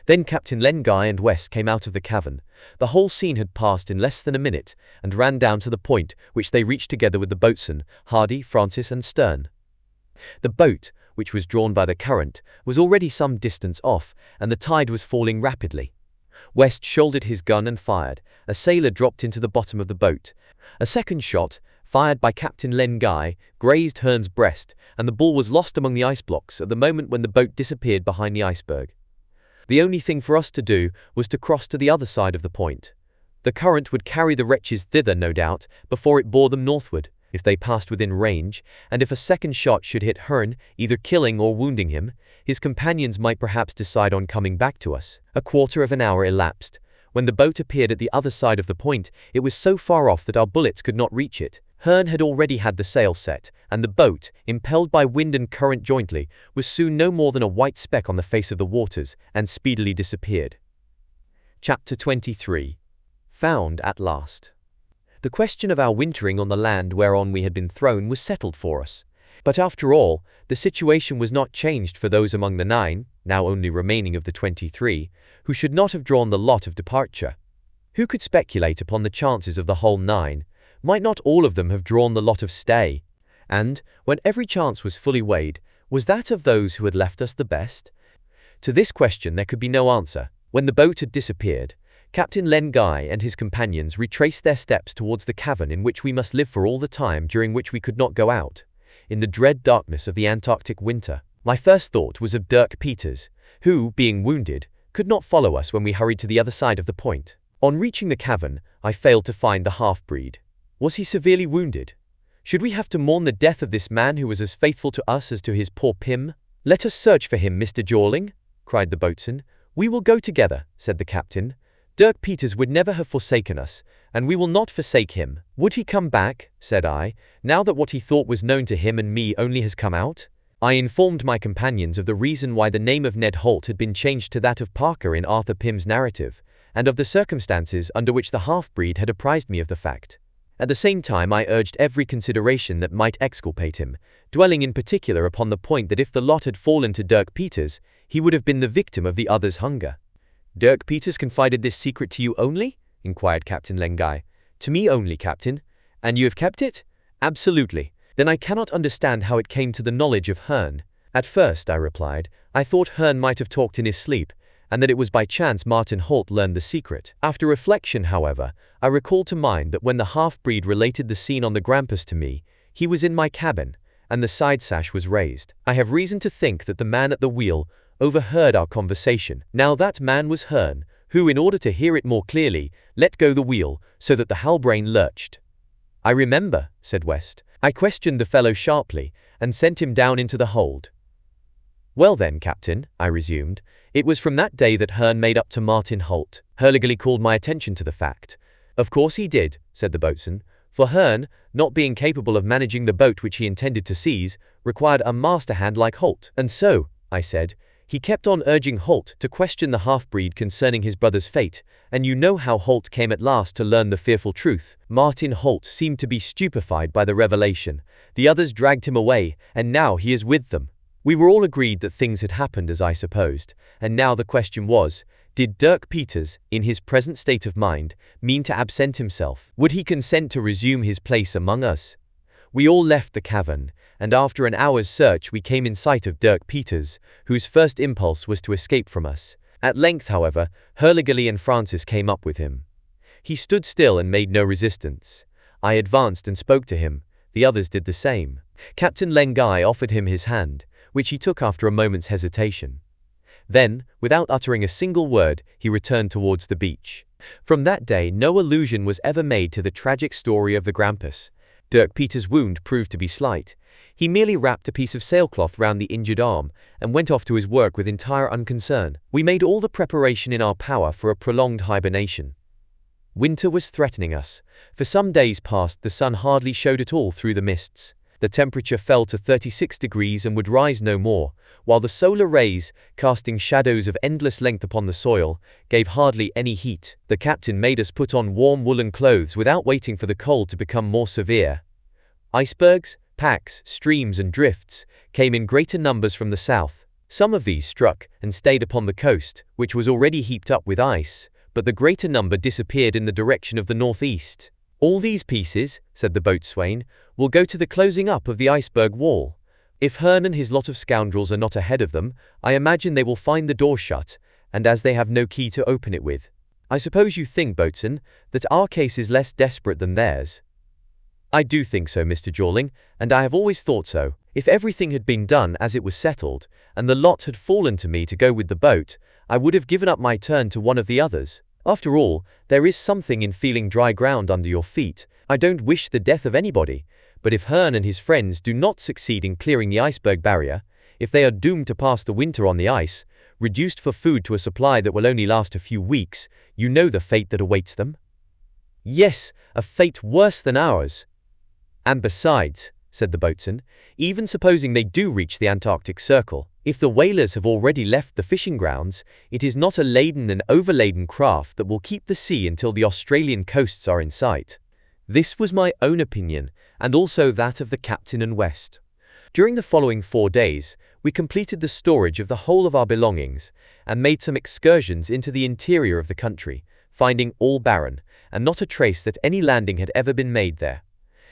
Then Captain Len Guy and West came out of the cavern. The whole scene had passed in less than a minute, and ran down to the point, which they reached together with the boatswain, Hardy, Francis and Stern. The boat, which was drawn by the current, was already some distance off, and the tide was falling rapidly. West shouldered his gun and fired. A sailor dropped into the bottom of the boat. A second shot, fired by Captain Len Guy, grazed Hearn's breast, and the ball was lost among the ice blocks at the moment when the boat disappeared behind the iceberg. The only thing for us to do was to cross to the other side of the point. The current would carry the wretches thither, no doubt, before it bore them northward, if they passed within range, and if a second shot should hit Hearn, either killing or wounding him, his companions might perhaps decide on coming back to us. A quarter of an hour elapsed. When the boat appeared at the other side of the point, it was so far off that our bullets could not reach it. Hearn had already had the sail set, and the boat, impelled by wind and current jointly, was soon no more than a white speck on the face of the waters, and speedily disappeared. Chapter 23. Found at last. The question of our wintering on the land whereon we had been thrown was settled for us. But after all, the situation was not changed for those among the 9, now only remaining of the 23, who should not have drawn the lot of departure. Who could speculate upon the chances of the whole 9? Might not all of them have drawn the lot of stay? And, when every chance was fully weighed, was that of those who had left us the best? To this question there could be no answer. When the boat had disappeared, Captain Len Guy and his companions retraced their steps towards the cavern in which we must live for all the time during which we could not go out. In the dread darkness of the Antarctic winter, my first thought was of Dirk Peters, who, being wounded, could not follow us when we hurried to the other side of the point. On reaching the cavern, I failed to find the half-breed. Was he severely wounded? Should we have to mourn the death of this man who was as faithful to us as to his poor Pym? "Let us search for him, Mr. Jorling," cried the boatswain. "We will go together," said the captain. "Dirk Peters would never have forsaken us, and we will not forsake him." "Would he come back?" said I, "now that what he thought was known to him and me only has come out?" I informed my companions of the reason why the name of Ned Holt had been changed to that of Parker in Arthur Pym's narrative, and of the circumstances under which the half-breed had apprised me of the fact. At the same time I urged every consideration that might exculpate him, dwelling in particular upon the point that if the lot had fallen to Dirk Peters, he would have been the victim of the others' hunger. "Dirk Peters confided this secret to you only?" inquired Captain Len Guy. "To me only, Captain. And you have kept it?" "Absolutely." "Then I cannot understand how it came to the knowledge of Hearn." "At first," I replied, "I thought Hearn might have talked in his sleep, and that it was by chance Martin Holt learned the secret. After reflection, however, I recalled to mind that when the half-breed related the scene on the Grampus to me, he was in my cabin, and the side sash was raised. I have reason to think that the man at the wheel overheard our conversation. Now that man was Hearn, who, in order to hear it more clearly, let go the wheel, so that the Halbrane lurched. "I remember," said West. "I questioned the fellow sharply, and sent him down into the hold." "Well then, Captain," I resumed, "it was from that day that Hearn made up to Martin Holt." Hurliguerly called my attention to the fact. "Of course he did," said the boatswain, "for Hearn, not being capable of managing the boat which he intended to seize, required a master hand like Holt." "And so," I said, "he kept on urging Holt to question the half-breed concerning his brother's fate, and you know how Holt came at last to learn the fearful truth." Martin Holt seemed to be stupefied by the revelation. The others dragged him away, and now he is with them. We were all agreed that things had happened as I supposed, and now the question was, did Dirk Peters, in his present state of mind, mean to absent himself? Would he consent to resume his place among us? We all left the cavern, and after an hour's search we came in sight of Dirk Peters, whose first impulse was to escape from us. At length, however, Hurliguerly and Francis came up with him. He stood still and made no resistance. I advanced and spoke to him. The others did the same. Captain Lengai offered him his hand, which he took after a moment's hesitation. Then, without uttering a single word, he returned towards the beach. From that day no allusion was ever made to the tragic story of the Grampus. Dirk Peters' wound proved to be slight. He merely wrapped a piece of sailcloth round the injured arm, and went off to his work with entire unconcern. We made all the preparation in our power for a prolonged hibernation. Winter was threatening us. For some days past the sun hardly showed at all through the mists. The temperature fell to 36 degrees and would rise no more, while the solar rays, casting shadows of endless length upon the soil, gave hardly any heat. The captain made us put on warm woolen clothes without waiting for the cold to become more severe. Icebergs, packs, streams and drifts came in greater numbers from the south. Some of these struck and stayed upon the coast, which was already heaped up with ice, but the greater number disappeared in the direction of the northeast. "All these pieces," said the boatswain, "will go to the closing up of the iceberg wall. If Hearn and his lot of scoundrels are not ahead of them, I imagine they will find the door shut, and as they have no key to open it with. I suppose you think, boatswain, that our case is less desperate than theirs?" "I do think so, Mr. Jawling, and I have always thought so. If everything had been done as it was settled, and the lot had fallen to me to go with the boat, I would have given up my turn to one of the others. After all, there is something in feeling dry ground under your feet. I don't wish the death of anybody, but if Hearn and his friends do not succeed in clearing the iceberg barrier, if they are doomed to pass the winter on the ice, reduced for food to a supply that will only last a few weeks, you know the fate that awaits them." "Yes, a fate worse than ours." "And besides," said the boatswain, "even supposing they do reach the Antarctic Circle, if the whalers have already left the fishing grounds, it is not a laden and overladen craft that will keep the sea until the Australian coasts are in sight." This was my own opinion, and also that of the captain and West. During the following 4 days, we completed the storage of the whole of our belongings, and made some excursions into the interior of the country, finding all barren, and not a trace that any landing had ever been made there.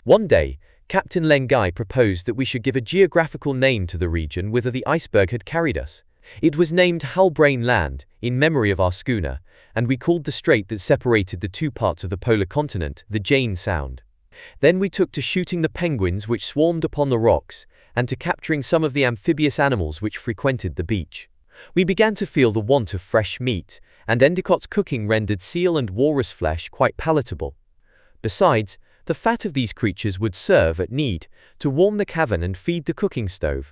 One day, Captain Lengai proposed that we should give a geographical name to the region whither the iceberg had carried us. It was named Halbrane Land, in memory of our schooner, and we called the strait that separated the two parts of the polar continent the Jane Sound. Then we took to shooting the penguins which swarmed upon the rocks, and to capturing some of the amphibious animals which frequented the beach. We began to feel the want of fresh meat, and Endicott's cooking rendered seal and walrus flesh quite palatable. Besides, the fat of these creatures would serve, at need, to warm the cavern and feed the cooking stove.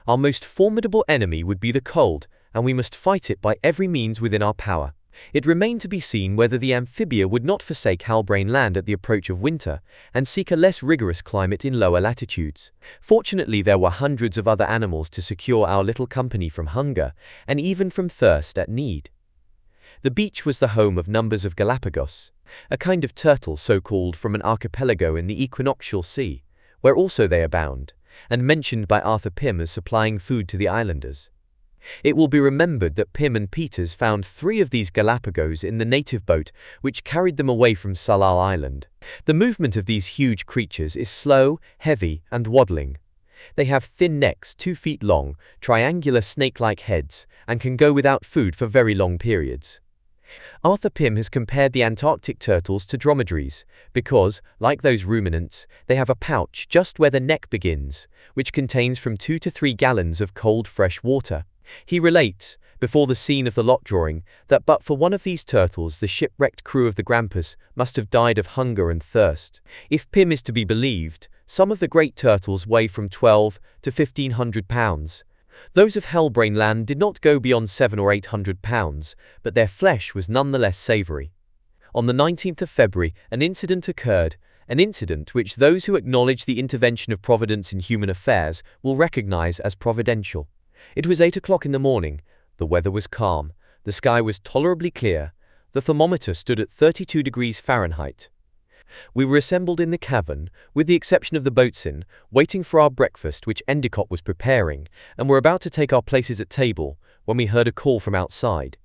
Our most formidable enemy would be the cold, and we must fight it by every means within our power. It remained to be seen whether the amphibia would not forsake Halbrane Land at the approach of winter, and seek a less rigorous climate in lower latitudes. Fortunately, there were hundreds of other animals to secure our little company from hunger, and even from thirst at need. The beach was the home of numbers of Galapagos, a kind of turtle so called from an archipelago in the equinoctial sea, where also they abound, and mentioned by Arthur Pym as supplying food to the islanders. It will be remembered that Pym and Peters found 3 of these Galapagos in the native boat which carried them away from Tsalal Island. The movement of these huge creatures is slow, heavy, and waddling. They have thin necks 2 feet long, triangular snake-like heads, and can go without food for very long periods. Arthur Pym has compared the Antarctic turtles to dromedaries because, like those ruminants, they have a pouch just where the neck begins, which contains from 2 to 3 gallons of cold fresh water. He relates, before the scene of the lot drawing, that but for one of these turtles the shipwrecked crew of the Grampus must have died of hunger and thirst. If Pym is to be believed, some of the great turtles weigh from 12 to 1,500 pounds. Those of Hellbrain Land did not go beyond 700 or 800 pounds, but their flesh was nonetheless savoury. On the 19th of February, an incident occurred, an incident which those who acknowledge the intervention of Providence in human affairs will recognize as providential. It was 8 o'clock in the morning. The weather was calm, the sky was tolerably clear, the thermometer stood at 32 degrees Fahrenheit. We were assembled in the cavern, with the exception of the boatswain, waiting for our breakfast which Endicott was preparing, and were about to take our places at table, when we heard a call from outside.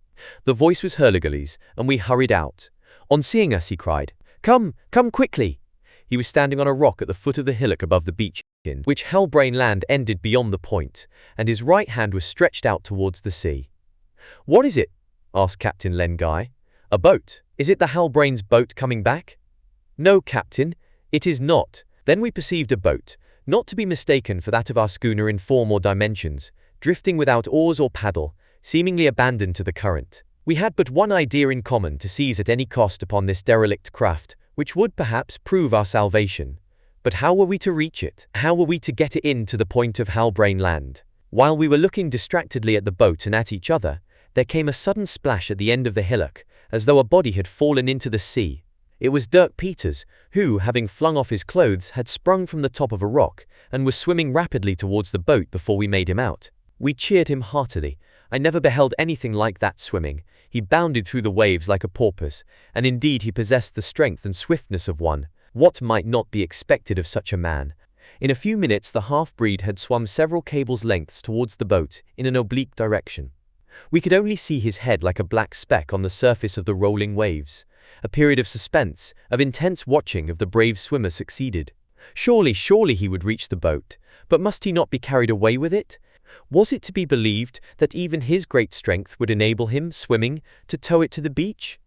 The voice was Hurliguerly's, and we hurried out. On seeing us he cried, "Come, come quickly!" He was standing on a rock at the foot of the hillock above the beach, in which Hellbrain Land ended beyond the point, and his right hand was stretched out towards the sea. "What is it?" asked Captain Len Guy. "A boat. Is it the Hellbrain's boat coming back?" "No, Captain, it is not." Then we perceived a boat, not to be mistaken for that of our schooner in form or dimensions, drifting without oars or paddle, seemingly abandoned to the current. We had but one idea in common: to seize at any cost upon this derelict craft, which would perhaps prove our salvation. But how were we to reach it? How were we to get it in to the point of Hellbrain Land? While we were looking distractedly at the boat and at each other, there came a sudden splash at the end of the hillock, as though a body had fallen into the sea. It was Dirk Peters, who, having flung off his clothes, had sprung from the top of a rock, and was swimming rapidly towards the boat before we made him out. We cheered him heartily. I never beheld anything like that swimming. He bounded through the waves like a porpoise, and indeed he possessed the strength and swiftness of one. What might not be expected of such a man? In a few minutes the half-breed had swum several cables' lengths towards the boat, in an oblique direction. We could only see his head like a black speck on the surface of the rolling waves. A period of suspense, of intense watching of the brave swimmer succeeded. Surely he would reach the boat, but must he not be carried away with it? Was it to be believed that even his great strength would enable him, swimming, to tow it to the beach?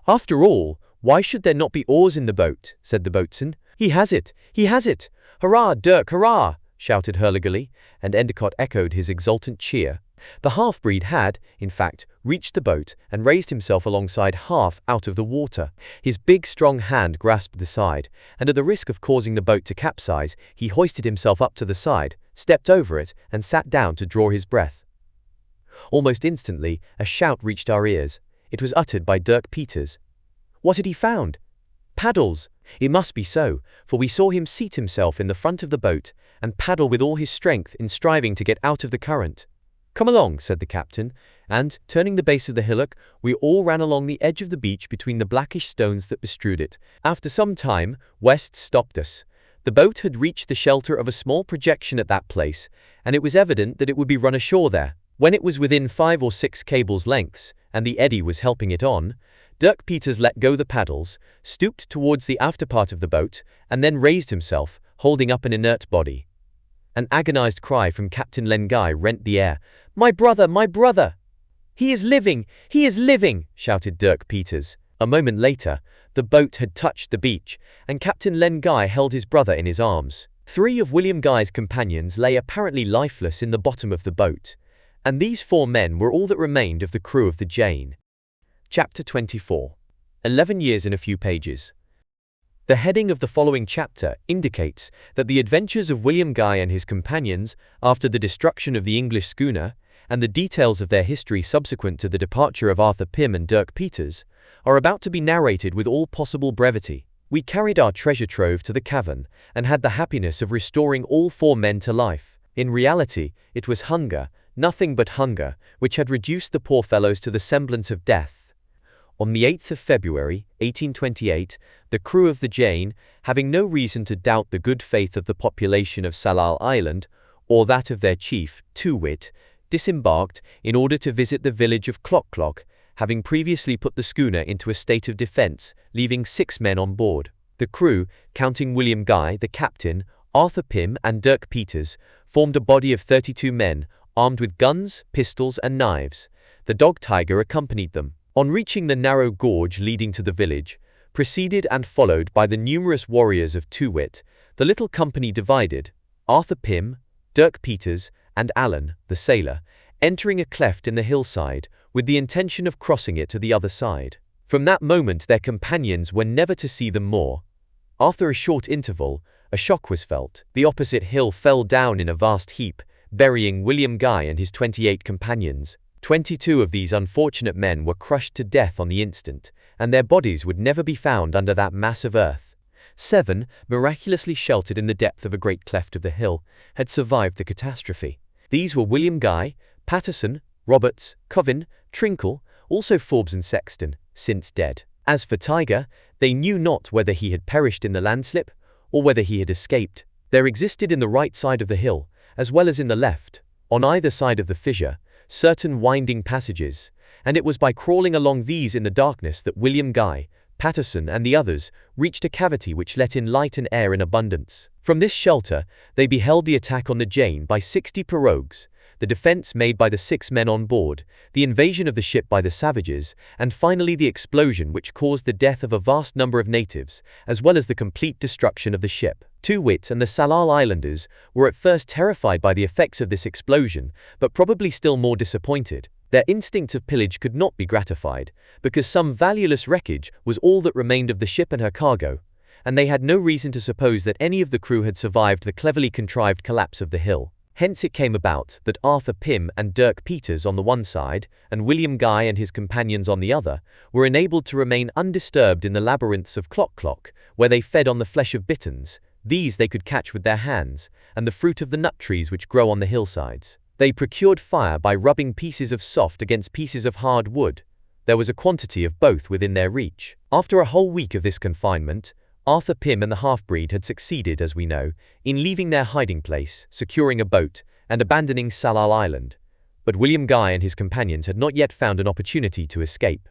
"After all, why should there not be oars in the boat?" said the boatswain. "He has it! He has it! Hurrah, Dirk, hurrah!" shouted Hurliguerly, and Endicott echoed his exultant cheer. The half-breed had, in fact, reached the boat and raised himself alongside half out of the water. His big strong hand grasped the side, and at the risk of causing the boat to capsize, he hoisted himself up to the side, stepped over it, and sat down to draw his breath. Almost instantly, a shout reached our ears. It was uttered by Dirk Peters. What had he found? Paddles! It must be so, for we saw him seat himself in the front of the boat and paddle with all his strength in striving to get out of the current. "Come along," said the captain, and, turning the base of the hillock, we all ran along the edge of the beach between the blackish stones that bestrewed it. After some time, West stopped us. The boat had reached the shelter of a small projection at that place, and it was evident that it would be run ashore there. When it was within 5 or 6 cables' lengths, and the eddy was helping it on, Dirk Peters let go the paddles, stooped towards the after part of the boat, and then raised himself, holding up an inert body. An agonized cry from Captain Len Guy rent the air. "My brother! My brother!" "He is living! He is living!" shouted Dirk Peters. A moment later, the boat had touched the beach, and Captain Len Guy held his brother in his arms. 3 of William Guy's companions lay apparently lifeless in the bottom of the boat, and these 4 men were all that remained of the crew of the Jane. Chapter 24. 11 years in a few pages. The heading of the following chapter indicates that the adventures of William Guy and his companions after the destruction of the English schooner, and the details of their history subsequent to the departure of Arthur Pym and Dirk Peters, are about to be narrated with all possible brevity. We carried our treasure trove to the cavern, and had the happiness of restoring all 4 men to life. In reality, it was hunger, nothing but hunger, which had reduced the poor fellows to the semblance of death. On the 8th of February, 1828, the crew of the Jane, having no reason to doubt the good faith of the population of Tsalal Island, or that of their chief, Too Wit, disembarked in order to visit the village of Clock Clock, having previously put the schooner into a state of defense, leaving 6 men on board. The crew, counting William Guy, the captain, Arthur Pym and Dirk Peters formed a body of 32 men, armed with guns, pistols, and knives. The dog Tiger accompanied them. On reaching the narrow gorge leading to the village, preceded and followed by the numerous warriors of Too-Wit, the little company divided, Arthur Pym, Dirk Peters, and Alan, the sailor, entering a cleft in the hillside with the intention of crossing it to the other side. From that moment their companions were never to see them more. After a short interval, a shock was felt. The opposite hill fell down in a vast heap, burying William Guy and his 28 companions. 22 of these unfortunate men were crushed to death on the instant, and their bodies would never be found under that mass of earth. 7, miraculously sheltered in the depth of a great cleft of the hill, had survived the catastrophe. These were William Guy, Patterson, Roberts, Covin, Trinkle, also Forbes and Sexton, since dead. As for Tiger, they knew not whether he had perished in the landslip, or whether he had escaped. There existed in the right side of the hill, as well as in the left, on either side of the fissure, certain winding passages, and it was by crawling along these in the darkness that William Guy, Patterson, and the others reached a cavity which let in light and air in abundance. From this shelter, they beheld the attack on the Jane by 60 pirogues, the defense made by the 6 men on board, the invasion of the ship by the savages, and finally the explosion which caused the death of a vast number of natives, as well as the complete destruction of the ship. Too-Wit and the Tsalal Islanders were at first terrified by the effects of this explosion, but probably still more disappointed. Their instinct of pillage could not be gratified, because some valueless wreckage was all that remained of the ship and her cargo, and they had no reason to suppose that any of the crew had survived the cleverly contrived collapse of the hill. Hence it came about that Arthur Pym and Dirk Peters on the one side, and William Guy and his companions on the other, were enabled to remain undisturbed in the labyrinths of Clock, where they fed on the flesh of bitterns. These they could catch with their hands, and the fruit of the nut trees which grow on the hillsides. They procured fire by rubbing pieces of soft against pieces of hard wood. There was a quantity of both within their reach. After a whole week of this confinement, Arthur Pym and the half-breed had succeeded, as we know, in leaving their hiding place, securing a boat, and abandoning Tsalal Island. But William Guy and his companions had not yet found an opportunity to escape.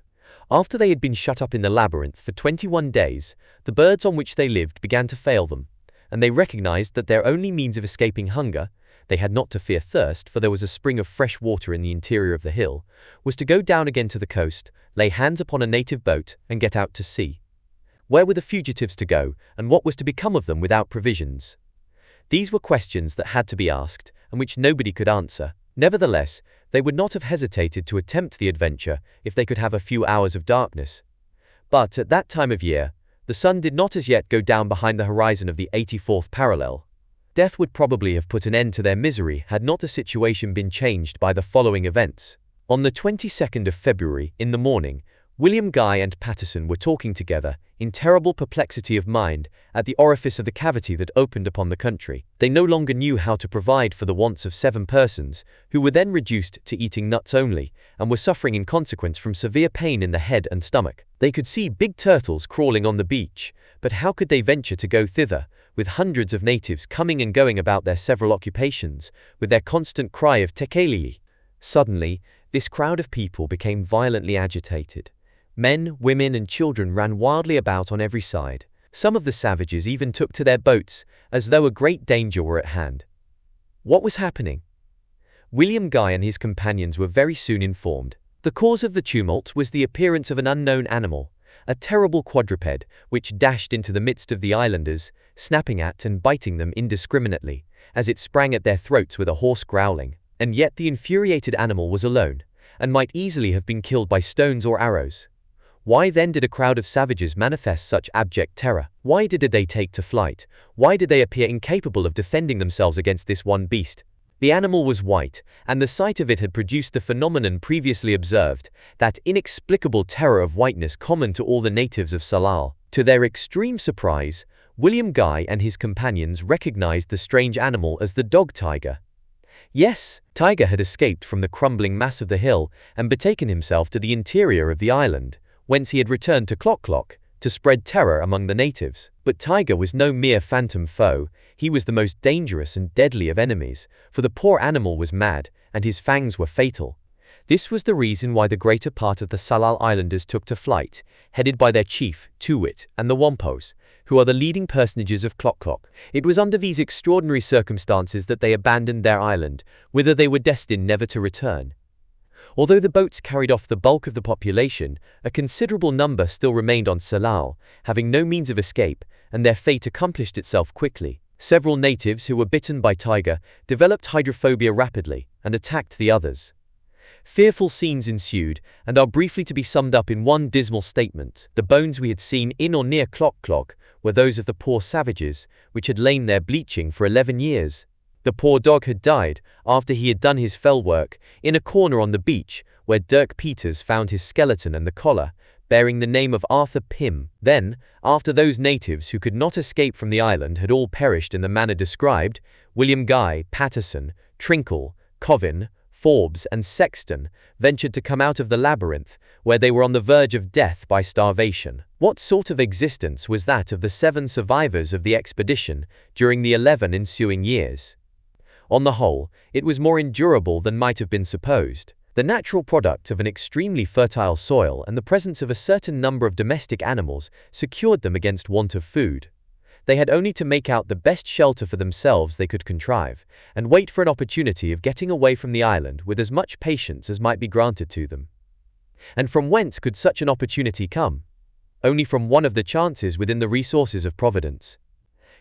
After they had been shut up in the labyrinth for 21 days, the birds on which they lived began to fail them, and they recognized that their only means of escaping hunger, they had not to fear thirst, for there was a spring of fresh water in the interior of the hill, was to go down again to the coast, lay hands upon a native boat, and get out to sea. Where were the fugitives to go, and what was to become of them without provisions? These were questions that had to be asked, and which nobody could answer. Nevertheless, they would not have hesitated to attempt the adventure if they could have a few hours of darkness. But at that time of year, the sun did not as yet go down behind the horizon of the 84th parallel. Death would probably have put an end to their misery had not the situation been changed by the following events. On the 22nd of February, in the morning, William Guy and Patterson were talking together, in terrible perplexity of mind, at the orifice of the cavity that opened upon the country. They no longer knew how to provide for the wants of 7 persons, who were then reduced to eating nuts only, and were suffering in consequence from severe pain in the head and stomach. They could see big turtles crawling on the beach, but how could they venture to go thither, with hundreds of natives coming and going about their several occupations, with their constant cry of tekelili? Suddenly, this crowd of people became violently agitated. Men, women, and children ran wildly about on every side. Some of the savages even took to their boats, as though a great danger were at hand. What was happening? William Guy and his companions were very soon informed. The cause of the tumult was the appearance of an unknown animal, a terrible quadruped, which dashed into the midst of the islanders, snapping at and biting them indiscriminately, as it sprang at their throats with a hoarse growling. And yet the infuriated animal was alone, and might easily have been killed by stones or arrows. Why then did a crowd of savages manifest such abject terror? Why did they take to flight? Why did they appear incapable of defending themselves against this one beast? The animal was white, and the sight of it had produced the phenomenon previously observed, that inexplicable terror of whiteness common to all the natives of Tsalal. To their extreme surprise, William Guy and his companions recognized the strange animal as the dog Tiger. Yes, Tiger had escaped from the crumbling mass of the hill and betaken himself to the interior of the island, whence he had returned to Clock, to spread terror among the natives. But Tiger was no mere phantom foe, he was the most dangerous and deadly of enemies, for the poor animal was mad, and his fangs were fatal. This was the reason why the greater part of the Tsalal Islanders took to flight, headed by their chief, Too-Wit, and the Wampos, who are the leading personages of Clock Clock. It was under these extraordinary circumstances that they abandoned their island, whither they were destined never to return. Although the boats carried off the bulk of the population, a considerable number still remained on Salal, having no means of escape, and their fate accomplished itself quickly. Several natives who were bitten by tiger developed hydrophobia rapidly and attacked the others. Fearful scenes ensued and are briefly to be summed up in one dismal statement. The bones we had seen in or near Clock Clock were those of the poor savages, which had lain there bleaching for 11 years. The poor dog had died after he had done his fell work in a corner on the beach, where Dirk Peters found his skeleton and the collar, bearing the name of Arthur Pym. Then, after those natives who could not escape from the island had all perished in the manner described, William Guy, Patterson, Trinkle, Covin, Forbes, and Sexton ventured to come out of the labyrinth, where they were on the verge of death by starvation. What sort of existence was that of the 7 survivors of the expedition during the 11 ensuing years? On the whole, it was more endurable than might have been supposed. The natural product of an extremely fertile soil and the presence of a certain number of domestic animals secured them against want of food. They had only to make out the best shelter for themselves they could contrive, and wait for an opportunity of getting away from the island with as much patience as might be granted to them. And from whence could such an opportunity come? Only from one of the chances within the resources of Providence.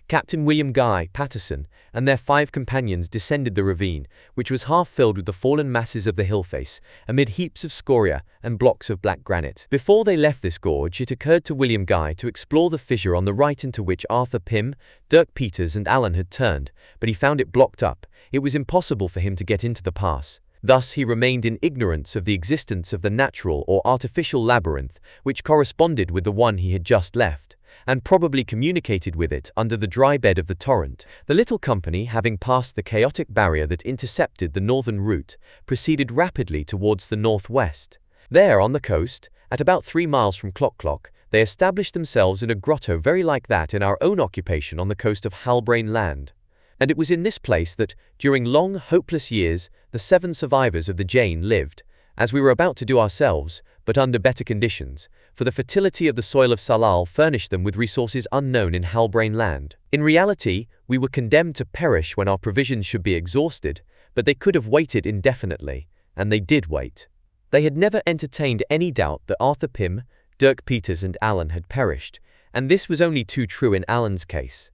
Captain William Guy, Patterson, and their 5 companions descended the ravine, which was half filled with the fallen masses of the hill face, amid heaps of scoria and blocks of black granite. Before they left this gorge, it occurred to William Guy to explore the fissure on the right into which Arthur Pym, Dirk Peters, and Allen had turned, but he found it blocked up. It was impossible for him to get into the pass. Thus he remained in ignorance of the existence of the natural or artificial labyrinth, which corresponded with the one he had just left, and probably communicated with it under the dry bed of the torrent. The little company, having passed the chaotic barrier that intercepted the northern route, proceeded rapidly towards the northwest. There, on the coast, at about 3 miles from Clock Clock, they established themselves in a grotto very like that in our own occupation on the coast of Halbrane Land. And it was in this place that, during long, hopeless years, the 7 survivors of the Jane lived, as we were about to do ourselves, but under better conditions, for the fertility of the soil of Salal furnished them with resources unknown in Halbrane Land. In reality, we were condemned to perish when our provisions should be exhausted, but they could have waited indefinitely, and they did wait. They had never entertained any doubt that Arthur Pym, Dirk Peters, and Allen had perished, and this was only too true in Allen's case.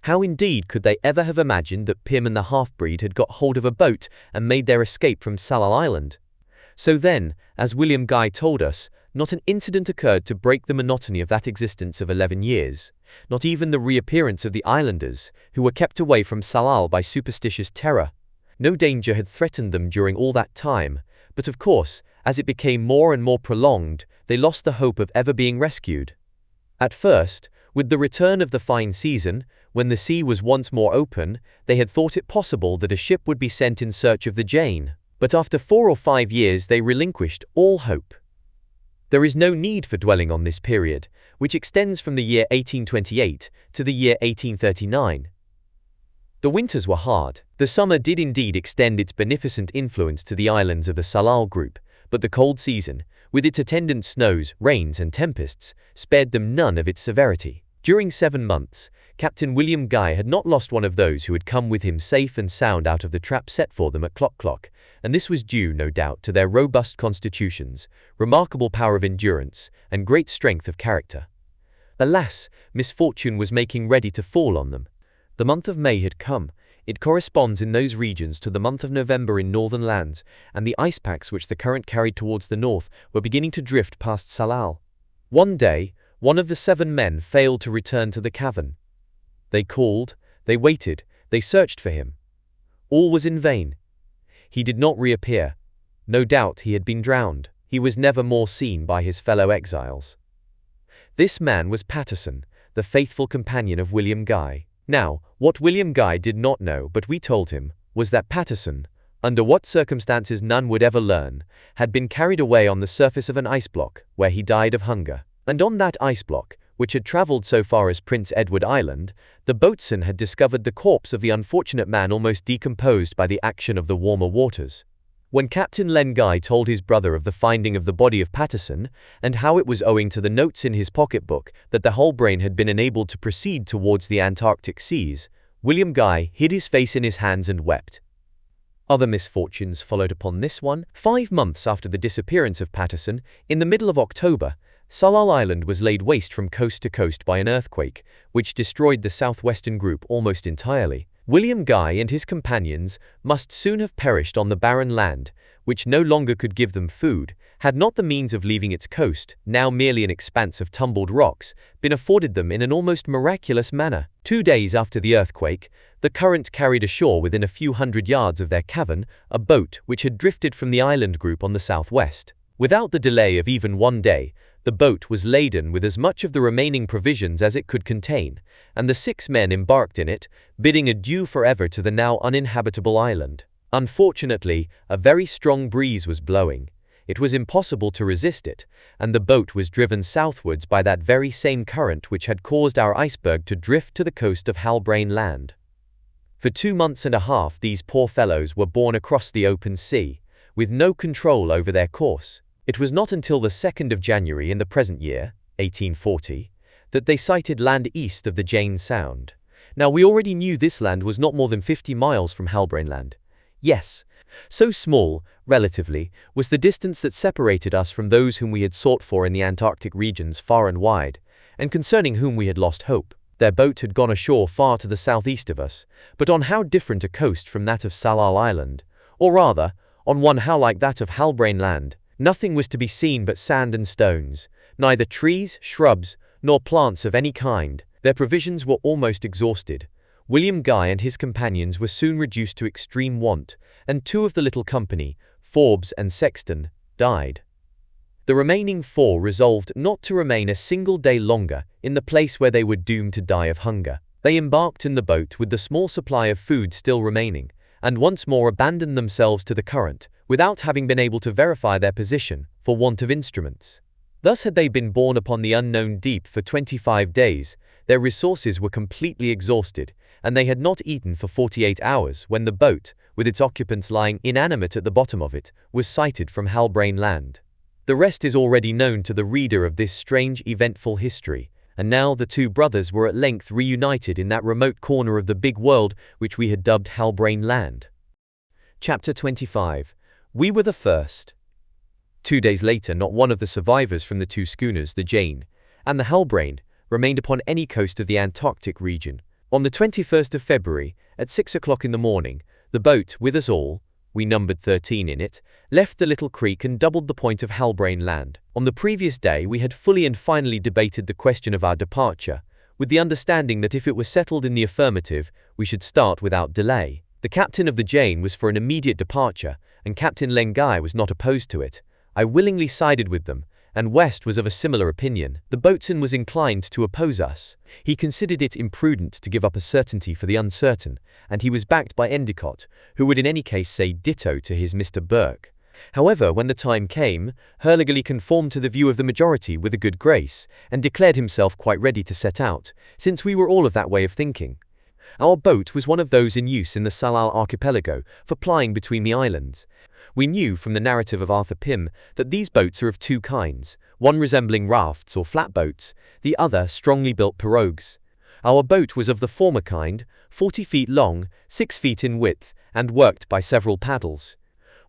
How indeed could they ever have imagined that Pym and the half-breed had got hold of a boat and made their escape from Salal Island? So then, as William Guy told us, not an incident occurred to break the monotony of that existence of 11 years, not even the reappearance of the islanders, who were kept away from Salal by superstitious terror. No danger had threatened them during all that time, but of course, as it became more and more prolonged, they lost the hope of ever being rescued. At first, with the return of the fine season, when the sea was once more open, they had thought it possible that a ship would be sent in search of the Jane. But after 4 or 5 years they relinquished all hope. There is no need for dwelling on this period, which extends from the year 1828 to the year 1839. The winters were hard. The summer did indeed extend its beneficent influence to the islands of the Salal group, but the cold season, with its attendant snows, rains, and tempests, spared them none of its severity. During 7 months, Captain William Guy had not lost one of those who had come with him safe and sound out of the trap set for them at Clock Clock, and this was due, no doubt, to their robust constitutions, remarkable power of endurance, and great strength of character. Alas, misfortune was making ready to fall on them. The month of May had come. It corresponds in those regions to the month of November in northern lands, and the ice packs which the current carried towards the north were beginning to drift past Salal. One day, one of the 7 men failed to return to the cavern. They called, they waited, they searched for him. All was in vain. He did not reappear. No doubt he had been drowned. He was never more seen by his fellow exiles. This man was Patterson, the faithful companion of William Guy. Now, what William Guy did not know, but we told him, was that Patterson, under what circumstances none would ever learn, had been carried away on the surface of an ice block, where he died of hunger. And on that ice block, which had travelled so far as Prince Edward Island, the boatswain had discovered the corpse of the unfortunate man almost decomposed by the action of the warmer waters. When Captain Len Guy told his brother of the finding of the body of Patterson, and how it was owing to the notes in his pocketbook that the Halbrane had been enabled to proceed towards the Antarctic seas, William Guy hid his face in his hands and wept. Other misfortunes followed upon this one. 5 months after the disappearance of Patterson, in the middle of October, Tsalal Island was laid waste from coast to coast by an earthquake, which destroyed the southwestern group almost entirely. William Guy and his companions must soon have perished on the barren land, which no longer could give them food, had not the means of leaving its coast, now merely an expanse of tumbled rocks, been afforded them in an almost miraculous manner. 2 days after the earthquake, the current carried ashore within a few hundred yards of their cavern a boat which had drifted from the island group on the southwest. Without the delay of even 1 day, the boat was laden with as much of the remaining provisions as it could contain, and the 6 men embarked in it, bidding adieu forever to the now uninhabitable island. Unfortunately, a very strong breeze was blowing. It was impossible to resist it, and the boat was driven southwards by that very same current which had caused our iceberg to drift to the coast of Halbrane Land. For 2 months and a half these poor fellows were borne across the open sea, with no control over their course. It was not until the 2nd of January in the present year, 1840, that they sighted land east of the Jane Sound. Now we already knew this land was not more than 50 miles from Halbrane Land. Yes, so small, relatively, was the distance that separated us from those whom we had sought for in the Antarctic regions far and wide, and concerning whom we had lost hope. Their boat had gone ashore far to the southeast of us, but on how different a coast from that of Tsalal Island, or rather, on one how like that of Halbrane Land. Nothing was to be seen but sand and stones, neither trees, shrubs, nor plants of any kind. Their provisions were almost exhausted. William Guy and his companions were soon reduced to extreme want, and 2 of the little company, Forbes and Sexton, died. The remaining 4 resolved not to remain a single day longer in the place where they were doomed to die of hunger. They embarked in the boat with the small supply of food still remaining, and once more abandoned themselves to the current, without having been able to verify their position, for want of instruments. Thus had they been borne upon the unknown deep for 25 days, their resources were completely exhausted, and they had not eaten for 48 hours when the boat, with its occupants lying inanimate at the bottom of it, was sighted from Halbrane Land. The rest is already known to the reader of this strange, eventful history, and now the 2 brothers were at length reunited in that remote corner of the big world which we had dubbed Halbrane Land. Chapter 25. We were the first. 2 days later, not one of the survivors from the 2 schooners, the Jane and the Halbrane, remained upon any coast of the Antarctic region. On the 21st of February, at 6 o'clock in the morning, the boat, with us all, we numbered 13 in it, left the little creek and doubled the point of Halbrane Land. On the previous day we had fully and finally debated the question of our departure, with the understanding that if it were settled in the affirmative, we should start without delay. The captain of the Jane was for an immediate departure, and Captain Len Guy was not opposed to it. I willingly sided with them, and West was of a similar opinion. The boatswain was inclined to oppose us. He considered it imprudent to give up a certainty for the uncertain, and he was backed by Endicott, who would in any case say ditto to his Mr. Burke. However, when the time came, Hurliguerly conformed to the view of the majority with a good grace, and declared himself quite ready to set out, since we were all of that way of thinking. Our boat was one of those in use in the Tsalal archipelago for plying between the islands. We knew from the narrative of Arthur Pym that these boats are of 2 kinds, one resembling rafts or flatboats, the other strongly built pirogues. Our boat was of the former kind, 40 feet long, 6 feet in width, and worked by several paddles.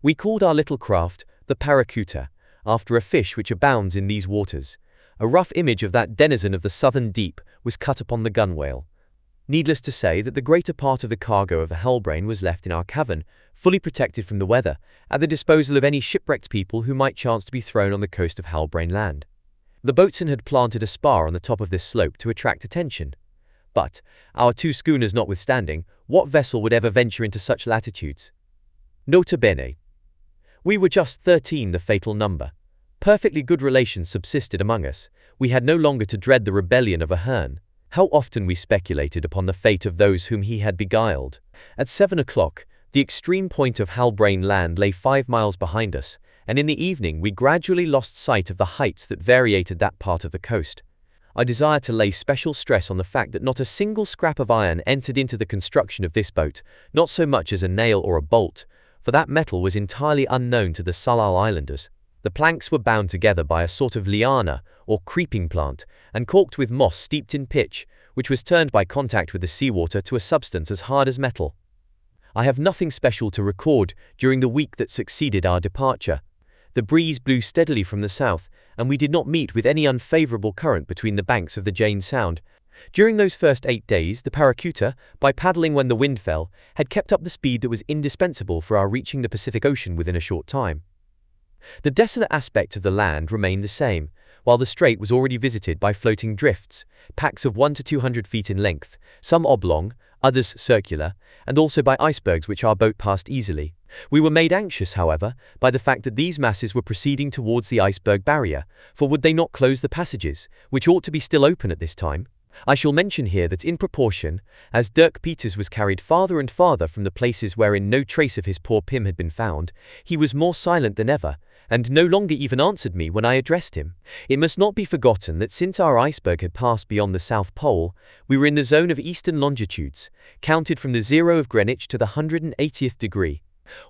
We called our little craft the Paracuta, after a fish which abounds in these waters. A rough image of that denizen of the southern deep was cut upon the gunwale. Needless to say that the greater part of the cargo of the Halbrane was left in our cavern, fully protected from the weather, at the disposal of any shipwrecked people who might chance to be thrown on the coast of Halbrane Land. The boatswain had planted a spar on the top of this slope to attract attention. But, our 2 schooners notwithstanding, what vessel would ever venture into such latitudes? Nota bene. We were just 13, the fatal number. Perfectly good relations subsisted among us. We had no longer to dread the rebellion of Ahern. How often we speculated upon the fate of those whom he had beguiled. At 7 o'clock, the extreme point of Halbrane Land lay 5 miles behind us, and in the evening we gradually lost sight of the heights that variated that part of the coast. I desire to lay special stress on the fact that not a single scrap of iron entered into the construction of this boat, not so much as a nail or a bolt, for that metal was entirely unknown to the Salal Islanders. The planks were bound together by a sort of liana, or creeping plant, and corked with moss steeped in pitch, which was turned by contact with the seawater to a substance as hard as metal. I have nothing special to record during the week that succeeded our departure. The breeze blew steadily from the south, and we did not meet with any unfavorable current between the banks of the Jane Sound. During those first 8 days, the Paracuta, by paddling when the wind fell, had kept up the speed that was indispensable for our reaching the Pacific Ocean within a short time. The desolate aspect of the land remained the same, while the strait was already visited by floating drifts, packs of 100 to 200 feet in length, some oblong, others circular, and also by icebergs which our boat passed easily. We were made anxious, however, by the fact that these masses were proceeding towards the iceberg barrier, for would they not close the passages, which ought to be still open at this time? I shall mention here that in proportion, as Dirk Peters was carried farther and farther from the places wherein no trace of his poor Pym had been found, he was more silent than ever, and no longer even answered me when I addressed him. It must not be forgotten that since our iceberg had passed beyond the South Pole, we were in the zone of eastern longitudes, counted from the 0 of Greenwich to the 180th degree.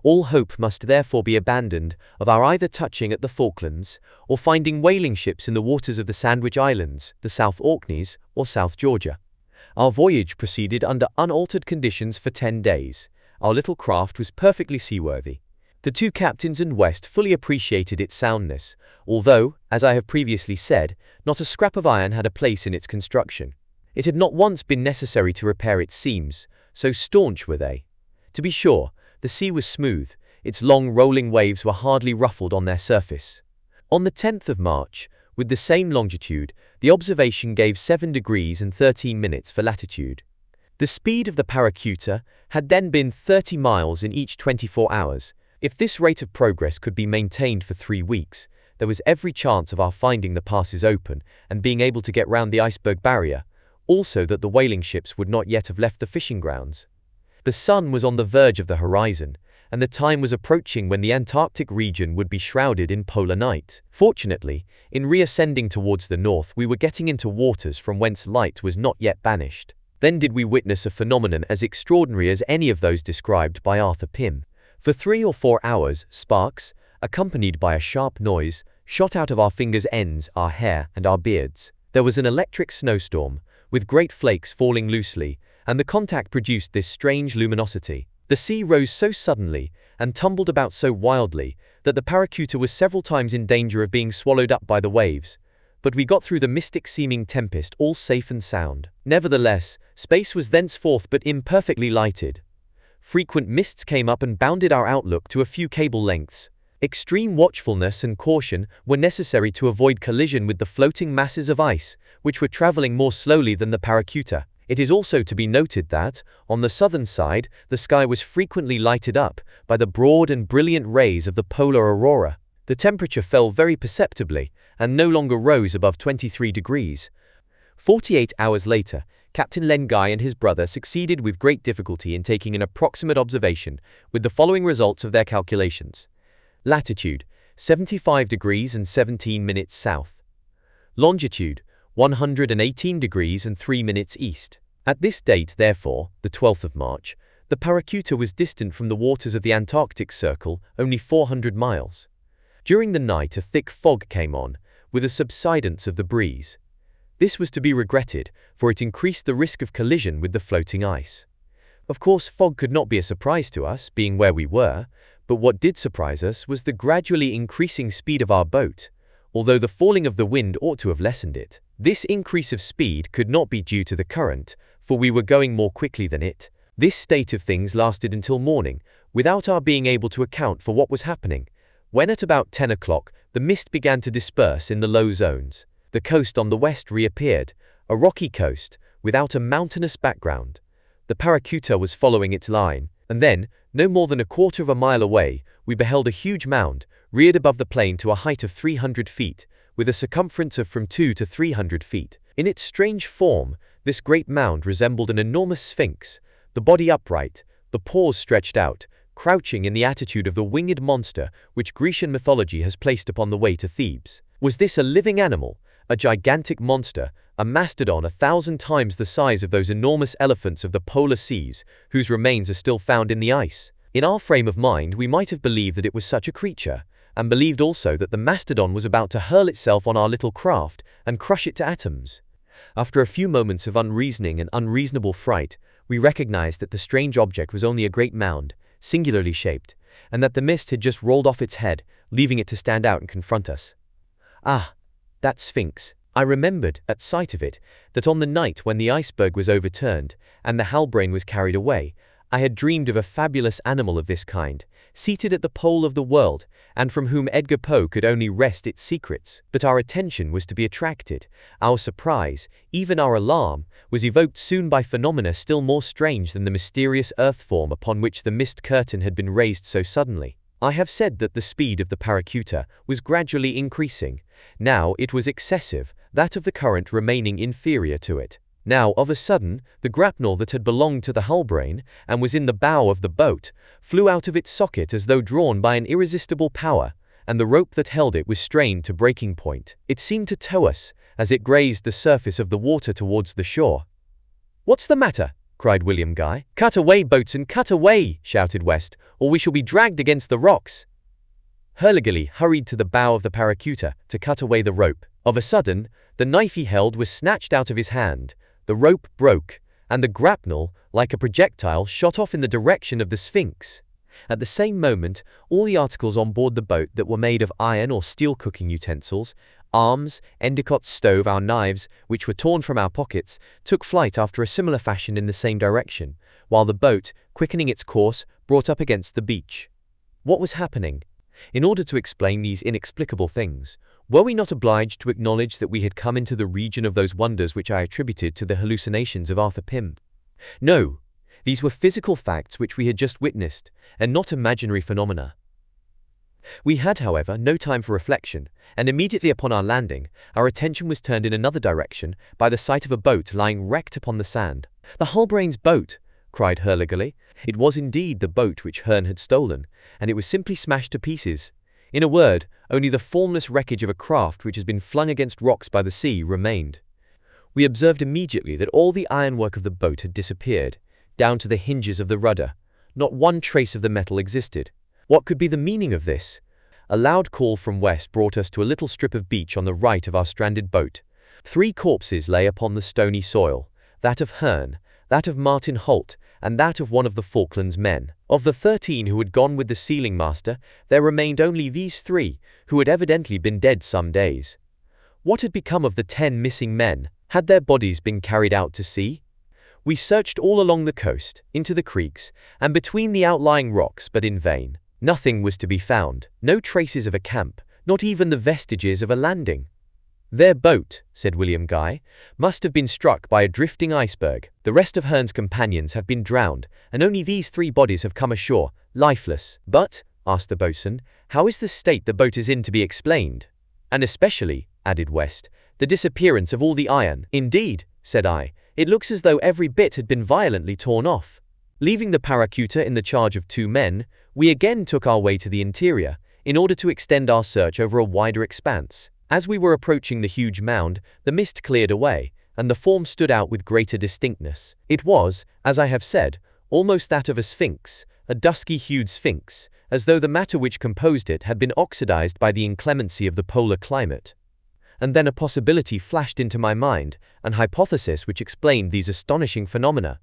All hope must therefore be abandoned of our either touching at the Falklands, or finding whaling ships in the waters of the Sandwich Islands, the South Orkneys, or South Georgia. Our voyage proceeded under unaltered conditions for 10 days. Our little craft was perfectly seaworthy. The two captains and West fully appreciated its soundness, although, as I have previously said, not a scrap of iron had a place in its construction. It had not once been necessary to repair its seams, so staunch were they. To be sure, the sea was smooth, its long rolling waves were hardly ruffled on their surface. On the 10th of March, with the same longitude, the observation gave 7 degrees and 13 minutes for latitude. The speed of the Paracuta had then been 30 miles in each 24 hours. If this rate of progress could be maintained for 3 weeks, there was every chance of our finding the passes open and being able to get round the iceberg barrier, also that the whaling ships would not yet have left the fishing grounds. The sun was on the verge of the horizon, and the time was approaching when the Antarctic region would be shrouded in polar night. Fortunately, in reascending towards the north we were getting into waters from whence light was not yet banished. Then did we witness a phenomenon as extraordinary as any of those described by Arthur Pym. For 3 or 4 hours, sparks, accompanied by a sharp noise, shot out of our fingers' ends, our hair, and our beards. There was an electric snowstorm, with great flakes falling loosely, and the contact produced this strange luminosity. The sea rose so suddenly, and tumbled about so wildly, that the Paracuta was several times in danger of being swallowed up by the waves. But we got through the mystic-seeming tempest all safe and sound. Nevertheless, space was thenceforth but imperfectly lighted. Frequent mists came up and bounded our outlook to a few cable lengths. Extreme watchfulness and caution were necessary to avoid collision with the floating masses of ice, which were traveling more slowly than the Paracuta. It is also to be noted that, on the southern side, the sky was frequently lighted up by the broad and brilliant rays of the polar aurora. The temperature fell very perceptibly, and no longer rose above 23 degrees. 48 hours later, Captain Len Guy and his brother succeeded with great difficulty in taking an approximate observation, with the following results of their calculations. Latitude, 75 degrees and 17 minutes south. Longitude, 118 degrees and 3 minutes east. At this date, therefore, the 12th of March, the Paracuta was distant from the waters of the Antarctic Circle only 400 miles. During the night a thick fog came on, with a subsidence of the breeze. This was to be regretted, for it increased the risk of collision with the floating ice. Of course, fog could not be a surprise to us, being where we were, but what did surprise us was the gradually increasing speed of our boat, although the falling of the wind ought to have lessened it. This increase of speed could not be due to the current, for we were going more quickly than it. This state of things lasted until morning, without our being able to account for what was happening, when at about 10 o'clock the mist began to disperse in the low zones. The coast on the west reappeared, a rocky coast, without a mountainous background. The Paracuta was following its line, and then, no more than a quarter of a mile away, we beheld a huge mound, reared above the plain to a height of 300 feet, with a circumference of from 200 to 300 feet. In its strange form, this great mound resembled an enormous sphinx, the body upright, the paws stretched out, crouching in the attitude of the winged monster which Grecian mythology has placed upon the way to Thebes. Was this a living animal? A gigantic monster, a mastodon 1,000 times the size of those enormous elephants of the polar seas, whose remains are still found in the ice? In our frame of mind, we might have believed that it was such a creature, and believed also that the mastodon was about to hurl itself on our little craft and crush it to atoms. After a few moments of unreasoning and unreasonable fright, we recognized that the strange object was only a great mound, singularly shaped, and that the mist had just rolled off its head, leaving it to stand out and confront us. Ah, that Sphinx. I remembered, at sight of it, that on the night when the iceberg was overturned and the Halbrane was carried away, I had dreamed of a fabulous animal of this kind, seated at the pole of the world, and from whom Edgar Poe could only wrest its secrets. But our attention was to be attracted. Our surprise, even our alarm, was evoked soon by phenomena still more strange than the mysterious earth form upon which the mist curtain had been raised so suddenly. I have said that the speed of the paracuta was gradually increasing. Now it was excessive, that of the current remaining inferior to it. Now, of a sudden, the grapnel that had belonged to the Halbrane, and was in the bow of the boat, flew out of its socket as though drawn by an irresistible power, and the rope that held it was strained to breaking point. It seemed to tow us, as it grazed the surface of the water towards the shore. "What's the matter?" cried William Guy. "Cut away, boatswain, cut away!" shouted West, "or we shall be dragged against the rocks." Hurliguerly hurried to the bow of the paracuta to cut away the rope. Of a sudden, the knife he held was snatched out of his hand, the rope broke, and the grapnel, like a projectile, shot off in the direction of the Sphinx. At the same moment, all the articles on board the boat that were made of iron or steel cooking utensils, arms, Endicott's stove, our knives, which were torn from our pockets, took flight after a similar fashion in the same direction, while the boat, quickening its course, brought up against the beach. What was happening? In order to explain these inexplicable things, were we not obliged to acknowledge that we had come into the region of those wonders which I attributed to the hallucinations of Arthur Pym? No, these were physical facts which we had just witnessed, and not imaginary phenomena. We had, however, no time for reflection, and immediately upon our landing, our attention was turned in another direction by the sight of a boat lying wrecked upon the sand. "The Halbrane's boat!" cried Hurliguerly. It was indeed the boat which Hearn had stolen, and it was simply smashed to pieces. In a word, only the formless wreckage of a craft which has been flung against rocks by the sea remained. We observed immediately that all the ironwork of the boat had disappeared, down to the hinges of the rudder. Not one trace of the metal existed. What could be the meaning of this? A loud call from West brought us to a little strip of beach on the right of our stranded boat. 3 corpses lay upon the stony soil, that of Hearn, that of Martin Holt, and that of one of the Falklands men. Of the 13 who had gone with the sealing master, there remained only these 3, who had evidently been dead some days. What had become of the 10 missing men? Had their bodies been carried out to sea? We searched all along the coast, into the creeks, and between the outlying rocks, but in vain. Nothing was to be found, no traces of a camp, not even the vestiges of a landing. "Their boat," said William Guy, "must have been struck by a drifting iceberg. The rest of Hearn's companions have been drowned, and only these 3 bodies have come ashore, lifeless." "But," asked the boatswain, "how is the state the boat is in to be explained? And especially," added West, "the disappearance of all the iron?" "Indeed," said I, "it looks as though every bit had been violently torn off." Leaving the paracuta in the charge of 2 men, we again took our way to the interior, in order to extend our search over a wider expanse. As we were approaching the huge mound, the mist cleared away, and the form stood out with greater distinctness. It was, as I have said, almost that of a sphinx, a dusky-hued sphinx, as though the matter which composed it had been oxidized by the inclemency of the polar climate. And then a possibility flashed into my mind, an hypothesis which explained these astonishing phenomena.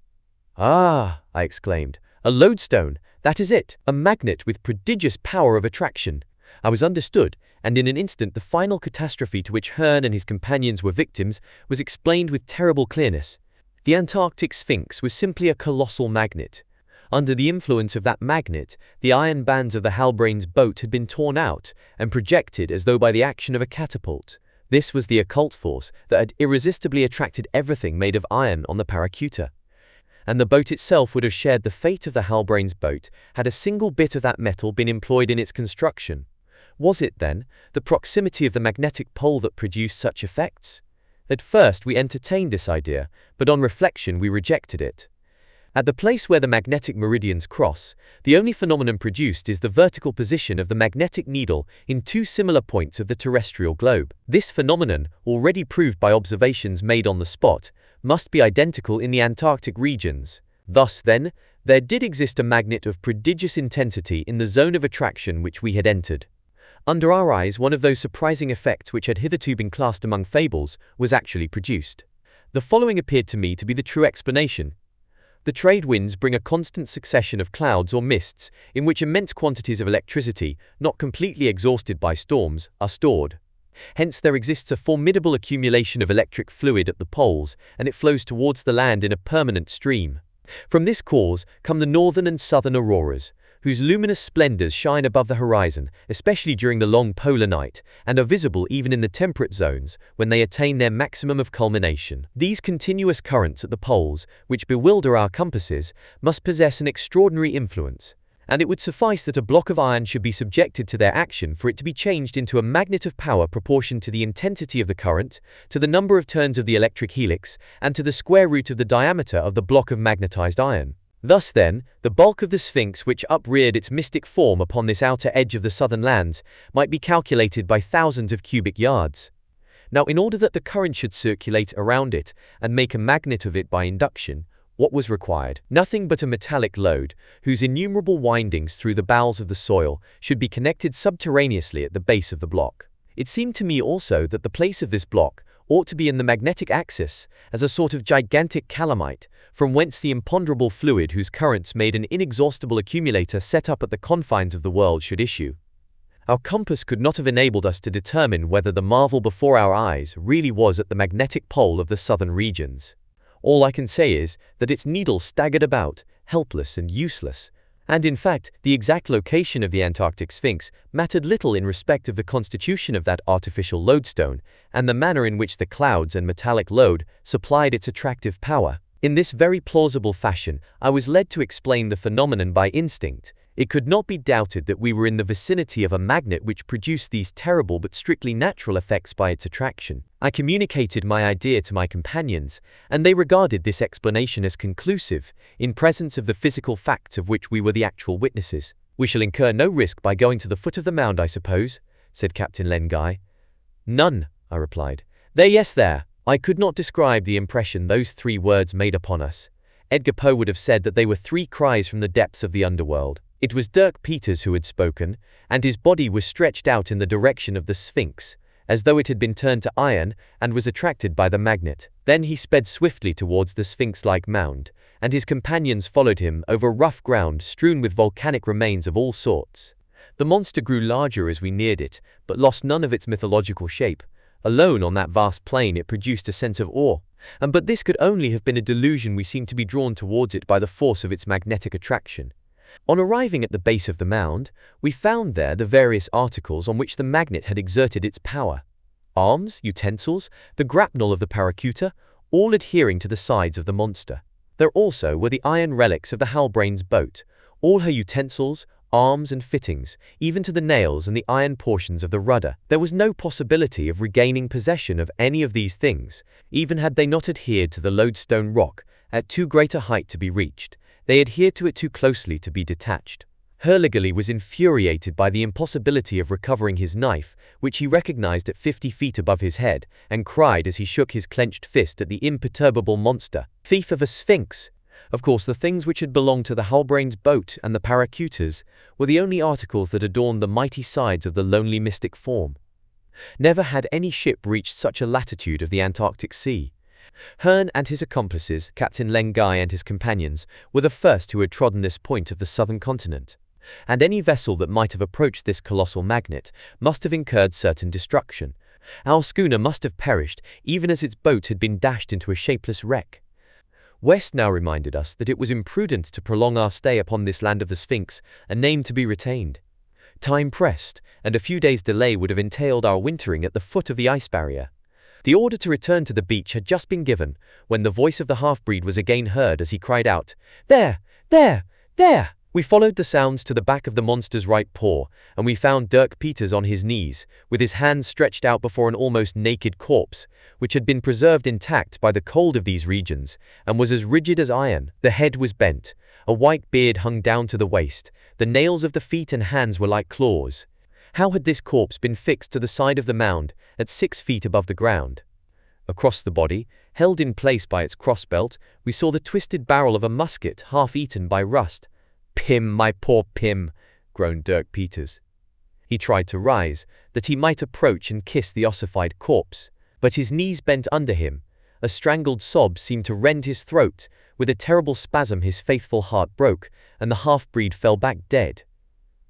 "Ah!" I exclaimed, "a lodestone, that is it, a magnet with prodigious power of attraction." I was understood, and in an instant the final catastrophe to which Hearn and his companions were victims was explained with terrible clearness. The Antarctic Sphinx was simply a colossal magnet. Under the influence of that magnet, the iron bands of the Halbrane's boat had been torn out and projected as though by the action of a catapult. This was the occult force that had irresistibly attracted everything made of iron on the paracuta. And the boat itself would have shared the fate of the Halbrane's boat had a single bit of that metal been employed in its construction. Was it, then, the proximity of the magnetic pole that produced such effects? At first we entertained this idea, but on reflection we rejected it. At the place where the magnetic meridians cross, the only phenomenon produced is the vertical position of the magnetic needle in 2 similar points of the terrestrial globe. This phenomenon, already proved by observations made on the spot, must be identical in the Antarctic regions. Thus, then, There did exist a magnet of prodigious intensity in the zone of attraction which we had entered. Under our eyes, one of those surprising effects which had hitherto been classed among fables was actually produced. The following appeared to me to be the true explanation. The trade winds bring a constant succession of clouds or mists in which immense quantities of electricity, not completely exhausted by storms, are stored. Hence there exists a formidable accumulation of electric fluid at the poles, and it flows towards the land in a permanent stream. From this cause come the northern and southern auroras, whose luminous splendors shine above the horizon, especially during the long polar night, and are visible even in the temperate zones when they attain their maximum of culmination. These continuous currents at the poles, which bewilder our compasses, must possess an extraordinary influence, and it would suffice that a block of iron should be subjected to their action for it to be changed into a magnet of power proportioned to the intensity of the current, to the number of turns of the electric helix, and to the square root of the diameter of the block of magnetized iron. Thus then, the bulk of the Sphinx which upreared its mystic form upon this outer edge of the southern lands might be calculated by thousands of cubic yards. Now, in order that the current should circulate around it and make a magnet of it by induction, what was required? Nothing but a metallic lode, whose innumerable windings through the bowels of the soil should be connected subterraneously at the base of the block. It seemed to me also that the place of this block ought to be in the magnetic axis, as a sort of gigantic calamite, from whence the imponderable fluid whose currents made an inexhaustible accumulator set up at the confines of the world should issue. Our compass could not have enabled us to determine whether the marvel before our eyes really was at the magnetic pole of the southern regions. All I can say is that its needle staggered about, helpless and useless, and in fact, the exact location of the Antarctic Sphinx mattered little in respect of the constitution of that artificial lodestone and the manner in which the clouds and metallic load supplied its attractive power. In this very plausible fashion, I was led to explain the phenomenon by instinct. It could not be doubted that we were in the vicinity of a magnet which produced these terrible but strictly natural effects by its attraction. I communicated my idea to my companions, and they regarded this explanation as conclusive, in presence of the physical facts of which we were the actual witnesses. "We shall incur no risk by going to the foot of the mound, I suppose," said Captain Len Guy. "None," I replied. "There, yes, there." I could not describe the impression those 3 words made upon us. Edgar Poe would have said that they were 3 cries from the depths of the underworld. It was Dirk Peters who had spoken, and his body was stretched out in the direction of the Sphinx, as though it had been turned to iron and was attracted by the magnet. Then he sped swiftly towards the Sphinx-like mound, and his companions followed him over rough ground strewn with volcanic remains of all sorts. The monster grew larger as we neared it, but lost none of its mythological shape. Alone on that vast plain it produced a sense of awe, but this could only have been a delusion. We seemed to be drawn towards it by the force of its magnetic attraction. On arriving at the base of the mound, we found there the various articles on which the magnet had exerted its power. Arms, utensils, the grapnel of the paracuta, all adhering to the sides of the monster. There also were the iron relics of the Halbrane's boat, all her utensils, arms and fittings, even to the nails and the iron portions of the rudder. There was no possibility of regaining possession of any of these things, even had they not adhered to the lodestone rock, at too great a height to be reached. They adhered to it too closely to be detached. Hurliguerly was infuriated by the impossibility of recovering his knife, which he recognized at 50 feet above his head, and cried as he shook his clenched fist at the imperturbable monster. Thief of a sphinx! Of course, the things which had belonged to the Halbrane's boat and the paracutas were the only articles that adorned the mighty sides of the lonely mystic form. Never had any ship reached such a latitude of the Antarctic Sea. Hearn and his accomplices, Captain Len Guy and his companions, were the first who had trodden this point of the southern continent, and any vessel that might have approached this colossal magnet must have incurred certain destruction. Our schooner must have perished, even as its boat had been dashed into a shapeless wreck. West now reminded us that it was imprudent to prolong our stay upon this land of the Sphinx, a name to be retained. Time pressed, and a few days' delay would have entailed our wintering at the foot of the ice barrier. The order to return to the beach had just been given, when the voice of the half-breed was again heard as he cried out, "There! There! There!" We followed the sounds to the back of the monster's right paw, and we found Dirk Peters on his knees, with his hands stretched out before an almost naked corpse, which had been preserved intact by the cold of these regions, and was as rigid as iron. The head was bent, a white beard hung down to the waist, the nails of the feet and hands were like claws. How had this corpse been fixed to the side of the mound, at 6 feet above the ground? Across the body, held in place by its crossbelt, we saw the twisted barrel of a musket half eaten by rust. "Pym, my poor Pym," groaned Dirk Peters. He tried to rise, that he might approach and kiss the ossified corpse, but his knees bent under him. A strangled sob seemed to rend his throat. With a terrible spasm his faithful heart broke, and the half-breed fell back dead.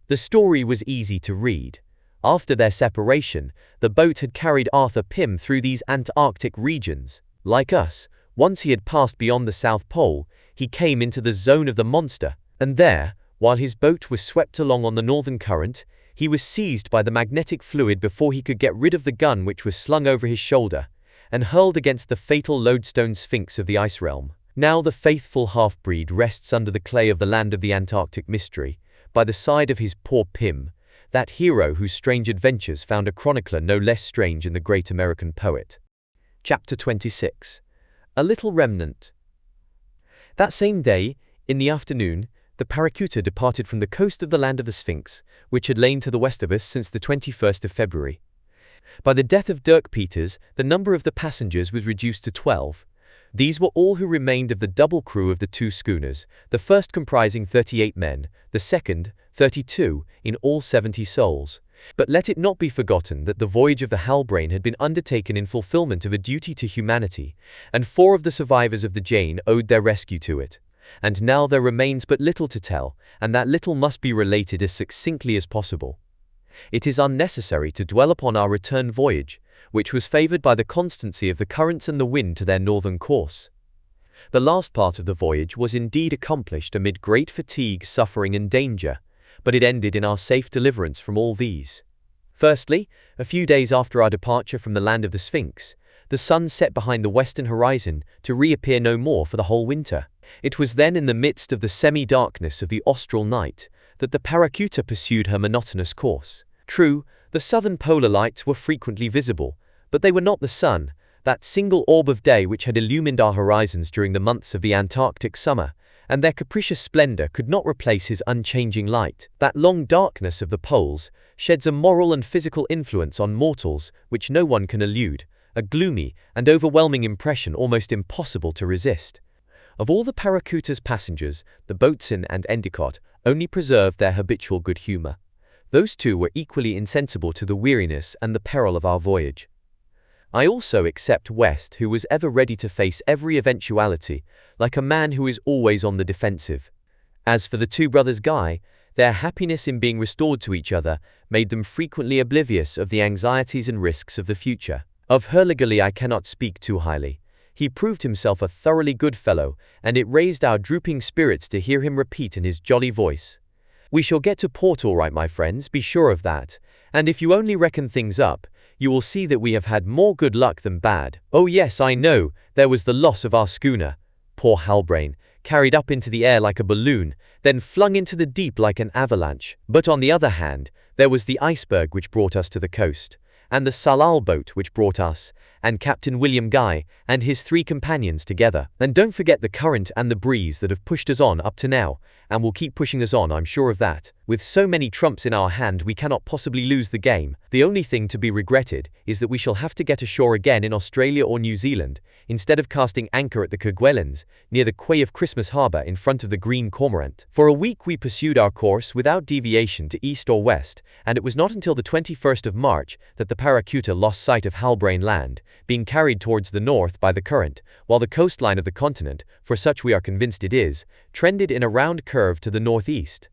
The story was easy to read. After their separation, the boat had carried Arthur Pym through these Antarctic regions. Like us, once he had passed beyond the South Pole, he came into the zone of the monster, and there, while his boat was swept along on the northern current, he was seized by the magnetic fluid before he could get rid of the gun which was slung over his shoulder, and hurled against the fatal lodestone sphinx of the ice realm. Now the faithful half-breed rests under the clay of the land of the Antarctic mystery, by the side of his poor Pym, that hero whose strange adventures found a chronicler no less strange in the great American poet. Chapter 26. A Little Remnant. That same day, in the afternoon, the Paracuta departed from the coast of the land of the Sphinx, which had lain to the west of us since the 21st of February. By the death of Dirk Peters, the number of the passengers was reduced to 12. These were all who remained of the double crew of the two schooners, the first comprising 38 men, the second, 32, in all 70 souls. But let it not be forgotten that the voyage of the Halbrane had been undertaken in fulfillment of a duty to humanity, and 4 of the survivors of the Jane owed their rescue to it. And now there remains but little to tell, and that little must be related as succinctly as possible. It is unnecessary to dwell upon our return voyage, which was favored by the constancy of the currents and the wind to their northern course. The last part of the voyage was indeed accomplished amid great fatigue, suffering, and danger, but it ended in our safe deliverance from all these. Firstly, a few days after our departure from the land of the Sphinx, the sun set behind the western horizon to reappear no more for the whole winter. It was then in the midst of the semi-darkness of the austral night that the Paracuta pursued her monotonous course. True, the southern polar lights were frequently visible, but they were not the sun, that single orb of day which had illumined our horizons during the months of the Antarctic summer, and their capricious splendor could not replace his unchanging light. That long darkness of the poles sheds a moral and physical influence on mortals which no one can elude, a gloomy and overwhelming impression almost impossible to resist. Of all the Paracuta's passengers, the boatswain and Endicott only preserved their habitual good humor. Those two were equally insensible to the weariness and the peril of our voyage. I also except West, who was ever ready to face every eventuality, like a man who is always on the defensive. As for the two brothers Guy, their happiness in being restored to each other made them frequently oblivious of the anxieties and risks of the future. Of Hurliguerly I cannot speak too highly. He proved himself a thoroughly good fellow, and it raised our drooping spirits to hear him repeat in his jolly voice, "We shall get to port all right, my friends, be sure of that, and if you only reckon things up, you will see that we have had more good luck than bad. Oh yes, I know, there was the loss of our schooner, poor Halbrane, carried up into the air like a balloon, then flung into the deep like an avalanche. But on the other hand, there was the iceberg which brought us to the coast, and the Salal boat which brought us, and Captain William Guy, and his 3 companions together. And don't forget the current and the breeze that have pushed us on up to now, and will keep pushing us on, I'm sure of that. With so many trumps in our hand we cannot possibly lose the game. The only thing to be regretted is that we shall have to get ashore again in Australia or New Zealand, instead of casting anchor at the Kerguelens, near the quay of Christmas Harbour in front of the Green Cormorant. For a week we pursued our course without deviation to east or west, and it was not until the 21st of March that the Paracuta lost sight of Halbrane Land, being carried towards the north by the current, while the coastline of the continent, for such we are convinced it is, trended in a round curve to the northeast.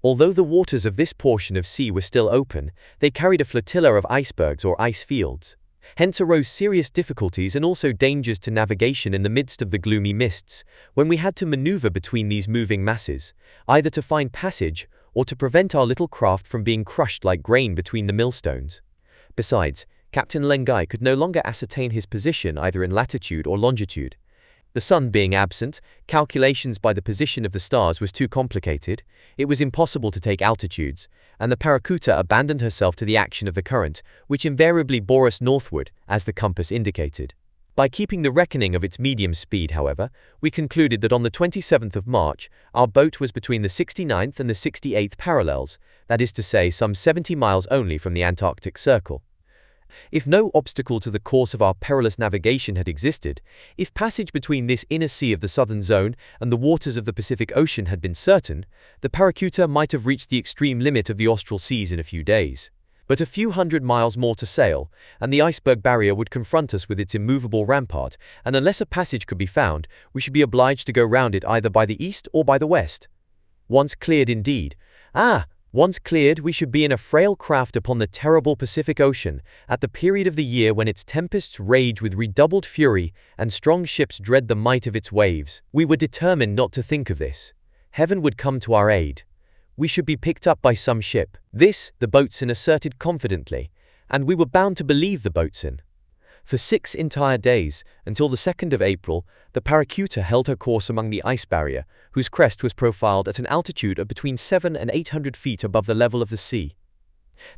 Although the waters of this portion of sea were still open, they carried a flotilla of icebergs or ice fields. Hence arose serious difficulties and also dangers to navigation in the midst of the gloomy mists, when we had to maneuver between these moving masses, either to find passage or to prevent our little craft from being crushed like grain between the millstones. Besides, Captain Lengai could no longer ascertain his position either in latitude or longitude. The sun being absent, calculations by the position of the stars was too complicated, it was impossible to take altitudes, and the Paracuta abandoned herself to the action of the current, which invariably bore us northward, as the compass indicated. By keeping the reckoning of its medium speed, however, we concluded that on the 27th of March, our boat was between the 69th and the 68th parallels, that is to say some 70 miles only from the Antarctic Circle. If no obstacle to the course of our perilous navigation had existed, if passage between this inner sea of the southern zone and the waters of the Pacific Ocean had been certain, the Paracuta might have reached the extreme limit of the austral seas in a few days. But a few hundred miles more to sail, and the iceberg barrier would confront us with its immovable rampart, and unless a passage could be found, we should be obliged to go round it either by the east or by the west. Once cleared indeed. Once cleared, we should be in a frail craft upon the terrible Pacific Ocean, at the period of the year when its tempests rage with redoubled fury, and strong ships dread the might of its waves. We were determined not to think of this. Heaven would come to our aid. We should be picked up by some ship. This, the boatswain asserted confidently, and we were bound to believe the boatswain. For 6 entire days, until the 2nd of April, the Paracuta held her course among the ice barrier, whose crest was profiled at an altitude of between 700 and 800 feet above the level of the sea.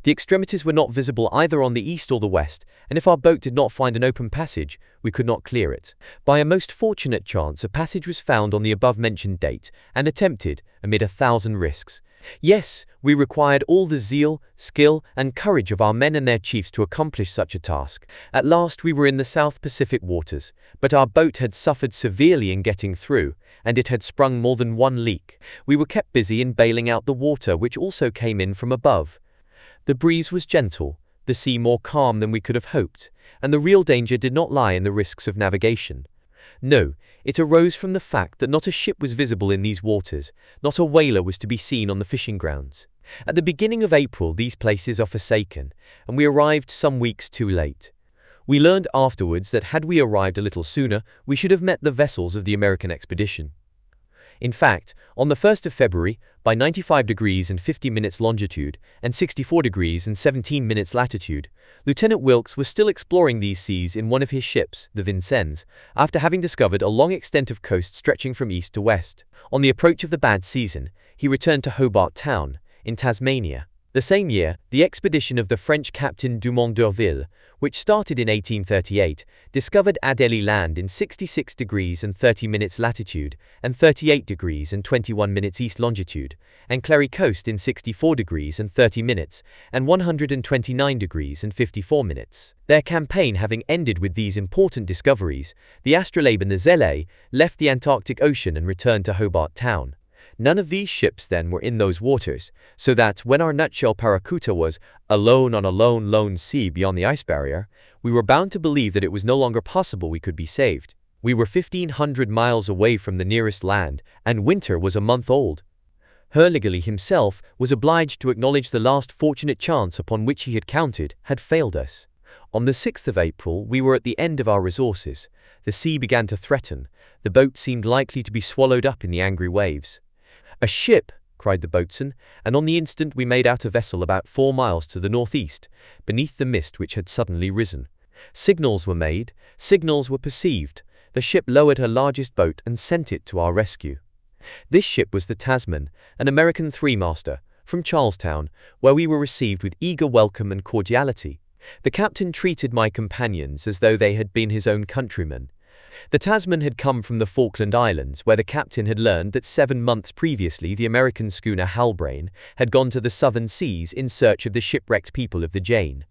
The extremities were not visible either on the east or the west, and if our boat did not find an open passage, we could not clear it. By a most fortunate chance, a passage was found on the above-mentioned date, and attempted, amid 1,000 risks. Yes, we required all the zeal, skill, and courage of our men and their chiefs to accomplish such a task. At last we were in the South Pacific waters, but our boat had suffered severely in getting through, and it had sprung more than one leak. We were kept busy in bailing out the water which also came in from above. The breeze was gentle, the sea more calm than we could have hoped, and the real danger did not lie in the risks of navigation. No, it arose from the fact that not a ship was visible in these waters, not a whaler was to be seen on the fishing grounds. At the beginning of April these places are forsaken, and we arrived some weeks too late. We learned afterwards that had we arrived a little sooner, we should have met the vessels of the American expedition. In fact, on the 1st of February, by 95 degrees and 50 minutes longitude and 64 degrees and 17 minutes latitude, Lieutenant Wilkes was still exploring these seas in one of his ships, the Vincennes, after having discovered a long extent of coast stretching from east to west. On the approach of the bad season, he returned to Hobart Town, in Tasmania. The same year, the expedition of the French Captain Dumont d'Urville, which started in 1838, discovered Adélie Land in 66 degrees and 30 minutes latitude and 38 degrees and 21 minutes east longitude, and Clary Coast in 64 degrees and 30 minutes and 129 degrees and 54 minutes. Their campaign having ended with these important discoveries, the Astrolabe and the Zélé left the Antarctic Ocean and returned to Hobart Town. None of these ships then were in those waters, so that when our nutshell Paracuta was alone on a lone sea beyond the ice barrier, we were bound to believe that it was no longer possible we could be saved. We were 1,500 miles away from the nearest land, and winter was a month old. Hurliguerly himself was obliged to acknowledge the last fortunate chance upon which he had counted had failed us. On the 6th of April we were at the end of our resources. The sea began to threaten. The boat seemed likely to be swallowed up in the angry waves. "A ship!" cried the boatswain, and on the instant we made out a vessel about 4 miles to the northeast, beneath the mist which had suddenly risen. Signals were made, signals were perceived. The ship lowered her largest boat and sent it to our rescue. This ship was the Tasman, an American three-master, from Charlestown, where we were received with eager welcome and cordiality. The captain treated my companions as though they had been his own countrymen. The Tasman had come from the Falkland Islands, where the captain had learned that 7 months previously the American schooner Halbrane had gone to the southern seas in search of the shipwrecked people of the Jane.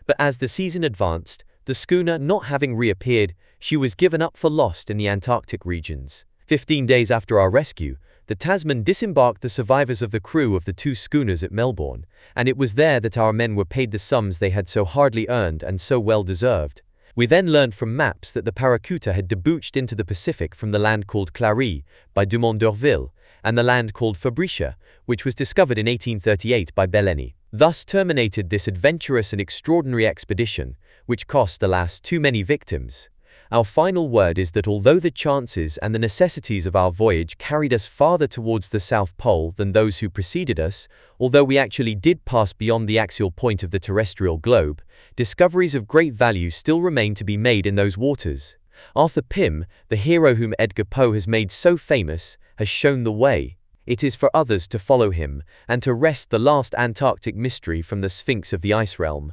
But as the season advanced, the schooner not having reappeared, she was given up for lost in the Antarctic regions. 15 days after our rescue, the Tasman disembarked the survivors of the crew of the 2 schooners at Melbourne, and it was there that our men were paid the sums they had so hardly earned and so well deserved. We then learned from maps that the Paracuta had debouched into the Pacific from the land called Clary by Dumont d'Urville, and the land called Fabricia, which was discovered in 1838 by Bellenis. Thus terminated this adventurous and extraordinary expedition, which cost, alas, too many victims. Our final word is that although the chances and the necessities of our voyage carried us farther towards the South Pole than those who preceded us, although we actually did pass beyond the axial point of the terrestrial globe, discoveries of great value still remain to be made in those waters. Arthur Pym, the hero whom Edgar Poe has made so famous, has shown the way. It is for others to follow him, and to wrest the last Antarctic mystery from the Sphinx of the ice realm.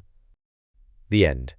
The end.